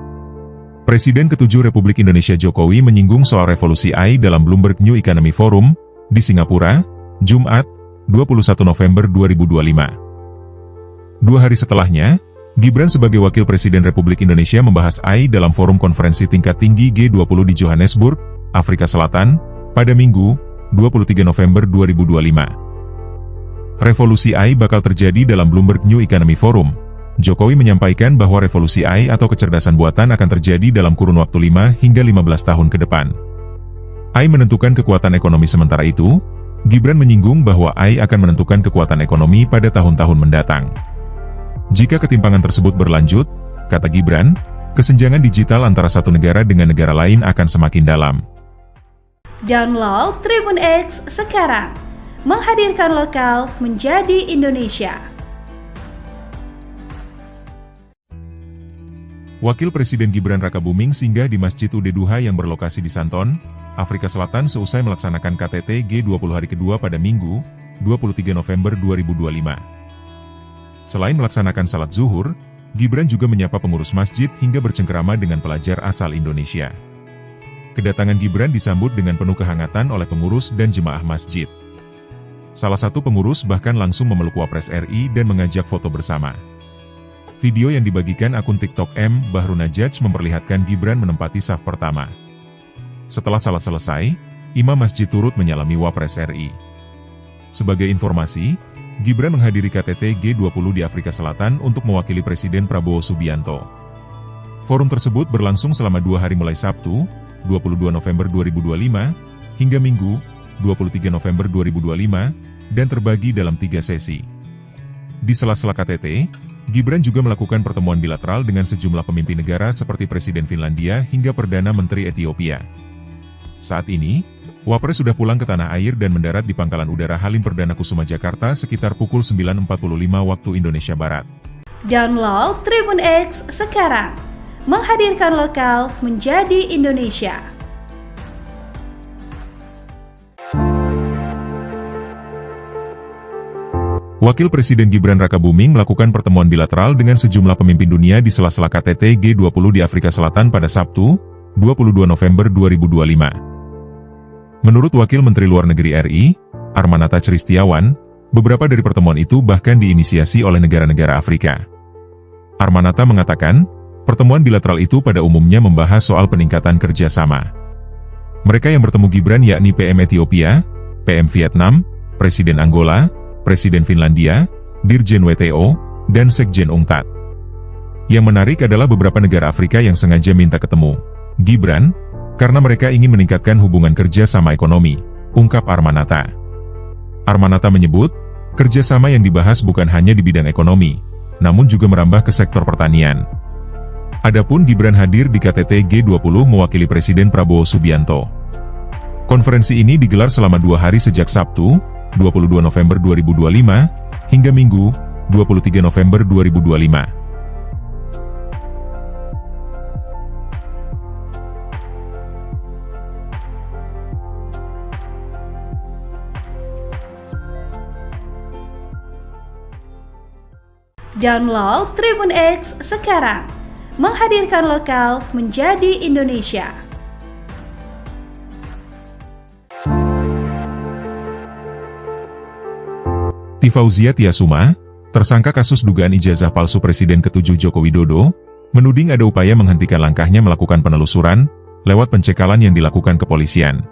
Presiden ke-7 Republik Indonesia Jokowi menyinggung soal revolusi AI dalam Bloomberg New Economy Forum, di Singapura, Jumat, 21 November 2025. 2 hari setelahnya, Gibran sebagai Wakil Presiden Republik Indonesia membahas AI dalam forum konferensi tingkat tinggi G20 di Johannesburg, Afrika Selatan, pada Minggu, 23 November 2025. Revolusi AI bakal terjadi dalam Bloomberg New Economy Forum. Jokowi menyampaikan bahwa revolusi AI atau kecerdasan buatan akan terjadi dalam kurun waktu 5 hingga 15 tahun ke depan. AI menentukan kekuatan ekonomi sementara itu, Gibran menyinggung bahwa AI akan menentukan kekuatan ekonomi pada tahun-tahun mendatang. Jika ketimpangan tersebut berlanjut, kata Gibran, kesenjangan digital antara satu negara dengan negara lain akan semakin dalam. Download Tribun X sekarang. Menghadirkan lokal menjadi Indonesia. Wakil Presiden Gibran Rakabuming singgah di Masjid Ud Duha yang berlokasi di Santon, Afrika Selatan seusai melaksanakan KTT G20 hari kedua pada Minggu, 23 November 2025. Selain melaksanakan salat zuhur, Gibran juga menyapa pengurus masjid hingga bercengkerama dengan pelajar asal Indonesia. Kedatangan Gibran disambut dengan penuh kehangatan oleh pengurus dan jemaah masjid. Salah satu pengurus bahkan langsung memeluk Wapres RI dan mengajak foto bersama. Video yang dibagikan akun TikTok M. Bahrunajaj memperlihatkan Gibran menempati saf pertama. Setelah salat selesai, imam masjid turut menyalami Wapres RI. Sebagai informasi, Gibran menghadiri KTT G20 di Afrika Selatan untuk mewakili Presiden Prabowo Subianto. Forum tersebut berlangsung selama 2 hari mulai Sabtu, 22 November 2025, hingga Minggu, 23 November 2025, dan terbagi dalam 3 sesi. Di sela-sela KTT, Gibran juga melakukan pertemuan bilateral dengan sejumlah pemimpin negara seperti Presiden Finlandia hingga Perdana Menteri Ethiopia. Saat ini, Wapres sudah pulang ke tanah air dan mendarat di Pangkalan Udara Halim Perdana Kusuma Jakarta sekitar pukul 9.45 waktu Indonesia Barat. Download Tribun X sekarang. Menghadirkan lokal menjadi Indonesia. Wakil Presiden Gibran Rakabuming melakukan pertemuan bilateral dengan sejumlah pemimpin dunia di sela-sela KTT G20 di Afrika Selatan pada Sabtu, 22 November 2025. Menurut Wakil Menteri Luar Negeri RI, Armanata Christiawan, beberapa dari pertemuan itu bahkan diinisiasi oleh negara-negara Afrika. Armanata mengatakan, pertemuan bilateral itu pada umumnya membahas soal peningkatan kerjasama. Mereka yang bertemu Gibran yakni PM Ethiopia, PM Vietnam, Presiden Angola, Presiden Finlandia, Dirjen WTO, dan Sekjen UNCTAD. Yang menarik adalah beberapa negara Afrika yang sengaja minta ketemu Gibran, karena mereka ingin meningkatkan hubungan kerja sama ekonomi, ungkap Armanata. Armanata menyebut, kerjasama yang dibahas bukan hanya di bidang ekonomi, namun juga merambah ke sektor pertanian. Adapun Gibran hadir di KTT G20 mewakili Presiden Prabowo Subianto. Konferensi ini digelar selama 2 hari sejak Sabtu, 22 November 2025, hingga Minggu, 23 November 2025. Download Tribun X sekarang. Menghadirkan lokal menjadi Indonesia. Tifauzia Tiasuma, tersangka kasus dugaan ijazah palsu Presiden ke-7 Joko Widodo, menuding ada upaya menghentikan langkahnya melakukan penelusuran lewat pencekalan yang dilakukan kepolisian.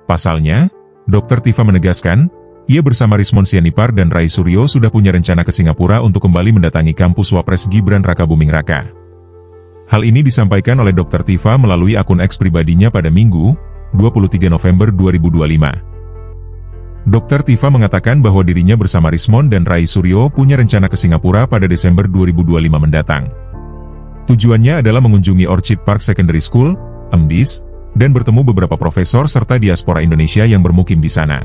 Pasalnya, Dr. Tifa menegaskan, ia bersama Rismon Sianipar dan Rai Suryo sudah punya rencana ke Singapura untuk kembali mendatangi kampus Wapres Gibran Rakabuming Raka. Hal ini disampaikan oleh Dr. Tifa melalui akun X pribadinya pada Minggu, 23 November 2025. Dr. Tifa mengatakan bahwa dirinya bersama Rismon dan Rai Suryo punya rencana ke Singapura pada Desember 2025 mendatang. Tujuannya adalah mengunjungi Orchid Park Secondary School, MDIS, dan bertemu beberapa profesor serta diaspora Indonesia yang bermukim di sana.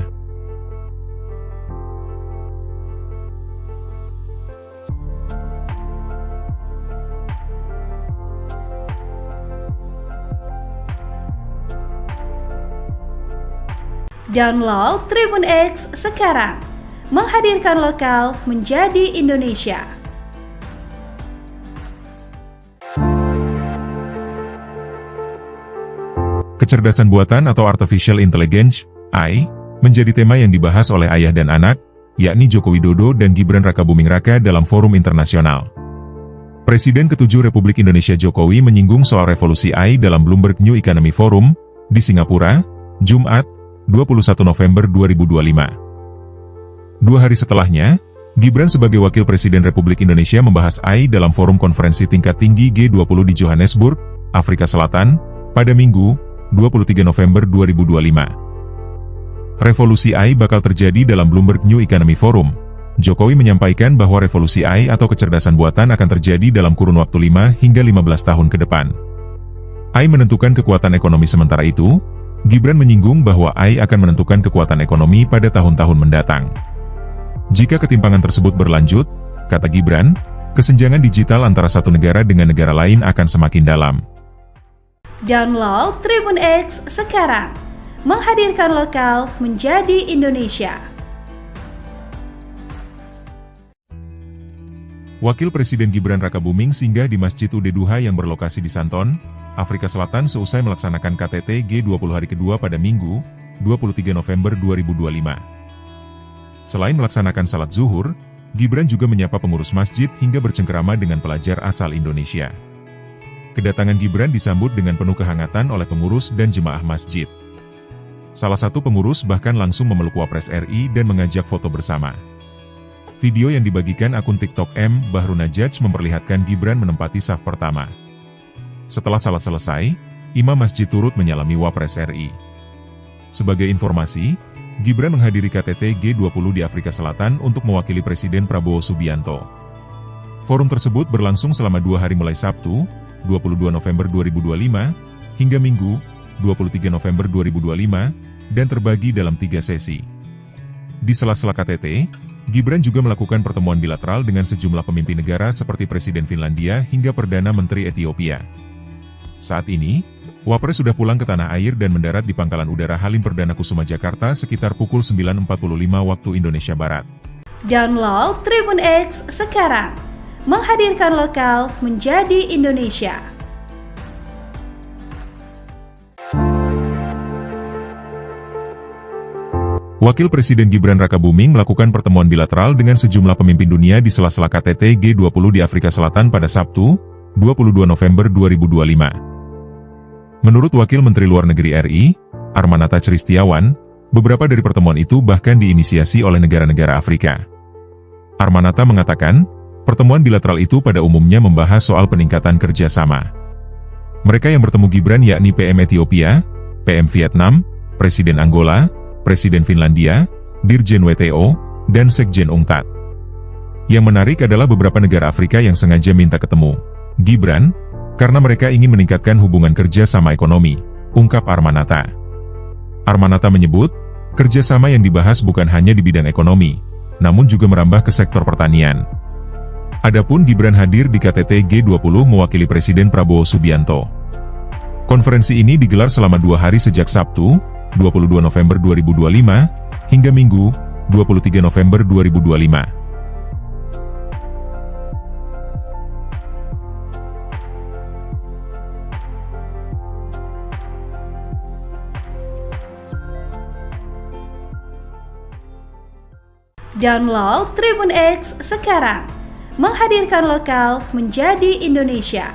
Download Tribun X sekarang. Menghadirkan lokal menjadi Indonesia. Kecerdasan buatan atau Artificial Intelligence, AI, menjadi tema yang dibahas oleh ayah dan anak, yakni Joko Widodo dan Gibran Rakabuming Raka dalam forum internasional. Presiden ke-7 Republik Indonesia Jokowi menyinggung soal revolusi AI dalam Bloomberg New Economy Forum, di Singapura, Jumat, 21 November 2025. 2 hari setelahnya, Gibran sebagai Wakil Presiden Republik Indonesia membahas AI dalam forum konferensi tingkat tinggi G20 di Johannesburg, Afrika Selatan, pada Minggu, 23 November 2025. Revolusi AI bakal terjadi dalam Bloomberg New Economy Forum. Jokowi menyampaikan bahwa revolusi AI atau kecerdasan buatan akan terjadi dalam kurun waktu 5 hingga 15 tahun ke depan. AI menentukan kekuatan ekonomi, sementara itu, Gibran menyinggung bahwa AI akan menentukan kekuatan ekonomi pada tahun-tahun mendatang. Jika ketimpangan tersebut berlanjut, kata Gibran, kesenjangan digital antara satu negara dengan negara lain akan semakin dalam. Download Tribun X sekarang. Menghadirkan lokal menjadi Indonesia. Wakil Presiden Gibran Rakabuming singgah di Masjid Ud Duha yang berlokasi di Santon, Afrika Selatan seusai melaksanakan KTT G20 hari kedua pada Minggu, 23 November 2025. Selain melaksanakan salat zuhur, Gibran juga menyapa pengurus masjid hingga bercengkerama dengan pelajar asal Indonesia. Kedatangan Gibran disambut dengan penuh kehangatan oleh pengurus dan jemaah masjid. Salah satu pengurus bahkan langsung memeluk Wapres RI dan mengajak foto bersama. Video yang dibagikan akun TikTok M. Bahru Najaj memperlihatkan Gibran menempati saf pertama. Setelah salat selesai, imam masjid turut menyalami Wapres RI. Sebagai informasi, Gibran menghadiri KTT G20 di Afrika Selatan untuk mewakili Presiden Prabowo Subianto. Forum tersebut berlangsung selama 2 hari mulai Sabtu, 22 November 2025, hingga Minggu, 23 November 2025, dan terbagi dalam 3 sesi. Di sela-sela KTT, Gibran juga melakukan pertemuan bilateral dengan sejumlah pemimpin negara seperti Presiden Finlandia hingga Perdana Menteri Ethiopia. Saat ini, Wapres sudah pulang ke tanah air dan mendarat di Pangkalan Udara Halim Perdana Kusuma Jakarta sekitar pukul 9.45 waktu Indonesia Barat. Download Tribun X sekarang. Menghadirkan lokal menjadi Indonesia. Wakil Presiden Gibran Rakabuming melakukan pertemuan bilateral dengan sejumlah pemimpin dunia di sela-sela KTT G20 di Afrika Selatan pada Sabtu, 22 November 2025. Menurut Wakil Menteri Luar Negeri RI, Armanata Christiawan, beberapa dari pertemuan itu bahkan diinisiasi oleh negara-negara Afrika. Armanata mengatakan, pertemuan bilateral itu pada umumnya membahas soal peningkatan kerjasama. Mereka yang bertemu Gibran yakni PM Ethiopia, PM Vietnam, Presiden Angola, Presiden Finlandia, Dirjen WTO, dan Sekjen UNCTAD. Yang menarik adalah beberapa negara Afrika yang sengaja minta ketemu Gibran, karena mereka ingin meningkatkan hubungan kerja sama ekonomi, ungkap Armanata. Armanata menyebut, kerjasama yang dibahas bukan hanya di bidang ekonomi, namun juga merambah ke sektor pertanian. Adapun Gibran hadir di KTT G20 mewakili Presiden Prabowo Subianto. Konferensi ini digelar selama 2 hari sejak Sabtu, 22 November 2025, hingga Minggu, 23 November 2025. Download Tribun X sekarang. Menghadirkan lokal menjadi Indonesia.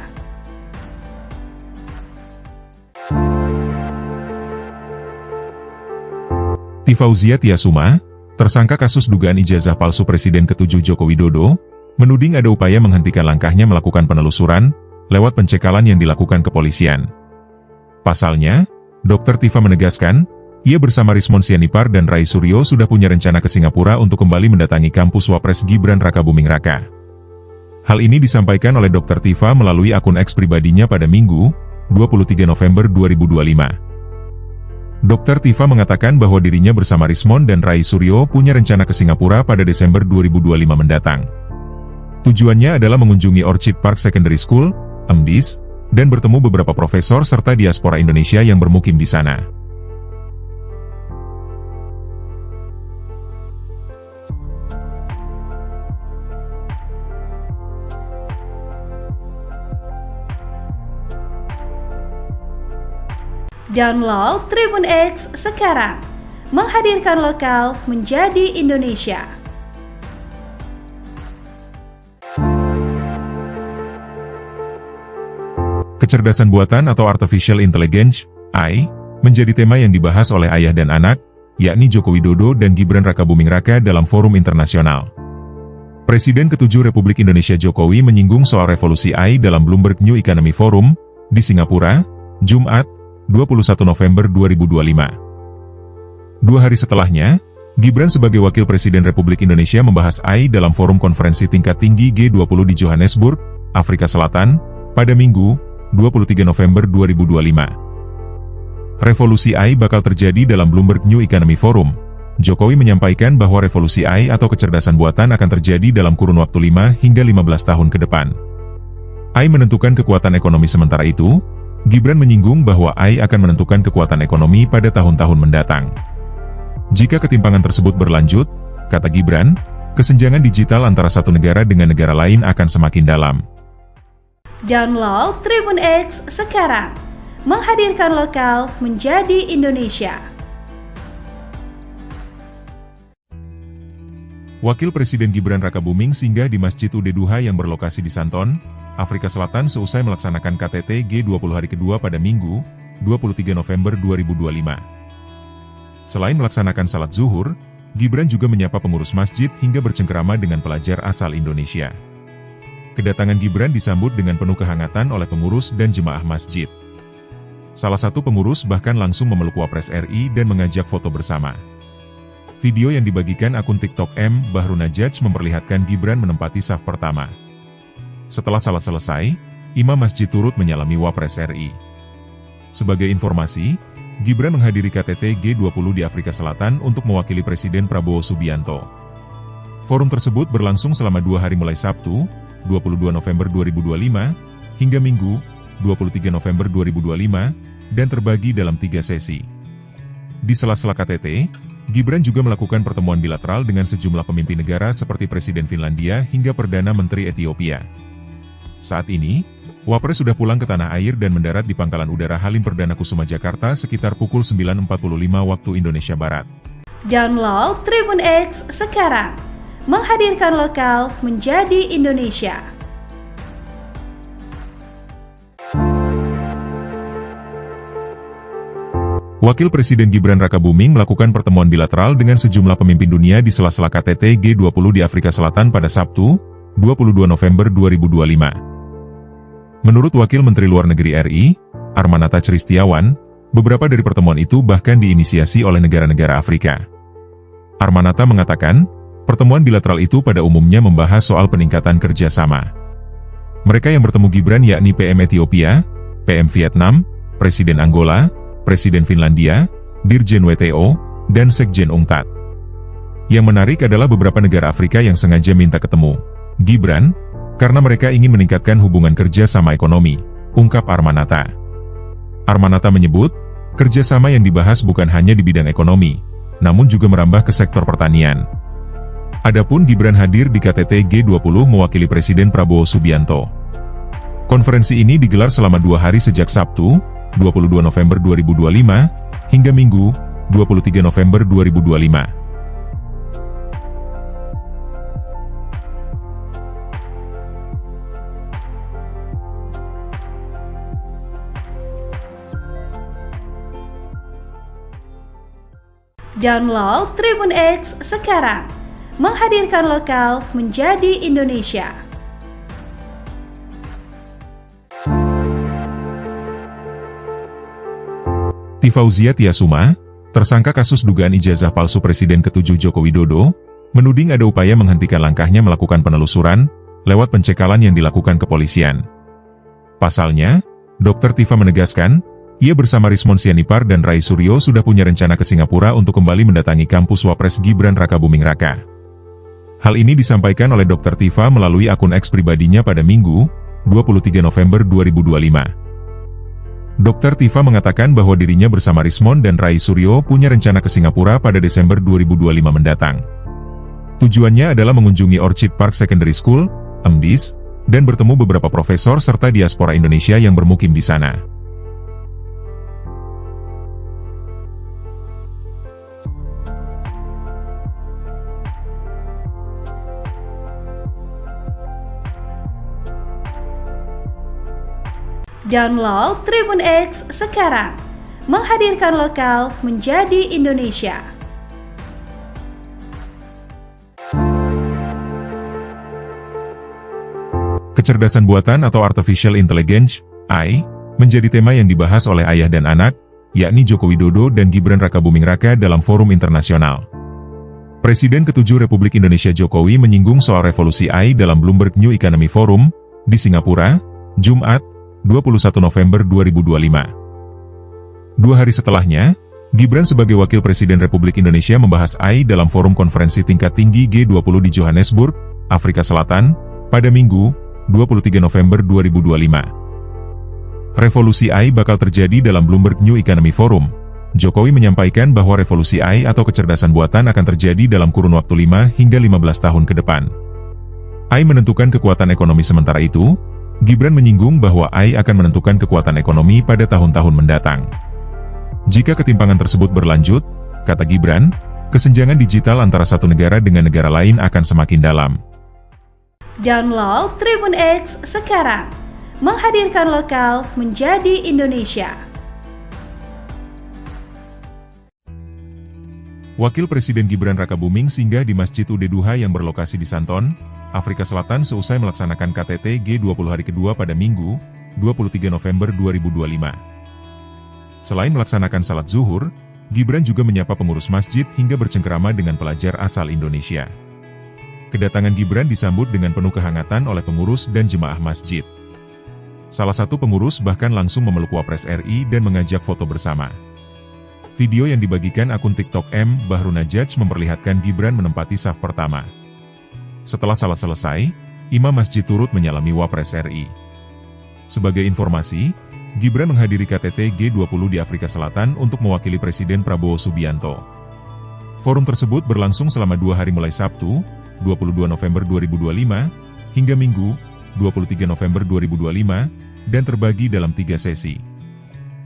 Tifauzia Tiasuma, tersangka kasus dugaan ijazah palsu Presiden ke-7 Joko Widodo, menuding ada upaya menghentikan langkahnya melakukan penelusuran lewat pencekalan yang dilakukan kepolisian. Pasalnya, Dr. Tifa menegaskan, ia bersama Rismon Sianipar dan Rai Suryo sudah punya rencana ke Singapura untuk kembali mendatangi kampus Wapres Gibran Rakabuming Raka. Hal ini disampaikan oleh Dr. Tifa melalui akun X pribadinya pada Minggu, 23 November 2025. Dr. Tifa mengatakan bahwa dirinya bersama Rismon dan Rai Suryo punya rencana ke Singapura pada Desember 2025 mendatang. Tujuannya adalah mengunjungi Orchid Park Secondary School, MDIS, dan bertemu beberapa profesor serta diaspora Indonesia yang bermukim di sana. Download Tribun X sekarang. Menghadirkan lokal menjadi Indonesia. Kecerdasan buatan atau Artificial Intelligence, AI, menjadi tema yang dibahas oleh ayah dan anak, yakni Joko Widodo dan Gibran Rakabuming Raka dalam forum internasional. Presiden ke-7 Republik Indonesia Jokowi menyinggung soal revolusi AI dalam Bloomberg New Economy Forum, di Singapura, Jumat, 21 November 2025. 2 hari setelahnya, Gibran sebagai Wakil Presiden Republik Indonesia membahas AI dalam forum konferensi tingkat tinggi G20 di Johannesburg, Afrika Selatan, pada Minggu, 23 November 2025. Revolusi AI bakal terjadi dalam Bloomberg New Economy Forum. Jokowi menyampaikan bahwa revolusi AI atau kecerdasan buatan akan terjadi dalam kurun waktu 5 hingga 15 tahun ke depan. AI menentukan kekuatan ekonomi sementara itu, Gibran menyinggung bahwa AI akan menentukan kekuatan ekonomi pada tahun-tahun mendatang. Jika ketimpangan tersebut berlanjut, kata Gibran, kesenjangan digital antara satu negara dengan negara lain akan semakin dalam. Download Tribun X sekarang. Menghadirkan lokal menjadi Indonesia. Wakil Presiden Gibran Rakabuming singgah di Masjid Ud Duha yang berlokasi di Santon, Afrika Selatan seusai melaksanakan KTT G20 hari kedua pada Minggu, 23 November 2025. Selain melaksanakan salat zuhur, Gibran juga menyapa pengurus masjid hingga bercengkerama dengan pelajar asal Indonesia. Kedatangan Gibran disambut dengan penuh kehangatan oleh pengurus dan jemaah masjid. Salah satu pengurus bahkan langsung memeluk Wapres RI dan mengajak foto bersama. Video yang dibagikan akun TikTok M. Bahru Najaj memperlihatkan Gibran menempati saf pertama. Setelah salat selesai, imam masjid turut menyalami Wapres RI. Sebagai informasi, Gibran menghadiri KTT G20 di Afrika Selatan untuk mewakili Presiden Prabowo Subianto. Forum tersebut berlangsung selama 2 hari mulai Sabtu, 22 November 2025, hingga Minggu, 23 November 2025, dan terbagi dalam 3 sesi. Di sela-sela KTT, Gibran juga melakukan pertemuan bilateral dengan sejumlah pemimpin negara seperti Presiden Finlandia hingga Perdana Menteri Ethiopia. Saat ini, Wapres sudah pulang ke tanah air dan mendarat di Pangkalan Udara Halim Perdana Kusuma Jakarta sekitar pukul 9.45 waktu Indonesia Barat. Download Tribun X sekarang. Menghadirkan lokal menjadi Indonesia. Wakil Presiden Gibran Rakabuming melakukan pertemuan bilateral dengan sejumlah pemimpin dunia di sela-sela KTT G20 di Afrika Selatan pada Sabtu, 22 November 2025. Menurut Wakil Menteri Luar Negeri RI, Armanata Christiawan, beberapa dari pertemuan itu bahkan diinisiasi oleh negara-negara Afrika. Armanata mengatakan, pertemuan bilateral itu pada umumnya membahas soal peningkatan kerjasama. Mereka yang bertemu Gibran yakni PM Ethiopia, PM Vietnam, Presiden Angola, Presiden Finlandia, Dirjen WTO, dan Sekjen UNCTAD. Yang menarik adalah beberapa negara Afrika yang sengaja minta ketemu Gibran, karena mereka ingin meningkatkan hubungan kerja sama ekonomi, ungkap Armanata. Armanata menyebut, kerjasama yang dibahas bukan hanya di bidang ekonomi, namun juga merambah ke sektor pertanian. Adapun Gibran hadir di KTT G20 mewakili Presiden Prabowo Subianto. Konferensi ini digelar selama 2 hari sejak Sabtu, 22 November 2025, hingga Minggu, 23 November 2025. Download Tribun X sekarang. Menghadirkan lokal menjadi Indonesia. Tifauzia Tiasuma, tersangka kasus dugaan ijazah palsu Presiden ke-7 Joko Widodo, menuding ada upaya menghentikan langkahnya melakukan penelusuran lewat pencekalan yang dilakukan kepolisian. Pasalnya, Dr. Tifa menegaskan, ia bersama Rismon Sianipar dan Rai Suryo sudah punya rencana ke Singapura untuk kembali mendatangi kampus Wapres Gibran Rakabuming Raka. Hal ini disampaikan oleh Dr. Tifa melalui akun X pribadinya pada Minggu, 23 November 2025. Dr. Tifa mengatakan bahwa dirinya bersama Rismon dan Rai Suryo punya rencana ke Singapura pada Desember 2025 mendatang. Tujuannya adalah mengunjungi Orchid Park Secondary School, MDIS, dan bertemu beberapa profesor serta diaspora Indonesia yang bermukim di sana. Download Tribun X sekarang. Menghadirkan lokal menjadi Indonesia. Kecerdasan buatan atau Artificial Intelligence, AI, menjadi tema yang dibahas oleh ayah dan anak, yakni Joko Widodo dan Gibran Rakabuming Raka dalam forum internasional. Presiden ke-7 Republik Indonesia Jokowi menyinggung soal revolusi AI dalam Bloomberg New Economy Forum, di Singapura, Jumat, 21 November 2025. 2 hari setelahnya, Gibran sebagai Wakil Presiden Republik Indonesia membahas AI dalam forum konferensi tingkat tinggi G20 di Johannesburg, Afrika Selatan, pada Minggu, 23 November 2025. Revolusi AI bakal terjadi dalam Bloomberg New Economy Forum. Jokowi menyampaikan bahwa revolusi AI atau kecerdasan buatan akan terjadi dalam kurun waktu 5 hingga 15 tahun ke depan. AI menentukan kekuatan ekonomi sementara itu, Gibran menyinggung bahwa AI akan menentukan kekuatan ekonomi pada tahun-tahun mendatang. Jika ketimpangan tersebut berlanjut, kata Gibran, kesenjangan digital antara satu negara dengan negara lain akan semakin dalam. Download Tribun X sekarang. Menghadirkan lokal menjadi Indonesia. Wakil Presiden Gibran Rakabuming singgah di Masjid Ud Duha yang berlokasi di Santon, Afrika Selatan seusai melaksanakan KTT G20 hari kedua pada Minggu, 23 November 2025. Selain melaksanakan salat zuhur, Gibran juga menyapa pengurus masjid hingga bercengkerama dengan pelajar asal Indonesia. Kedatangan Gibran disambut dengan penuh kehangatan oleh pengurus dan jemaah masjid. Salah satu pengurus bahkan langsung memeluk Wapres RI dan mengajak foto bersama. Video yang dibagikan akun TikTok M. Bahrunajaj memperlihatkan Gibran menempati saf pertama. Setelah salat selesai, imam masjid turut menyalami Wapres RI. Sebagai informasi, Gibran menghadiri KTT G20 di Afrika Selatan untuk mewakili Presiden Prabowo Subianto. Forum tersebut berlangsung selama 2 hari mulai Sabtu, 22 November 2025, hingga Minggu, 23 November 2025, dan terbagi dalam 3 sesi.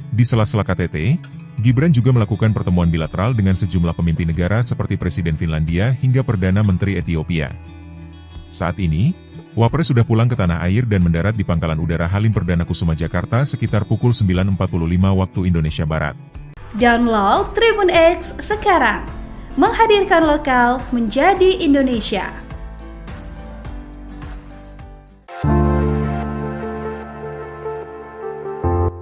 Di sela-sela KTT, Gibran juga melakukan pertemuan bilateral dengan sejumlah pemimpin negara seperti Presiden Finlandia hingga Perdana Menteri Ethiopia. Saat ini, Wapres sudah pulang ke tanah air dan mendarat di Pangkalan Udara Halim Perdana Kusuma Jakarta sekitar pukul 9.45 waktu Indonesia Barat. Download Tribun X sekarang. Menghadirkan lokal menjadi Indonesia.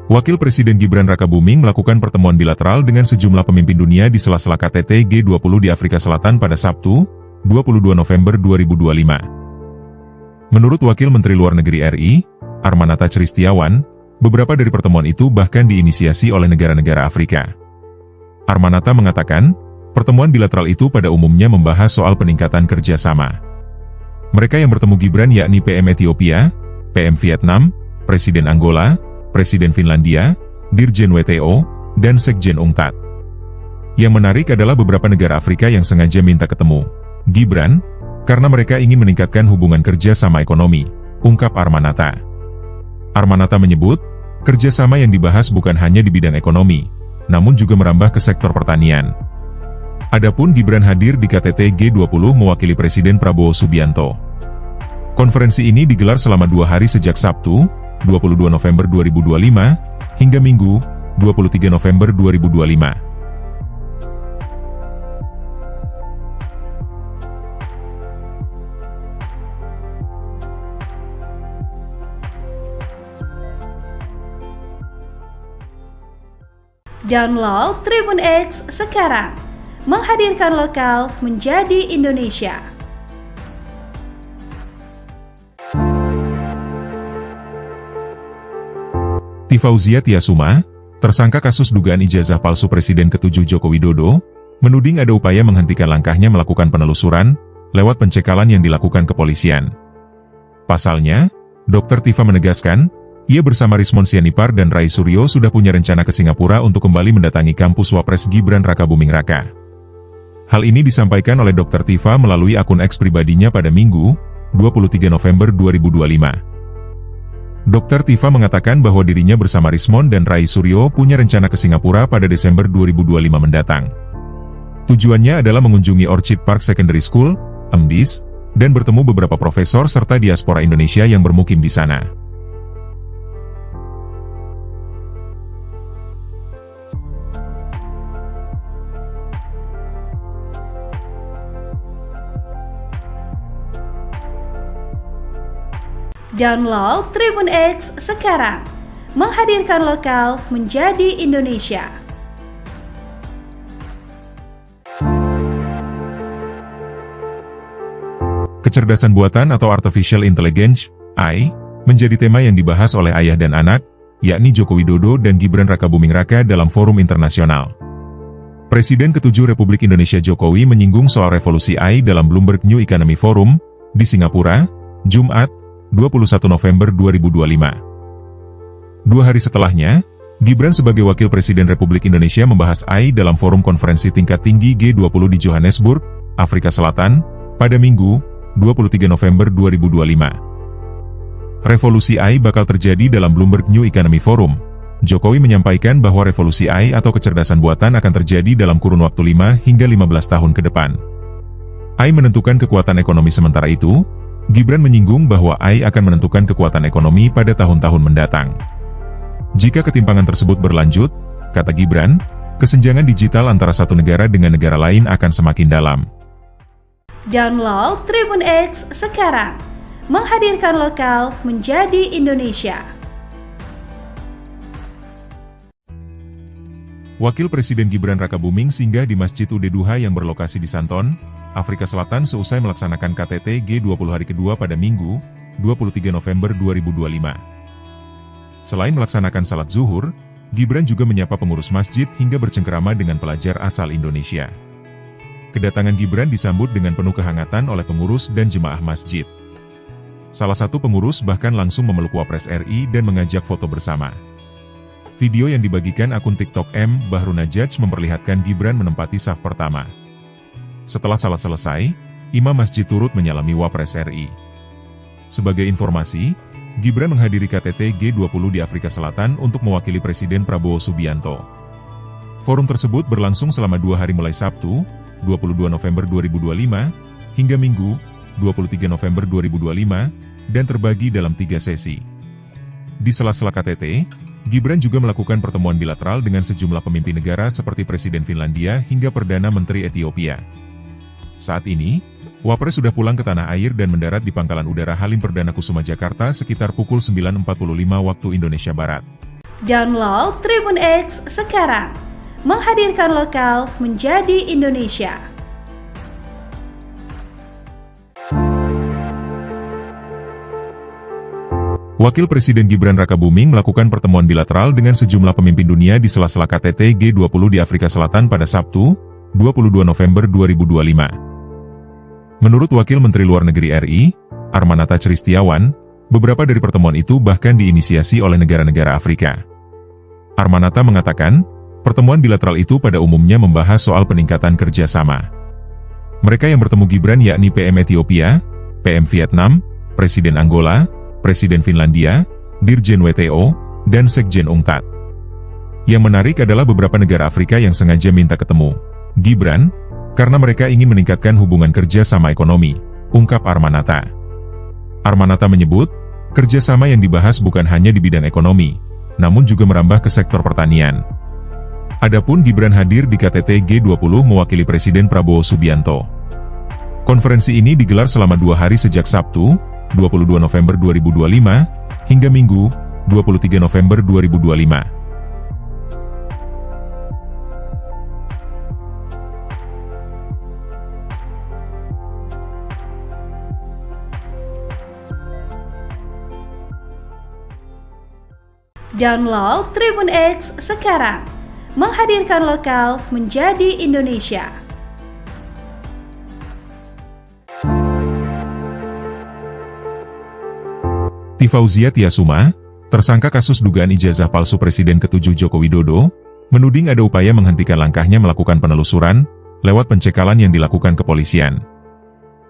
Wakil Presiden Gibran Rakabuming melakukan pertemuan bilateral dengan sejumlah pemimpin dunia di sela-sela KTT G20 di Afrika Selatan pada Sabtu, 22 November 2025. Menurut Wakil Menteri Luar Negeri RI, Armanata Christiawan, beberapa dari pertemuan itu bahkan diinisiasi oleh negara-negara Afrika. Armanata mengatakan, pertemuan bilateral itu pada umumnya membahas soal peningkatan kerjasama. Mereka yang bertemu Gibran yakni PM Ethiopia, PM Vietnam, Presiden Angola, Presiden Finlandia, Dirjen WTO, dan Sekjen UNCTAD. Yang menarik adalah beberapa negara Afrika yang sengaja minta ketemu Gibran, karena mereka ingin meningkatkan hubungan kerja sama ekonomi, ungkap Armanata. Armanata menyebut, kerjasama yang dibahas bukan hanya di bidang ekonomi, namun juga merambah ke sektor pertanian. Adapun Gibran hadir di KTT G20 mewakili Presiden Prabowo Subianto. Konferensi ini digelar selama 2 hari sejak Sabtu, 22 November 2025, hingga Minggu, 23 November 2025. Download Tribun X sekarang. Menghadirkan lokal menjadi Indonesia. Tifauzia Tiasuma, tersangka kasus dugaan ijazah palsu Presiden ke-7 Joko Widodo, menuding ada upaya menghentikan langkahnya melakukan penelusuran lewat pencekalan yang dilakukan kepolisian. Pasalnya, Dr. Tifa menegaskan, ia bersama Rismon Sianipar dan Rai Suryo sudah punya rencana ke Singapura untuk kembali mendatangi kampus Wapres Gibran Rakabuming Raka. Hal ini disampaikan oleh Dr. Tifa melalui akun X pribadinya pada Minggu, 23 November 2025. Dr. Tifa mengatakan bahwa dirinya bersama Rismon dan Rai Suryo punya rencana ke Singapura pada Desember 2025 mendatang. Tujuannya adalah mengunjungi Orchid Park Secondary School, (EMDIS), dan bertemu beberapa profesor serta diaspora Indonesia yang bermukim di sana. Download Tribun X sekarang. Menghadirkan lokal menjadi Indonesia. Kecerdasan buatan atau Artificial Intelligence, AI, menjadi tema yang dibahas oleh ayah dan anak, yakni Joko Widodo dan Gibran Rakabuming Raka dalam forum internasional. Presiden ke-7 Republik Indonesia Jokowi menyinggung soal revolusi AI dalam Bloomberg New Economy Forum, di Singapura, Jumat, 21 November 2025. 2 hari setelahnya, Gibran sebagai Wakil Presiden Republik Indonesia membahas AI dalam forum konferensi tingkat tinggi G20 di Johannesburg, Afrika Selatan, pada Minggu, 23 November 2025. Revolusi AI bakal terjadi dalam Bloomberg New Economy Forum. Jokowi menyampaikan bahwa revolusi AI atau kecerdasan buatan akan terjadi dalam kurun waktu 5 hingga 15 tahun ke depan. AI menentukan kekuatan ekonomi sementara itu, Gibran menyinggung bahwa AI akan menentukan kekuatan ekonomi pada tahun-tahun mendatang. Jika ketimpangan tersebut berlanjut, kata Gibran, kesenjangan digital antara satu negara dengan negara lain akan semakin dalam. Download Tribun X sekarang. Menghadirkan lokal menjadi Indonesia. Wakil Presiden Gibran Rakabuming singgah di Masjid Udeduha yang berlokasi di Santon, Afrika Selatan seusai melaksanakan KTT G20 hari kedua pada Minggu, 23 November 2025. Selain melaksanakan salat zuhur, Gibran juga menyapa pengurus masjid hingga bercengkerama dengan pelajar asal Indonesia. Kedatangan Gibran disambut dengan penuh kehangatan oleh pengurus dan jemaah masjid. Salah satu pengurus bahkan langsung memeluk Wapres RI dan mengajak foto bersama. Video yang dibagikan akun TikTok M. Bahru Najaj memperlihatkan Gibran menempati saf pertama. Setelah salat selesai, imam masjid turut menyalami Wapres RI. Sebagai informasi, Gibran menghadiri KTT G20 di Afrika Selatan untuk mewakili Presiden Prabowo Subianto. Forum tersebut berlangsung selama 2 hari mulai Sabtu, 22 November 2025, hingga Minggu, 23 November 2025, dan terbagi dalam 3 sesi. Di sela-sela KTT, Gibran juga melakukan pertemuan bilateral dengan sejumlah pemimpin negara seperti Presiden Finlandia hingga Perdana Menteri Ethiopia. Saat ini, Wapres sudah pulang ke tanah air dan mendarat di Pangkalan Udara Halim Perdana Kusuma Jakarta sekitar pukul 9.45 waktu Indonesia Barat. Download Tribun X sekarang. Menghadirkan lokal menjadi Indonesia. Wakil Presiden Gibran Rakabuming melakukan pertemuan bilateral dengan sejumlah pemimpin dunia di sela-sela KTT G20 di Afrika Selatan pada Sabtu, 22 November 2025. Menurut Wakil Menteri Luar Negeri RI, Armanata Christiawan, beberapa dari pertemuan itu bahkan diinisiasi oleh negara-negara Afrika. Armanata mengatakan, pertemuan bilateral itu pada umumnya membahas soal peningkatan kerjasama. Mereka yang bertemu Gibran yakni PM Ethiopia, PM Vietnam, Presiden Angola, Presiden Finlandia, Dirjen WTO, dan Sekjen UNCTAD. Yang menarik adalah beberapa negara Afrika yang sengaja minta ketemu Gibran, karena mereka ingin meningkatkan hubungan kerja sama ekonomi, ungkap Armanata. Armanata menyebut, kerjasama yang dibahas bukan hanya di bidang ekonomi, namun juga merambah ke sektor pertanian. Adapun Gibran hadir di KTT G20 mewakili Presiden Prabowo Subianto. Konferensi ini digelar selama 2 hari sejak Sabtu, 22 November 2025, hingga Minggu, 23 November 2025. Download Tribun X sekarang. Menghadirkan lokal menjadi Indonesia. Tifauzia Tiasuma, tersangka kasus dugaan ijazah palsu Presiden ke-7 Joko Widodo, menuding ada upaya menghentikan langkahnya melakukan penelusuran lewat pencekalan yang dilakukan kepolisian.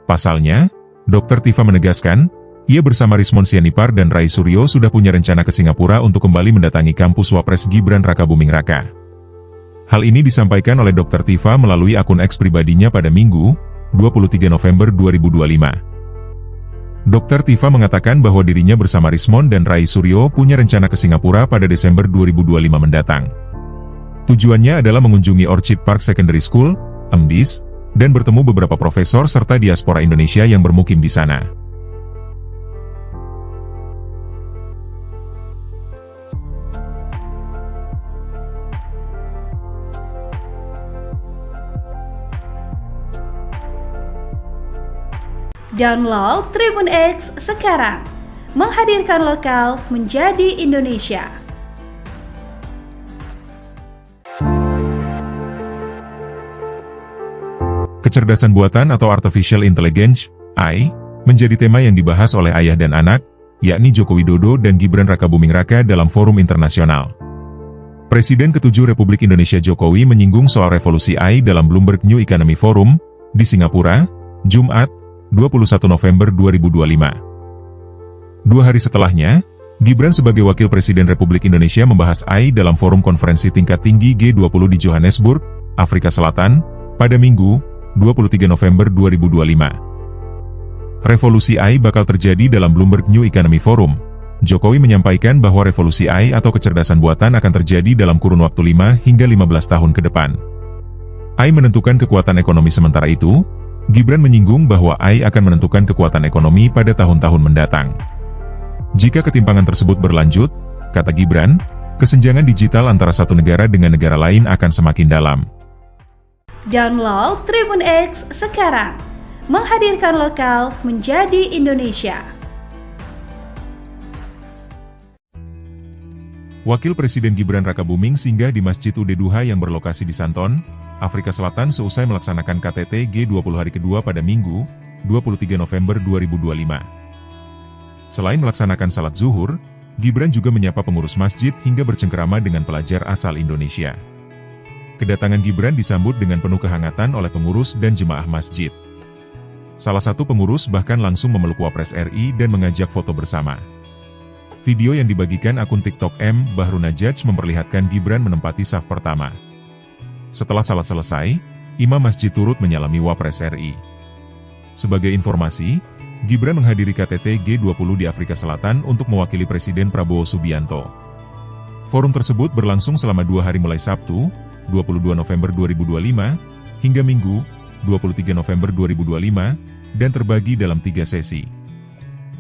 Pasalnya, Dr. Tifa menegaskan, ia bersama Rismon Sianipar dan Rai Suryo sudah punya rencana ke Singapura untuk kembali mendatangi kampus Wapres Gibran Rakabuming Raka. Hal ini disampaikan oleh Dr. Tifa melalui akun X pribadinya pada Minggu, 23 November 2025. Dr. Tifa mengatakan bahwa dirinya bersama Rismon dan Rai Suryo punya rencana ke Singapura pada Desember 2025 mendatang. Tujuannya adalah mengunjungi Orchid Park Secondary School, EMDIS, dan bertemu beberapa profesor serta diaspora Indonesia yang bermukim di sana. Download Tribun X sekarang. Menghadirkan lokal menjadi Indonesia. Kecerdasan buatan atau Artificial Intelligence, AI, menjadi tema yang dibahas oleh ayah dan anak, yakni Joko Widodo dan Gibran Rakabuming Raka dalam forum internasional. Presiden ke-7 Republik Indonesia Jokowi menyinggung soal revolusi AI dalam Bloomberg New Economy Forum, di Singapura, Jumat, 21 November 2025. 2 hari setelahnya, Gibran sebagai Wakil Presiden Republik Indonesia membahas AI dalam forum konferensi tingkat tinggi G20 di Johannesburg, Afrika Selatan, pada Minggu, 23 November 2025. Revolusi AI bakal terjadi dalam Bloomberg New Economy Forum. Jokowi menyampaikan bahwa revolusi AI atau kecerdasan buatan akan terjadi dalam kurun waktu 5 hingga 15 tahun ke depan. AI menentukan kekuatan ekonomi sementara itu, Gibran menyinggung bahwa AI akan menentukan kekuatan ekonomi pada tahun-tahun mendatang. Jika ketimpangan tersebut berlanjut, kata Gibran, kesenjangan digital antara satu negara dengan negara lain akan semakin dalam. Download Tribun X sekarang. Menghadirkan lokal menjadi Indonesia. Wakil Presiden Gibran Rakabuming singgah di Masjid Ud Duha yang berlokasi di Santon, Afrika Selatan seusai melaksanakan KTT G20 hari kedua pada Minggu, 23 November 2025. Selain melaksanakan salat zuhur, Gibran juga menyapa pengurus masjid hingga bercengkerama dengan pelajar asal Indonesia. Kedatangan Gibran disambut dengan penuh kehangatan oleh pengurus dan jemaah masjid. Salah satu pengurus bahkan langsung memeluk Wapres RI dan mengajak foto bersama. Video yang dibagikan akun TikTok M. Bahru Najaj memperlihatkan Gibran menempati saf pertama. Setelah salat selesai, imam masjid turut menyalami Wapres RI. Sebagai informasi, Gibran menghadiri KTT G20 di Afrika Selatan untuk mewakili Presiden Prabowo Subianto. Forum tersebut berlangsung selama 2 hari mulai Sabtu, 22 November 2025, hingga Minggu, 23 November 2025, dan terbagi dalam 3 sesi.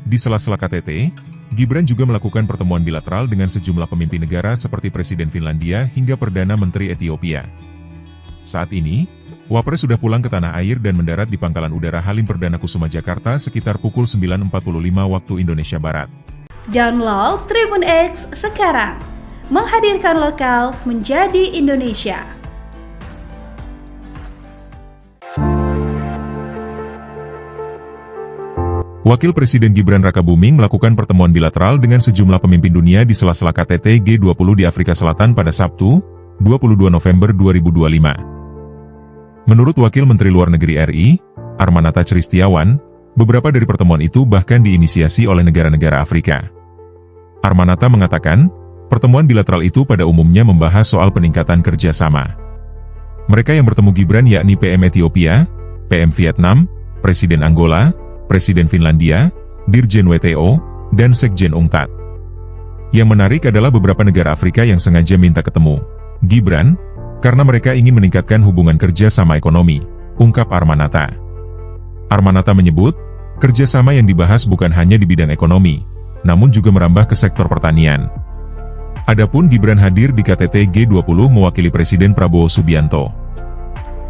Di sela-sela KTT, Gibran juga melakukan pertemuan bilateral dengan sejumlah pemimpin negara seperti Presiden Finlandia hingga Perdana Menteri Ethiopia. Saat ini, Wapres sudah pulang ke tanah air dan mendarat di Pangkalan Udara Halim Perdana Kusuma Jakarta sekitar pukul 9.45 waktu Indonesia Barat. Download Tribun X sekarang. Menghadirkan lokal menjadi Indonesia. Wakil Presiden Gibran Rakabuming melakukan pertemuan bilateral dengan sejumlah pemimpin dunia di sela-sela KTT G20 di Afrika Selatan pada Sabtu, 22 November 2025. Menurut Wakil Menteri Luar Negeri RI, Armanata Christiawan, beberapa dari pertemuan itu bahkan diinisiasi oleh negara-negara Afrika. Armanata mengatakan, pertemuan bilateral itu pada umumnya membahas soal peningkatan kerjasama. Mereka yang bertemu Gibran yakni PM Ethiopia, PM Vietnam, Presiden Angola, Presiden Finlandia, Dirjen WTO, dan Sekjen UNCTAD. Yang menarik adalah beberapa negara Afrika yang sengaja minta ketemu Gibran, karena mereka ingin meningkatkan hubungan kerja sama ekonomi, ungkap Armanata. Armanata menyebut, kerjasama yang dibahas bukan hanya di bidang ekonomi, namun juga merambah ke sektor pertanian. Adapun Gibran hadir di KTT G20 mewakili Presiden Prabowo Subianto.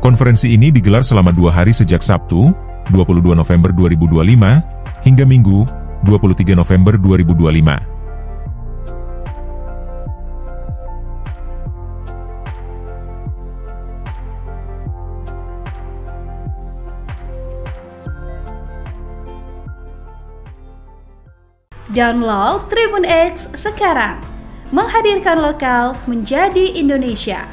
Konferensi ini digelar selama 2 hari sejak Sabtu, 22 November 2025, hingga Minggu, 23 November 2025. Download Tribun X sekarang. Menghadirkan lokal menjadi Indonesia.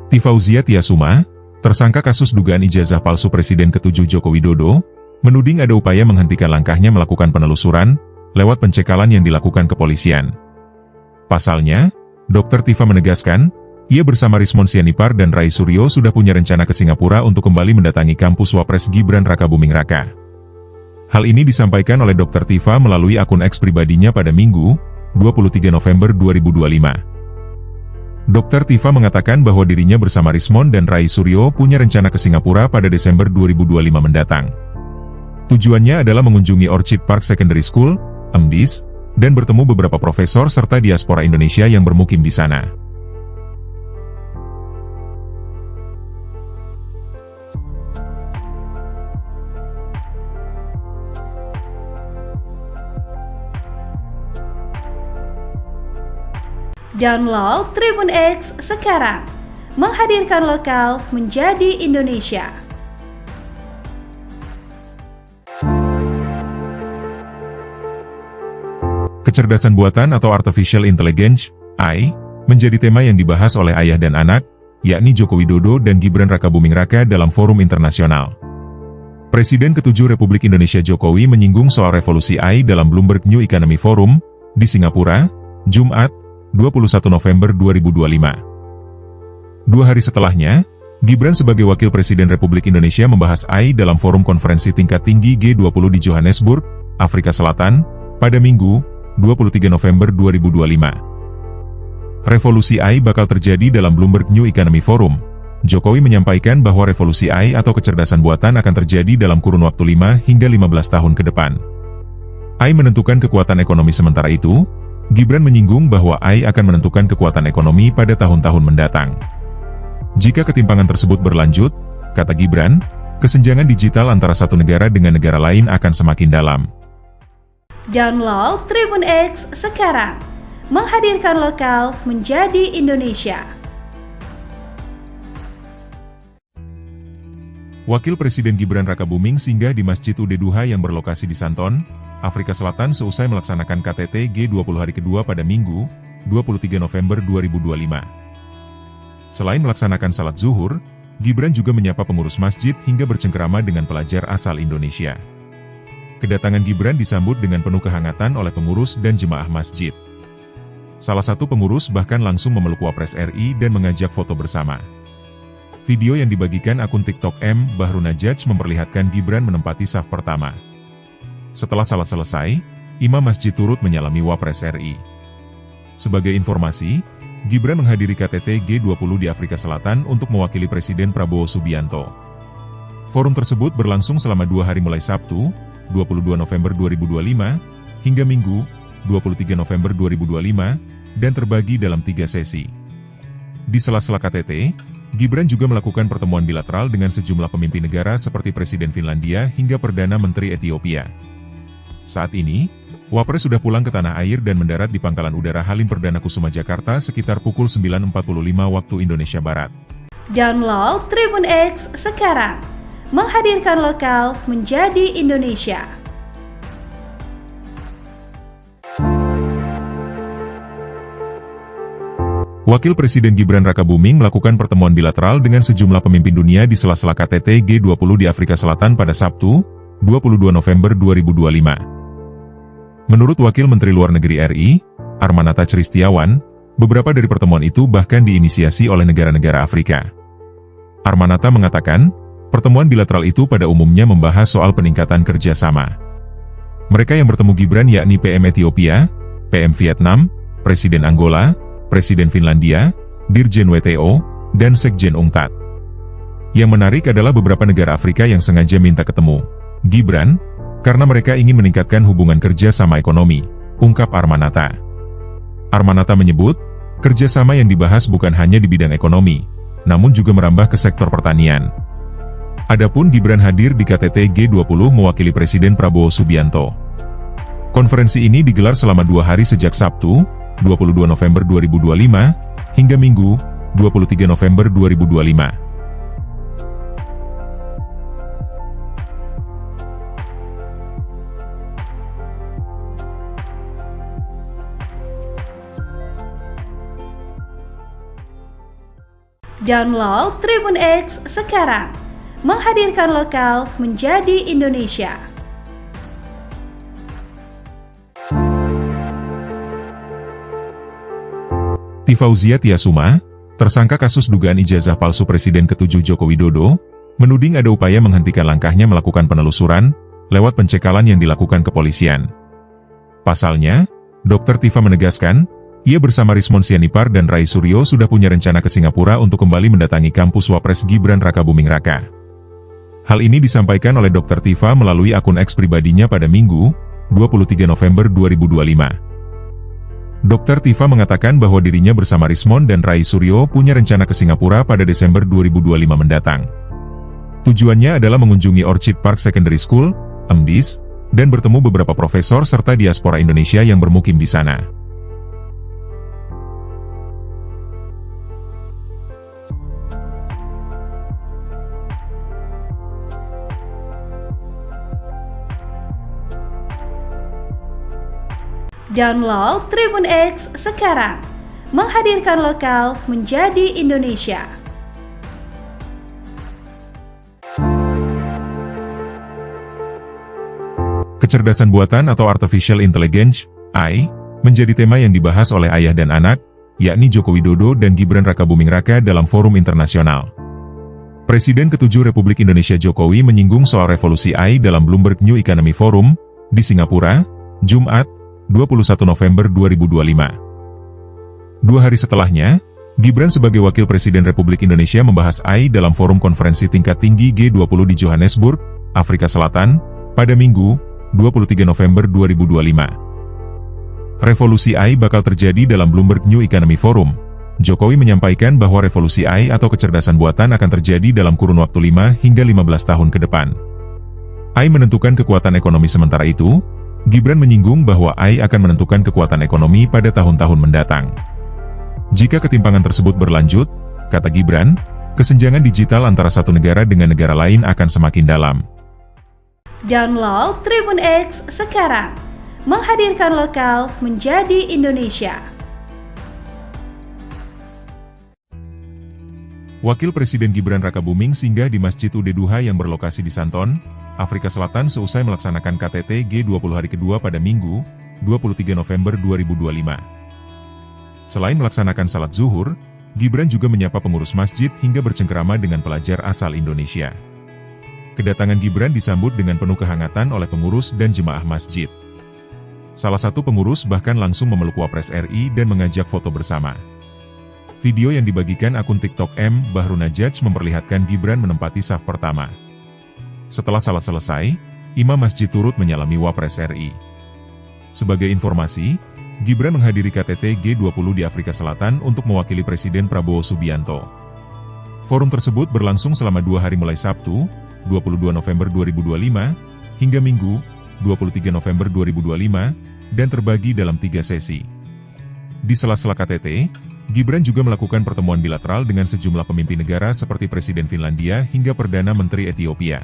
Tifauzia Tiasuma, tersangka kasus dugaan ijazah palsu Presiden ke-7 Joko Widodo, menuding ada upaya menghentikan langkahnya melakukan penelusuran lewat pencekalan yang dilakukan kepolisian. Pasalnya, Dr. Tifa menegaskan, ia bersama Rismon Sianipar dan Rai Suryo sudah punya rencana ke Singapura untuk kembali mendatangi kampus Wapres Gibran Rakabuming Raka. Hal ini disampaikan oleh Dr. Tifa melalui akun X pribadinya pada Minggu, 23 November 2025. Dr. Tifa mengatakan bahwa dirinya bersama Rismon dan Rai Suryo punya rencana ke Singapura pada Desember 2025 mendatang. Tujuannya adalah mengunjungi Orchid Park Secondary School, MDIS, dan bertemu beberapa profesor serta diaspora Indonesia yang bermukim di sana. Download Tribun X sekarang. Menghadirkan lokal menjadi Indonesia. Kecerdasan buatan atau Artificial Intelligence, AI, menjadi tema yang dibahas oleh ayah dan anak, yakni Joko Widodo dan Gibran Rakabuming Raka dalam forum internasional. Presiden ke-7 Republik Indonesia Jokowi menyinggung soal revolusi AI dalam Bloomberg New Economy Forum, di Singapura, Jumat, 21 November 2025. 2 hari setelahnya, Gibran sebagai Wakil Presiden Republik Indonesia membahas AI dalam forum konferensi tingkat tinggi G20 di Johannesburg, Afrika Selatan, pada Minggu, 23 November 2025. Revolusi AI bakal terjadi dalam Bloomberg New Economy Forum. Jokowi menyampaikan bahwa revolusi AI atau kecerdasan buatan akan terjadi dalam kurun waktu 5 hingga 15 tahun ke depan. AI menentukan kekuatan ekonomi sementara itu, Gibran menyinggung bahwa AI akan menentukan kekuatan ekonomi pada tahun-tahun mendatang. Jika ketimpangan tersebut berlanjut, kata Gibran, kesenjangan digital antara satu negara dengan negara lain akan semakin dalam. Download Tribun X sekarang. Menghadirkan lokal menjadi Indonesia. Wakil Presiden Gibran Rakabuming singgah di Masjid Ud Duha yang berlokasi di Santon, Afrika Selatan seusai melaksanakan KTT G20 hari kedua pada Minggu, 23 November 2025. Selain melaksanakan salat zuhur, Gibran juga menyapa pengurus masjid hingga bercengkerama dengan pelajar asal Indonesia. Kedatangan Gibran disambut dengan penuh kehangatan oleh pengurus dan jemaah masjid. Salah satu pengurus bahkan langsung memeluk Wapres RI dan mengajak foto bersama. Video yang dibagikan akun TikTok M. Bahrunajaj memperlihatkan Gibran menempati saf pertama. Setelah salat selesai, imam masjid turut menyalami Wapres RI. Sebagai informasi, Gibran menghadiri KTT G20 di Afrika Selatan untuk mewakili Presiden Prabowo Subianto. Forum tersebut berlangsung selama 2 hari mulai Sabtu, 22 November 2025, hingga Minggu, 23 November 2025, dan terbagi dalam 3 sesi. Di sela-sela KTT, Gibran juga melakukan pertemuan bilateral dengan sejumlah pemimpin negara seperti Presiden Finlandia hingga Perdana Menteri Ethiopia. Saat ini, Wapres sudah pulang ke tanah air dan mendarat di Pangkalan Udara Halim Perdana Kusuma Jakarta sekitar pukul 9.45 waktu Indonesia Barat. Download Tribun X sekarang. Menghadirkan lokal menjadi Indonesia. Wakil Presiden Gibran Rakabuming melakukan pertemuan bilateral dengan sejumlah pemimpin dunia di sela-sela KTT G20 di Afrika Selatan pada Sabtu, 22 November 2025. Menurut Wakil Menteri Luar Negeri RI, Armanata Christiawan, beberapa dari pertemuan itu bahkan diinisiasi oleh negara-negara Afrika. Armanata mengatakan, pertemuan bilateral itu pada umumnya membahas soal peningkatan kerjasama. Mereka yang bertemu Gibran yakni PM Ethiopia, PM Vietnam, Presiden Angola, Presiden Finlandia, Dirjen WTO, dan Sekjen UNCTAD. Yang menarik adalah beberapa negara Afrika yang sengaja minta ketemu Gibran, karena mereka ingin meningkatkan hubungan kerja sama ekonomi, ungkap Armanata. Armanata menyebut, kerjasama yang dibahas bukan hanya di bidang ekonomi, namun juga merambah ke sektor pertanian. Adapun Gibran hadir di KTT G20 mewakili Presiden Prabowo Subianto. Konferensi ini digelar selama 2 hari sejak Sabtu, 22 November 2025, hingga Minggu, 23 November 2025. Download Tribun X sekarang. Menghadirkan lokal menjadi Indonesia. Fauzia Tiasuma, tersangka kasus dugaan ijazah palsu Presiden ke-7 Joko Widodo, menuding ada upaya menghentikan langkahnya melakukan penelusuran, lewat pencekalan yang dilakukan kepolisian. Pasalnya, Dr. Tifa menegaskan, ia bersama Rismon Sianipar dan Rai Suryo sudah punya rencana ke Singapura untuk kembali mendatangi kampus Wapres Gibran Rakabuming Raka. Hal ini disampaikan oleh Dr. Tifa melalui akun X pribadinya pada Minggu, 23 November 2025. Dr. Tifa mengatakan bahwa dirinya bersama Rismon dan Rai Suryo punya rencana ke Singapura pada Desember 2025 mendatang. Tujuannya adalah mengunjungi Orchid Park Secondary School, EMDIS, dan bertemu beberapa profesor serta diaspora Indonesia yang bermukim di sana. Download Tribun X sekarang. Menghadirkan lokal menjadi Indonesia. Kecerdasan buatan atau Artificial Intelligence, AI, menjadi tema yang dibahas oleh ayah dan anak, yakni Joko Widodo dan Gibran Rakabuming Raka dalam forum internasional. Presiden ke-7 Republik Indonesia Jokowi menyinggung soal revolusi AI dalam Bloomberg New Economy Forum, di Singapura, Jumat, 21 November 2025. 2 hari setelahnya, Gibran sebagai Wakil Presiden Republik Indonesia membahas AI dalam forum konferensi tingkat tinggi G20 di Johannesburg, Afrika Selatan, pada Minggu, 23 November 2025. Revolusi AI bakal terjadi dalam Bloomberg New Economy Forum. Jokowi menyampaikan bahwa revolusi AI atau kecerdasan buatan akan terjadi dalam kurun waktu 5 hingga 15 tahun ke depan. AI menentukan kekuatan ekonomi sementara itu, Gibran menyinggung bahwa AI akan menentukan kekuatan ekonomi pada tahun-tahun mendatang. Jika ketimpangan tersebut berlanjut, kata Gibran, kesenjangan digital antara satu negara dengan negara lain akan semakin dalam. Download Tribun X sekarang. Menghadirkan lokal menjadi Indonesia. Wakil Presiden Gibran Rakabuming singgah di Masjid Ud-Duha yang berlokasi di Santon, Afrika Selatan seusai melaksanakan KTT G20 hari kedua pada Minggu, 23 November 2025. Selain melaksanakan salat zuhur, Gibran juga menyapa pengurus masjid hingga bercengkerama dengan pelajar asal Indonesia. Kedatangan Gibran disambut dengan penuh kehangatan oleh pengurus dan jemaah masjid. Salah satu pengurus bahkan langsung memeluk Wapres RI dan mengajak foto bersama. Video yang dibagikan akun TikTok M. Bahru Najaj memperlihatkan Gibran menempati saf pertama. Setelah salat selesai, imam masjid turut menyalami Wapres RI. Sebagai informasi, Gibran menghadiri KTT G20 di Afrika Selatan untuk mewakili Presiden Prabowo Subianto. Forum tersebut berlangsung selama 2 hari mulai Sabtu, 22 November 2025, hingga Minggu, 23 November 2025, dan terbagi dalam 3 sesi. Di sela-sela KTT, Gibran juga melakukan pertemuan bilateral dengan sejumlah pemimpin negara seperti Presiden Finlandia hingga Perdana Menteri Ethiopia.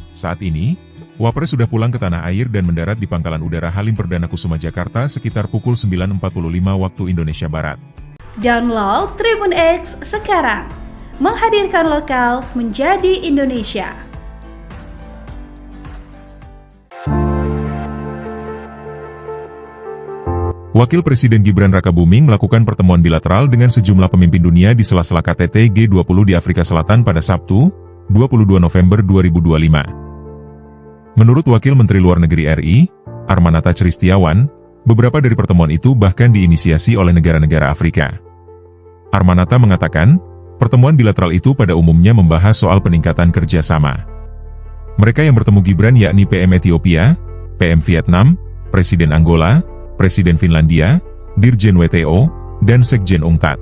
Saat ini, Wapres sudah pulang ke tanah air dan mendarat di Pangkalan Udara Halim Perdana Kusuma Jakarta sekitar pukul 9.45 waktu Indonesia Barat. Download Tribun X sekarang. Menghadirkan lokal menjadi Indonesia. Wakil Presiden Gibran Rakabuming melakukan pertemuan bilateral dengan sejumlah pemimpin dunia di sela-sela KTT G20 di Afrika Selatan pada Sabtu, 22 November 2025. Menurut Wakil Menteri Luar Negeri RI, Armanata Christiawan, beberapa dari pertemuan itu bahkan diinisiasi oleh negara-negara Afrika. Armanata mengatakan, pertemuan bilateral itu pada umumnya membahas soal peningkatan kerjasama. Mereka yang bertemu Gibran yakni PM Ethiopia, PM Vietnam, Presiden Angola, Presiden Finlandia, Dirjen WTO, dan Sekjen UNCTAD.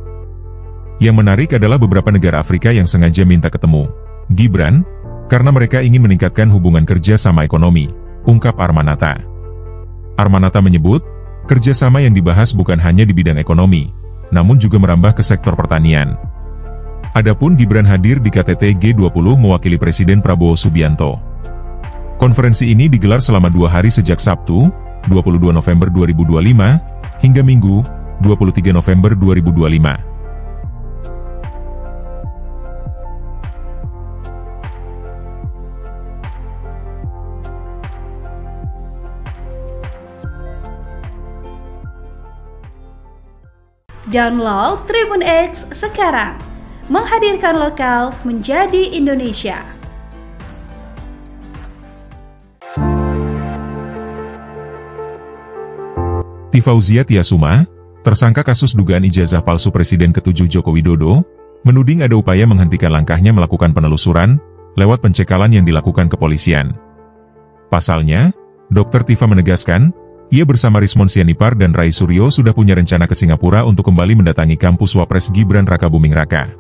Yang menarik adalah beberapa negara Afrika yang sengaja minta ketemu Gibran, karena mereka ingin meningkatkan hubungan kerja sama ekonomi, ungkap Armanata. Armanata menyebut, kerjasama yang dibahas bukan hanya di bidang ekonomi, namun juga merambah ke sektor pertanian. Adapun Gibran hadir di KTT G20 mewakili Presiden Prabowo Subianto. Konferensi ini digelar selama 2 hari sejak Sabtu, 22 November 2025, hingga Minggu, 23 November 2025. Download Tribun X sekarang. Menghadirkan lokal menjadi Indonesia. Fauzia Tiasuma, tersangka kasus dugaan ijazah palsu Presiden ke-7 Joko Widodo, menuding ada upaya menghentikan langkahnya melakukan penelusuran, lewat pencekalan yang dilakukan kepolisian. Pasalnya, Dr. Tifa menegaskan, ia bersama Rismon Sianipar dan Rai Suryo sudah punya rencana ke Singapura untuk kembali mendatangi kampus Wapres Gibran Rakabuming Raka.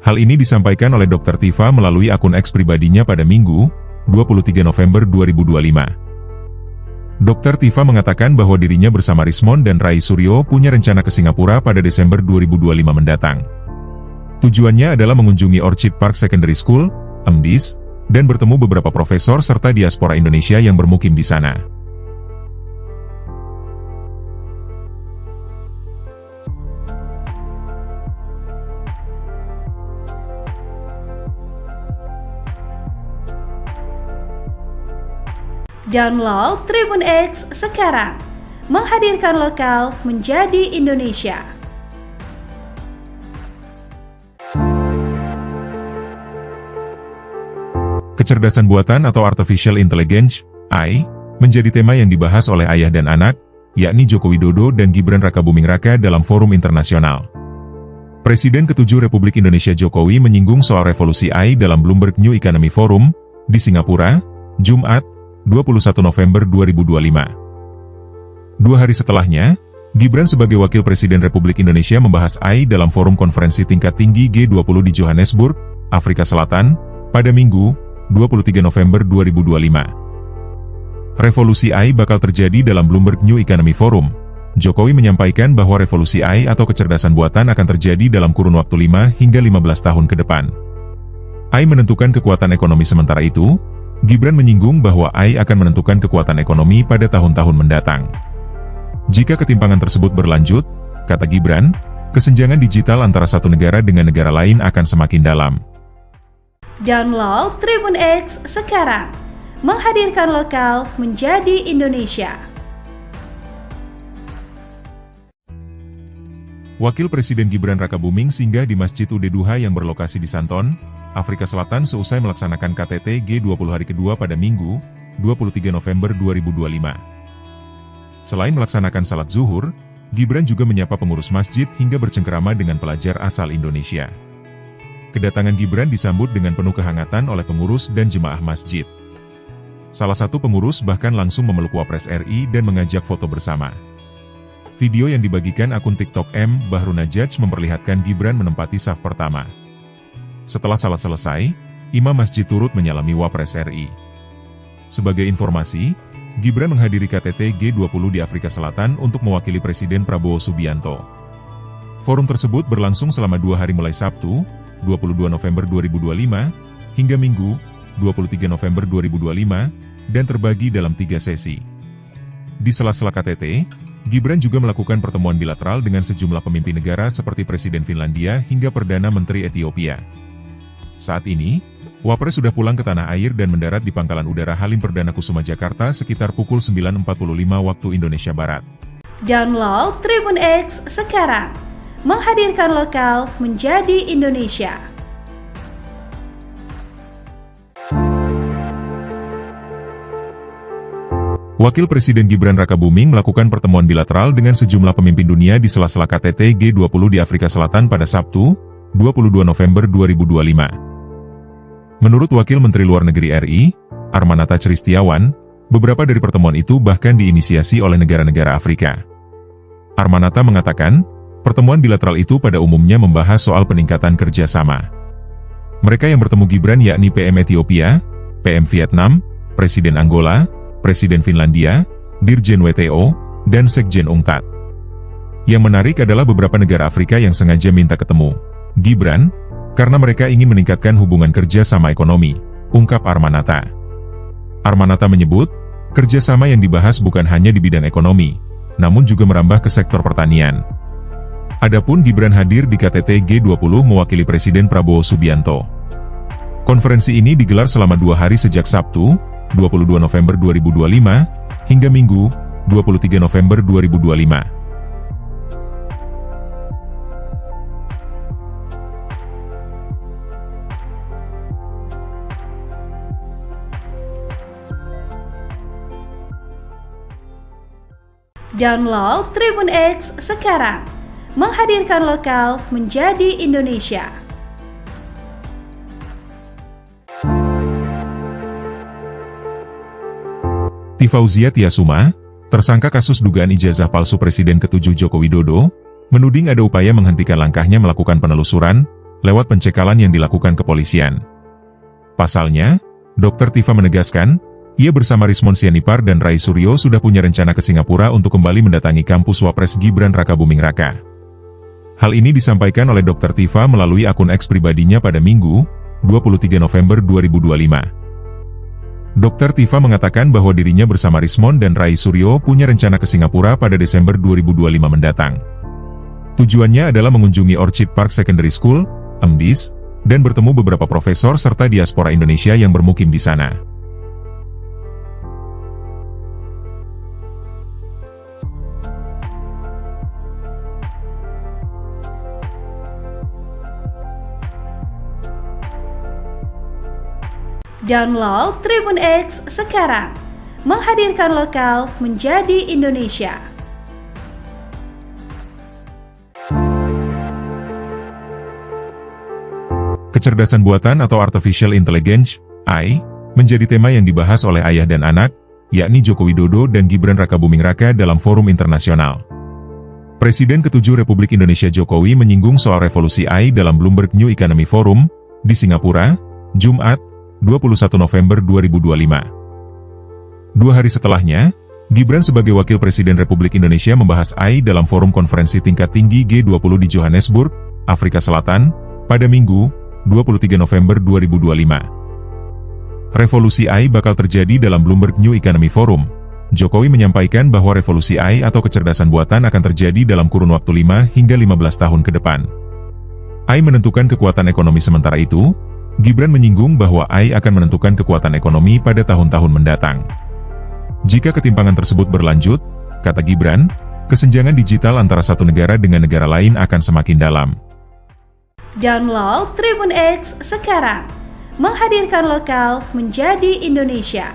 Hal ini disampaikan oleh Dr. Tifa melalui akun X pribadinya pada Minggu, 23 November 2025. Dr. Tifa mengatakan bahwa dirinya bersama Rismon dan Rai Suryo punya rencana ke Singapura pada Desember 2025 mendatang. Tujuannya adalah mengunjungi Orchid Park Secondary School, MDIS, dan bertemu beberapa profesor serta diaspora Indonesia yang bermukim di sana. Download Tribun X sekarang. Menghadirkan lokal menjadi Indonesia. Kecerdasan buatan atau Artificial Intelligence, AI, menjadi tema yang dibahas oleh ayah dan anak, yakni Joko Widodo dan Gibran Rakabuming Raka dalam forum internasional. Presiden ke-7 Republik Indonesia Jokowi menyinggung soal revolusi AI dalam Bloomberg New Economy Forum, di Singapura, Jumat, 21 November 2025. 2 hari setelahnya, Gibran sebagai Wakil Presiden Republik Indonesia membahas AI dalam forum konferensi tingkat tinggi G20 di Johannesburg, Afrika Selatan, pada Minggu, 23 November 2025. Revolusi AI bakal terjadi dalam Bloomberg New Economy Forum. Jokowi menyampaikan bahwa revolusi AI atau kecerdasan buatan akan terjadi dalam kurun waktu 5 hingga 15 tahun ke depan. AI menentukan kekuatan ekonomi sementara itu, Gibran menyinggung bahwa AI akan menentukan kekuatan ekonomi pada tahun-tahun mendatang. Jika ketimpangan tersebut berlanjut, kata Gibran, kesenjangan digital antara satu negara dengan negara lain akan semakin dalam. Download Tribun X sekarang. Menghadirkan lokal menjadi Indonesia. Wakil Presiden Gibran Rakabuming singgah di Masjid Ud Duha yang berlokasi di Santon, Afrika Selatan seusai melaksanakan KTT G20 hari kedua pada Minggu, 23 November 2025. Selain melaksanakan salat zuhur, Gibran juga menyapa pengurus masjid hingga bercengkerama dengan pelajar asal Indonesia. Kedatangan Gibran disambut dengan penuh kehangatan oleh pengurus dan jemaah masjid. Salah satu pengurus bahkan langsung memeluk Wapres RI dan mengajak foto bersama. Video yang dibagikan akun TikTok M. Bahrunajaj memperlihatkan Gibran menempati saf pertama. Setelah salat selesai, imam masjid turut menyalami Wapres RI. Sebagai informasi, Gibran menghadiri KTT G20 di Afrika Selatan untuk mewakili Presiden Prabowo Subianto. Forum tersebut berlangsung selama 2 hari mulai Sabtu, 22 November 2025, hingga Minggu, 23 November 2025, dan terbagi dalam 3 sesi. Di sela-sela KTT, Gibran juga melakukan pertemuan bilateral dengan sejumlah pemimpin negara seperti Presiden Finlandia hingga Perdana Menteri Ethiopia. Saat ini, Wapres sudah pulang ke tanah air dan mendarat di Pangkalan Udara Halim Perdana Kusuma Jakarta sekitar pukul 9.45 waktu Indonesia Barat. Download Tribun X sekarang. Menghadirkan lokal menjadi Indonesia. Wakil Presiden Gibran Rakabuming melakukan pertemuan bilateral dengan sejumlah pemimpin dunia di sela-sela KTT G20 di Afrika Selatan pada Sabtu, 22 November 2025. Menurut Wakil Menteri Luar Negeri RI, Armanata Christiawan, beberapa dari pertemuan itu bahkan diinisiasi oleh negara-negara Afrika. Armanata mengatakan, pertemuan bilateral itu pada umumnya membahas soal peningkatan kerjasama. Mereka yang bertemu Gibran yakni PM Ethiopia, PM Vietnam, Presiden Angola, Presiden Finlandia, Dirjen WTO, dan Sekjen UNCTAD. Yang menarik adalah beberapa negara Afrika yang sengaja minta ketemu Gibran, karena mereka ingin meningkatkan hubungan kerja sama ekonomi, ungkap Armanata. Armanata menyebut, kerjasama yang dibahas bukan hanya di bidang ekonomi, namun juga merambah ke sektor pertanian. Adapun Gibran hadir di KTT G20 mewakili Presiden Prabowo Subianto. Konferensi ini digelar selama 2 hari sejak Sabtu, 22 November 2025, hingga Minggu, 23 November 2025. Download Tribun X sekarang. Menghadirkan lokal menjadi Indonesia. Tifauzia Tiasuma, tersangka kasus dugaan ijazah palsu Presiden ke-7 Joko Widodo, menuding ada upaya menghentikan langkahnya melakukan penelusuran, lewat pencekalan yang dilakukan kepolisian. Pasalnya, Dr. Tifa menegaskan, ia bersama Rismon Sianipar dan Rai Suryo sudah punya rencana ke Singapura untuk kembali mendatangi kampus Wapres Gibran Rakabuming Raka. Hal ini disampaikan oleh Dr. Tifa melalui akun X pribadinya pada Minggu, 23 November 2025. Dr. Tifa mengatakan bahwa dirinya bersama Rismon dan Rai Suryo punya rencana ke Singapura pada Desember 2025 mendatang. Tujuannya adalah mengunjungi Orchid Park Secondary School, MDIS, dan bertemu beberapa profesor serta diaspora Indonesia yang bermukim di sana. Download Tribun X sekarang. Menghadirkan lokal menjadi Indonesia. Kecerdasan buatan atau Artificial Intelligence, AI, menjadi tema yang dibahas oleh ayah dan anak, yakni Joko Widodo dan Gibran Rakabuming Raka dalam forum internasional. Presiden ke-7 Republik Indonesia Jokowi menyinggung soal revolusi AI dalam Bloomberg New Economy Forum, di Singapura, Jumat, 21 November 2025. 2 hari setelahnya, Gibran sebagai Wakil Presiden Republik Indonesia membahas AI dalam forum konferensi tingkat tinggi G20 di Johannesburg, Afrika Selatan, pada Minggu, 23 November 2025. Revolusi AI bakal terjadi dalam Bloomberg New Economy Forum. Jokowi menyampaikan bahwa revolusi AI atau kecerdasan buatan akan terjadi dalam kurun waktu 5 hingga 15 tahun ke depan. AI menentukan kekuatan ekonomi sementara itu, Gibran menyinggung bahwa AI akan menentukan kekuatan ekonomi pada tahun-tahun mendatang. Jika ketimpangan tersebut berlanjut, kata Gibran, kesenjangan digital antara satu negara dengan negara lain akan semakin dalam. Download Tribun X sekarang. Menghadirkan lokal menjadi Indonesia.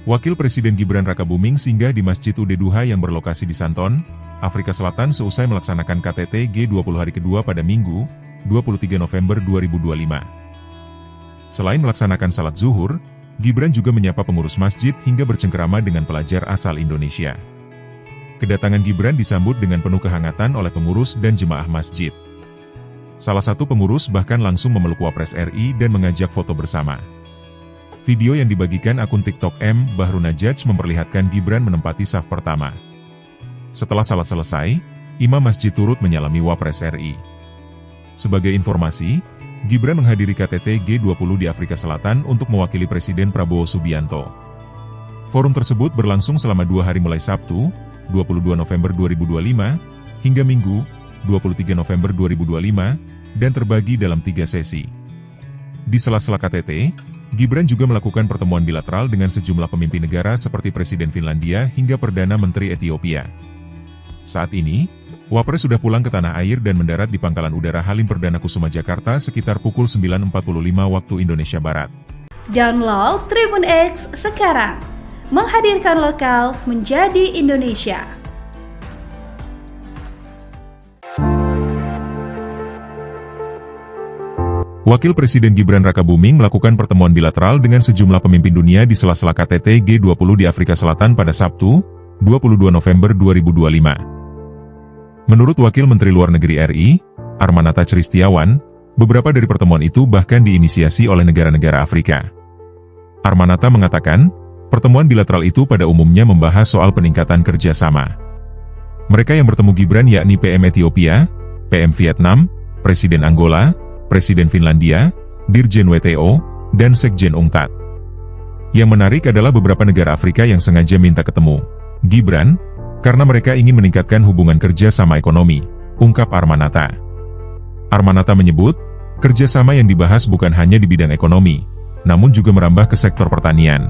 Wakil Presiden Gibran Rakabuming singgah di Masjid Ud-Duha yang berlokasi di Santon, Afrika Selatan seusai melaksanakan KTT G20 hari kedua pada Minggu, 23 November 2025. Selain melaksanakan salat zuhur, Gibran juga menyapa pengurus masjid hingga bercengkerama dengan pelajar asal Indonesia. Kedatangan Gibran disambut dengan penuh kehangatan oleh pengurus dan jemaah masjid. Salah satu pengurus bahkan langsung memeluk Wapres RI dan mengajak foto bersama. Video yang dibagikan akun TikTok M. Bahru Najaj memperlihatkan Gibran menempati saf pertama. Setelah salat selesai, imam masjid turut menyalami Wapres RI. Sebagai informasi, Gibran menghadiri KTT G20 di Afrika Selatan untuk mewakili Presiden Prabowo Subianto. Forum tersebut berlangsung selama 2 hari mulai Sabtu, 22 November 2025, hingga Minggu, 23 November 2025, dan terbagi dalam 3 sesi. Di sela-sela KTT, Gibran juga melakukan pertemuan bilateral dengan sejumlah pemimpin negara seperti Presiden Finlandia hingga Perdana Menteri Ethiopia. Saat ini, Wapres sudah pulang ke tanah air dan mendarat di Pangkalan Udara Halim Perdana Kusuma Jakarta sekitar pukul 9.45 waktu Indonesia Barat. Download Tribun X sekarang. Menghadirkan lokal menjadi Indonesia. Wakil Presiden Gibran Rakabuming melakukan pertemuan bilateral dengan sejumlah pemimpin dunia di sela-sela KTT G20 di Afrika Selatan pada Sabtu, 22 November 2025. Menurut Wakil Menteri Luar Negeri RI, Armanata Christiawan, beberapa dari pertemuan itu bahkan diinisiasi oleh negara-negara Afrika. Armanata mengatakan, pertemuan bilateral itu pada umumnya membahas soal peningkatan kerjasama. Mereka yang bertemu Gibran yakni PM Ethiopia, PM Vietnam, Presiden Angola, Presiden Finlandia, Dirjen WTO, dan Sekjen UNCTAD. Yang menarik adalah beberapa negara Afrika yang sengaja minta ketemu Gibran, karena mereka ingin meningkatkan hubungan kerja sama ekonomi, ungkap Armanata. Armanata menyebut, kerjasama yang dibahas bukan hanya di bidang ekonomi, namun juga merambah ke sektor pertanian.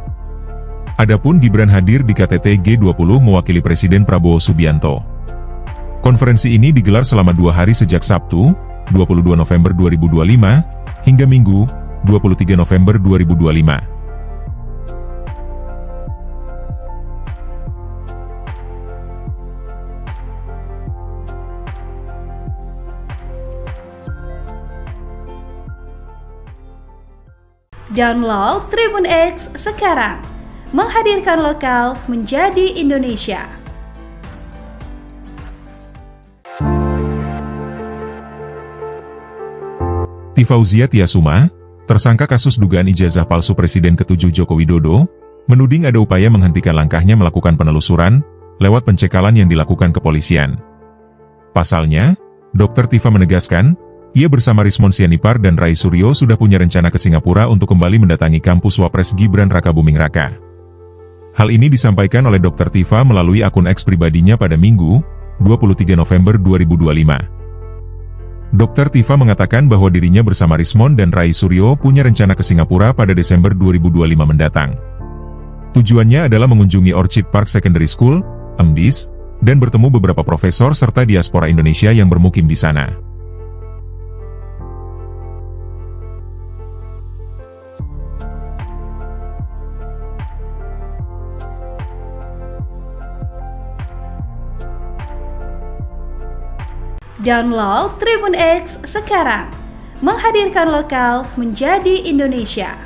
Adapun Gibran hadir di KTT G20 mewakili Presiden Prabowo Subianto. Konferensi ini digelar selama 2 hari sejak Sabtu, 22 November 2025, hingga Minggu, 23 November 2025. Download Tribun X sekarang. Menghadirkan lokal menjadi Indonesia. Fauzia Tiasuma, tersangka kasus dugaan ijazah palsu Presiden ke-7 Joko Widodo, menuding ada upaya menghentikan langkahnya melakukan penelusuran, lewat pencekalan yang dilakukan kepolisian. Pasalnya, Dr. Tifa menegaskan, ia bersama Rismon Sianipar dan Rai Suryo sudah punya rencana ke Singapura untuk kembali mendatangi kampus Wapres Gibran Rakabuming Raka. Hal ini disampaikan oleh Dr. Tifa melalui akun X pribadinya pada Minggu, 23 November 2025. Dr. Tifa mengatakan bahwa dirinya bersama Rismon dan Rai Suryo punya rencana ke Singapura pada Desember 2025 mendatang. Tujuannya adalah mengunjungi Orchid Park Secondary School, (EMDIS), dan bertemu beberapa profesor serta diaspora Indonesia yang bermukim di sana. Download Tribun X sekarang. Menghadirkan lokal menjadi Indonesia.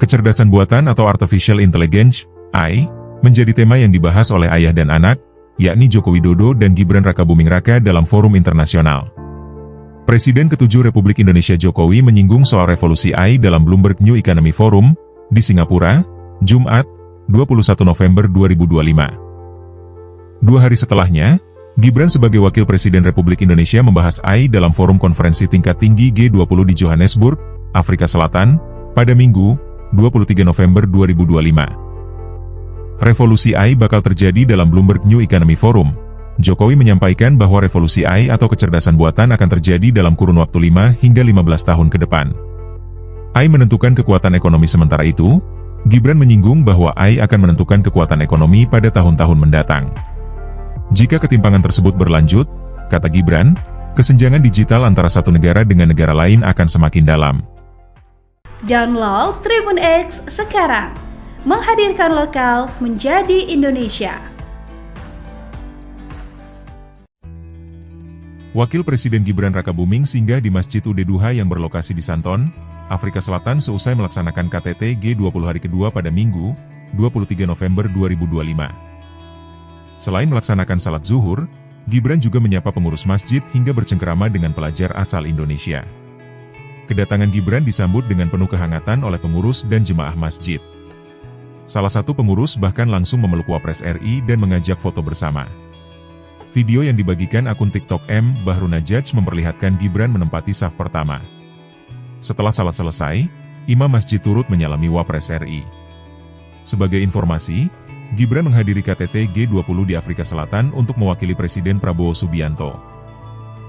Kecerdasan buatan atau Artificial Intelligence, AI, menjadi tema yang dibahas oleh ayah dan anak, yakni Joko Widodo dan Gibran Rakabuming Raka dalam forum internasional. Presiden ke-7 Republik Indonesia Jokowi menyinggung soal revolusi AI dalam Bloomberg New Economy Forum, di Singapura, Jumat, 21 November 2025. 2 hari setelahnya, Gibran sebagai Wakil Presiden Republik Indonesia membahas AI dalam forum konferensi tingkat tinggi G20 di Johannesburg, Afrika Selatan, pada Minggu, 23 November 2025. Revolusi AI bakal terjadi dalam Bloomberg New Economy Forum. Jokowi menyampaikan bahwa revolusi AI atau kecerdasan buatan akan terjadi dalam kurun waktu 5 hingga 15 tahun ke depan. AI menentukan kekuatan ekonomi sementara itu, Gibran menyinggung bahwa AI akan menentukan kekuatan ekonomi pada tahun-tahun mendatang. Jika ketimpangan tersebut berlanjut, kata Gibran, kesenjangan digital antara satu negara dengan negara lain akan semakin dalam. Download Tribun X sekarang. Menghadirkan lokal menjadi Indonesia. Wakil Presiden Gibran Rakabuming singgah di Masjid Ud-Duha yang berlokasi di Santon, Afrika Selatan seusai melaksanakan KTT G20 hari kedua pada Minggu, 23 November 2025. Selain melaksanakan salat zuhur, Gibran juga menyapa pengurus masjid hingga bercengkerama dengan pelajar asal Indonesia. Kedatangan Gibran disambut dengan penuh kehangatan oleh pengurus dan jemaah masjid. Salah satu pengurus bahkan langsung memeluk Wapres RI dan mengajak foto bersama. Video yang dibagikan akun TikTok M. Bahrun Najaj memperlihatkan Gibran menempati saf pertama. Setelah salat selesai, imam masjid turut menyalami Wapres RI. Sebagai informasi, Gibran menghadiri KTT G20 di Afrika Selatan untuk mewakili Presiden Prabowo Subianto.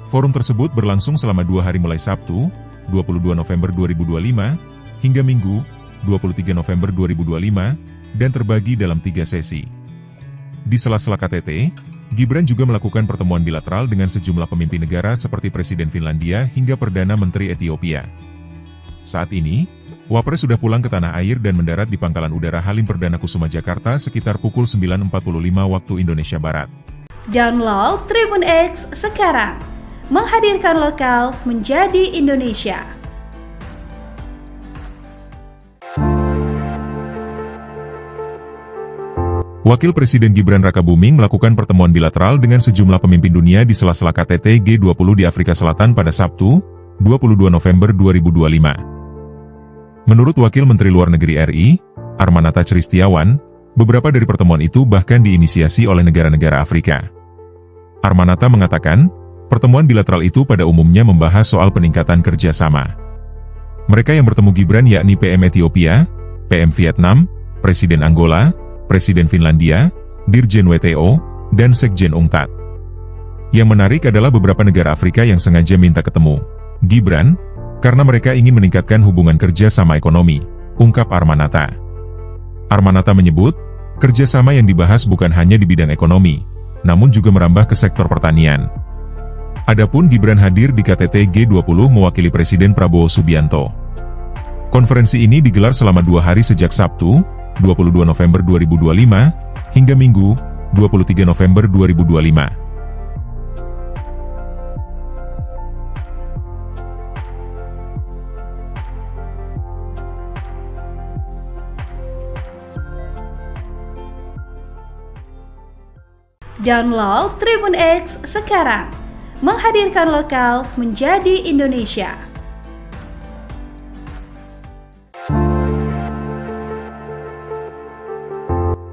Forum tersebut berlangsung selama 2 hari mulai Sabtu, 22 November 2025, hingga Minggu, 23 November 2025, dan terbagi dalam 3 sesi. Di sela-sela KTT, Gibran juga melakukan pertemuan bilateral dengan sejumlah pemimpin negara seperti Presiden Finlandia hingga Perdana Menteri Ethiopia. Saat ini, Wapres sudah pulang ke tanah air dan mendarat di Pangkalan Udara Halim Perdana Kusuma Jakarta sekitar pukul 9.45 waktu Indonesia Barat. Download Tribun X sekarang. Menghadirkan lokal menjadi Indonesia. Wakil Presiden Gibran Rakabuming melakukan pertemuan bilateral dengan sejumlah pemimpin dunia di sela-sela KTT G20 di Afrika Selatan pada Sabtu, 22 November 2025. Menurut Wakil Menteri Luar Negeri RI, Armanata Christiawan, beberapa dari pertemuan itu bahkan diinisiasi oleh negara-negara Afrika. Armanata mengatakan, pertemuan bilateral itu pada umumnya membahas soal peningkatan kerjasama. Mereka yang bertemu Gibran yakni PM Ethiopia, PM Vietnam, Presiden Angola, Presiden Finlandia, Dirjen WTO, dan Sekjen UNCTAD. Yang menarik adalah beberapa negara Afrika yang sengaja minta ketemu Gibran, karena mereka ingin meningkatkan hubungan kerja sama ekonomi, ungkap Armanata. Armanata menyebut, kerjasama yang dibahas bukan hanya di bidang ekonomi, namun juga merambah ke sektor pertanian. Adapun Gibran hadir di KTT G20 mewakili Presiden Prabowo Subianto. Konferensi ini digelar selama 2 hari sejak Sabtu, 22 November 2025, hingga Minggu, 23 November 2025. Download Tribun X sekarang. Menghadirkan lokal menjadi Indonesia.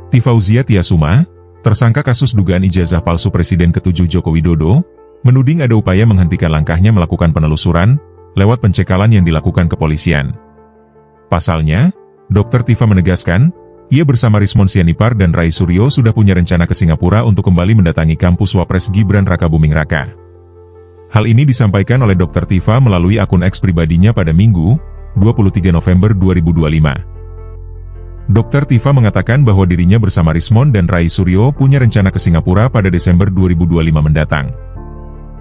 Tifauzia Tiasuma, tersangka kasus dugaan ijazah palsu Presiden ke-7 Joko Widodo, menuding ada upaya menghentikan langkahnya melakukan penelusuran lewat pencekalan yang dilakukan kepolisian. Pasalnya, Dr. Tifa menegaskan, ia bersama Rismon Sianipar dan Rai Suryo sudah punya rencana ke Singapura untuk kembali mendatangi kampus Wapres Gibran Rakabuming Raka. Hal ini disampaikan oleh Dr. Tifa melalui akun X pribadinya pada Minggu, 23 November 2025. Dr. Tifa mengatakan bahwa dirinya bersama Rismon dan Rai Suryo punya rencana ke Singapura pada Desember 2025 mendatang.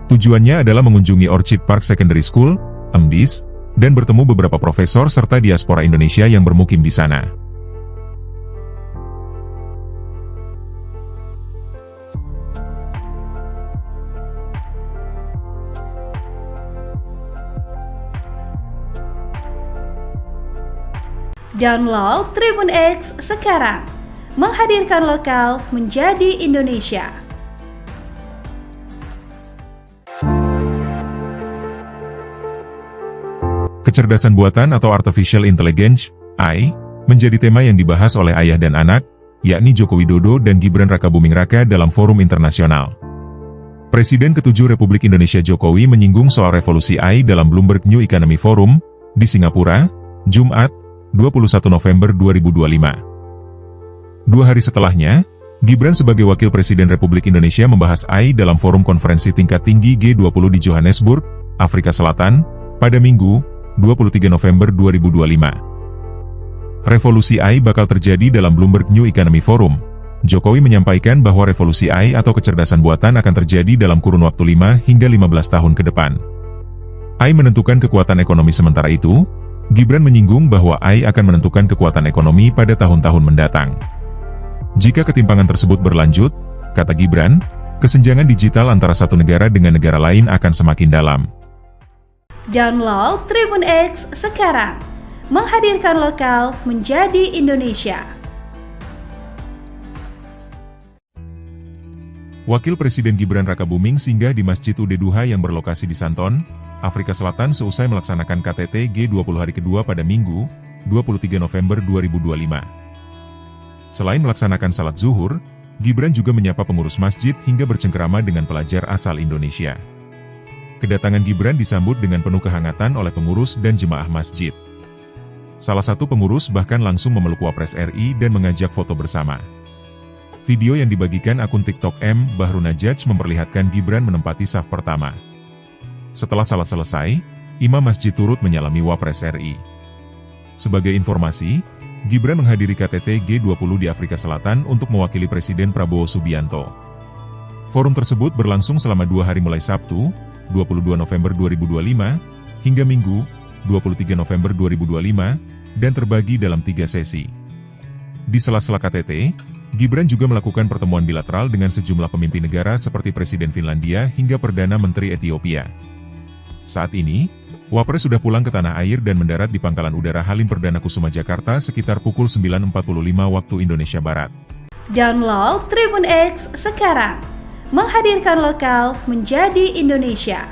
Tujuannya adalah mengunjungi Orchid Park Secondary School, MDIS, dan bertemu beberapa profesor serta diaspora Indonesia yang bermukim di sana. Download Tribun X sekarang. Menghadirkan lokal menjadi Indonesia. Kecerdasan buatan atau Artificial Intelligence, AI, menjadi tema yang dibahas oleh ayah dan anak, yakni Joko Widodo dan Gibran Rakabuming Raka dalam forum internasional. Presiden ke-7 Republik Indonesia Jokowi menyinggung soal revolusi AI dalam Bloomberg New Economy Forum, di Singapura, Jumat, 21 November 2025. 2 hari setelahnya, Gibran sebagai Wakil Presiden Republik Indonesia membahas AI dalam forum konferensi tingkat tinggi G20 di Johannesburg, Afrika Selatan, pada Minggu, 23 November 2025. Revolusi AI bakal terjadi dalam Bloomberg New Economy Forum. Jokowi menyampaikan bahwa revolusi AI atau kecerdasan buatan akan terjadi dalam kurun waktu 5 hingga 15 tahun ke depan. AI menentukan kekuatan ekonomi sementara itu, Gibran menyinggung bahwa AI akan menentukan kekuatan ekonomi pada tahun-tahun mendatang. Jika ketimpangan tersebut berlanjut, kata Gibran, kesenjangan digital antara satu negara dengan negara lain akan semakin dalam. Download Tribun X sekarang. Menghadirkan lokal menjadi Indonesia. Wakil Presiden Gibran Rakabuming singgah di Masjid Ud Duha yang berlokasi di Santon, Afrika Selatan seusai melaksanakan KTT G20 hari kedua pada Minggu, 23 November 2025. Selain melaksanakan salat zuhur, Gibran juga menyapa pengurus masjid hingga bercengkerama dengan pelajar asal Indonesia. Kedatangan Gibran disambut dengan penuh kehangatan oleh pengurus dan jemaah masjid. Salah satu pengurus bahkan langsung memeluk Wapres RI dan mengajak foto bersama. Video yang dibagikan akun TikTok M. Bahrunajaj memperlihatkan Gibran menempati saf pertama. Setelah salat selesai, imam masjid turut menyalami Wapres RI. Sebagai informasi, Gibran menghadiri KTT G20 di Afrika Selatan untuk mewakili Presiden Prabowo Subianto. Forum tersebut berlangsung selama 2 hari mulai Sabtu, 22 November 2025, hingga Minggu, 23 November 2025, dan terbagi dalam 3 sesi. Di sela-sela KTT, Gibran juga melakukan pertemuan bilateral dengan sejumlah pemimpin negara seperti Presiden Finlandia hingga Perdana Menteri Ethiopia. Saat ini, Wapres sudah pulang ke tanah air dan mendarat di Pangkalan Udara Halim Perdana Kusuma Jakarta sekitar pukul 9.45 waktu Indonesia Barat. Download Tribun X sekarang. Menghadirkan lokal menjadi Indonesia.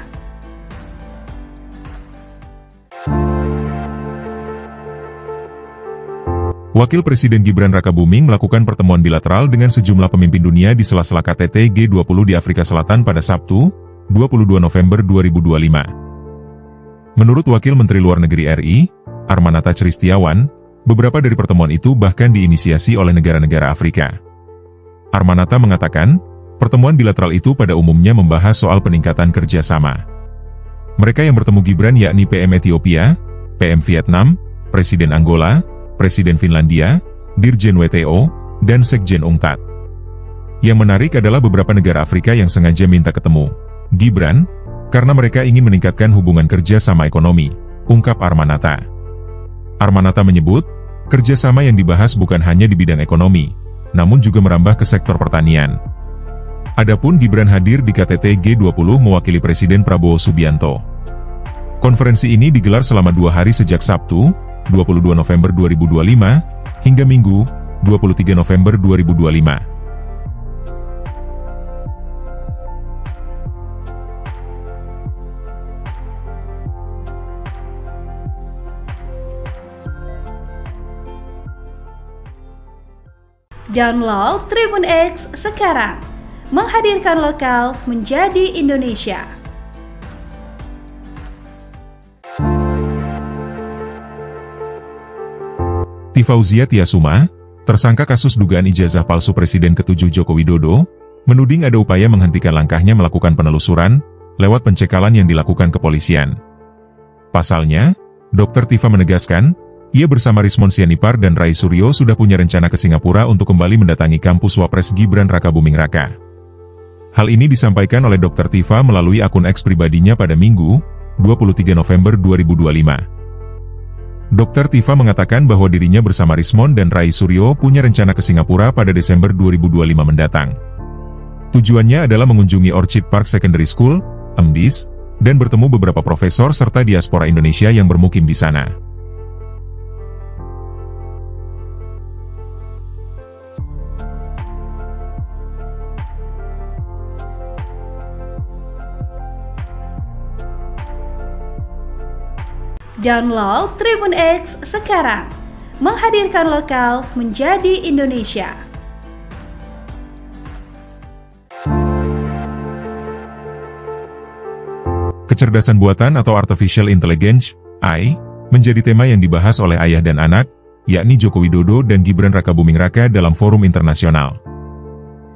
Wakil Presiden Gibran Rakabuming melakukan pertemuan bilateral dengan sejumlah pemimpin dunia di sela-sela KTT G20 di Afrika Selatan pada Sabtu, 22 November 2025. Menurut Wakil Menteri Luar Negeri RI, Armanata Christiawan, beberapa dari pertemuan itu bahkan diinisiasi oleh negara-negara Afrika. Armanata mengatakan, pertemuan bilateral itu pada umumnya membahas soal peningkatan kerjasama. Mereka yang bertemu Gibran yakni PM Ethiopia, PM Vietnam, Presiden Angola, Presiden Finlandia, Dirjen WTO, dan Sekjen UNCTAD. Yang menarik adalah beberapa negara Afrika yang sengaja minta ketemu Gibran, karena mereka ingin meningkatkan hubungan kerja sama ekonomi, ungkap Armanata. Armanata menyebut, kerjasama yang dibahas bukan hanya di bidang ekonomi, namun juga merambah ke sektor pertanian. Adapun Gibran hadir di KTT G20 mewakili Presiden Prabowo Subianto. Konferensi ini digelar selama 2 hari sejak Sabtu, 22 November 2025, hingga Minggu, 23 November 2025. Download Tribun X sekarang. Menghadirkan lokal menjadi Indonesia. Tifauzia Tiasuma, tersangka kasus dugaan ijazah palsu Presiden ke-7 Joko Widodo, menuding ada upaya menghentikan langkahnya melakukan penelusuran, lewat pencekalan yang dilakukan kepolisian. Pasalnya, Dr. Tifa menegaskan, ia bersama Rismon Sianipar dan Rai Suryo sudah punya rencana ke Singapura untuk kembali mendatangi kampus Wapres Gibran Rakabuming Raka. Hal ini disampaikan oleh Dr. Tifa melalui akun X pribadinya pada Minggu, 23 November 2025. Dr. Tifa mengatakan bahwa dirinya bersama Rismon dan Rai Suryo punya rencana ke Singapura pada Desember 2025 mendatang. Tujuannya adalah mengunjungi Orchid Park Secondary School, MDIS, dan bertemu beberapa profesor serta diaspora Indonesia yang bermukim di sana. Download Tribun X sekarang. Menghadirkan lokal menjadi Indonesia. Kecerdasan buatan atau Artificial Intelligence, AI, menjadi tema yang dibahas oleh ayah dan anak, yakni Joko Widodo dan Gibran Rakabuming Raka dalam forum internasional.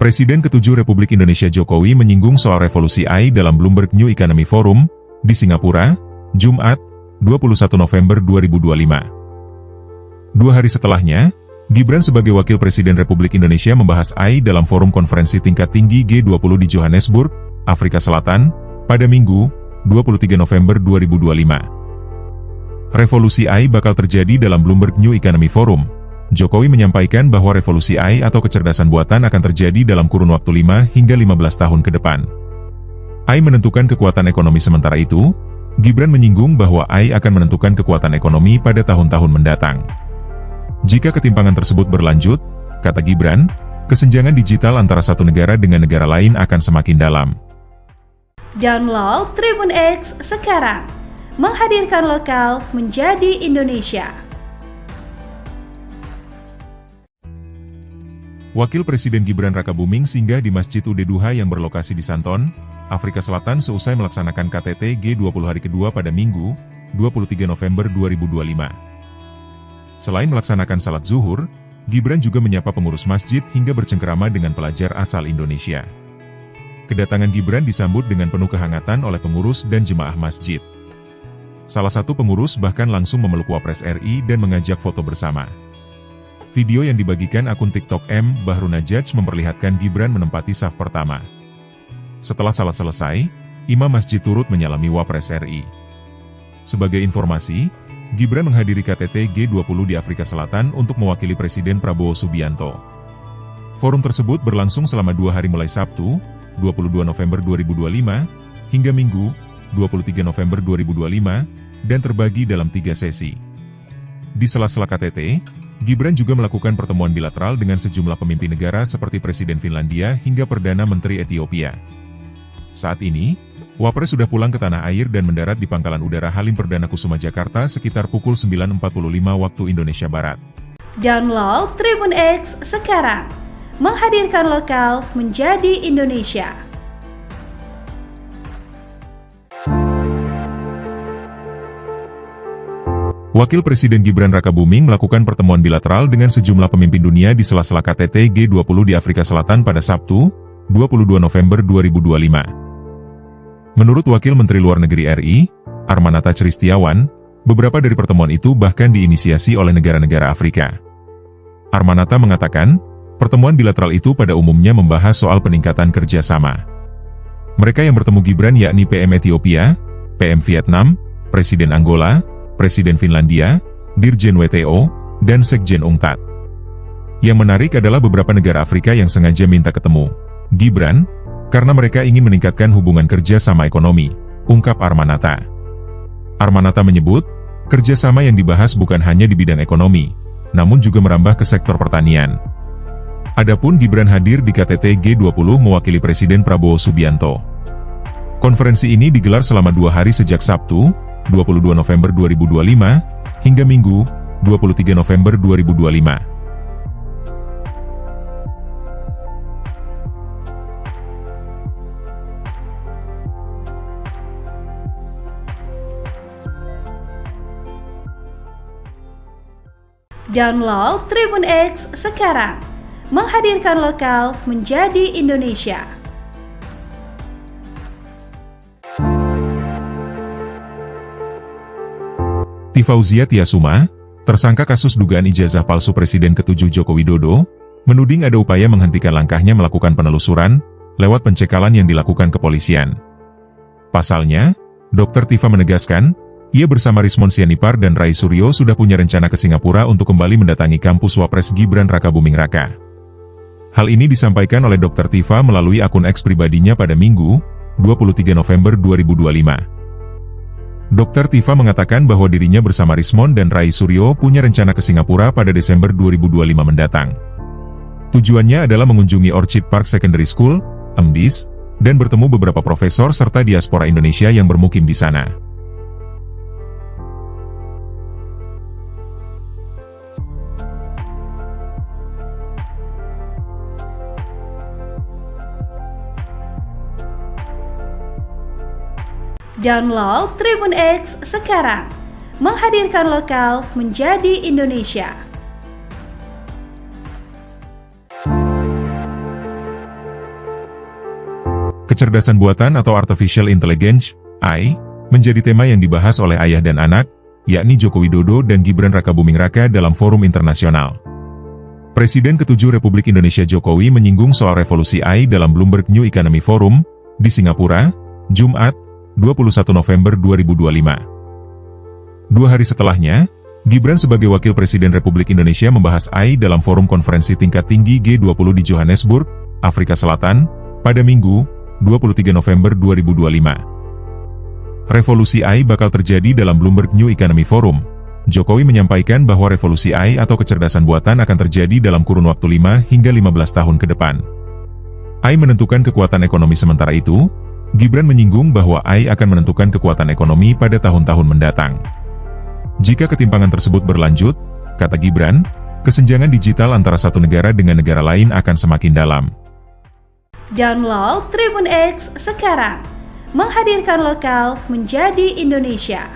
Presiden ke-7 Republik Indonesia Jokowi menyinggung soal revolusi AI dalam Bloomberg New Economy Forum, di Singapura, Jumat, 21 November 2025. 2 hari setelahnya, Gibran sebagai Wakil Presiden Republik Indonesia membahas AI dalam forum konferensi tingkat tinggi G20 di Johannesburg, Afrika Selatan, pada Minggu, 23 November 2025. Revolusi AI bakal terjadi dalam Bloomberg New Economy Forum. Jokowi menyampaikan bahwa revolusi AI atau kecerdasan buatan akan terjadi dalam kurun waktu 5 hingga 15 tahun ke depan. AI menentukan kekuatan ekonomi sementara itu, Gibran menyinggung bahwa AI akan menentukan kekuatan ekonomi pada tahun-tahun mendatang. Jika ketimpangan tersebut berlanjut, kata Gibran, kesenjangan digital antara satu negara dengan negara lain akan semakin dalam. Download Tribun X sekarang. Menghadirkan lokal menjadi Indonesia. Wakil Presiden Gibran Rakabuming singgah di Masjid Ud-Duha yang berlokasi di Santon, Afrika Selatan seusai melaksanakan KTT G20 hari kedua pada Minggu, 23 November 2025. Selain melaksanakan salat zuhur, Gibran juga menyapa pengurus masjid hingga bercengkerama dengan pelajar asal Indonesia. Kedatangan Gibran disambut dengan penuh kehangatan oleh pengurus dan jemaah masjid. Salah satu pengurus bahkan langsung memeluk Wapres RI dan mengajak foto bersama. Video yang dibagikan akun TikTok @Bahrunajaj memperlihatkan Gibran menempati saf pertama. Setelah salat selesai, imam masjid turut menyalami Wapres RI. Sebagai informasi, Gibran menghadiri KTT G20 di Afrika Selatan untuk mewakili Presiden Prabowo Subianto. Forum tersebut berlangsung selama 2 hari mulai Sabtu, 22 November 2025, hingga Minggu, 23 November 2025, dan terbagi dalam 3 sesi. Di sela-sela KTT, Gibran juga melakukan pertemuan bilateral dengan sejumlah pemimpin negara seperti Presiden Finlandia hingga Perdana Menteri Ethiopia. Saat ini, Wapres sudah pulang ke tanah air dan mendarat di Pangkalan Udara Halim Perdana Kusuma Jakarta sekitar pukul 9.45 waktu Indonesia Barat. Download Tribun X sekarang. Menghadirkan lokal menjadi Indonesia. Wakil Presiden Gibran Rakabuming melakukan pertemuan bilateral dengan sejumlah pemimpin dunia di sela-sela KTT G20 di Afrika Selatan pada Sabtu, 22 November 2025. Menurut Wakil Menteri Luar Negeri RI, Armanata Christiawan, beberapa dari pertemuan itu bahkan diinisiasi oleh negara-negara Afrika. Armanata mengatakan, pertemuan bilateral itu pada umumnya membahas soal peningkatan kerjasama. Mereka yang bertemu Gibran yakni PM Ethiopia, PM Vietnam, Presiden Angola, Presiden Finlandia, Dirjen WTO, dan Sekjen UNCTAD. Yang menarik adalah beberapa negara Afrika yang sengaja minta ketemu Gibran, karena mereka ingin meningkatkan hubungan kerja sama ekonomi, ungkap Armanata. Armanata menyebut, kerjasama yang dibahas bukan hanya di bidang ekonomi, namun juga merambah ke sektor pertanian. Adapun Gibran hadir di KTT G20 mewakili Presiden Prabowo Subianto. Konferensi ini digelar selama 2 hari sejak Sabtu, 22 November 2025, hingga Minggu, 23 November 2025. Download Tribun X sekarang. Menghadirkan lokal menjadi Indonesia. Fauzia Tiasuma, tersangka kasus dugaan ijazah palsu Presiden ke-7 Joko Widodo, menuding ada upaya menghentikan langkahnya melakukan penelusuran lewat pencekalan yang dilakukan kepolisian. Pasalnya, Dr. Tifa menegaskan, ia bersama Rismon Sianipar dan Rai Suryo sudah punya rencana ke Singapura untuk kembali mendatangi kampus Wapres Gibran Rakabuming Raka. Hal ini disampaikan oleh Dr. Tifa melalui akun X pribadinya pada Minggu, 23 November 2025. Dr. Tifa mengatakan bahwa dirinya bersama Rismon dan Rai Suryo punya rencana ke Singapura pada Desember 2025 mendatang. Tujuannya adalah mengunjungi Orchid Park Secondary School, (MDIS), dan bertemu beberapa profesor serta diaspora Indonesia yang bermukim di sana. Download Tribun X sekarang. Menghadirkan lokal menjadi Indonesia. Kecerdasan buatan atau Artificial Intelligence, AI, menjadi tema yang dibahas oleh ayah dan anak, yakni Joko Widodo dan Gibran Rakabuming Raka dalam forum internasional. Presiden ke-7 Republik Indonesia Jokowi menyinggung soal revolusi AI dalam Bloomberg New Economy Forum, di Singapura, Jumat, 21 November 2025. 2 hari setelahnya, Gibran sebagai Wakil Presiden Republik Indonesia membahas AI dalam forum konferensi tingkat tinggi G20 di Johannesburg, Afrika Selatan, pada Minggu, 23 November 2025. Revolusi AI bakal terjadi dalam Bloomberg New Economy Forum. Jokowi menyampaikan bahwa revolusi AI atau kecerdasan buatan akan terjadi dalam kurun waktu 5 hingga 15 tahun ke depan. AI menentukan kekuatan ekonomi sementara itu, Gibran menyinggung bahwa AI akan menentukan kekuatan ekonomi pada tahun-tahun mendatang. Jika ketimpangan tersebut berlanjut, kata Gibran, kesenjangan digital antara satu negara dengan negara lain akan semakin dalam. Download Tribun X sekarang. Menghadirkan lokal menjadi Indonesia.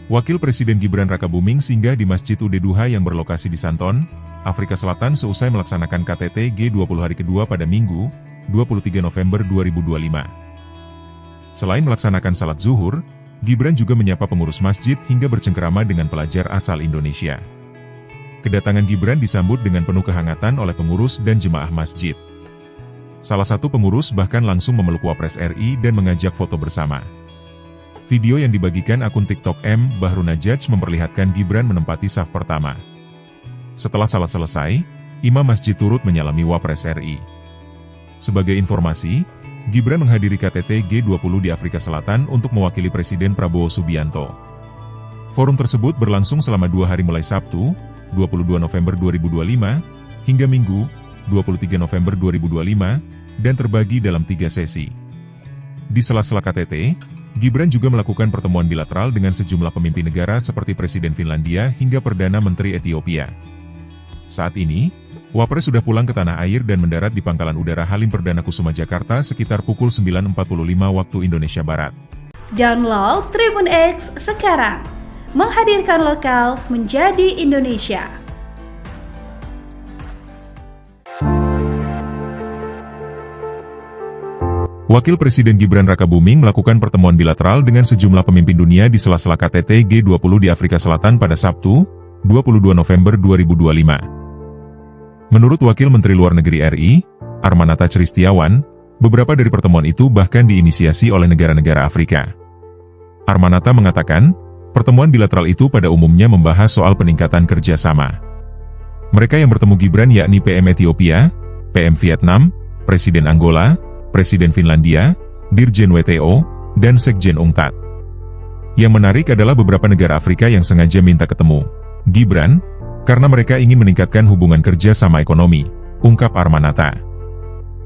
Wakil Presiden Gibran Rakabuming singgah di Masjid Ud Duha yang berlokasi di Santon, Afrika Selatan seusai melaksanakan KTT G20 hari kedua pada Minggu, 23 November 2025. Selain melaksanakan salat zuhur, Gibran juga menyapa pengurus masjid hingga bercengkerama dengan pelajar asal Indonesia. Kedatangan Gibran disambut dengan penuh kehangatan oleh pengurus dan jemaah masjid. Salah satu pengurus bahkan langsung memeluk Wapres RI dan mengajak foto bersama. Video yang dibagikan akun TikTok M. Bahrunajaj memperlihatkan Gibran menempati saf pertama. Setelah salat selesai, imam masjid turut menyalami Wapres RI. Sebagai informasi, Gibran menghadiri KTT G20 di Afrika Selatan untuk mewakili Presiden Prabowo Subianto. Forum tersebut berlangsung selama 2 hari mulai Sabtu, 22 November 2025, hingga Minggu, 23 November 2025, dan terbagi dalam 3 sesi. Di sela-sela KTT, Gibran juga melakukan pertemuan bilateral dengan sejumlah pemimpin negara seperti Presiden Finlandia hingga Perdana Menteri Ethiopia. Saat ini, Wapres sudah pulang ke tanah air dan mendarat di Pangkalan Udara Halim Perdana Kusuma Jakarta sekitar pukul 9.45 waktu Indonesia Barat. Download Tribun X sekarang. Menghadirkan lokal menjadi Indonesia. Wakil Presiden Gibran Rakabuming melakukan pertemuan bilateral dengan sejumlah pemimpin dunia di sela-sela KTT G20 di Afrika Selatan pada Sabtu, 22 November 2025. Menurut Wakil Menteri Luar Negeri RI, Armanata Christiawan, beberapa dari pertemuan itu bahkan diinisiasi oleh negara-negara Afrika. Armanata mengatakan, pertemuan bilateral itu pada umumnya membahas soal peningkatan kerjasama. Mereka yang bertemu Gibran yakni PM Ethiopia, PM Vietnam, Presiden Angola, Presiden Finlandia, Dirjen WTO, dan Sekjen UNCTAD. Yang menarik adalah beberapa negara Afrika yang sengaja minta ketemu Gibran, karena mereka ingin meningkatkan hubungan kerja sama ekonomi, ungkap Armanata.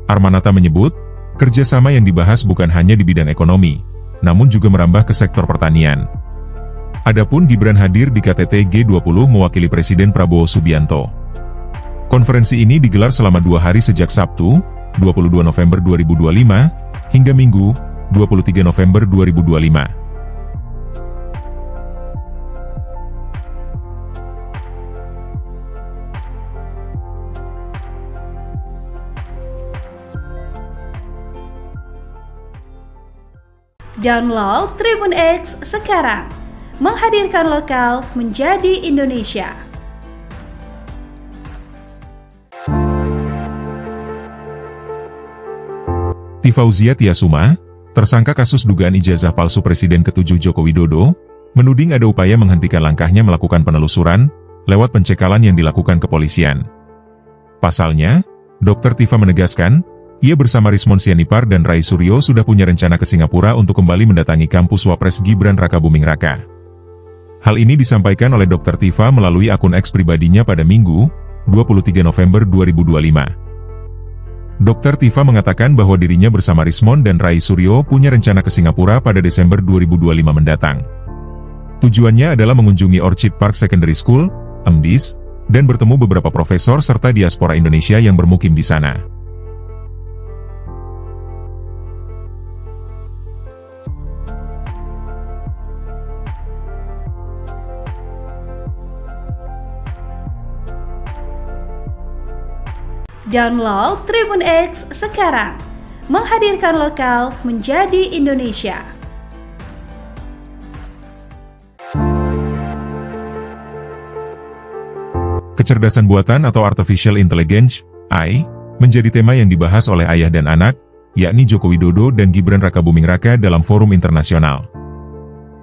Armanata menyebut, kerjasama yang dibahas bukan hanya di bidang ekonomi, namun juga merambah ke sektor pertanian. Adapun Gibran hadir di KTT G20 mewakili Presiden Prabowo Subianto. Konferensi ini digelar selama 2 hari sejak Sabtu, 22 November 2025, hingga Minggu, 23 November 2025. Download Tribun X sekarang. Menghadirkan lokal menjadi Indonesia. Tifauzia Tiasuma, tersangka kasus dugaan ijazah palsu Presiden ke-7 Joko Widodo, menuding ada upaya menghentikan langkahnya melakukan penelusuran lewat pencekalan yang dilakukan kepolisian. Pasalnya, Dr. Tifa menegaskan, ia bersama Rismon Sianipar dan Rai Suryo sudah punya rencana ke Singapura untuk kembali mendatangi kampus Wapres Gibran Rakabuming Raka. Hal ini disampaikan oleh Dr. Tifa melalui akun X pribadinya pada Minggu, 23 November 2025. Dr. Tifa mengatakan bahwa dirinya bersama Rismon dan Rai Suryo punya rencana ke Singapura pada Desember 2025 mendatang. Tujuannya adalah mengunjungi Orchid Park Secondary School, MDIS, dan bertemu beberapa profesor serta diaspora Indonesia yang bermukim di sana. Download Tribun X sekarang. Menghadirkan lokal menjadi Indonesia. Kecerdasan buatan atau Artificial Intelligence, AI, menjadi tema yang dibahas oleh ayah dan anak, yakni Joko Widodo dan Gibran Rakabuming Raka dalam forum internasional.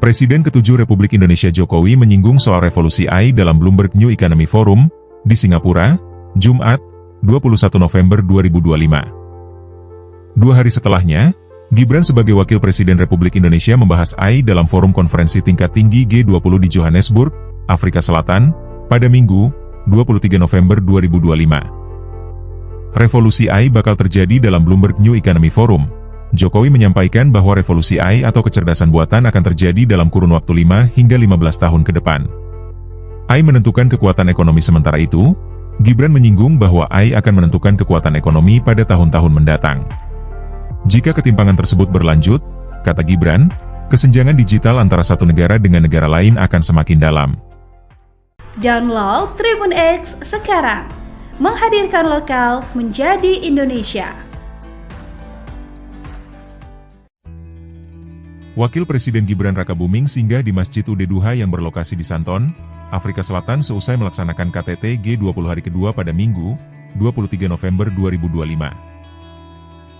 Presiden ke-7 Republik Indonesia Jokowi menyinggung soal revolusi AI dalam Bloomberg New Economy Forum, di Singapura, Jumat, 21 November 2025. 2 hari setelahnya, Gibran sebagai Wakil Presiden Republik Indonesia membahas AI dalam forum konferensi tingkat tinggi G20 di Johannesburg, Afrika Selatan, pada Minggu, 23 November 2025. Revolusi AI bakal terjadi dalam Bloomberg New Economy Forum. Jokowi menyampaikan bahwa revolusi AI atau kecerdasan buatan akan terjadi dalam kurun waktu 5 hingga 15 tahun ke depan. AI menentukan kekuatan ekonomi sementara itu, Gibran menyinggung bahwa AI akan menentukan kekuatan ekonomi pada tahun-tahun mendatang. Jika ketimpangan tersebut berlanjut, kata Gibran, kesenjangan digital antara satu negara dengan negara lain akan semakin dalam. Download Tribun X sekarang. Menghadirkan lokal menjadi Indonesia. Wakil Presiden Gibran Rakabuming singgah di Masjid Ud Duha yang berlokasi di Santon, Afrika Selatan seusai melaksanakan KTT G20 hari kedua pada Minggu, 23 November 2025.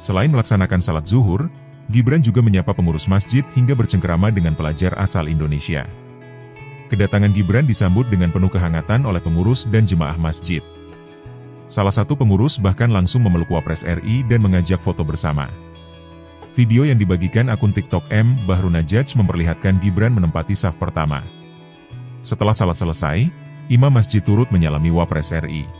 Selain melaksanakan salat zuhur, Gibran juga menyapa pengurus masjid hingga bercengkerama dengan pelajar asal Indonesia. Kedatangan Gibran disambut dengan penuh kehangatan oleh pengurus dan jemaah masjid. Salah satu pengurus bahkan langsung memeluk Wapres RI dan mengajak foto bersama. Video yang dibagikan akun TikTok M. Bahru Najaj memperlihatkan Gibran menempati saf pertama. Setelah salat selesai, imam masjid turut menyalami Wapres RI.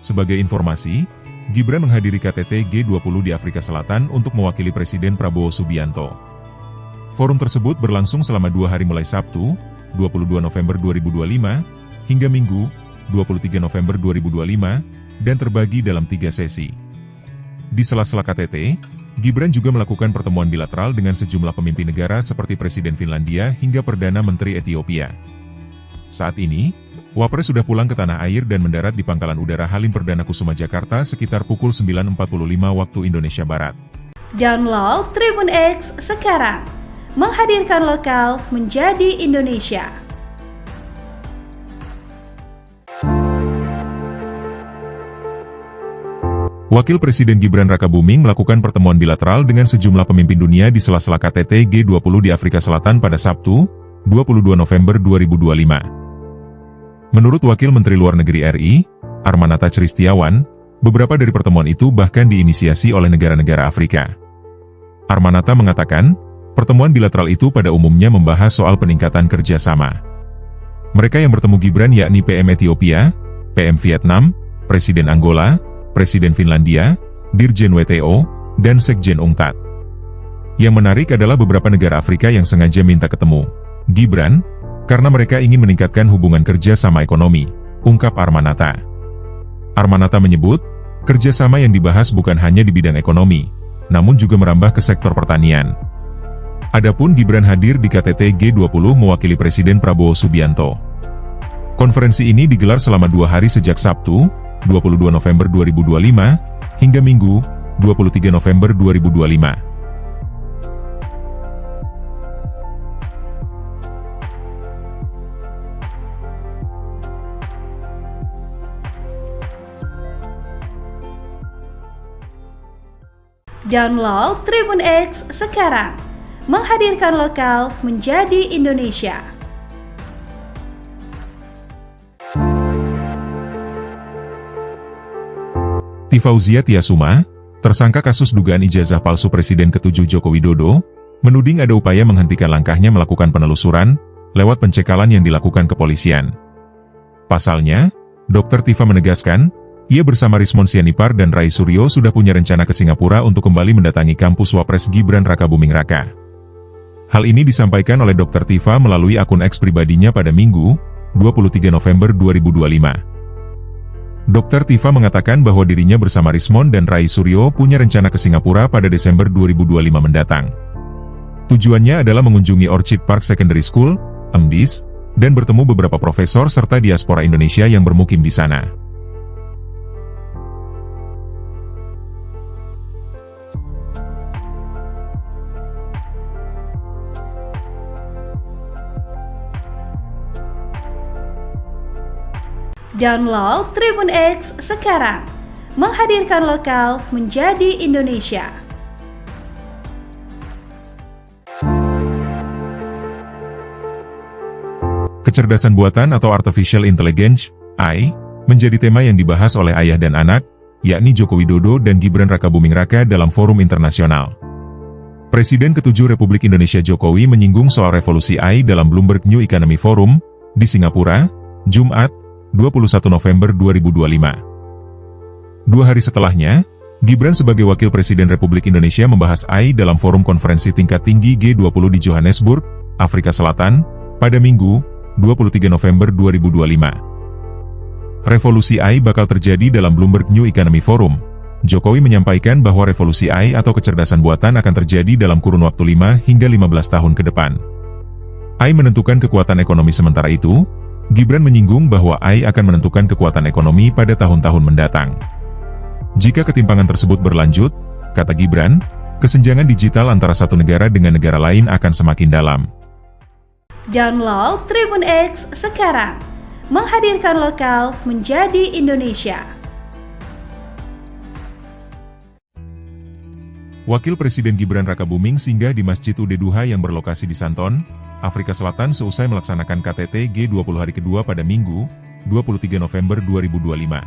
Sebagai informasi, Gibran menghadiri KTT G20 di Afrika Selatan untuk mewakili Presiden Prabowo Subianto. Forum tersebut berlangsung selama 2 hari mulai Sabtu, 22 November 2025, hingga Minggu, 23 November 2025, dan terbagi dalam 3 sesi. Di sela-sela KTT, Gibran juga melakukan pertemuan bilateral dengan sejumlah pemimpin negara seperti Presiden Finlandia hingga Perdana Menteri Ethiopia. Saat ini, Wapres sudah pulang ke tanah air dan mendarat di Pangkalan Udara Halim Perdana Kusuma Jakarta sekitar pukul 9.45 waktu Indonesia Barat. Download Tribun X sekarang. Menghadirkan lokal menjadi Indonesia. Wakil Presiden Gibran Rakabuming melakukan pertemuan bilateral dengan sejumlah pemimpin dunia di sela-sela KTT G20 di Afrika Selatan pada Sabtu, 22 November 2025. Menurut Wakil Menteri Luar Negeri RI, Armanata Christiawan, beberapa dari pertemuan itu bahkan diinisiasi oleh negara-negara Afrika. Armanata mengatakan, pertemuan bilateral itu pada umumnya membahas soal peningkatan kerjasama. Mereka yang bertemu Gibran yakni PM Ethiopia, PM Vietnam, Presiden Angola, Presiden Finlandia, Dirjen WTO, dan Sekjen UNCTAD. Yang menarik adalah beberapa negara Afrika yang sengaja minta ketemu Gibran, karena mereka ingin meningkatkan hubungan kerja sama ekonomi, ungkap Armanata. Armanata menyebut, kerjasama yang dibahas bukan hanya di bidang ekonomi, namun juga merambah ke sektor pertanian. Adapun Gibran hadir di KTT G20 mewakili Presiden Prabowo Subianto. Konferensi ini digelar selama 2 hari sejak Sabtu, 22 November 2025, hingga Minggu, 23 November 2025. Download Tribun X sekarang. Menghadirkan lokal menjadi Indonesia. Fauzia Tiasuma, tersangka kasus dugaan ijazah palsu Presiden ke-7 Joko Widodo, menuding ada upaya menghentikan langkahnya melakukan penelusuran, lewat pencekalan yang dilakukan kepolisian. Pasalnya, Dr. Tifa menegaskan, ia bersama Rismon Sianipar dan Rai Suryo sudah punya rencana ke Singapura untuk kembali mendatangi kampus Wapres Gibran Rakabuming Raka. Hal ini disampaikan oleh Dr. Tifa melalui akun X pribadinya pada Minggu, 23 November 2025. Dr. Tifa mengatakan bahwa dirinya bersama Rismon dan Rai Suryo punya rencana ke Singapura pada Desember 2025 mendatang. Tujuannya adalah mengunjungi Orchid Park Secondary School, (EMDIS), dan bertemu beberapa profesor serta diaspora Indonesia yang bermukim di sana. Download Tribun X sekarang. Menghadirkan lokal menjadi Indonesia. Kecerdasan buatan atau Artificial Intelligence, AI, menjadi tema yang dibahas oleh ayah dan anak, yakni Joko Widodo dan Gibran Rakabuming Raka dalam forum internasional. Presiden ke-7 Republik Indonesia Jokowi menyinggung soal revolusi AI dalam Bloomberg New Economy Forum, di Singapura, Jumat, 21 November 2025. 2 hari setelahnya, Gibran sebagai Wakil Presiden Republik Indonesia membahas AI dalam forum konferensi tingkat tinggi G20 di Johannesburg, Afrika Selatan, pada Minggu, 23 November 2025. Revolusi AI bakal terjadi dalam Bloomberg New Economy Forum. Jokowi menyampaikan bahwa revolusi AI atau kecerdasan buatan akan terjadi dalam kurun waktu 5 hingga 15 tahun ke depan. AI menentukan kekuatan ekonomi sementara itu, Gibran menyinggung bahwa AI akan menentukan kekuatan ekonomi pada tahun-tahun mendatang. Jika ketimpangan tersebut berlanjut, kata Gibran, kesenjangan digital antara satu negara dengan negara lain akan semakin dalam. Download Tribun X sekarang. Menghadirkan lokal menjadi Indonesia. Wakil Presiden Gibran Rakabuming singgah di Masjid Ud Duha yang berlokasi di Santon, Afrika Selatan seusai melaksanakan KTT G20 hari kedua pada Minggu, 23 November 2025.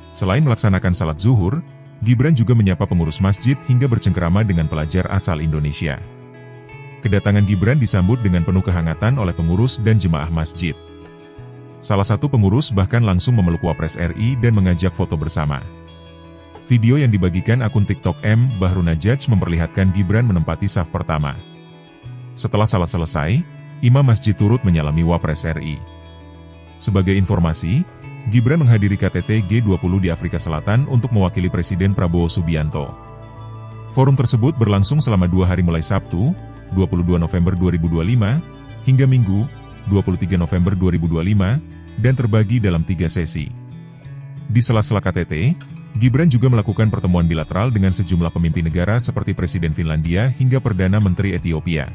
Selain melaksanakan salat zuhur, Gibran juga menyapa pengurus masjid hingga bercengkerama dengan pelajar asal Indonesia. Kedatangan Gibran disambut dengan penuh kehangatan oleh pengurus dan jemaah masjid. Salah satu pengurus bahkan langsung memeluk Wapres RI dan mengajak foto bersama. Video yang dibagikan akun TikTok M. Bahrunajaj memperlihatkan Gibran menempati saf pertama. Setelah salat selesai, imam masjid turut menyalami Wapres RI. Sebagai informasi, Gibran menghadiri KTT G20 di Afrika Selatan untuk mewakili Presiden Prabowo Subianto. Forum tersebut berlangsung selama 2 hari mulai Sabtu, 22 November 2025, hingga Minggu, 23 November 2025, dan terbagi dalam 3 sesi. Di sela-sela KTT, Gibran juga melakukan pertemuan bilateral dengan sejumlah pemimpin negara seperti Presiden Finlandia hingga Perdana Menteri Ethiopia.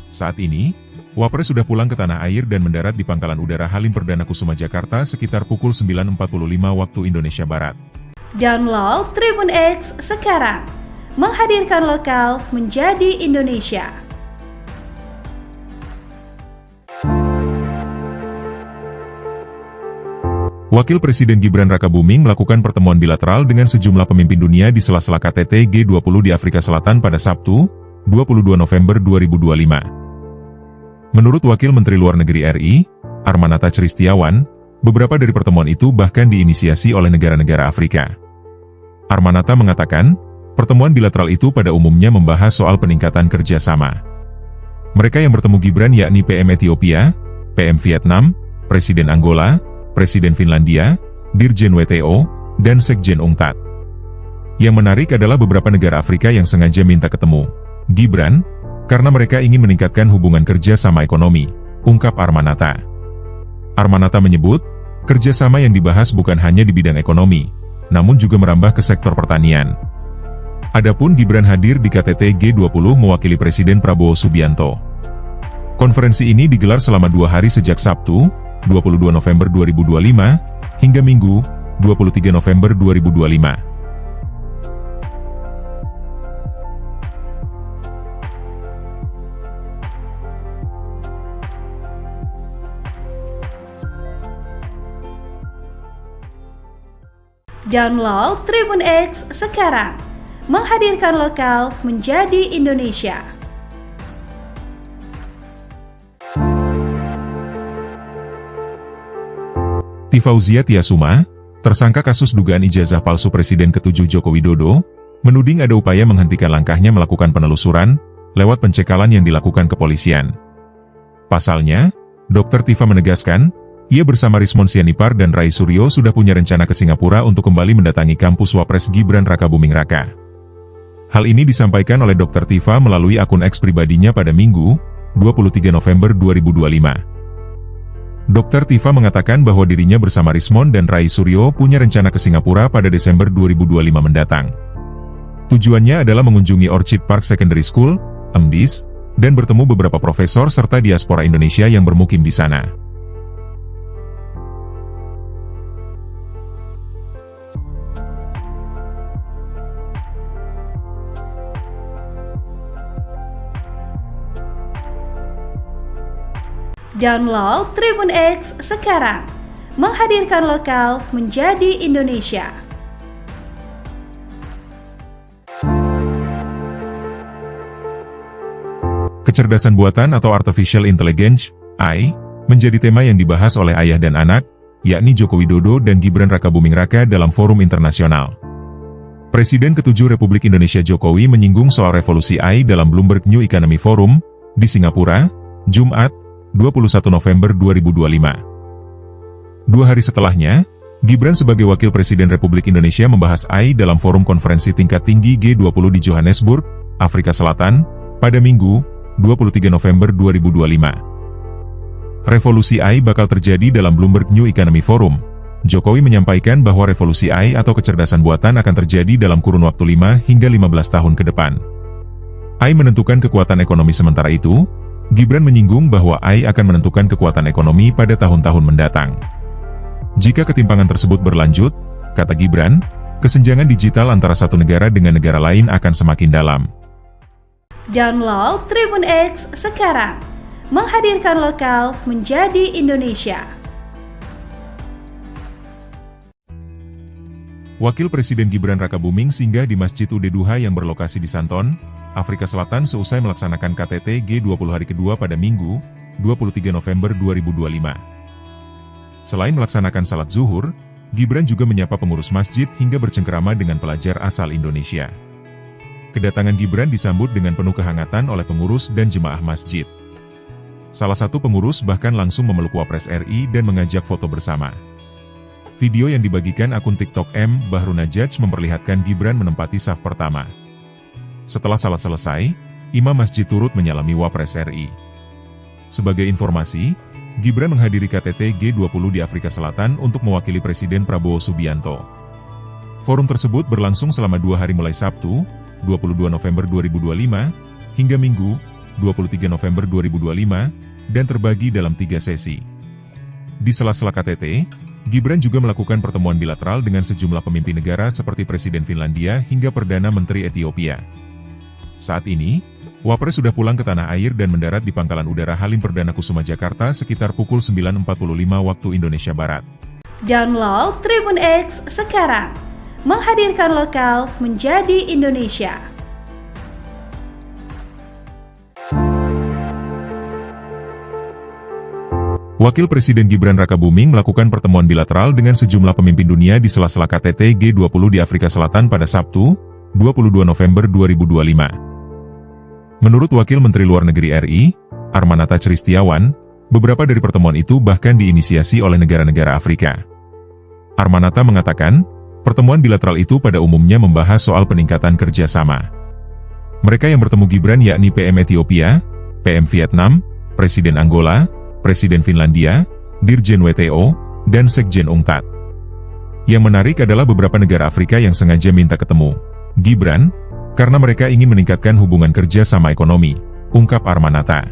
Saat ini, Wapres sudah pulang ke tanah air dan mendarat di Pangkalan Udara Halim Perdana Kusuma Jakarta sekitar pukul 9.45 waktu Indonesia Barat. Download Tribun X sekarang. Menghadirkan lokal menjadi Indonesia. Wakil Presiden Gibran Rakabuming melakukan pertemuan bilateral dengan sejumlah pemimpin dunia di sela-sela KTT G20 di Afrika Selatan pada Sabtu, 22 November 2025. Menurut Wakil Menteri Luar Negeri RI, Armanata Christiawan, beberapa dari pertemuan itu bahkan diinisiasi oleh negara-negara Afrika. Armanata mengatakan, pertemuan bilateral itu pada umumnya membahas soal peningkatan kerjasama. Mereka yang bertemu Gibran yakni PM Ethiopia, PM Vietnam, Presiden Angola, Presiden Finlandia, Dirjen WTO, dan Sekjen UNCTAD. Yang menarik adalah beberapa negara Afrika yang sengaja minta ketemu Gibran, karena mereka ingin meningkatkan hubungan kerja sama ekonomi, ungkap Armanata. Armanata menyebut, kerjasama yang dibahas bukan hanya di bidang ekonomi, namun juga merambah ke sektor pertanian. Adapun Gibran hadir di KTT G20 mewakili Presiden Prabowo Subianto. Konferensi ini digelar selama 2 hari sejak Sabtu, 22 November 2025, hingga Minggu, 23 November 2025. Download Tribun X sekarang. Menghadirkan lokal menjadi Indonesia. Fauzia Tiasuma, tersangka kasus dugaan ijazah palsu Presiden ke-7 Joko Widodo, menuding ada upaya menghentikan langkahnya melakukan penelusuran, lewat pencekalan yang dilakukan kepolisian. Pasalnya, Dr. Tifa menegaskan, ia bersama Rismon Sianipar dan Rai Suryo sudah punya rencana ke Singapura untuk kembali mendatangi kampus Wapres Gibran Rakabuming Raka. Hal ini disampaikan oleh Dr. Tifa melalui akun X pribadinya pada Minggu, 23 November 2025. Dr. Tifa mengatakan bahwa dirinya bersama Rismon dan Rai Suryo punya rencana ke Singapura pada Desember 2025 mendatang. Tujuannya adalah mengunjungi Orchid Park Secondary School, MDIS, dan bertemu beberapa profesor serta diaspora Indonesia yang bermukim di sana. Download Tribun X sekarang. Menghadirkan lokal menjadi Indonesia. Kecerdasan buatan atau Artificial Intelligence, AI, menjadi tema yang dibahas oleh ayah dan anak, yakni Joko Widodo dan Gibran Rakabuming Raka dalam forum internasional. Presiden ke-7 Republik Indonesia Jokowi menyinggung soal revolusi AI dalam Bloomberg New Economy Forum, di Singapura, Jumat, 21 November 2025. 2 hari setelahnya, Gibran sebagai Wakil Presiden Republik Indonesia membahas AI dalam forum konferensi tingkat tinggi G20 di Johannesburg, Afrika Selatan, pada Minggu, 23 November 2025. Revolusi AI bakal terjadi dalam Bloomberg New Economy Forum. Jokowi menyampaikan bahwa revolusi AI atau kecerdasan buatan akan terjadi dalam kurun waktu 5 hingga 15 tahun ke depan. AI menentukan kekuatan ekonomi sementara itu, Gibran menyinggung bahwa AI akan menentukan kekuatan ekonomi pada tahun-tahun mendatang. Jika ketimpangan tersebut berlanjut, kata Gibran, kesenjangan digital antara satu negara dengan negara lain akan semakin dalam. Download Tribun X sekarang. Menghadirkan lokal menjadi Indonesia. Wakil Presiden Gibran Rakabuming singgah di Masjid Ud Duha yang berlokasi di Santon, Afrika Selatan seusai melaksanakan KTT G20 hari kedua pada Minggu, 23 November 2025. Selain melaksanakan salat zuhur, Gibran juga menyapa pengurus masjid hingga bercengkerama dengan pelajar asal Indonesia. Kedatangan Gibran disambut dengan penuh kehangatan oleh pengurus dan jemaah masjid. Salah satu pengurus bahkan langsung memeluk Wapres RI dan mengajak foto bersama. Video yang dibagikan akun TikTok M. Bahrunajaj memperlihatkan Gibran menempati saf pertama. Setelah salat selesai, imam masjid turut menyalami Wapres RI. Sebagai informasi, Gibran menghadiri KTT G20 di Afrika Selatan untuk mewakili Presiden Prabowo Subianto. Forum tersebut berlangsung selama 2 hari mulai Sabtu, 22 November 2025, hingga Minggu, 23 November 2025, dan terbagi dalam 3 sesi. Di sela-sela KTT, Gibran juga melakukan pertemuan bilateral dengan sejumlah pemimpin negara seperti Presiden Finlandia hingga Perdana Menteri Ethiopia. Saat ini, Wapres sudah pulang ke tanah air dan mendarat di Pangkalan Udara Halim Perdana Kusuma Jakarta sekitar pukul 9.45 waktu Indonesia Barat. Download Tribun X sekarang. Menghadirkan lokal menjadi Indonesia. Wakil Presiden Gibran Rakabuming melakukan pertemuan bilateral dengan sejumlah pemimpin dunia di sela-sela KTT G20 di Afrika Selatan pada Sabtu, 22 November 2025. Menurut Wakil Menteri Luar Negeri RI, Armanata Christiawan, beberapa dari pertemuan itu bahkan diinisiasi oleh negara-negara Afrika. Armanata mengatakan, pertemuan bilateral itu pada umumnya membahas soal peningkatan kerjasama. Mereka yang bertemu Gibran yakni PM Ethiopia, PM Vietnam, Presiden Angola, Presiden Finlandia, Dirjen WTO, dan Sekjen UNCTAD. Yang menarik adalah beberapa negara Afrika yang sengaja minta ketemu Gibran, karena mereka ingin meningkatkan hubungan kerja sama ekonomi, ungkap Armanata.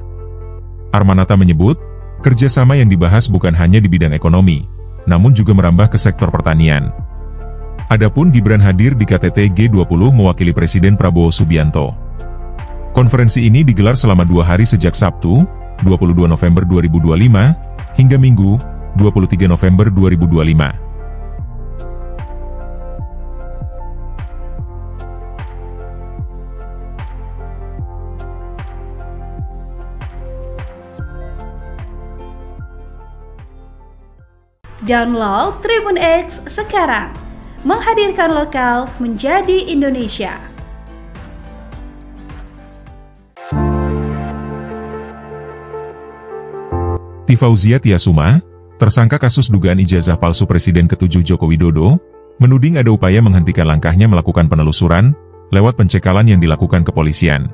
Armanata menyebut, kerjasama yang dibahas bukan hanya di bidang ekonomi, namun juga merambah ke sektor pertanian. Adapun Gibran hadir di KTT G20 mewakili Presiden Prabowo Subianto. Konferensi ini digelar selama 2 hari sejak Sabtu, 22 November 2025, hingga Minggu, 23 November 2025. Download Tribun X sekarang. Menghadirkan lokal menjadi Indonesia. Tifauzia Tiasuma, tersangka kasus dugaan ijazah palsu Presiden ke-7 Joko Widodo, menuding ada upaya menghentikan langkahnya melakukan penelusuran, lewat pencekalan yang dilakukan kepolisian.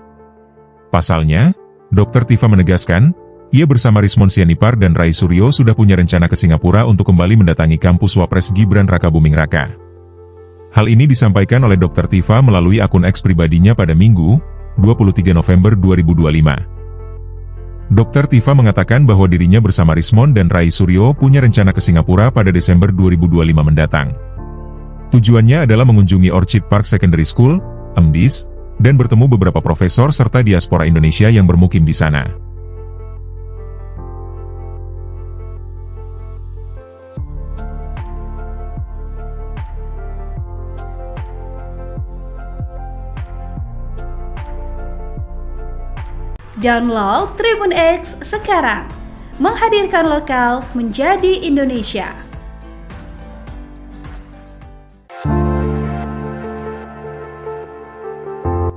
Pasalnya, Dr. Tifa menegaskan, ia bersama Rismon Sianipar dan Rai Suryo sudah punya rencana ke Singapura untuk kembali mendatangi kampus Wapres Gibran Rakabuming Raka. Hal ini disampaikan oleh Dr. Tifa melalui akun X pribadinya pada Minggu, 23 November 2025. Dr. Tifa mengatakan bahwa dirinya bersama Rismon dan Rai Suryo punya rencana ke Singapura pada Desember 2025 mendatang. Tujuannya adalah mengunjungi Orchid Park Secondary School, MDIS, dan bertemu beberapa profesor serta diaspora Indonesia yang bermukim di sana. Download Tribun X sekarang. Menghadirkan lokal menjadi Indonesia.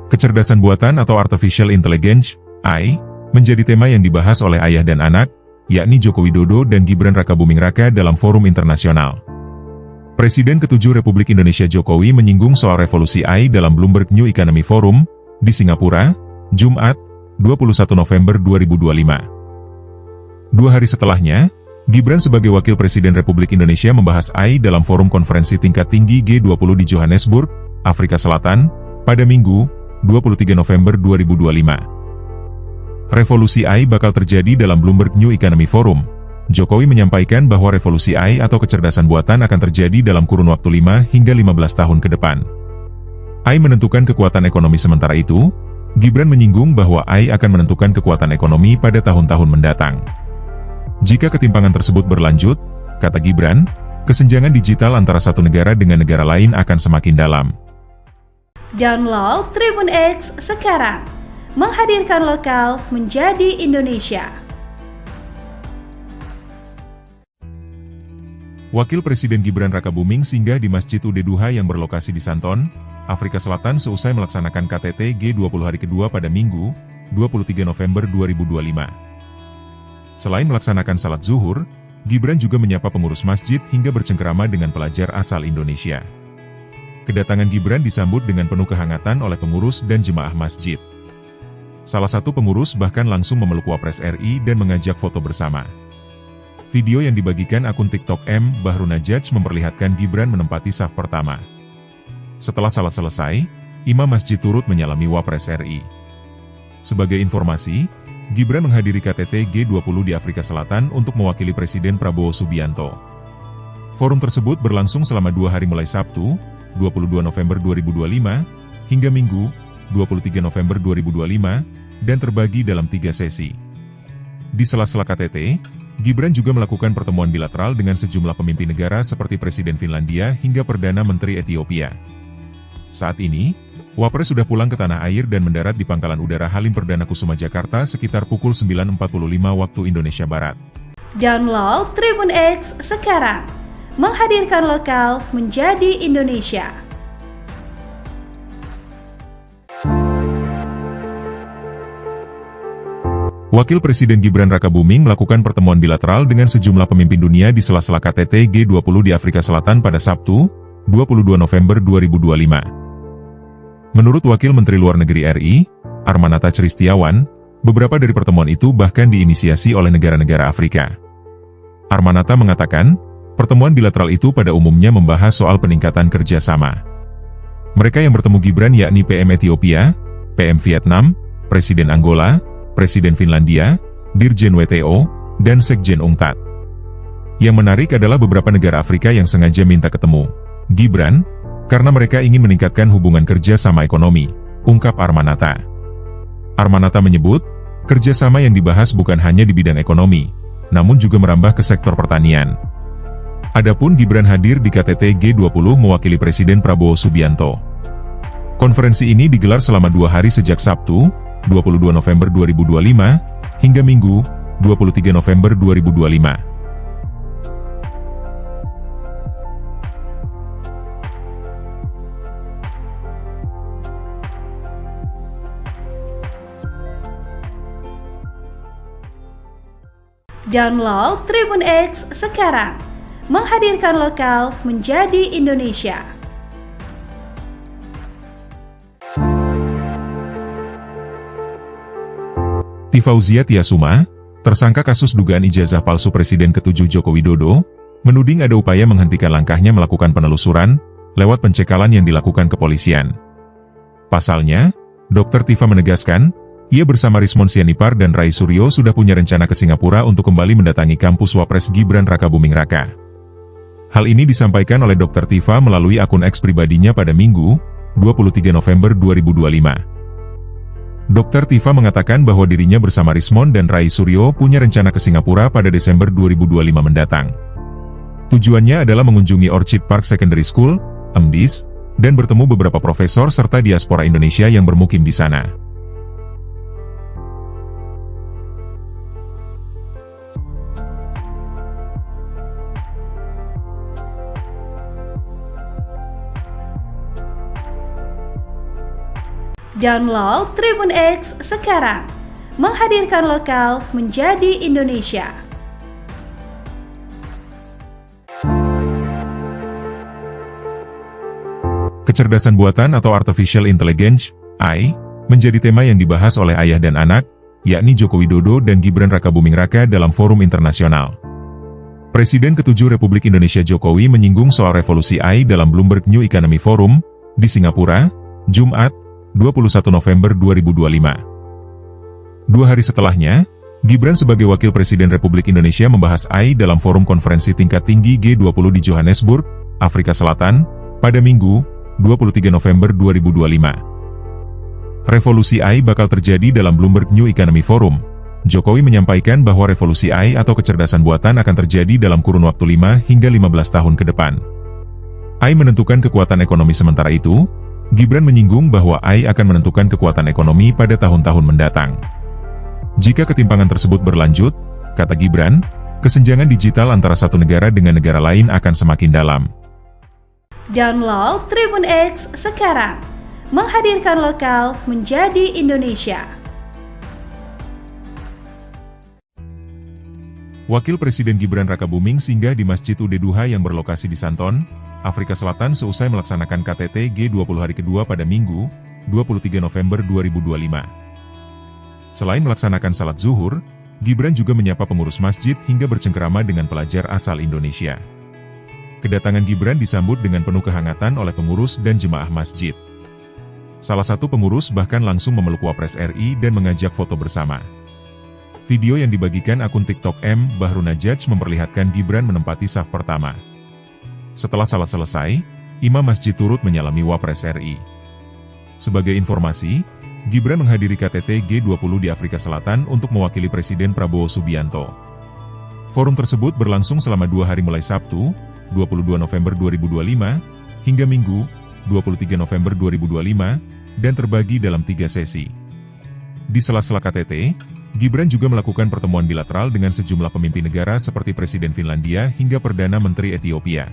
Kecerdasan buatan atau Artificial Intelligence, AI, menjadi tema yang dibahas oleh ayah dan anak, yakni Joko Widodo dan Gibran Rakabuming Raka dalam forum internasional. Presiden ke-7 Republik Indonesia Jokowi menyinggung soal revolusi AI dalam Bloomberg New Economy Forum, di Singapura, Jumat, 21 November 2025. 2 hari setelahnya, Gibran sebagai Wakil Presiden Republik Indonesia membahas AI dalam forum konferensi tingkat tinggi G20 di Johannesburg, Afrika Selatan, pada Minggu, 23 November 2025. Revolusi AI bakal terjadi dalam Bloomberg New Economy Forum. Jokowi menyampaikan bahwa revolusi AI atau kecerdasan buatan akan terjadi dalam kurun waktu 5 hingga 15 tahun ke depan. AI menentukan kekuatan ekonomi, sementara itu, Gibran menyinggung bahwa AI akan menentukan kekuatan ekonomi pada tahun-tahun mendatang. Jika ketimpangan tersebut berlanjut, kata Gibran, kesenjangan digital antara satu negara dengan negara lain akan semakin dalam. Download Tribun X sekarang. Menghadirkan lokal menjadi Indonesia. Wakil Presiden Gibran Rakabuming singgah di Masjid Ud Duha yang berlokasi di Santon, Afrika Selatan seusai melaksanakan KTT G20 hari kedua pada Minggu, 23 November 2025. Selain melaksanakan salat zuhur, Gibran juga menyapa pengurus masjid hingga bercengkerama dengan pelajar asal Indonesia. Kedatangan Gibran disambut dengan penuh kehangatan oleh pengurus dan jemaah masjid. Salah satu pengurus bahkan langsung memeluk Wapres RI dan mengajak foto bersama. Video yang dibagikan akun TikTok M. Bahrunajaj memperlihatkan Gibran menempati saf pertama. Setelah salat selesai, imam masjid turut menyalami Wapres RI. Sebagai informasi, Gibran menghadiri KTT G20 di Afrika Selatan untuk mewakili Presiden Prabowo Subianto. Forum tersebut berlangsung selama 2 hari mulai Sabtu, 22 November 2025, hingga Minggu, 23 November 2025, dan terbagi dalam 3 sesi. Di sela-sela KTT, Gibran juga melakukan pertemuan bilateral dengan sejumlah pemimpin negara seperti Presiden Finlandia hingga Perdana Menteri Ethiopia. Saat ini, Wapres sudah pulang ke tanah air dan mendarat di Pangkalan Udara Halim Perdana Kusuma Jakarta sekitar pukul 9.45 waktu Indonesia Barat. Download Tribun X sekarang. Menghadirkan lokal menjadi Indonesia. Wakil Presiden Gibran Rakabuming melakukan pertemuan bilateral dengan sejumlah pemimpin dunia di sela-sela KTT G20 di Afrika Selatan pada Sabtu, 22 November 2025. Menurut Wakil Menteri Luar Negeri RI, Armanata Christiawan, beberapa dari pertemuan itu bahkan diinisiasi oleh negara-negara Afrika. Armanata mengatakan, pertemuan bilateral itu pada umumnya membahas soal peningkatan kerjasama. Mereka yang bertemu Gibran yakni PM Ethiopia, PM Vietnam, Presiden Angola, Presiden Finlandia, Dirjen WTO, dan Sekjen UNCTAD. Yang menarik adalah beberapa negara Afrika yang sengaja minta ketemu Gibran, karena mereka ingin meningkatkan hubungan kerja sama ekonomi, ungkap Armanata. Armanata menyebut, kerjasama yang dibahas bukan hanya di bidang ekonomi, namun juga merambah ke sektor pertanian. Adapun Gibran hadir di KTT G20 mewakili Presiden Prabowo Subianto. Konferensi ini digelar selama 2 hari sejak Sabtu, 22 November 2025, hingga Minggu, 23 November 2025. Download Tribun X sekarang. Menghadirkan lokal menjadi Indonesia. Fauzia Tiasuma, tersangka kasus dugaan ijazah palsu Presiden ke-7 Joko Widodo, menuding ada upaya menghentikan langkahnya melakukan penelusuran lewat pencekalan yang dilakukan kepolisian. Pasalnya, Dr. Tifa menegaskan, ia bersama Rismon Sianipar dan Rai Suryo sudah punya rencana ke Singapura untuk kembali mendatangi kampus Wapres Gibran Rakabuming Raka. Hal ini disampaikan oleh Dr. Tifa melalui akun X pribadinya pada Minggu, 23 November 2025. Dr. Tifa mengatakan bahwa dirinya bersama Rismon dan Rai Suryo punya rencana ke Singapura pada Desember 2025 mendatang. Tujuannya adalah mengunjungi Orchid Park Secondary School, (EMDIS), dan bertemu beberapa profesor serta diaspora Indonesia yang bermukim di sana. Download Tribun X sekarang. Menghadirkan lokal menjadi Indonesia. Kecerdasan buatan atau Artificial Intelligence, AI, menjadi tema yang dibahas oleh ayah dan anak, yakni Joko Widodo dan Gibran Rakabuming Raka dalam forum internasional. Presiden ke-7 Republik Indonesia Jokowi menyinggung soal revolusi AI dalam Bloomberg New Economy Forum, di Singapura, Jumat, 21 November 2025. 2 hari setelahnya, Gibran sebagai Wakil Presiden Republik Indonesia membahas AI dalam forum konferensi tingkat tinggi G20 di Johannesburg, Afrika Selatan, pada Minggu, 23 November 2025. Revolusi AI bakal terjadi dalam Bloomberg New Economy Forum. Jokowi menyampaikan bahwa revolusi AI atau kecerdasan buatan akan terjadi dalam kurun waktu 5 hingga 15 tahun ke depan. AI menentukan kekuatan ekonomi sementara itu, Gibran menyinggung bahwa AI akan menentukan kekuatan ekonomi pada tahun-tahun mendatang. Jika ketimpangan tersebut berlanjut, kata Gibran, kesenjangan digital antara satu negara dengan negara lain akan semakin dalam. Download Tribun X sekarang. Menghadirkan lokal menjadi Indonesia. Wakil Presiden Gibran Rakabuming singgah di Masjid Ud Duha yang berlokasi di Santon, Afrika Selatan seusai melaksanakan KTT G20 hari kedua pada Minggu, 23 November 2025. Selain melaksanakan salat zuhur, Gibran juga menyapa pengurus masjid hingga bercengkerama dengan pelajar asal Indonesia. Kedatangan Gibran disambut dengan penuh kehangatan oleh pengurus dan jemaah masjid. Salah satu pengurus bahkan langsung memeluk Wapres RI dan mengajak foto bersama. Video yang dibagikan akun TikTok M. Bahru Najaj memperlihatkan Gibran menempati saf pertama. Setelah salat selesai, imam masjid turut menyalami Wapres RI. Sebagai informasi, Gibran menghadiri KTT G20 di Afrika Selatan untuk mewakili Presiden Prabowo Subianto. Forum tersebut berlangsung selama 2 hari mulai Sabtu, 22 November 2025, hingga Minggu, 23 November 2025, dan terbagi dalam 3 sesi. Di sela-sela KTT, Gibran juga melakukan pertemuan bilateral dengan sejumlah pemimpin negara seperti Presiden Finlandia hingga Perdana Menteri Ethiopia.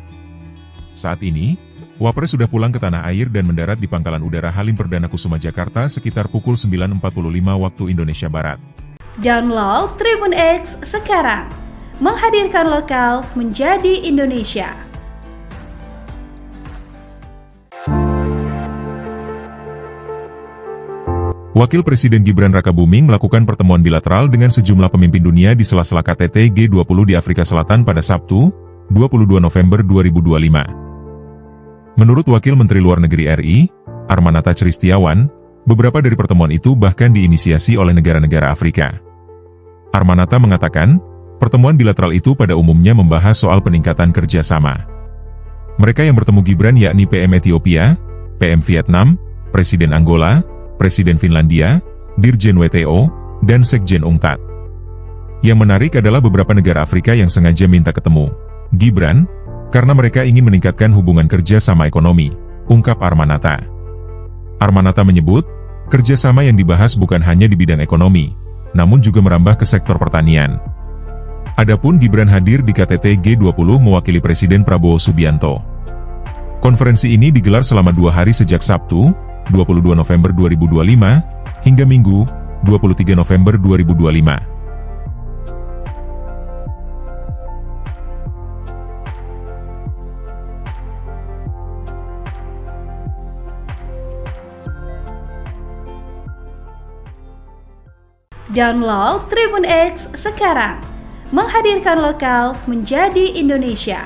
Saat ini, Wapres sudah pulang ke tanah air dan mendarat di Pangkalan Udara Halim Perdana Kusuma Jakarta sekitar pukul 9.45 waktu Indonesia Barat. Download Tribun X sekarang. Menghadirkan lokal menjadi Indonesia. Wakil Presiden Gibran Rakabuming melakukan pertemuan bilateral dengan sejumlah pemimpin dunia di sela-sela KTT G20 di Afrika Selatan pada Sabtu, 22 November 2025. Menurut Wakil Menteri Luar Negeri RI, Armanata Christiawan, beberapa dari pertemuan itu bahkan diinisiasi oleh negara-negara Afrika. Armanata mengatakan, pertemuan bilateral itu pada umumnya membahas soal peningkatan kerjasama. Mereka yang bertemu Gibran yakni PM Ethiopia, PM Vietnam, Presiden Angola, Presiden Finlandia, Dirjen WTO, dan Sekjen UNCTAD. Yang menarik adalah beberapa negara Afrika yang sengaja minta ketemu Gibran, karena mereka ingin meningkatkan hubungan kerja sama ekonomi, ungkap Armanata. Armanata menyebut, kerjasama yang dibahas bukan hanya di bidang ekonomi, namun juga merambah ke sektor pertanian. Adapun Gibran hadir di KTT G20 mewakili Presiden Prabowo Subianto. Konferensi ini digelar selama 2 hari sejak Sabtu, 22 November 2025, hingga Minggu, 23 November 2025. Download Tribun X sekarang. Menghadirkan lokal menjadi Indonesia.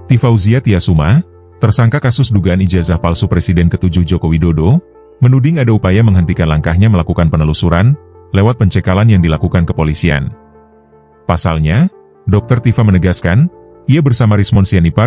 Tifauzia Tiasuma, tersangka kasus dugaan ijazah palsu Presiden ke-7 Joko Widodo, menuding ada upaya menghentikan langkahnya melakukan penelusuran lewat pencekalan yang dilakukan kepolisian. Pasalnya, Dr. Tifa menegaskan, ia bersama Rismon Sianipar